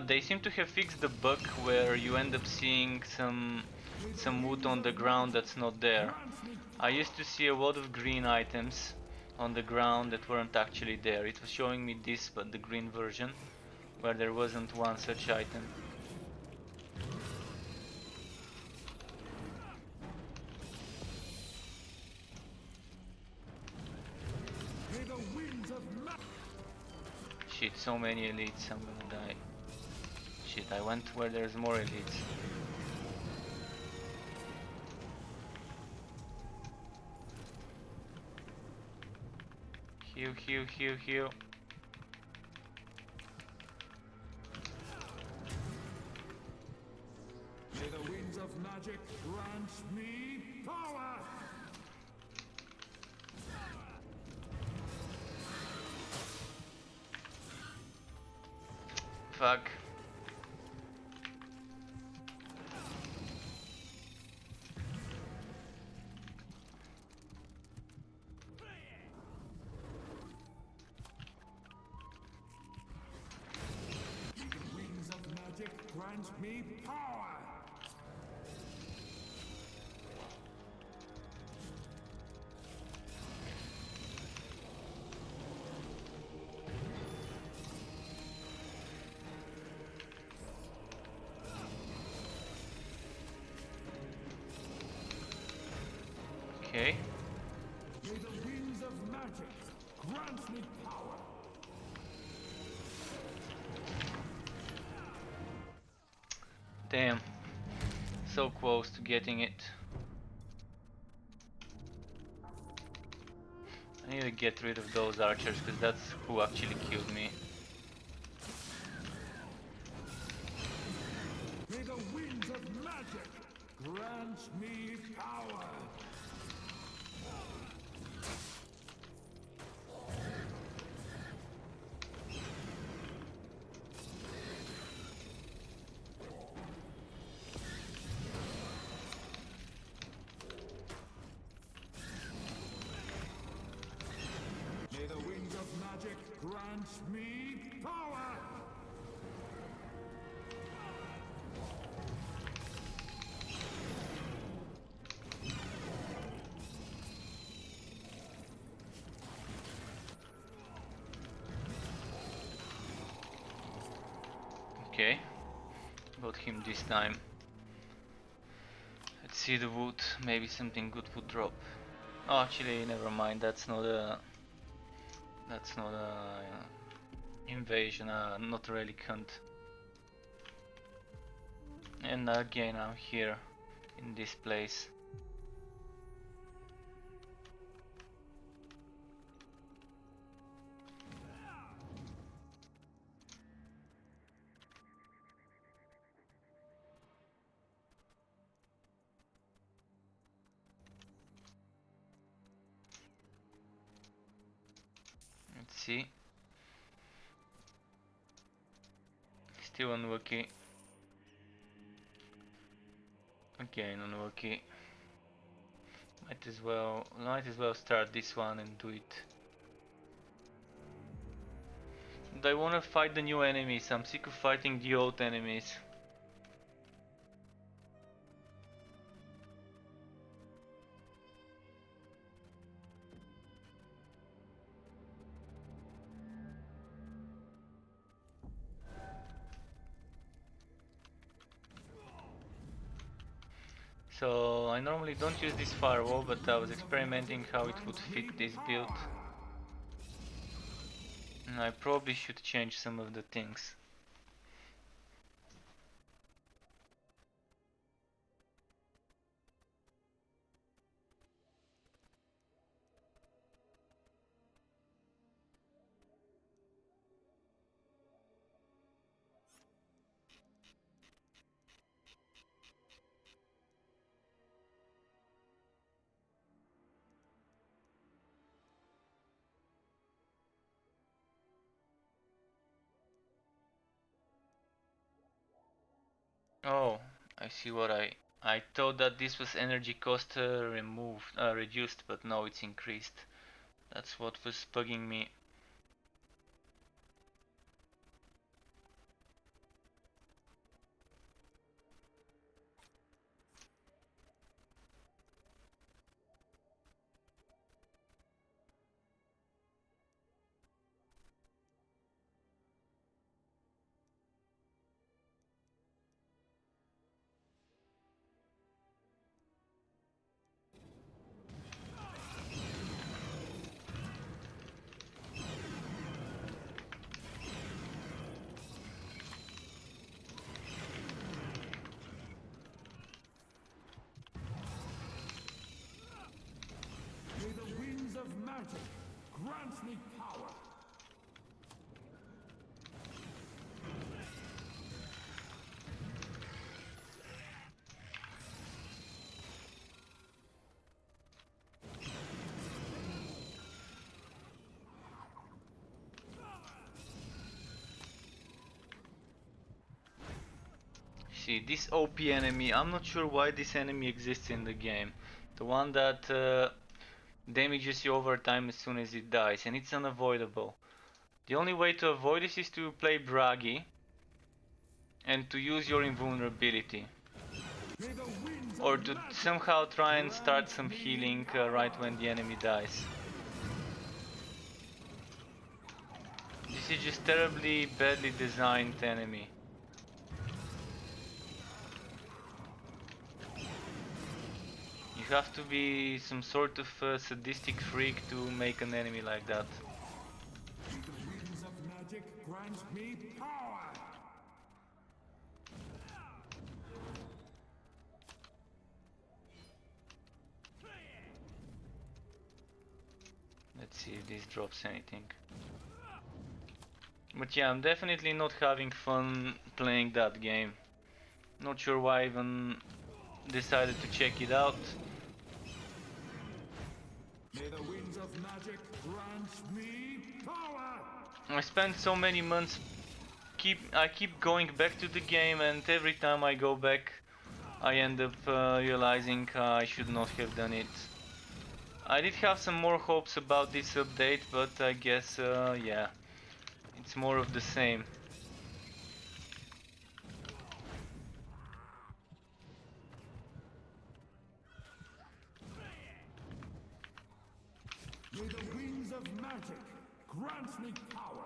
They seem to have fixed the bug where you end up seeing some wood on the ground that's not there. I used to see a lot of green items on the ground that weren't actually there. It was showing me this, but the green version, where there wasn't one such item. Shit, so many elites, I'm gonna die. Shit, I went where there's more elites. Heal, heal, heal, heal. May the winds of magic grant me power! Fuck. Winds of magic grant me power! Okay. May the winds of magic grant me power! Damn. So close to getting it. I need to get rid of those archers because that's who actually killed me. May the winds of magic grant me power! May the winds of magic grant me power! Okay. Got him this time. Let's see the wood. Maybe something good would drop. Oh, actually, never mind. That's not a invasion. Not a relic hunt. And again, I'm here in this place. Let's see. Still unlucky. Again unlucky. Might as well start this one and do it. And I wanna fight the new enemies. I'm sick of fighting the old enemies. So I normally don't use this firewall, but I was experimenting how it would fit this build. And I probably should change some of the things. Oh, I see what I thought that this was energy cost reduced, but no, it's increased. That's what was bugging me. grants me power. See, this OP enemy, I'm not sure why this enemy exists in the game. The one that damages you over time as soon as it dies, and it's unavoidable. The only way to avoid this is to play braggy and to use your invulnerability. Or to somehow try and start some healing right when the enemy dies. This is just terribly badly designed enemy. You have to be some sort of sadistic freak to make an enemy like that. The winds of magic grant me power. Let's see if this drops anything. But yeah, I'm definitely not having fun playing that game. Not sure why I even decided to check it out. May the winds of magic grant me power. I spent so many months I keep going back to the game, and every time I go back I end up realizing I should not have done it. I did have some more hopes about this update, but I guess yeah, it's more of the same. May the winds of magic grant me power.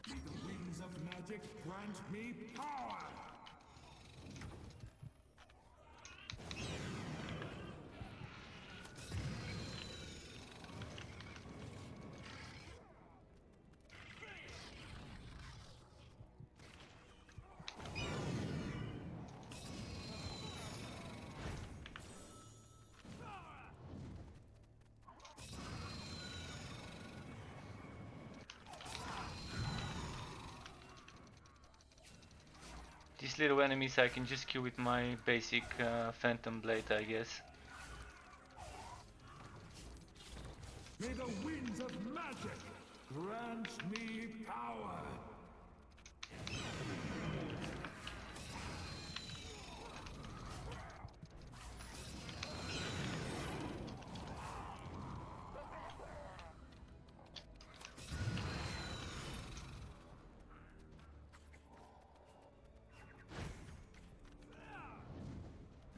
May the winds of magic grant me power. These little enemies I can just kill with my basic Phantom Blade, I guess. May the winds of magic grant me power.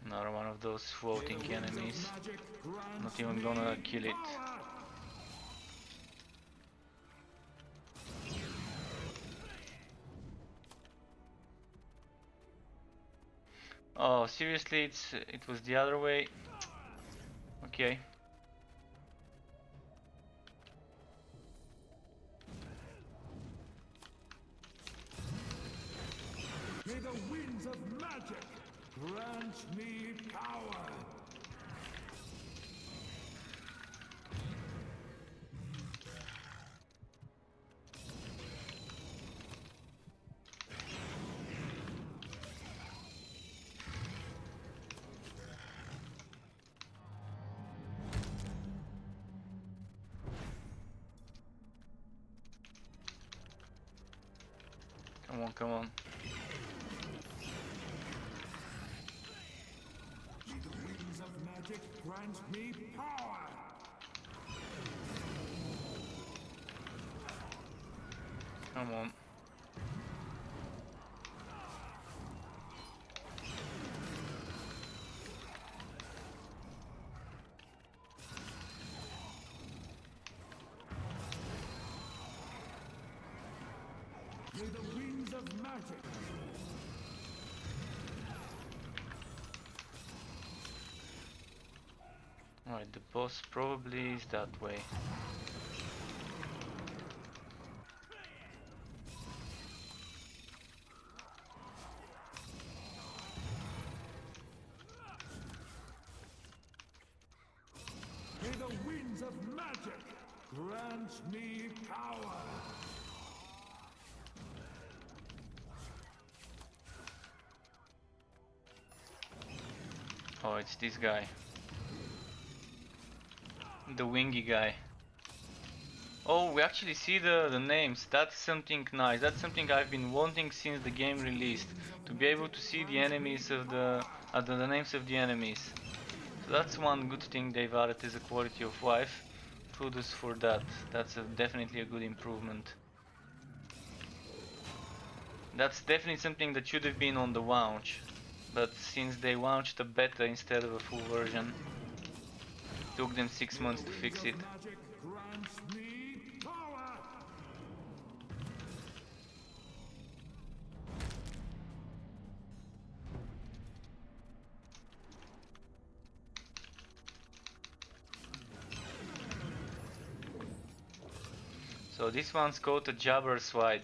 Another one of those floating enemies. Not even gonna kill it. Oh, seriously, it was the other way. Okay. May the winds of magic grant me power. Come on, come on. May the winds of magic grant me power. Come on. May the winds of magic Alright, the boss probably is that way. May the winds of magic grant me power. Oh, it's this guy. The wingy guy. Oh, we actually see the names. That's something nice. That's something I've been wanting since the game released. To be able to see the enemies of the names of the enemies. So that's one good thing they've added as a quality of life. Kudos for that. That's definitely a good improvement. That's definitely something that should have been on the launch. But since they launched a beta instead of a full version, took them 6 months to fix it. Magic grants me power. So this one's called a Jabber's White.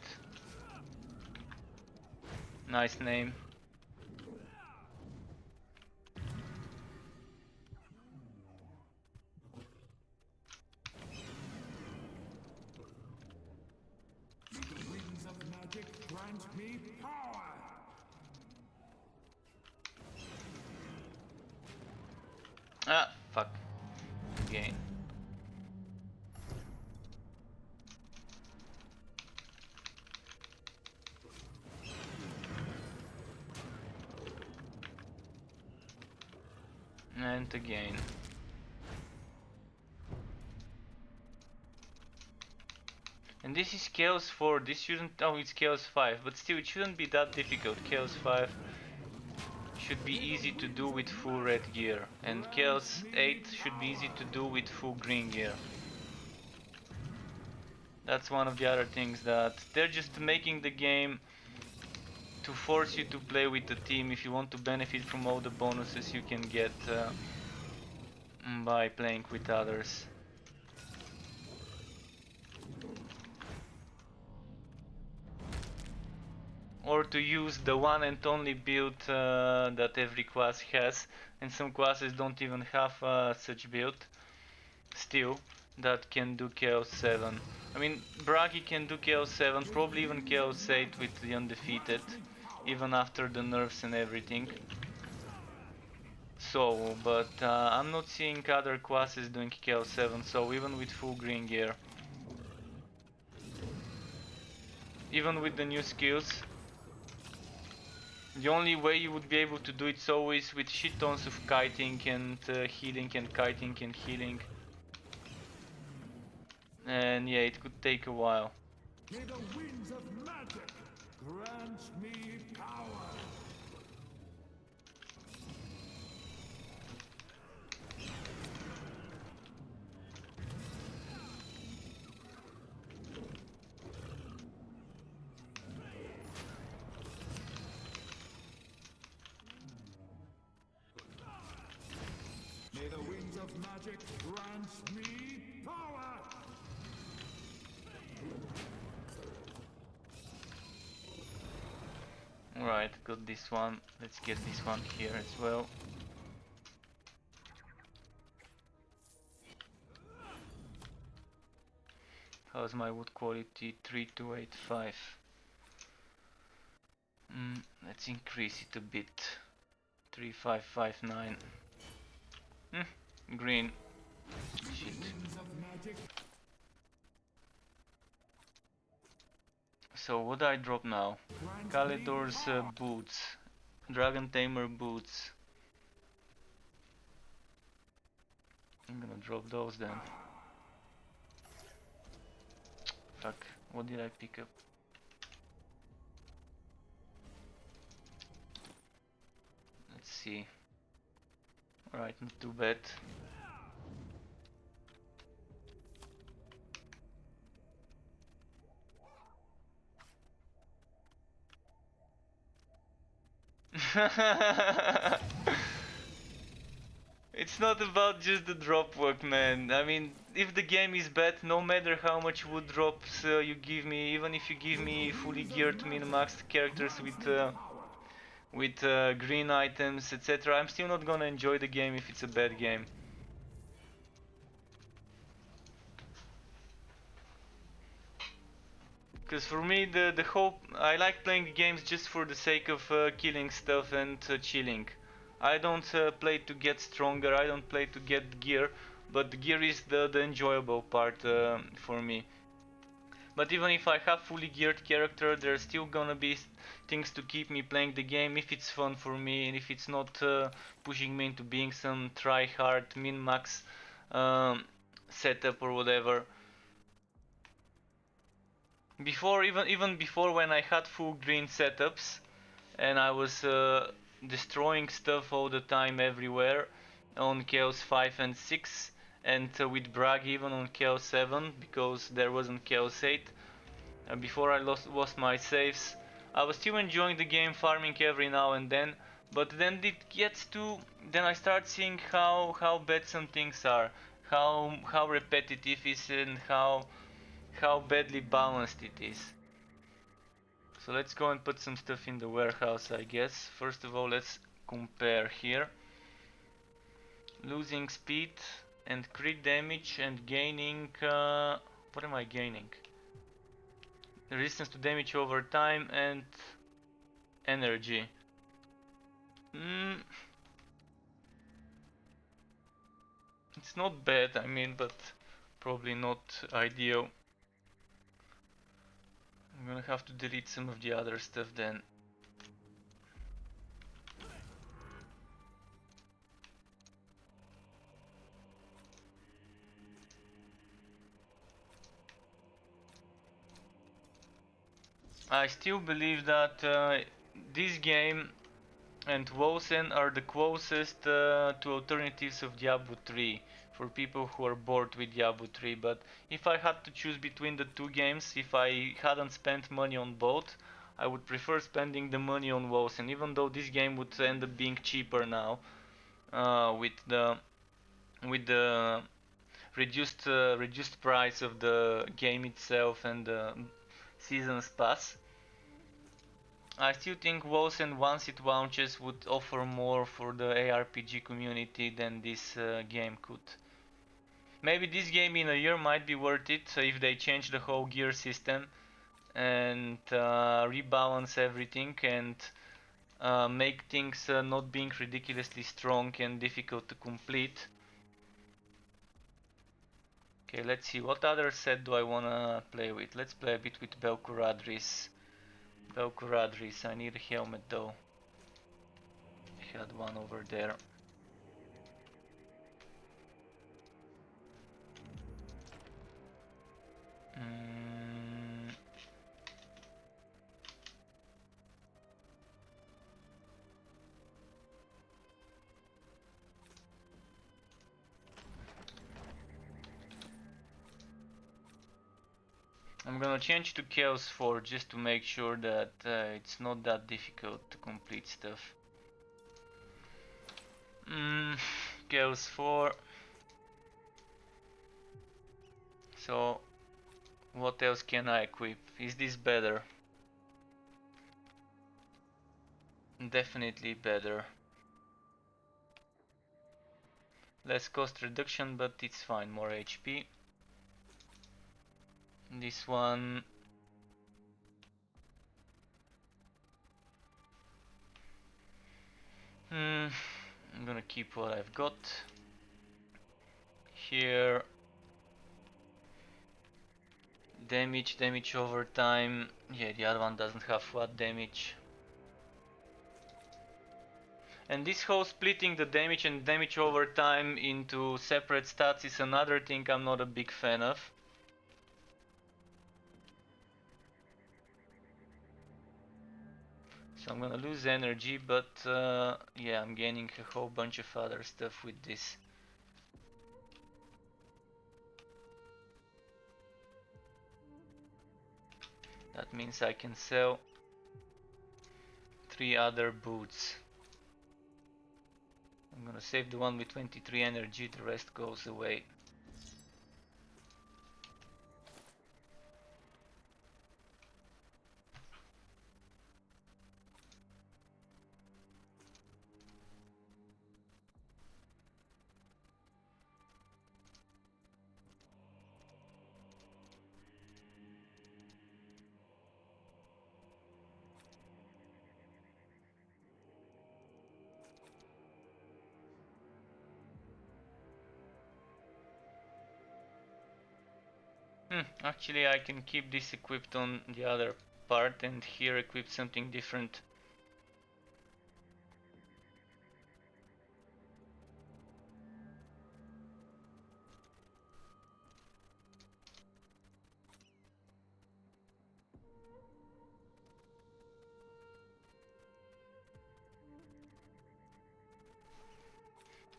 Nice name. The winds of magic grant me power. Ah, fuck. Again. And again. And this is Chaos 4, this shouldn't... oh, it's Chaos 5, but still it shouldn't be that difficult. Chaos 5 should be easy to do with full red gear, and Chaos 8 should be easy to do with full green gear. That's one of the other things, that they're just making the game to force you to play with the team if you want to benefit from all the bonuses you can get by playing with others. Or to use the one and only build that every class has, and some classes don't even have such build still, that can do Chaos 7. I mean, Bragi can do Chaos 7, probably even Chaos 8 with the Undefeated, even after the nerfs and everything. So, but I'm not seeing other classes doing Chaos 7, so even with full green gear, even with the new skills, the only way you would be able to do it is always with shit tons of kiting and healing and kiting and healing. And yeah, it could take a while. May the winds of magic grant me power. May the winds of magic grant me power. Alright, got this one. Let's get this one here as well. How's my wood quality? 3285. Let's increase it a bit. 3559. Green. Shit. So what do I drop now? Kalidor's boots. Dragon Tamer boots. I'm gonna drop those then. Fuck, what did I pick up? Let's see. Alright, not too bad. It's not about just the drop work, man. I mean, if the game is bad, no matter how much wood drops you give me, even if you give me fully geared min-maxed characters with green items, etc., I'm still not gonna enjoy the game if it's a bad game. Because for me, the whole I like playing games just for the sake of killing stuff and chilling. I don't play to get stronger. I don't play to get gear, but the gear is the enjoyable part for me. But even if I have fully geared character, there's still gonna be things to keep me playing the game if it's fun for me and if it's not pushing me into being some try-hard min-max setup or whatever. Before, even before, when I had full green setups and I was destroying stuff all the time everywhere on Chaos 5 and 6 and with Brag even on Chaos 7 because there wasn't Chaos 8. Before I lost my saves, I was still enjoying the game, farming every now and then, but then then I start seeing how bad some things are, how repetitive it is and how badly balanced it is. So let's go and put some stuff in the warehouse, I guess. First of all, let's compare here. Losing speed and crit damage and gaining... what am I gaining? Resistance to damage over time and energy. It's not bad, I mean, but probably not ideal. I'm gonna have to delete some of the other stuff then. I still believe that this game and Wolsen are the closest to alternatives of Diablo 3 for people who are bored with Diablo 3, but if I had to choose between the two games, if I hadn't spent money on both, I would prefer spending the money on Wolsen, even though this game would end up being cheaper now with the reduced price of the game itself and the season's pass. I still think Wolsen, once it launches, would offer more for the ARPG community than this game could. Maybe this game in a year might be worth it if they change the whole gear system and rebalance everything and make things not being ridiculously strong and difficult to complete. Okay, let's see, what other set do I wanna play with? Let's play a bit with Belkuradris. Belkuradris, I need a helmet though. I had one over there. I'm gonna change to Chaos 4 just to make sure that it's not that difficult to complete stuff. Chaos 4. So, what else can I equip? Is this better? Definitely better. Less cost reduction, but it's fine, more HP. This one... I'm gonna keep what I've got. Here... Damage over time. Yeah, the other one doesn't have flat damage. And this whole splitting the damage and damage over time into separate stats is another thing I'm not a big fan of. So I'm gonna lose energy, but yeah, I'm gaining a whole bunch of other stuff with this. That means I can sell 3 other boots. I'm gonna save the one with 23 energy, the rest goes away. Actually, I can keep this equipped on the other part and here equip something different.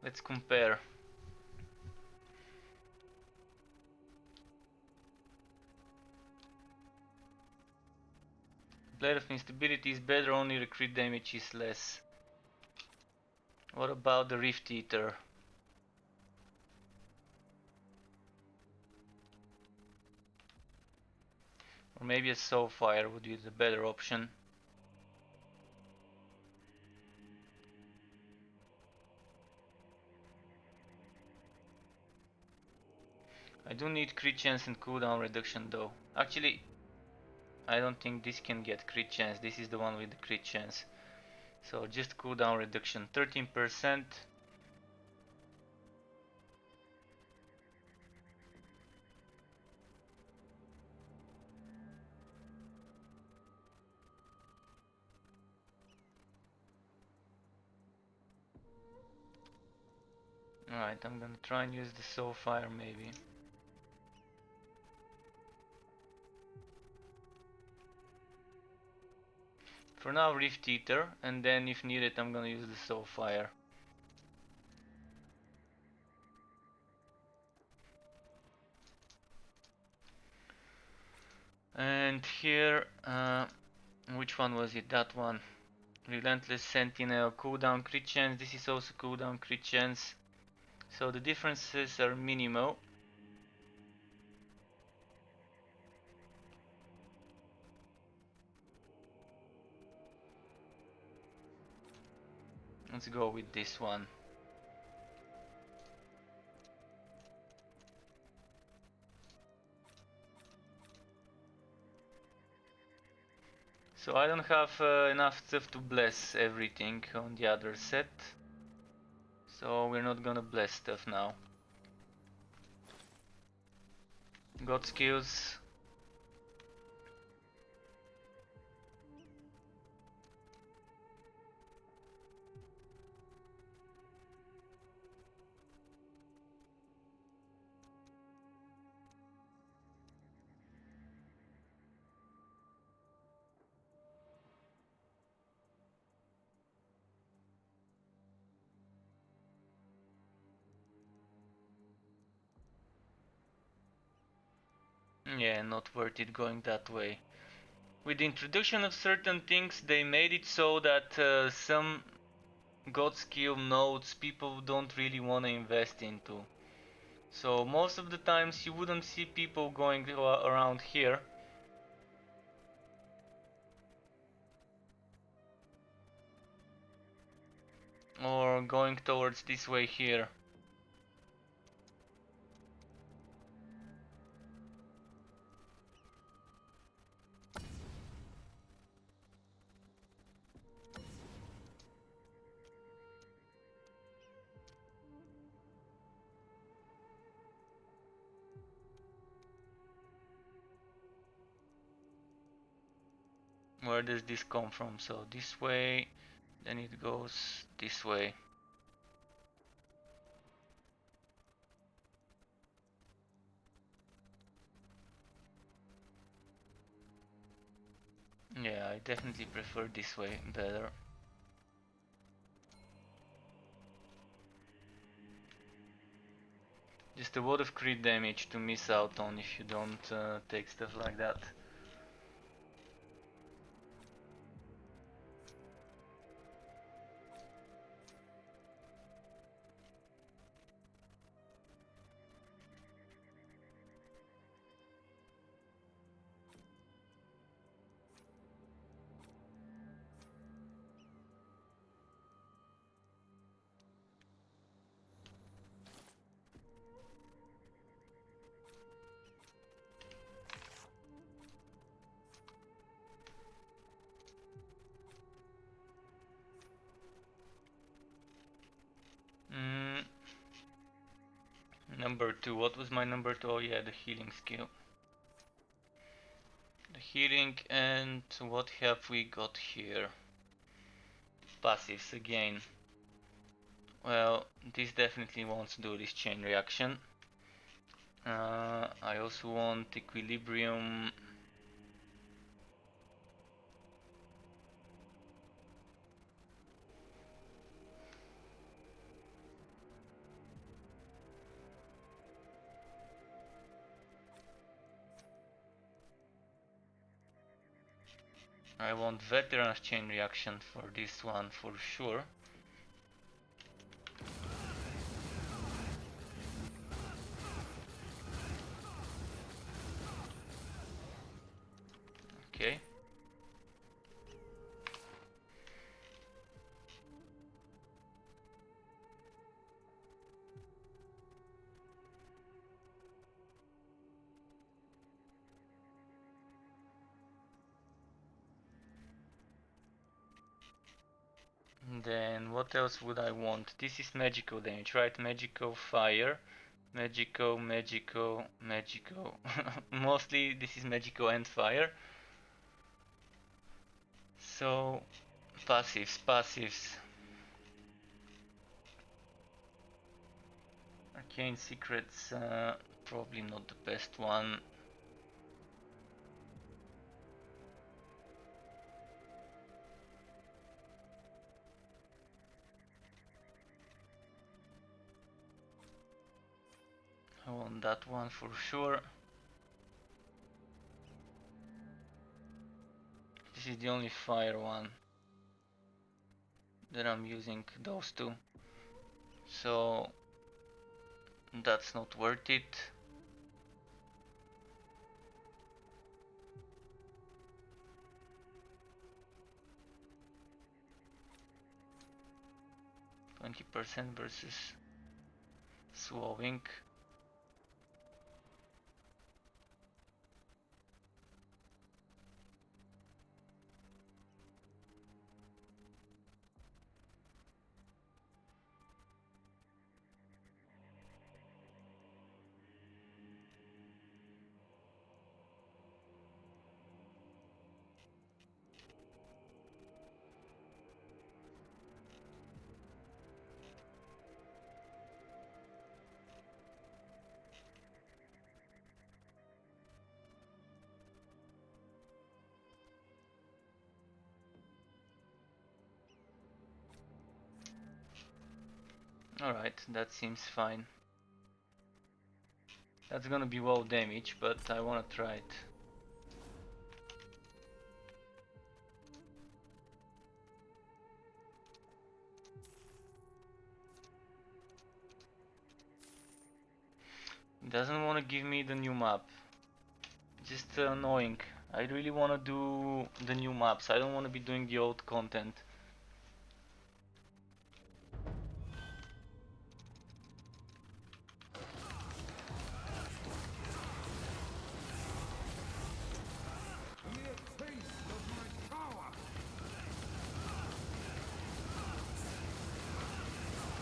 Let's compare. Blade of Instability is better, only the crit damage is less. What about the Rift Eater? Or maybe a Soulfire would be the better option. I do need crit chance and cooldown reduction though. Actually, I don't think this can get crit chance. This is the one with the crit chance. So just cooldown reduction, 13%. Alright, I'm gonna try and use the Soulfire maybe. For now Rift Eater, and then if needed I'm gonna use the Soulfire. And here, which one was it? That one. Relentless Sentinel, cooldown crit chance. This is also cooldown crit chance. So the differences are minimal. Let's go with this one. So I don't have enough stuff to bless everything on the other set. So we're not gonna bless stuff now. God skills. Yeah, not worth it going that way. With the introduction of certain things, they made it so that some God skill nodes people don't really want to invest into. So most of the times you wouldn't see people going around here. Or going towards this way here. Where does this come from? So this way, then it goes this way. Yeah, I definitely prefer this way better. Just a lot of crit damage to miss out on if you don't take stuff like that. Number 2, what was my number 2? Oh yeah, the healing skill. The healing, and what have we got here? Passives again. Well, this definitely wants to do this chain reaction. I also want equilibrium. I want veteran's chain reaction for this one for sure. Okay. Then what else would I want? This is magical damage, right? Magical fire. Magical, magical, magical. Mostly this is magical and fire. So, passives, passives. Arcane secrets, probably not the best one. I want that one for sure. This is the only fire one that I'm using, those two. So that's not worth it. %, versus swallowing. Alright, that seems fine. That's gonna be low damage, but I wanna try it. It doesn't wanna give me the new map. Just annoying. I really wanna do the new maps. I don't wanna be doing the old content.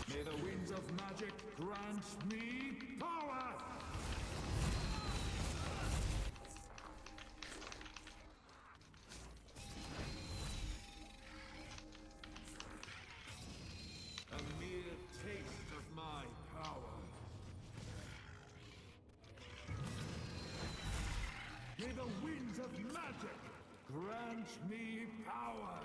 May the winds of magic grant me power! A mere taste of my power. May the winds of magic grant me power!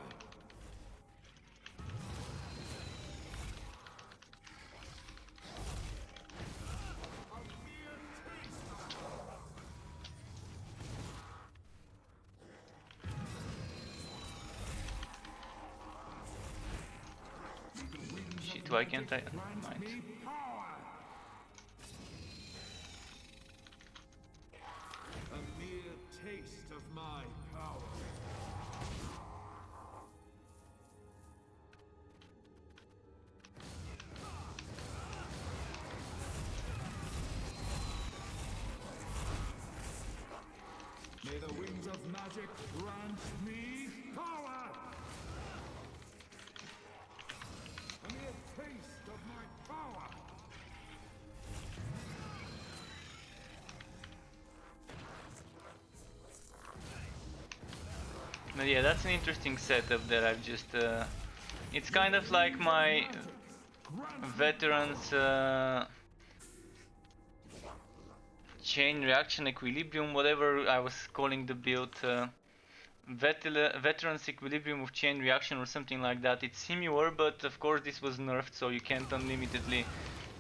Shit, why can't I? Mind. A mere taste of my power. May the winds of magic grant me power! A mere taste of my power! But yeah, that's an interesting setup that I've just... it's kind of like my veterans chain reaction equilibrium, whatever I was calling the build. Veterans equilibrium of chain reaction or something like that. It's similar, but of course this was nerfed, so you can't unlimitedly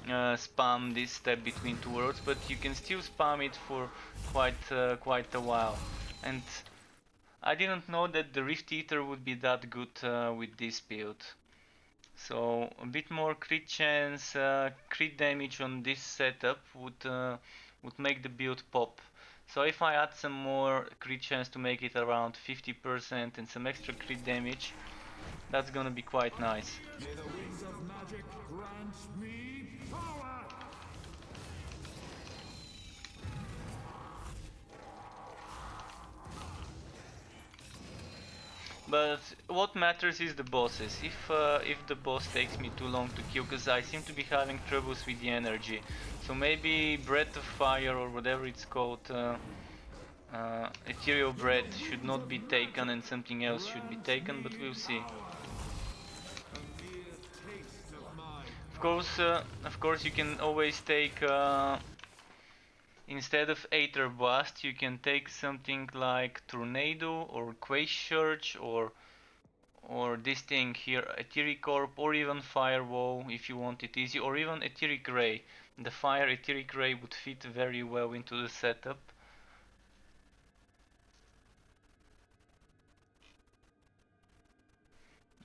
spam this step between two worlds, but you can still spam it for quite a while. And I didn't know that the Rift Eater would be that good with this build. So a bit more crit chance, crit damage on this setup would make the build pop. So if I add some more crit chance to make it around 50% and some extra crit damage, that's gonna be quite nice. May the winds of magic grant me power! But what matters is the bosses. If the boss takes me too long to kill, because I seem to be having troubles with the energy, so maybe Breath of Fire or whatever it's called, Ethereal Breath should not be taken and something else should be taken, but we'll see. Of course, you can always take. Instead of Aether Blast, you can take something like Tornado or Quake Surge or this thing here, Etheric Orb, or even Firewall if you want it easy, or even Etheric Ray. The Fire Etheric Ray would fit very well into the setup.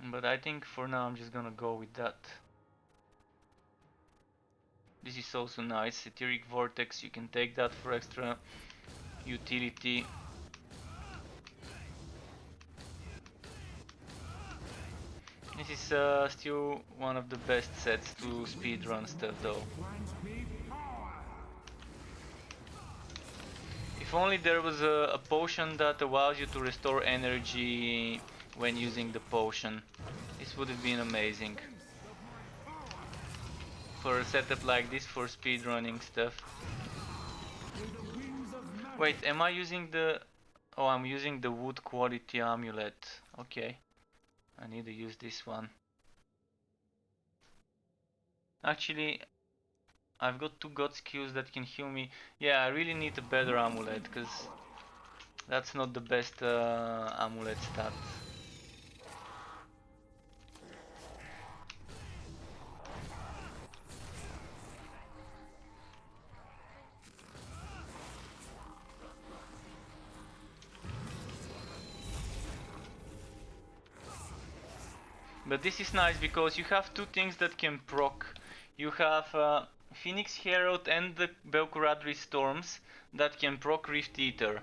But I think for now I'm just gonna go with that. This is also nice, Etheric Vortex, you can take that for extra utility. This is still one of the best sets to speedrun stuff though. If only there was a potion that allows you to restore energy when using the potion. This would have been amazing. For a setup like this for speedrunning stuff. Wait, am I using the... Oh, I'm using the wood quality amulet. Okay. I need to use this one. Actually, I've got 2 god skills that can heal me. Yeah, I really need a better amulet, because that's not the best amulet stat. But this is nice because you have 2 things that can proc. You have Phoenix Herald and the Belcoradri Storms that can proc Rift Eater.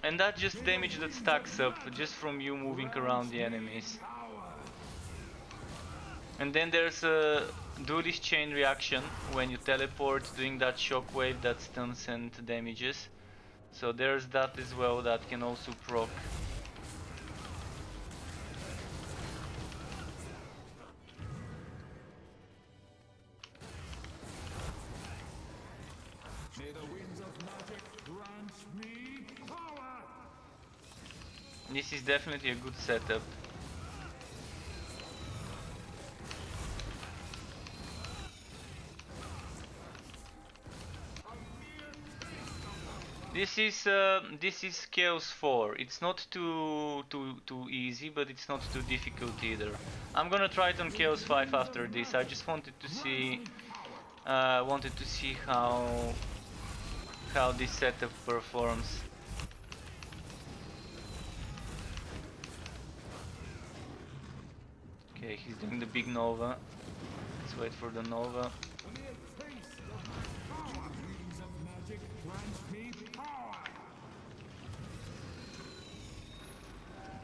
And that's just damage that stacks up just from you moving around the enemies. And then there's a Duelist Chain Reaction when you teleport, doing that shockwave that stuns and damages. So there's that as well that can also proc. This is definitely a good setup. This is Chaos 4. It's not too easy, but it's not too difficult either. I'm gonna try it on Chaos 5 after this. I just wanted to see how this setup performs. Okay, he's doing the big Nova. Let's wait for the Nova.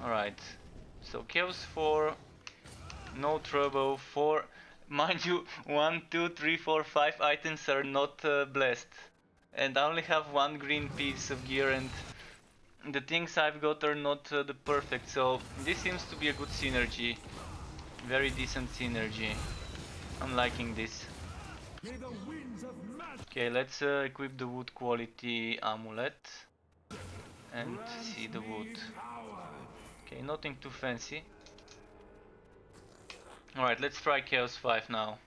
Alright, so Chaos 4, no trouble. 4, mind you, 1, 2, 3, 4, 5 items are not blessed. And I only have 1 green piece of gear and the things I've got are not the perfect, so this seems to be a good synergy. Very decent synergy. I'm liking this. Okay, let's equip the wood quality amulet. and see the wood. Okay, nothing too fancy. Alright, let's try Chaos 5 now.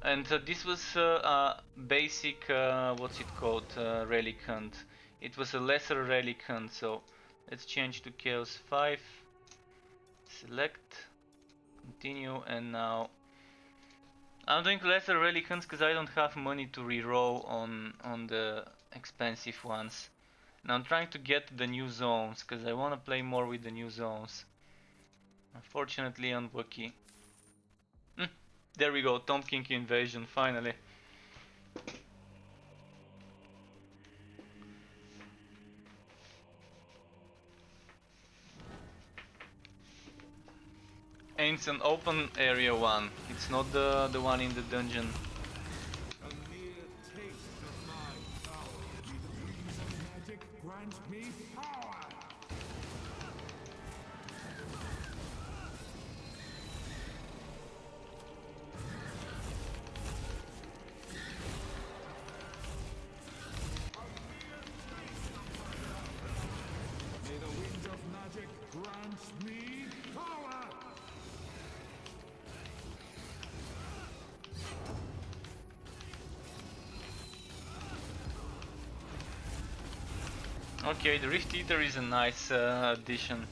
And this was a basic, what's it called, relic hunt. It was a lesser relic hunt, so let's change to Chaos 5. Select, continue, and now I'm doing lesser relic hunts because I don't have money to reroll on the expensive ones. And I'm trying to get the new zones because I want to play more with the new zones. Unfortunately unlucky. There we go, Tomb King invasion, finally. And it's an open area one. It's not the one in the dungeon. A mere taste of my power. The wings of magic grant me power. May the winds of magic grant me power. Okay, the Rift Eater is a nice addition.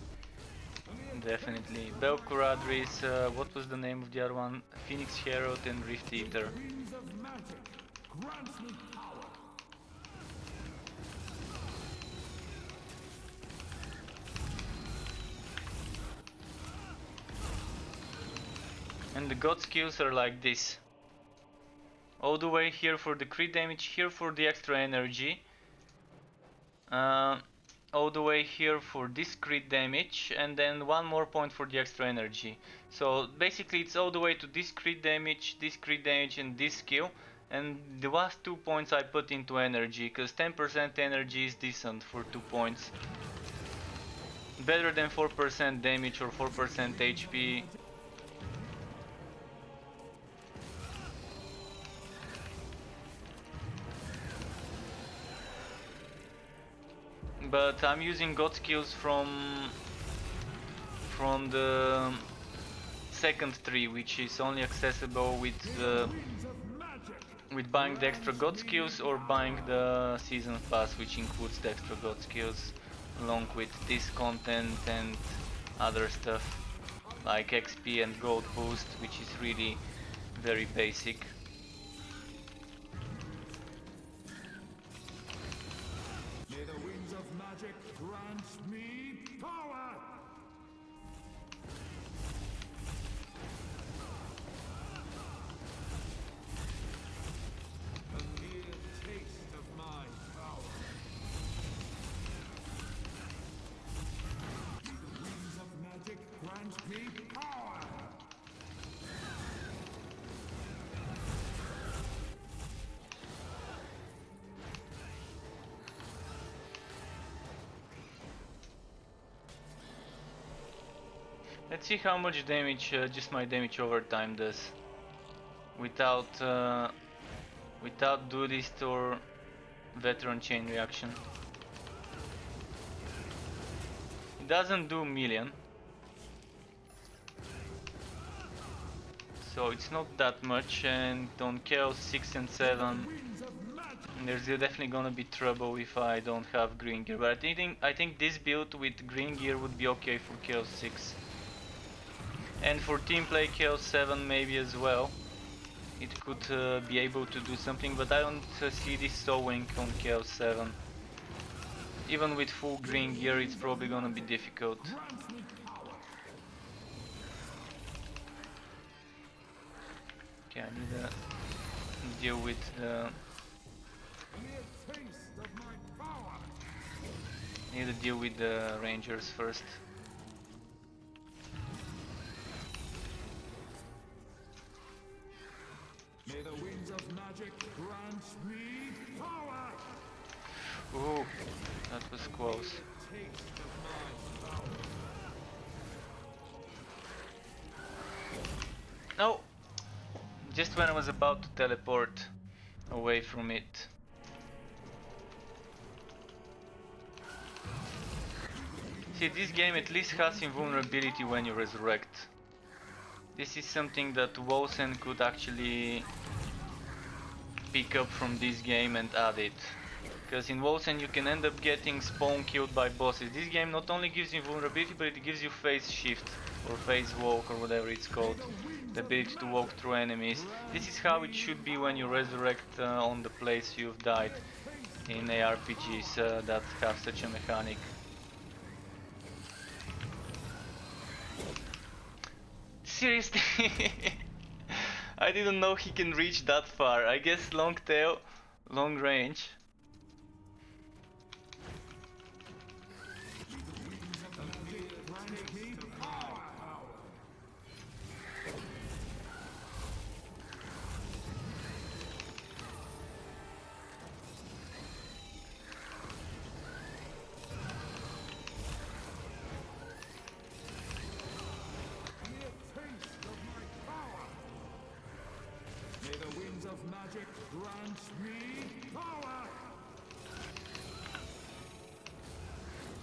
Definitely. Belkuradris, what was the name of the other one? Phoenix Herald and Rift Eater. Winds of magic grant me power. And the god skills are like this. All the way here for the crit damage, here for the extra energy. All the way here for this crit damage, and then one more point for the extra energy. So basically it's all the way to this crit damage, and this skill. And the last 2 points I put into energy, because 10% energy is decent for 2 points. Better than 4% damage or 4% HP. But I'm using god skills from the second tree, which is only accessible with buying the extra god skills or buying the season pass, which includes the extra god skills along with this content and other stuff like XP and gold boost, which is really very basic. May the winds of magic grant me power. A mere taste of my power. May the winds of magic grant me power. Let's see how much damage just my damage over time does without duelist or veteran chain reaction. It doesn't do million, so it's not that much. And on Chaos 6 and 7 there's definitely gonna be trouble if I don't have green gear, but I think this build with green gear would be okay for Chaos 6. And for team play Chaos 7 maybe as well. It could be able to do something, but I don't see this sewing on Chaos 7. Even with full green gear it's probably gonna be difficult. Okay, I need to deal with the... Need to deal with the rangers first. May the winds of magic grant me power. Ooh, that was close. Taste of my power. No! Just when I was about to teleport away from it. honestly, this game at least has invulnerability when you resurrect. This is something that Wosen could actually pick up from this game and add it. Because in Wosen you can end up getting spawn killed by bosses. This game not only gives you invulnerability, but it gives you phase shift or phase walk or whatever it's called. The ability to walk through enemies. This is how it should be when you resurrect on the place you've died in ARPGs that have such a mechanic. Seriously? I didn't know he can reach that far. I guess long tail, long range.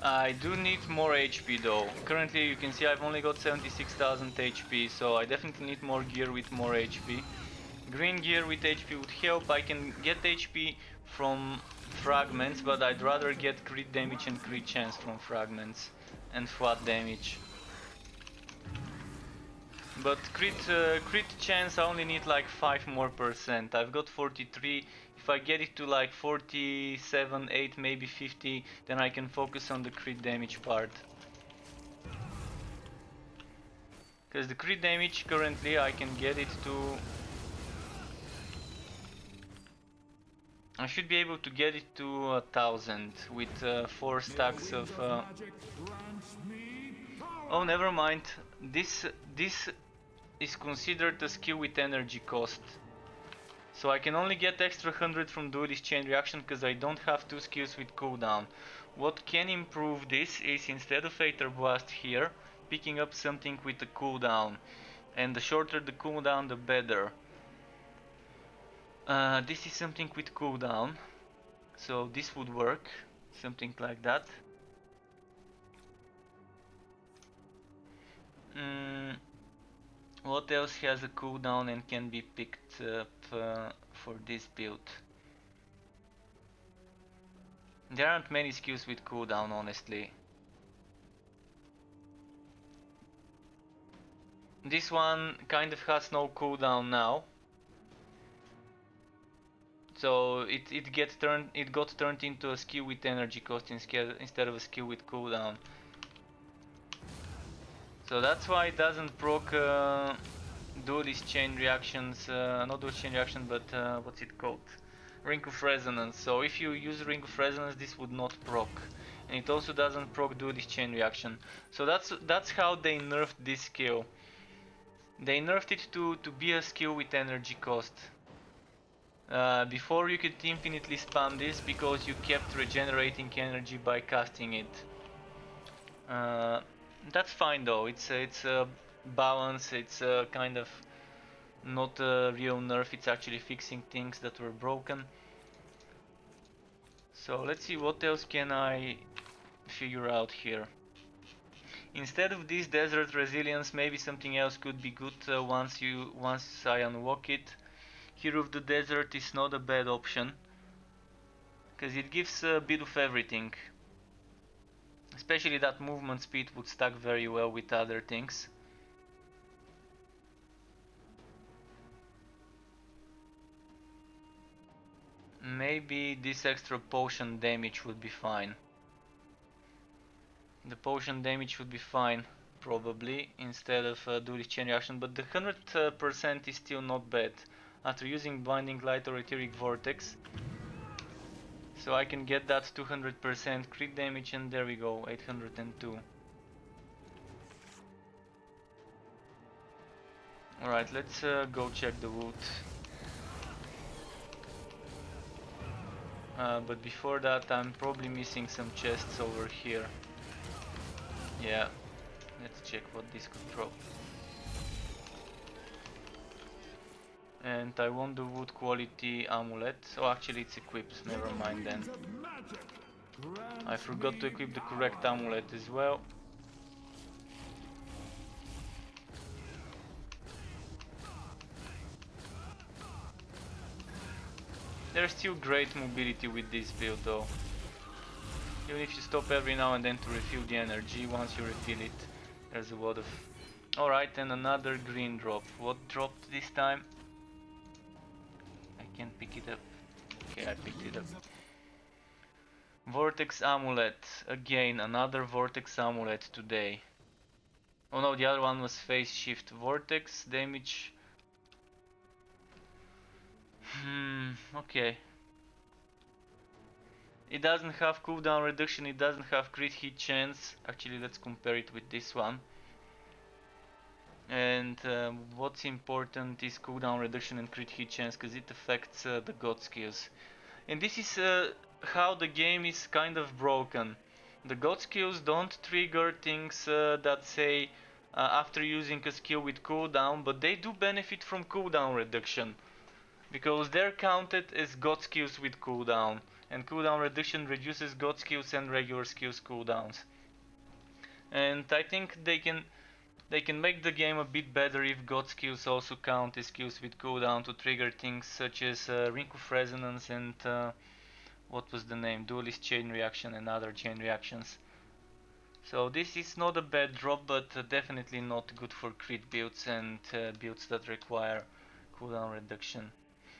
I do need more HP though. Currently you can see I've only got 76,000 HP, so I definitely need more gear with more HP. Green gear with HP would help. I can get HP from fragments, but I'd rather get crit damage and crit chance from fragments and flat damage. But crit chance I only need like 5 more %. I've got 43. If I get it to like 47, 8, maybe 50, then I can focus on the crit damage part. Because the crit damage currently I can get it to... I should be able to get it to 1000 with 4 stacks of... Oh, never mind. This is considered a skill with energy cost. So I can only get extra 100 from Duelist Chain Reaction because I don't have 2 skills with cooldown. What can improve this is, instead of Aether Blast here, picking up something with a cooldown. And the shorter the cooldown, the better. This is something with cooldown. So this would work. Something like that. What else has a cooldown and can be picked up for this build? There aren't many skills with cooldown, honestly. This one kind of has no cooldown now. So it got turned into a skill with energy cost instead of a skill with cooldown. So that's why it doesn't proc Duelist Chain Reactions, not Duelist Chain Reaction, but what's it called? Ring of Resonance. So if you use Ring of Resonance, this would not proc. And it also doesn't proc Duelist Chain Reaction. So that's how they nerfed this skill. They nerfed it to be a skill with energy cost. Before you could infinitely spam this because you kept regenerating energy by casting it. That's fine though, it's a balance, it's a kind of not a real nerf, it's actually fixing things that were broken. So let's see what else can I figure out here. Instead of this desert resilience, maybe something else could be good once I unlock it. Hero of the Desert is not a bad option, because it gives a bit of everything. Especially that movement speed would stack very well with other things. Maybe this extra potion damage would be fine. The potion damage would be fine, probably, instead of Duelist Chain Reaction, but the 100% is still not bad. After using Blinding Light or Etheric Vortex, so I can get that 200% crit damage, and there we go, 802. Alright, let's go check the loot. But before that, I'm probably missing some chests over here. Yeah, let's check what this could drop. And I want the wood quality amulet. Oh, actually it's equipped, never mind then. I forgot to equip the correct amulet as well. There's still great mobility with this build though. Even if you stop every now and then to refill the energy, once you refill it, there's a lot of... Alright, and another green drop. What dropped this time? I can't pick it up. Okay, I picked it up. Vortex Amulet. Again, another Vortex Amulet today. Oh no, the other one was Phase Shift. Vortex damage. Okay. It doesn't have cooldown reduction, it doesn't have crit hit chance. Actually, let's compare it with this one. And what's important is cooldown reduction and crit hit chance, because it affects the god skills. And this is how the game is kind of broken. The god skills don't trigger things that say after using a skill with cooldown, but they do benefit from cooldown reduction, because they're counted as god skills with cooldown, and cooldown reduction reduces god skills and regular skills cooldowns. And I think they can make the game a bit better if god skills also count as skills with cooldown to trigger things such as Ring of Resonance and what was the name? Duelist Chain Reaction and other chain reactions. So this is not a bad drop, but definitely not good for crit builds and builds that require cooldown reduction.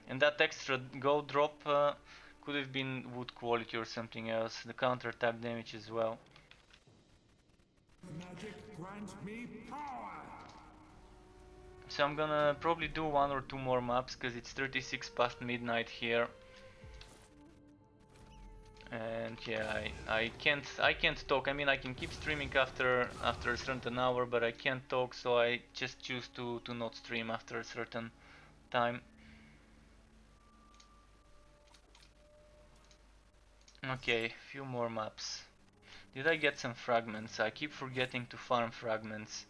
And that extra gold drop could have been wood quality or something else. The counter attack damage as well. Magic grant me power! So I'm gonna probably do 1 or 2 more maps, because it's 36 past midnight here. And yeah, I can't talk. I mean, I can keep streaming after a certain hour, but I can't talk, so I just choose to not stream after a certain time. Okay, few more maps. Did I get some fragments? I keep forgetting to farm fragments.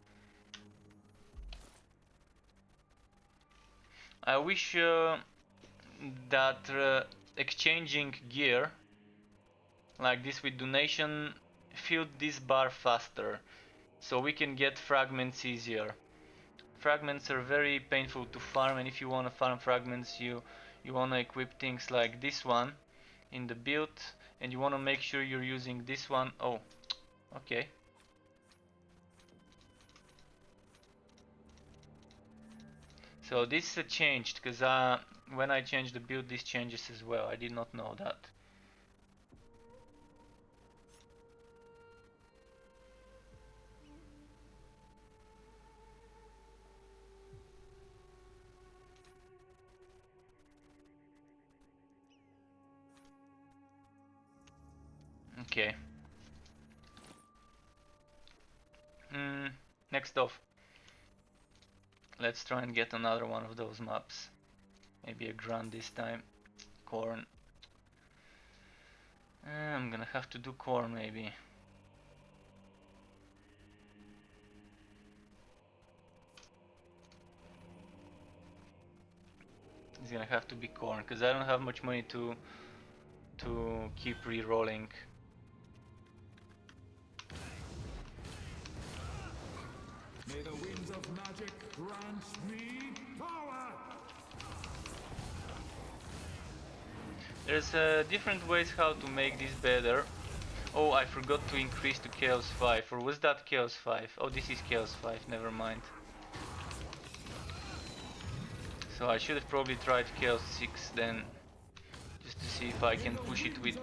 I wish that exchanging gear like this with donation filled this bar faster, so we can get fragments easier. Fragments are very painful to farm, and if you want to farm fragments, you want to equip things like this one in the build, and you want to make sure you're using this one. Oh, okay. So this changed, because when I changed the build, this changes as well. I did not know that. Okay. Next off. Let's try and get another one of those maps. Maybe a Grand this time. Corn. I'm gonna have to do corn maybe. It's gonna have to be corn, because I don't have much money to keep re-rolling. May the winds of magic grant me power! There's different ways how to make this better. Oh, I forgot to increase to Chaos 5, or was that Chaos 5? Oh, this is Chaos 5, never mind. So I should have probably tried Chaos 6 then, just to see if I can push it with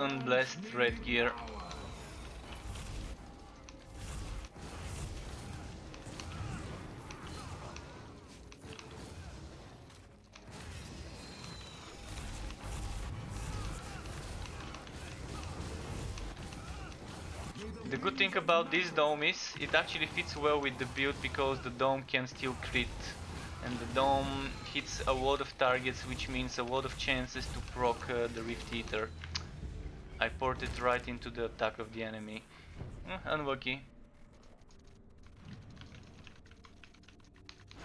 unblessed red gear. The good thing about this dome is it actually fits well with the build, because the dome can still crit, and the dome hits a lot of targets, which means a lot of chances to proc the Rift Eater. I ported right into the attack of the enemy. Unlucky.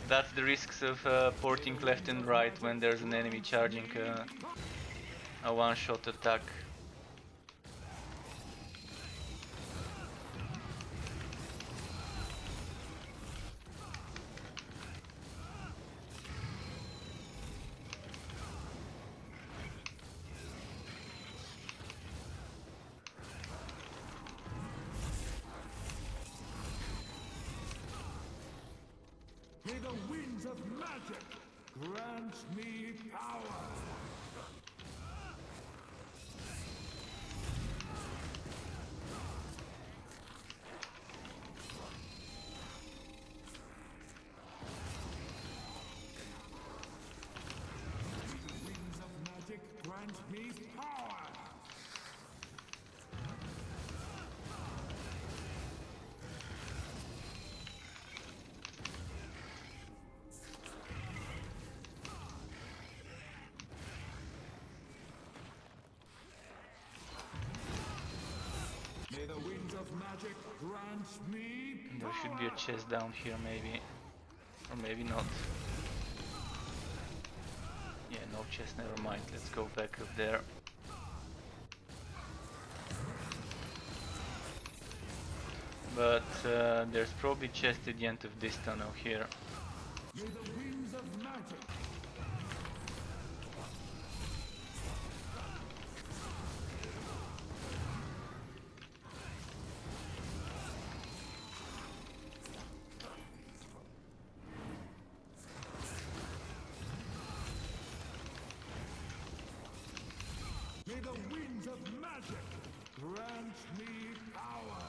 That's the risks of porting left and right when there's an enemy charging a one-shot attack. of magic grant me power. Grant me power! May the winds of magic grant me power! There should be a chest down here maybe. Or maybe not. Yeah, no chest, never mind. Let's go back up there. But there's probably chest at the end of this tunnel here. May the winds of magic. May the winds of magic grant me power.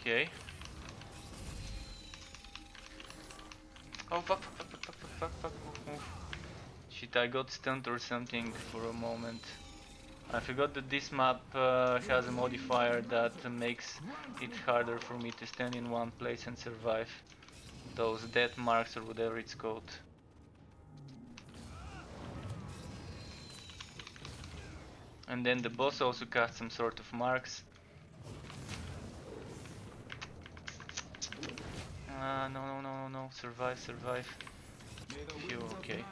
Okay. Oh fuck, fuck, fuck, fuck, fuck, fuck, move. Shit, I got stunned or something for a moment. I forgot that this map has a modifier that makes it harder for me to stand in one place and survive those death marks or whatever it's called. And then the boss also casts some sort of marks. No, survive. Phew, okay.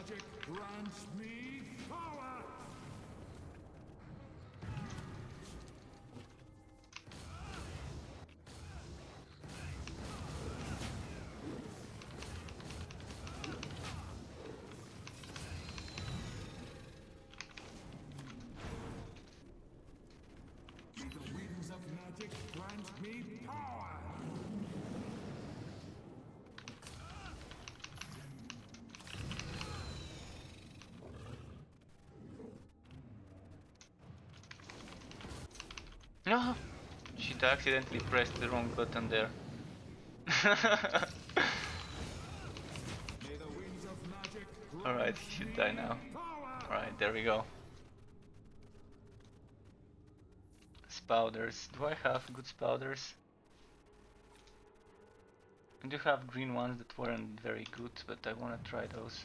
No! Shit, I accidentally pressed the wrong button there. Alright, he should die now. Alright, there we go. Spouters. Do I have good spouters? I do have green ones that weren't very good, but I wanna try those.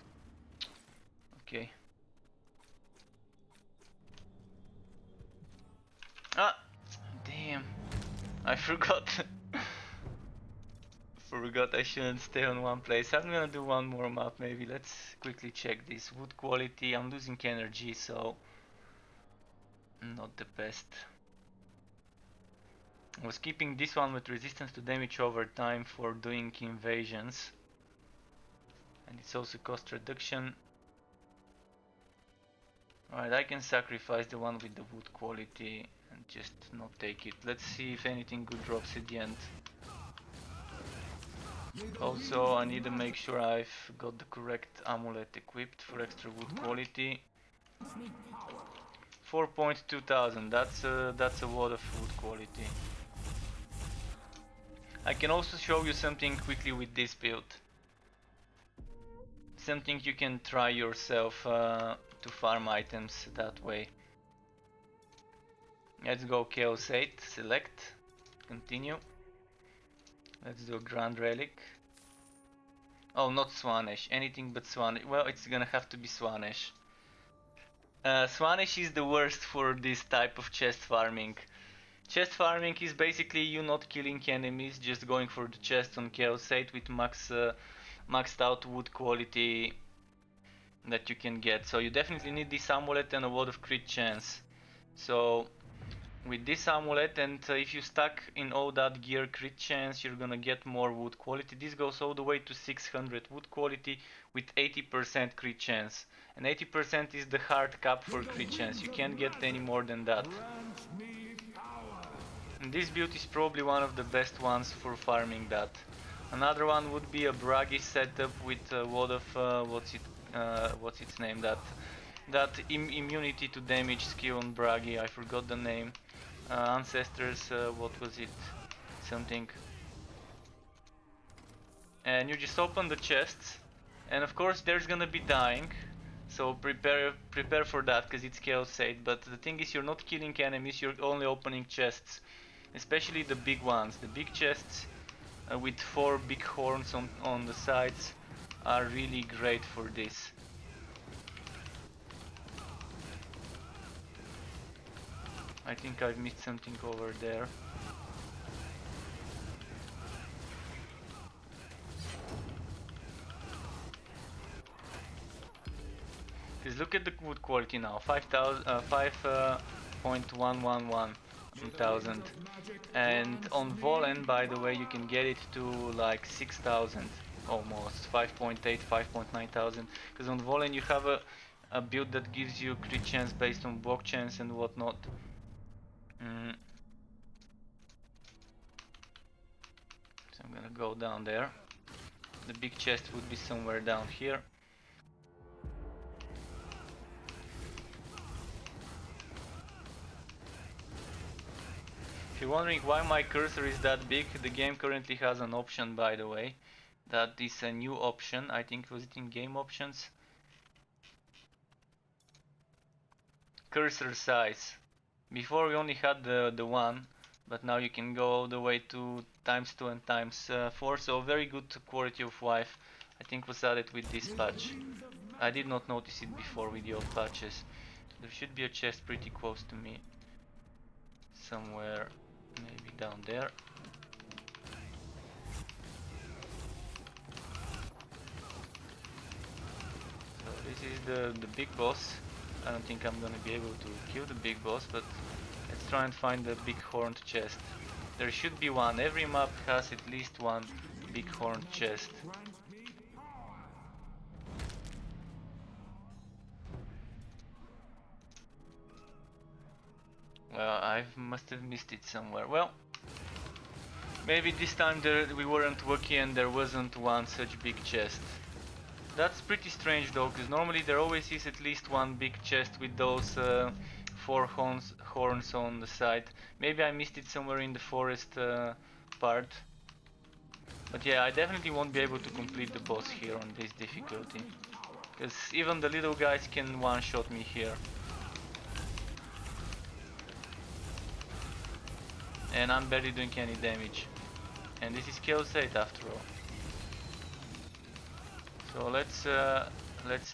Okay. Ah! Damn. I forgot. Forgot I shouldn't stay on one place. I'm gonna do one more map maybe. Let's quickly check this. Wood quality. I'm losing energy, so not the best. I was keeping this one with resistance to damage over time for doing invasions. And it's also cost reduction. Alright, I can sacrifice the one with the wood quality and just not take it. Let's see if anything good drops at the end. Also, I need to make sure I've got the correct amulet equipped for extra wood quality. 4,200. That's a lot of wood quality. I can also show you something quickly with this build. Something you can try yourself to farm items that way. Let's go Chaos 8, select, continue. Let's do a Grand Relic. Oh, not Swanesh, anything but Swanesh. Well, it's gonna have to be Swanesh. Swanesh is the worst for this type of chest farming. Chest farming is basically you not killing enemies, just going for the chest on Chaos 8 with maxed out wood quality that you can get. So you definitely need this amulet and a lot of crit chance. So with this amulet, and if you stack in all that gear crit chance, you're gonna get more wood quality. This goes all the way to 600 wood quality with 80% crit chance. And 80% is the hard cap for crit chance. You can't get any more than that. And this build is probably one of the best ones for farming that. Another one would be a Bragi setup with a lot of what's its name, that immunity to damage skill on Bragi. I forgot the name. Ancestors, what was it? Something. And you just open the chests, and of course there's gonna be dying, so prepare for that, because it's Chaos 8. But the thing is, you're not killing enemies, you're only opening chests, especially the big ones. The big chests with 4 big horns on the sides are really great for this. I think I've missed something over there. Just look at the wood quality now, 5.111 thousand, and on Volen, by the way, you can get it to like 6,000 almost, 5.8, 5.9 thousand, because on Volen you have a build that gives you crit chance based on block chance and whatnot. So I'm gonna go down there. The big chest would be somewhere down here. If you're wondering why my cursor is that big, the game currently has an option, by the way. That is a new option. I think was it in game options? Cursor size. Before we only had the one, but now you can go all the way to ×2 and ×4. So very good quality of life. I think was added with this patch. I did not notice it before with the old patches. There should be a chest pretty close to me. Somewhere, maybe down there. So this is the big boss. I don't think I'm gonna be able to kill the big boss, but let's try and find the big horned chest. There should be one. Every map has at least one big horned chest. Well, I must have missed it somewhere. Well, maybe this time we weren't lucky and there wasn't one such big chest. That's pretty strange though, because normally there always is at least one big chest with those 4 horns on the side. Maybe I missed it somewhere in the forest part. But yeah, I definitely won't be able to complete the boss here on this difficulty, because even the little guys can one-shot me here. And I'm barely doing any damage. And this is Chaos 8 after all. So let's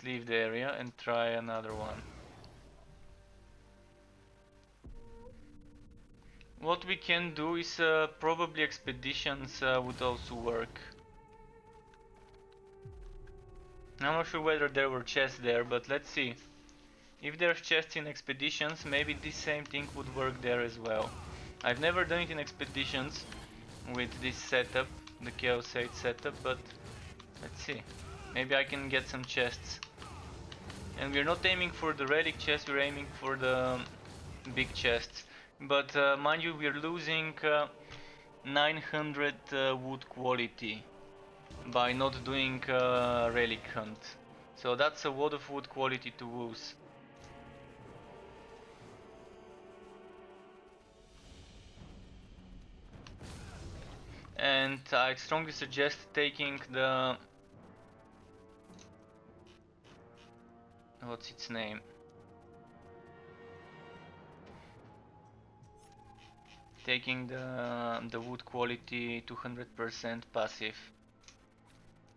leave the area and try another one. What we can do is probably expeditions would also work. I'm not sure whether there were chests there, but let's see. If there's chests in expeditions, maybe this same thing would work there as well. I've never done it in expeditions with this setup, the Chaos 8 setup, but let's see. Maybe I can get some chests. And we're not aiming for the relic chest, we're aiming for the big chests. But mind you, we're losing 900 wood quality by not doing relic hunt. So that's a lot of wood quality to lose. And I strongly suggest taking the... what's its name? Taking the wood quality 200% passive,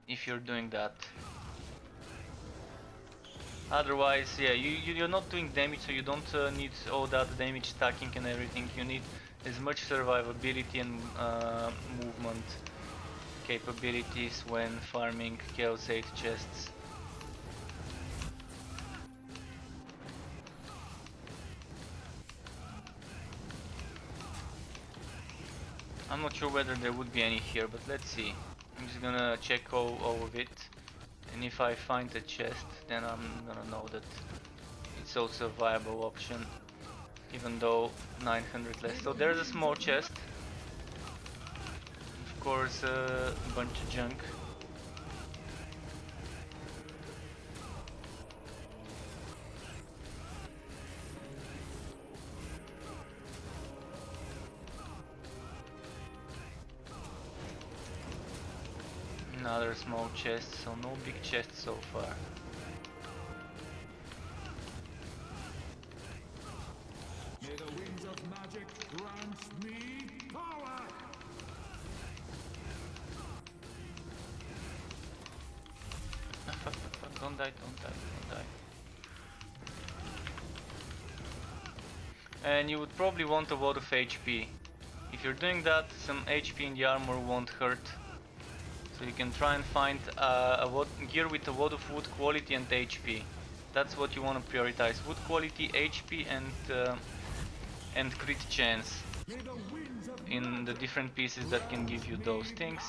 if you're doing that. Otherwise, yeah, you're not doing damage, so you don't need all that damage stacking and everything. You need as much survivability and movement capabilities when farming Chaos 8 chests. I'm not sure whether there would be any here, but let's see. I'm just gonna check all of it, and if I find a chest, then I'm gonna know that it's also a viable option. even though 900 less. So there's a small chest. Of course, a bunch of junk. Another small chest, so no big chest so far. May the winds of magic grant me power! Fuck, don't die, don't die, don't die. And you would probably want a lot of HP. If you're doing that, some HP in the armor won't hurt. So you can try and find gear with a lot of wood quality and HP. That's what you want to prioritize: wood quality, HP, and crit chance in the different pieces that can give you those things.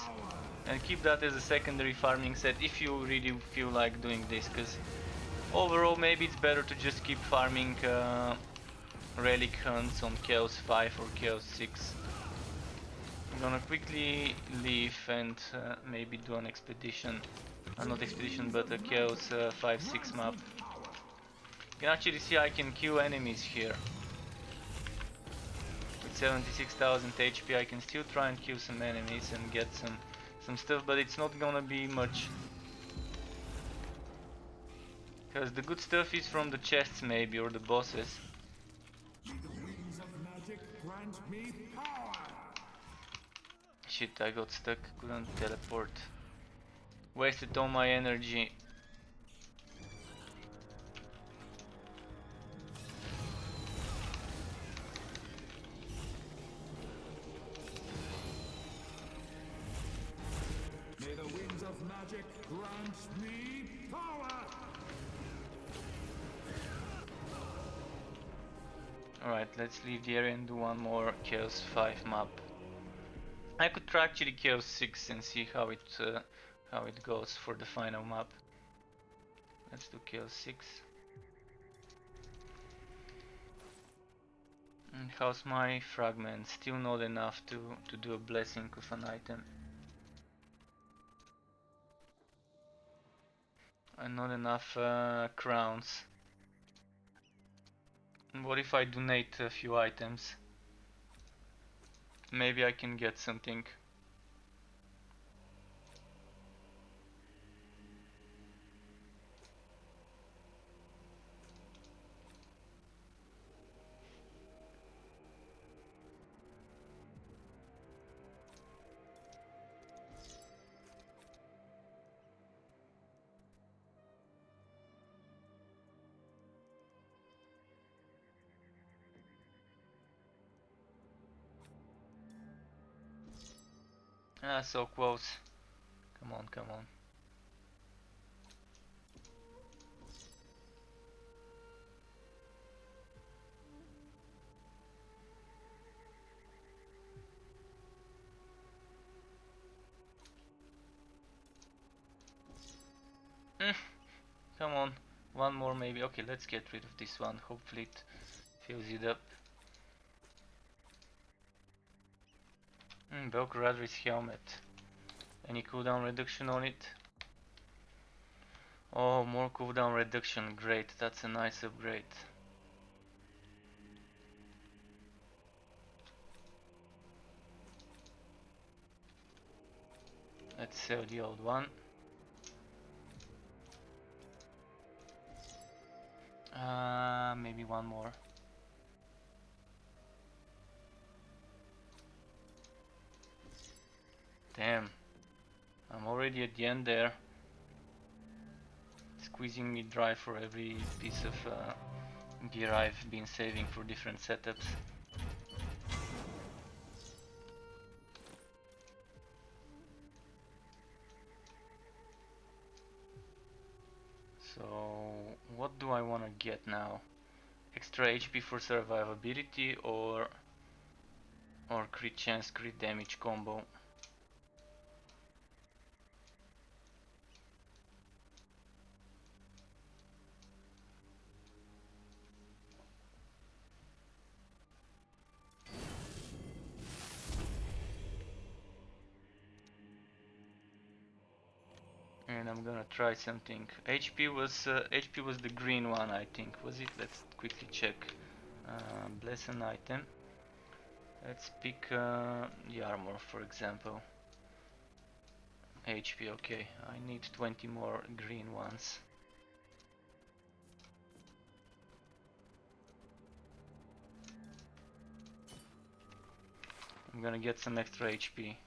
And keep that as a secondary farming set if you really feel like doing this, because overall maybe it's better to just keep farming relic hunts on Chaos 5 or Chaos 6. I'm gonna quickly leave and maybe do an expedition. Not expedition, but a Chaos 5-6 map. You can actually see I can kill enemies here. With 76,000 HP I can still try and kill some enemies and get some stuff, but it's not gonna be much. Because the good stuff is from the chests maybe, or the bosses. May the winds of magic grant me power! Shit, I got stuck, couldn't teleport. Wasted all my energy. May the winds of magic grant me power! Alright, let's leave the area and do one more Chaos 5 map. I could try actually Chaos 6 and see how it goes for the final map. Let's do Chaos 6. And how's my fragment? Still not enough to do a blessing of an item. And not enough crowns. And what if I donate a few items? Maybe I can get something. Ah, so close. Come on, come on. Come on, one more maybe. Okay, let's get rid of this one. Hopefully it fills it up. Belgradris helmet. Any cooldown reduction on it? Oh, more cooldown reduction. Great, that's a nice upgrade. Let's sell the old one. Maybe one more. Damn, I'm already at the end there. Squeezing me dry for every piece of gear I've been saving for different setups. So, what do I want to get now? Extra HP for survivability or crit chance, crit damage combo? And I'm gonna try something. HP was the green one, I think. Was it? Let's quickly check. Bless an item. Let's pick the armor, for example. HP, okay. I need 20 more green ones. I'm gonna get some extra HP.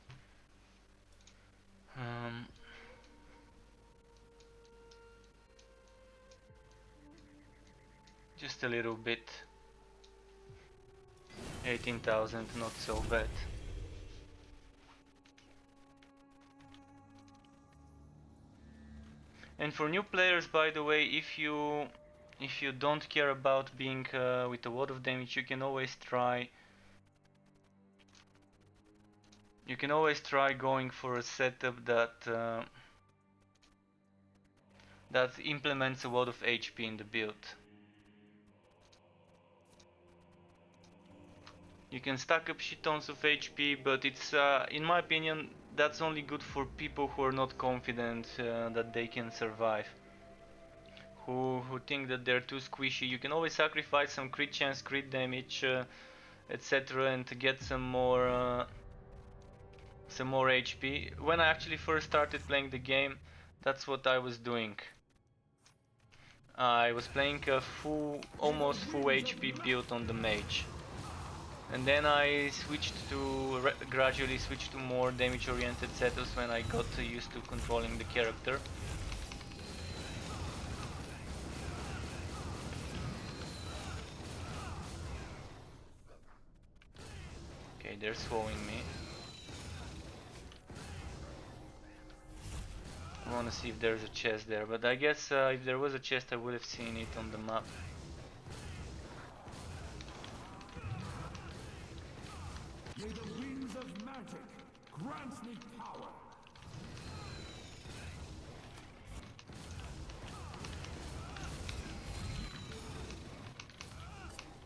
Just a little bit. 18,000, not so bad. And for new players, by the way, if you don't care about being with a lot of damage, you can always try going for a setup that implements a lot of HP in the build. You can stack up shit tons of HP, but it's in my opinion that's only good for people who are not confident that they can survive. Who think that they're too squishy. You can always sacrifice some crit chance, crit damage, etc., and to get some more HP. When I actually first started playing the game, that's what I was doing. I was playing a almost full HP build on the mage. And then I gradually switched to more damage oriented setups when I got used to controlling the character. Okay, they're slowing me. I wanna see if there's a chest there, but I guess if there was a chest I would have seen it on the map. May the winds of magic grant me power.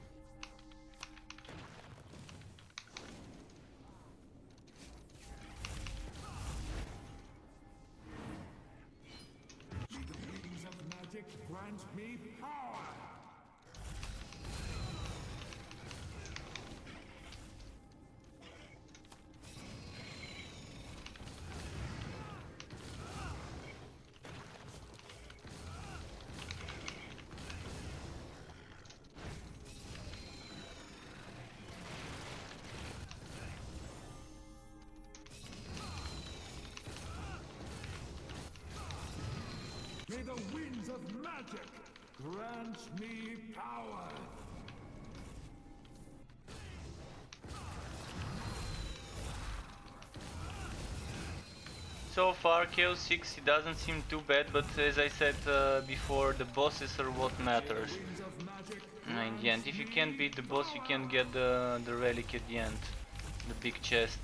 May the winds of magic grant me power. May the winds of magic grant me power. So far, Chaos 6 it doesn't seem too bad, but as I said before, the bosses are what matters. In the end, if you can't beat the boss, you can get the relic at the end, the big chest.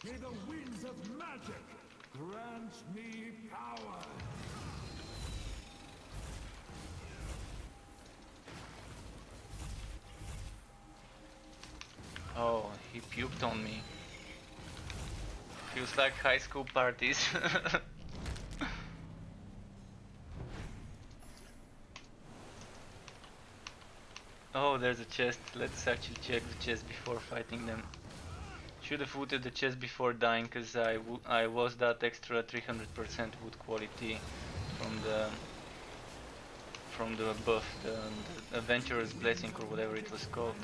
May the winds of magic grant me power. Oh, he puked on me. Feels like high school parties. Oh, there's a chest. Let's actually check the chest before fighting them. Should have looted the chest before dying, cause I was that extra 300% wood quality from the buff, the Adventurer's Blessing or whatever it was called.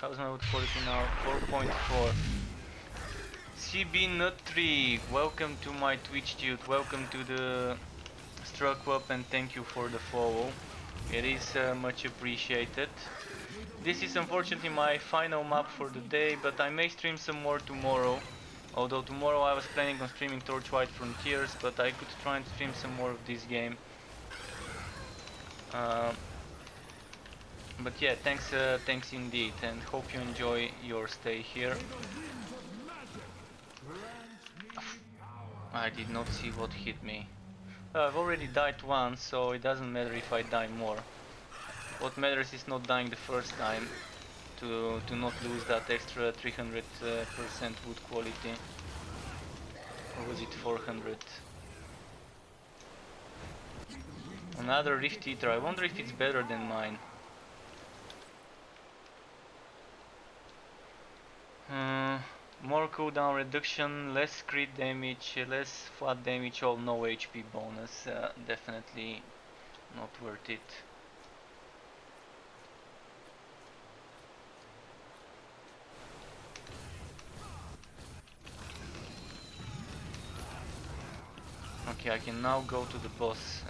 How's my wood quality now? 4.4. CB Nut3, welcome to my Twitch dude, welcome to the Struck Up, and thank you for the follow. It is much appreciated. This is unfortunately my final map for the day, but I may stream some more tomorrow. Although tomorrow I was planning on streaming Torchlight Frontiers, but I could try and stream some more of this game. But yeah, thanks indeed, and hope you enjoy your stay here. I did not see what hit me. I've already died once, so it doesn't matter if I die more. What matters is not dying the first time, to not lose that extra 300% wood quality. Or was it 400? Another Rift Eater. I wonder if it's better than mine. More cooldown reduction, less crit damage, less flat damage, all no HP bonus. Definitely not worth it. Okay, I can now go to the boss.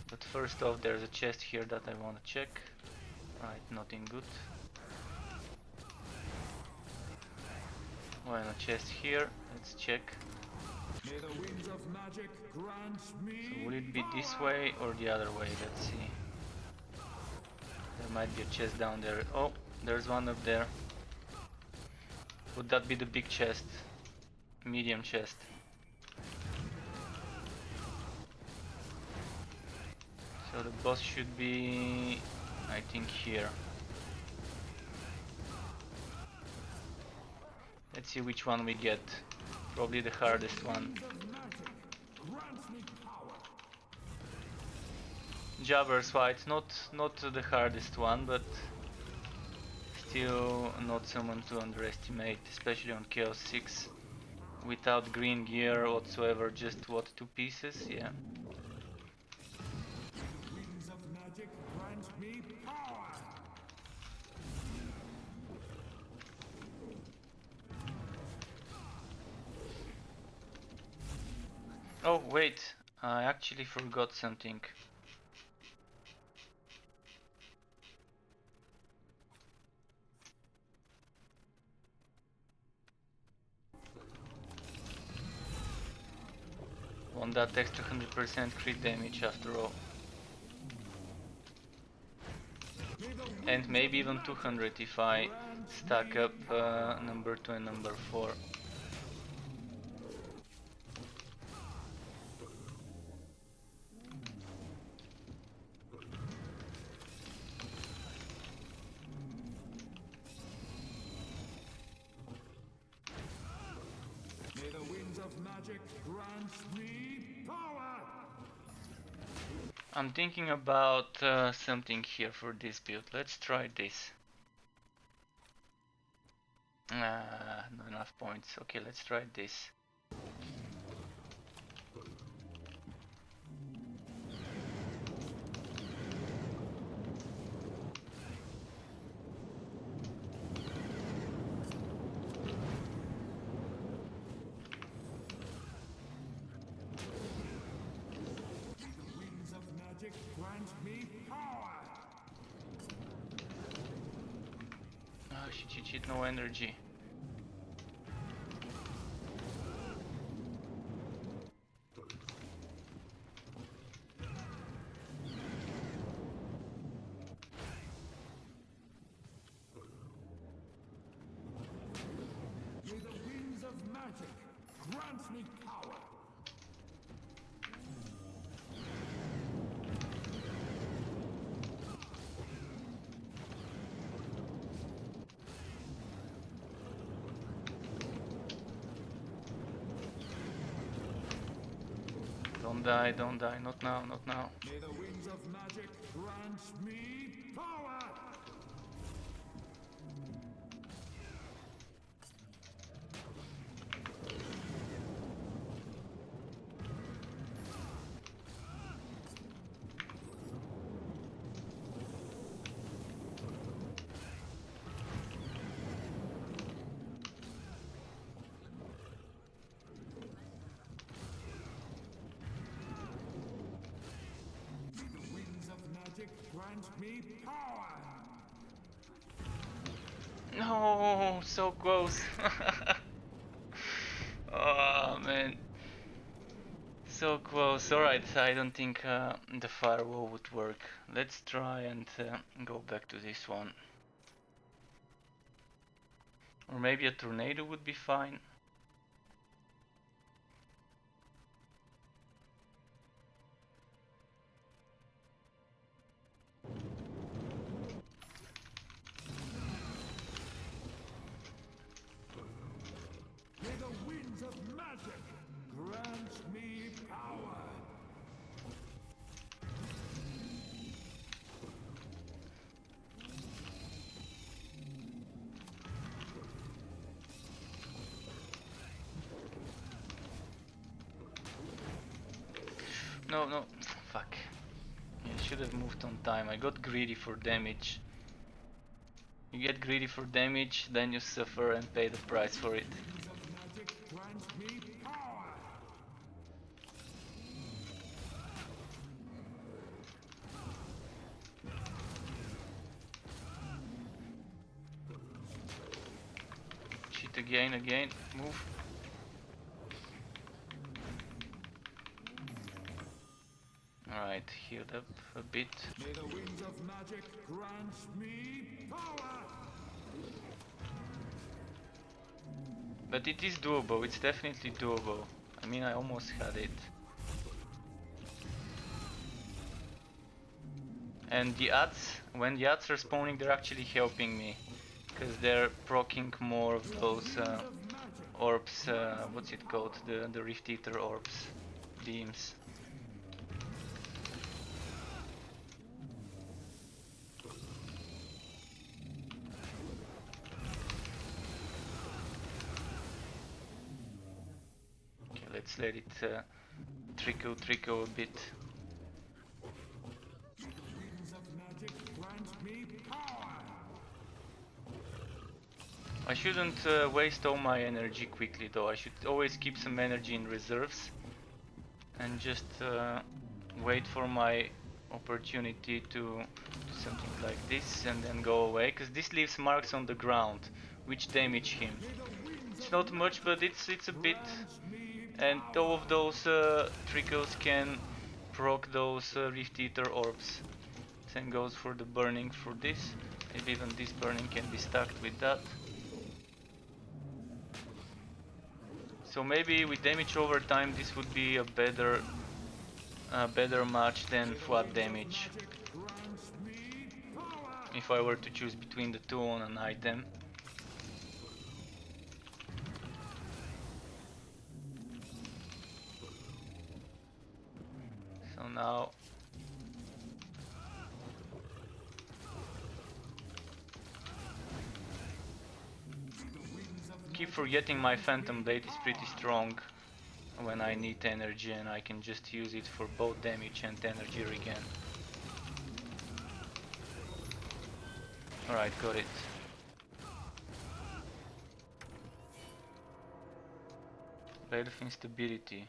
But first off, there's a chest here that I want to check. Right, nothing good. Well, a chest here. Let's check. May the winds of magic grant me. So will it be this way or the other way? Let's see. There might be a chest down there. Oh, there's one up there. Would that be the big chest? Medium chest. So the boss should be, I think, here. Let's see which one we get. Probably the hardest one. Jabber's Fight, not the hardest one, but still not someone to underestimate, especially on Chaos 6. Without green gear whatsoever, just what, 2 pieces? Yeah. Winds of magic grant me power. Oh wait, I actually forgot something. Want that extra 100% crit damage after all. And maybe even 200 if I stack up number 2 and number 4. May the winds of magic grant me power. I'm thinking about something here for this build. Let's try this. Not enough points. Okay, let's try this. Winds of magic grant me power. Oh shit, no energy. May the winds of magic grant me power. Don't die, not now, not now. May the winds of magic grant me power. May the winds of magic grant me power. No, so close. Oh man, so close. Alright, I don't think the firewall would work. Let's try and go back to this one. Or maybe a tornado would be fine. of magic grant me power. No, no, fuck. I should have moved on time. I got greedy for damage. You get greedy for damage, then you suffer and pay the price for it. Shit again, move. Alright, healed up a bit. May the winds of magic grant me power. But it is doable, it's definitely doable. I mean, I almost had it. And the ads, when the ads are spawning, they're actually helping me. Because they're proccing more of those orbs, what's it called? The Rift Eater orbs, beams. Okay, let's let it trickle a bit. I shouldn't waste all my energy quickly though. I should always keep some energy in reserves and just wait for my opportunity to do something like this and then go away, because this leaves marks on the ground which damage him. It's not much, but it's a bit, and all of those trickles can proc those Rift Eater orbs. Same goes for the burning for this. Maybe even this burning can be stacked with that. So maybe with damage over time this would be a better match than flat damage. If I were to choose between the two on an item. So now keep forgetting my Phantom Blade is pretty strong when I need energy, and I can just use it for both damage and energy regen. Alright, got it. Blade of Instability.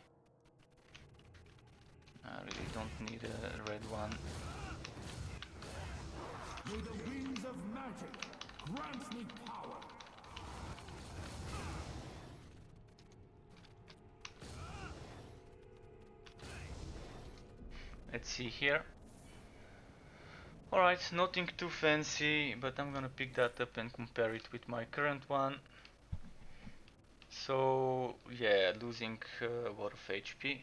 I really don't need a red one. May the winds of magic grant me power. Let's see here. Alright, nothing too fancy, but I'm gonna pick that up and compare it with my current one. So yeah, losing a lot of HP.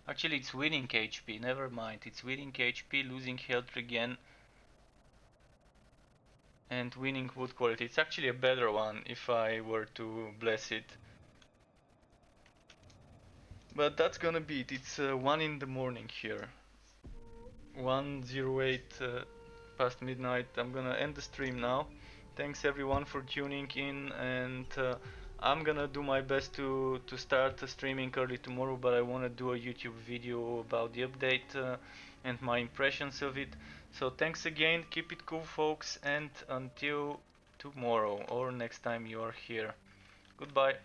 Actually it's winning HP, never mind, it's winning HP, losing health regen and winning wood quality. It's actually a better one if I were to bless it. But that's gonna be it. It's 1 in the morning here. 1:08 past midnight. I'm gonna end the stream now. Thanks everyone for tuning in, and I'm gonna do my best to start streaming early tomorrow, but I wanna do a YouTube video about the update and my impressions of it. So thanks again, keep it cool folks, and until tomorrow or next time you are here. Goodbye.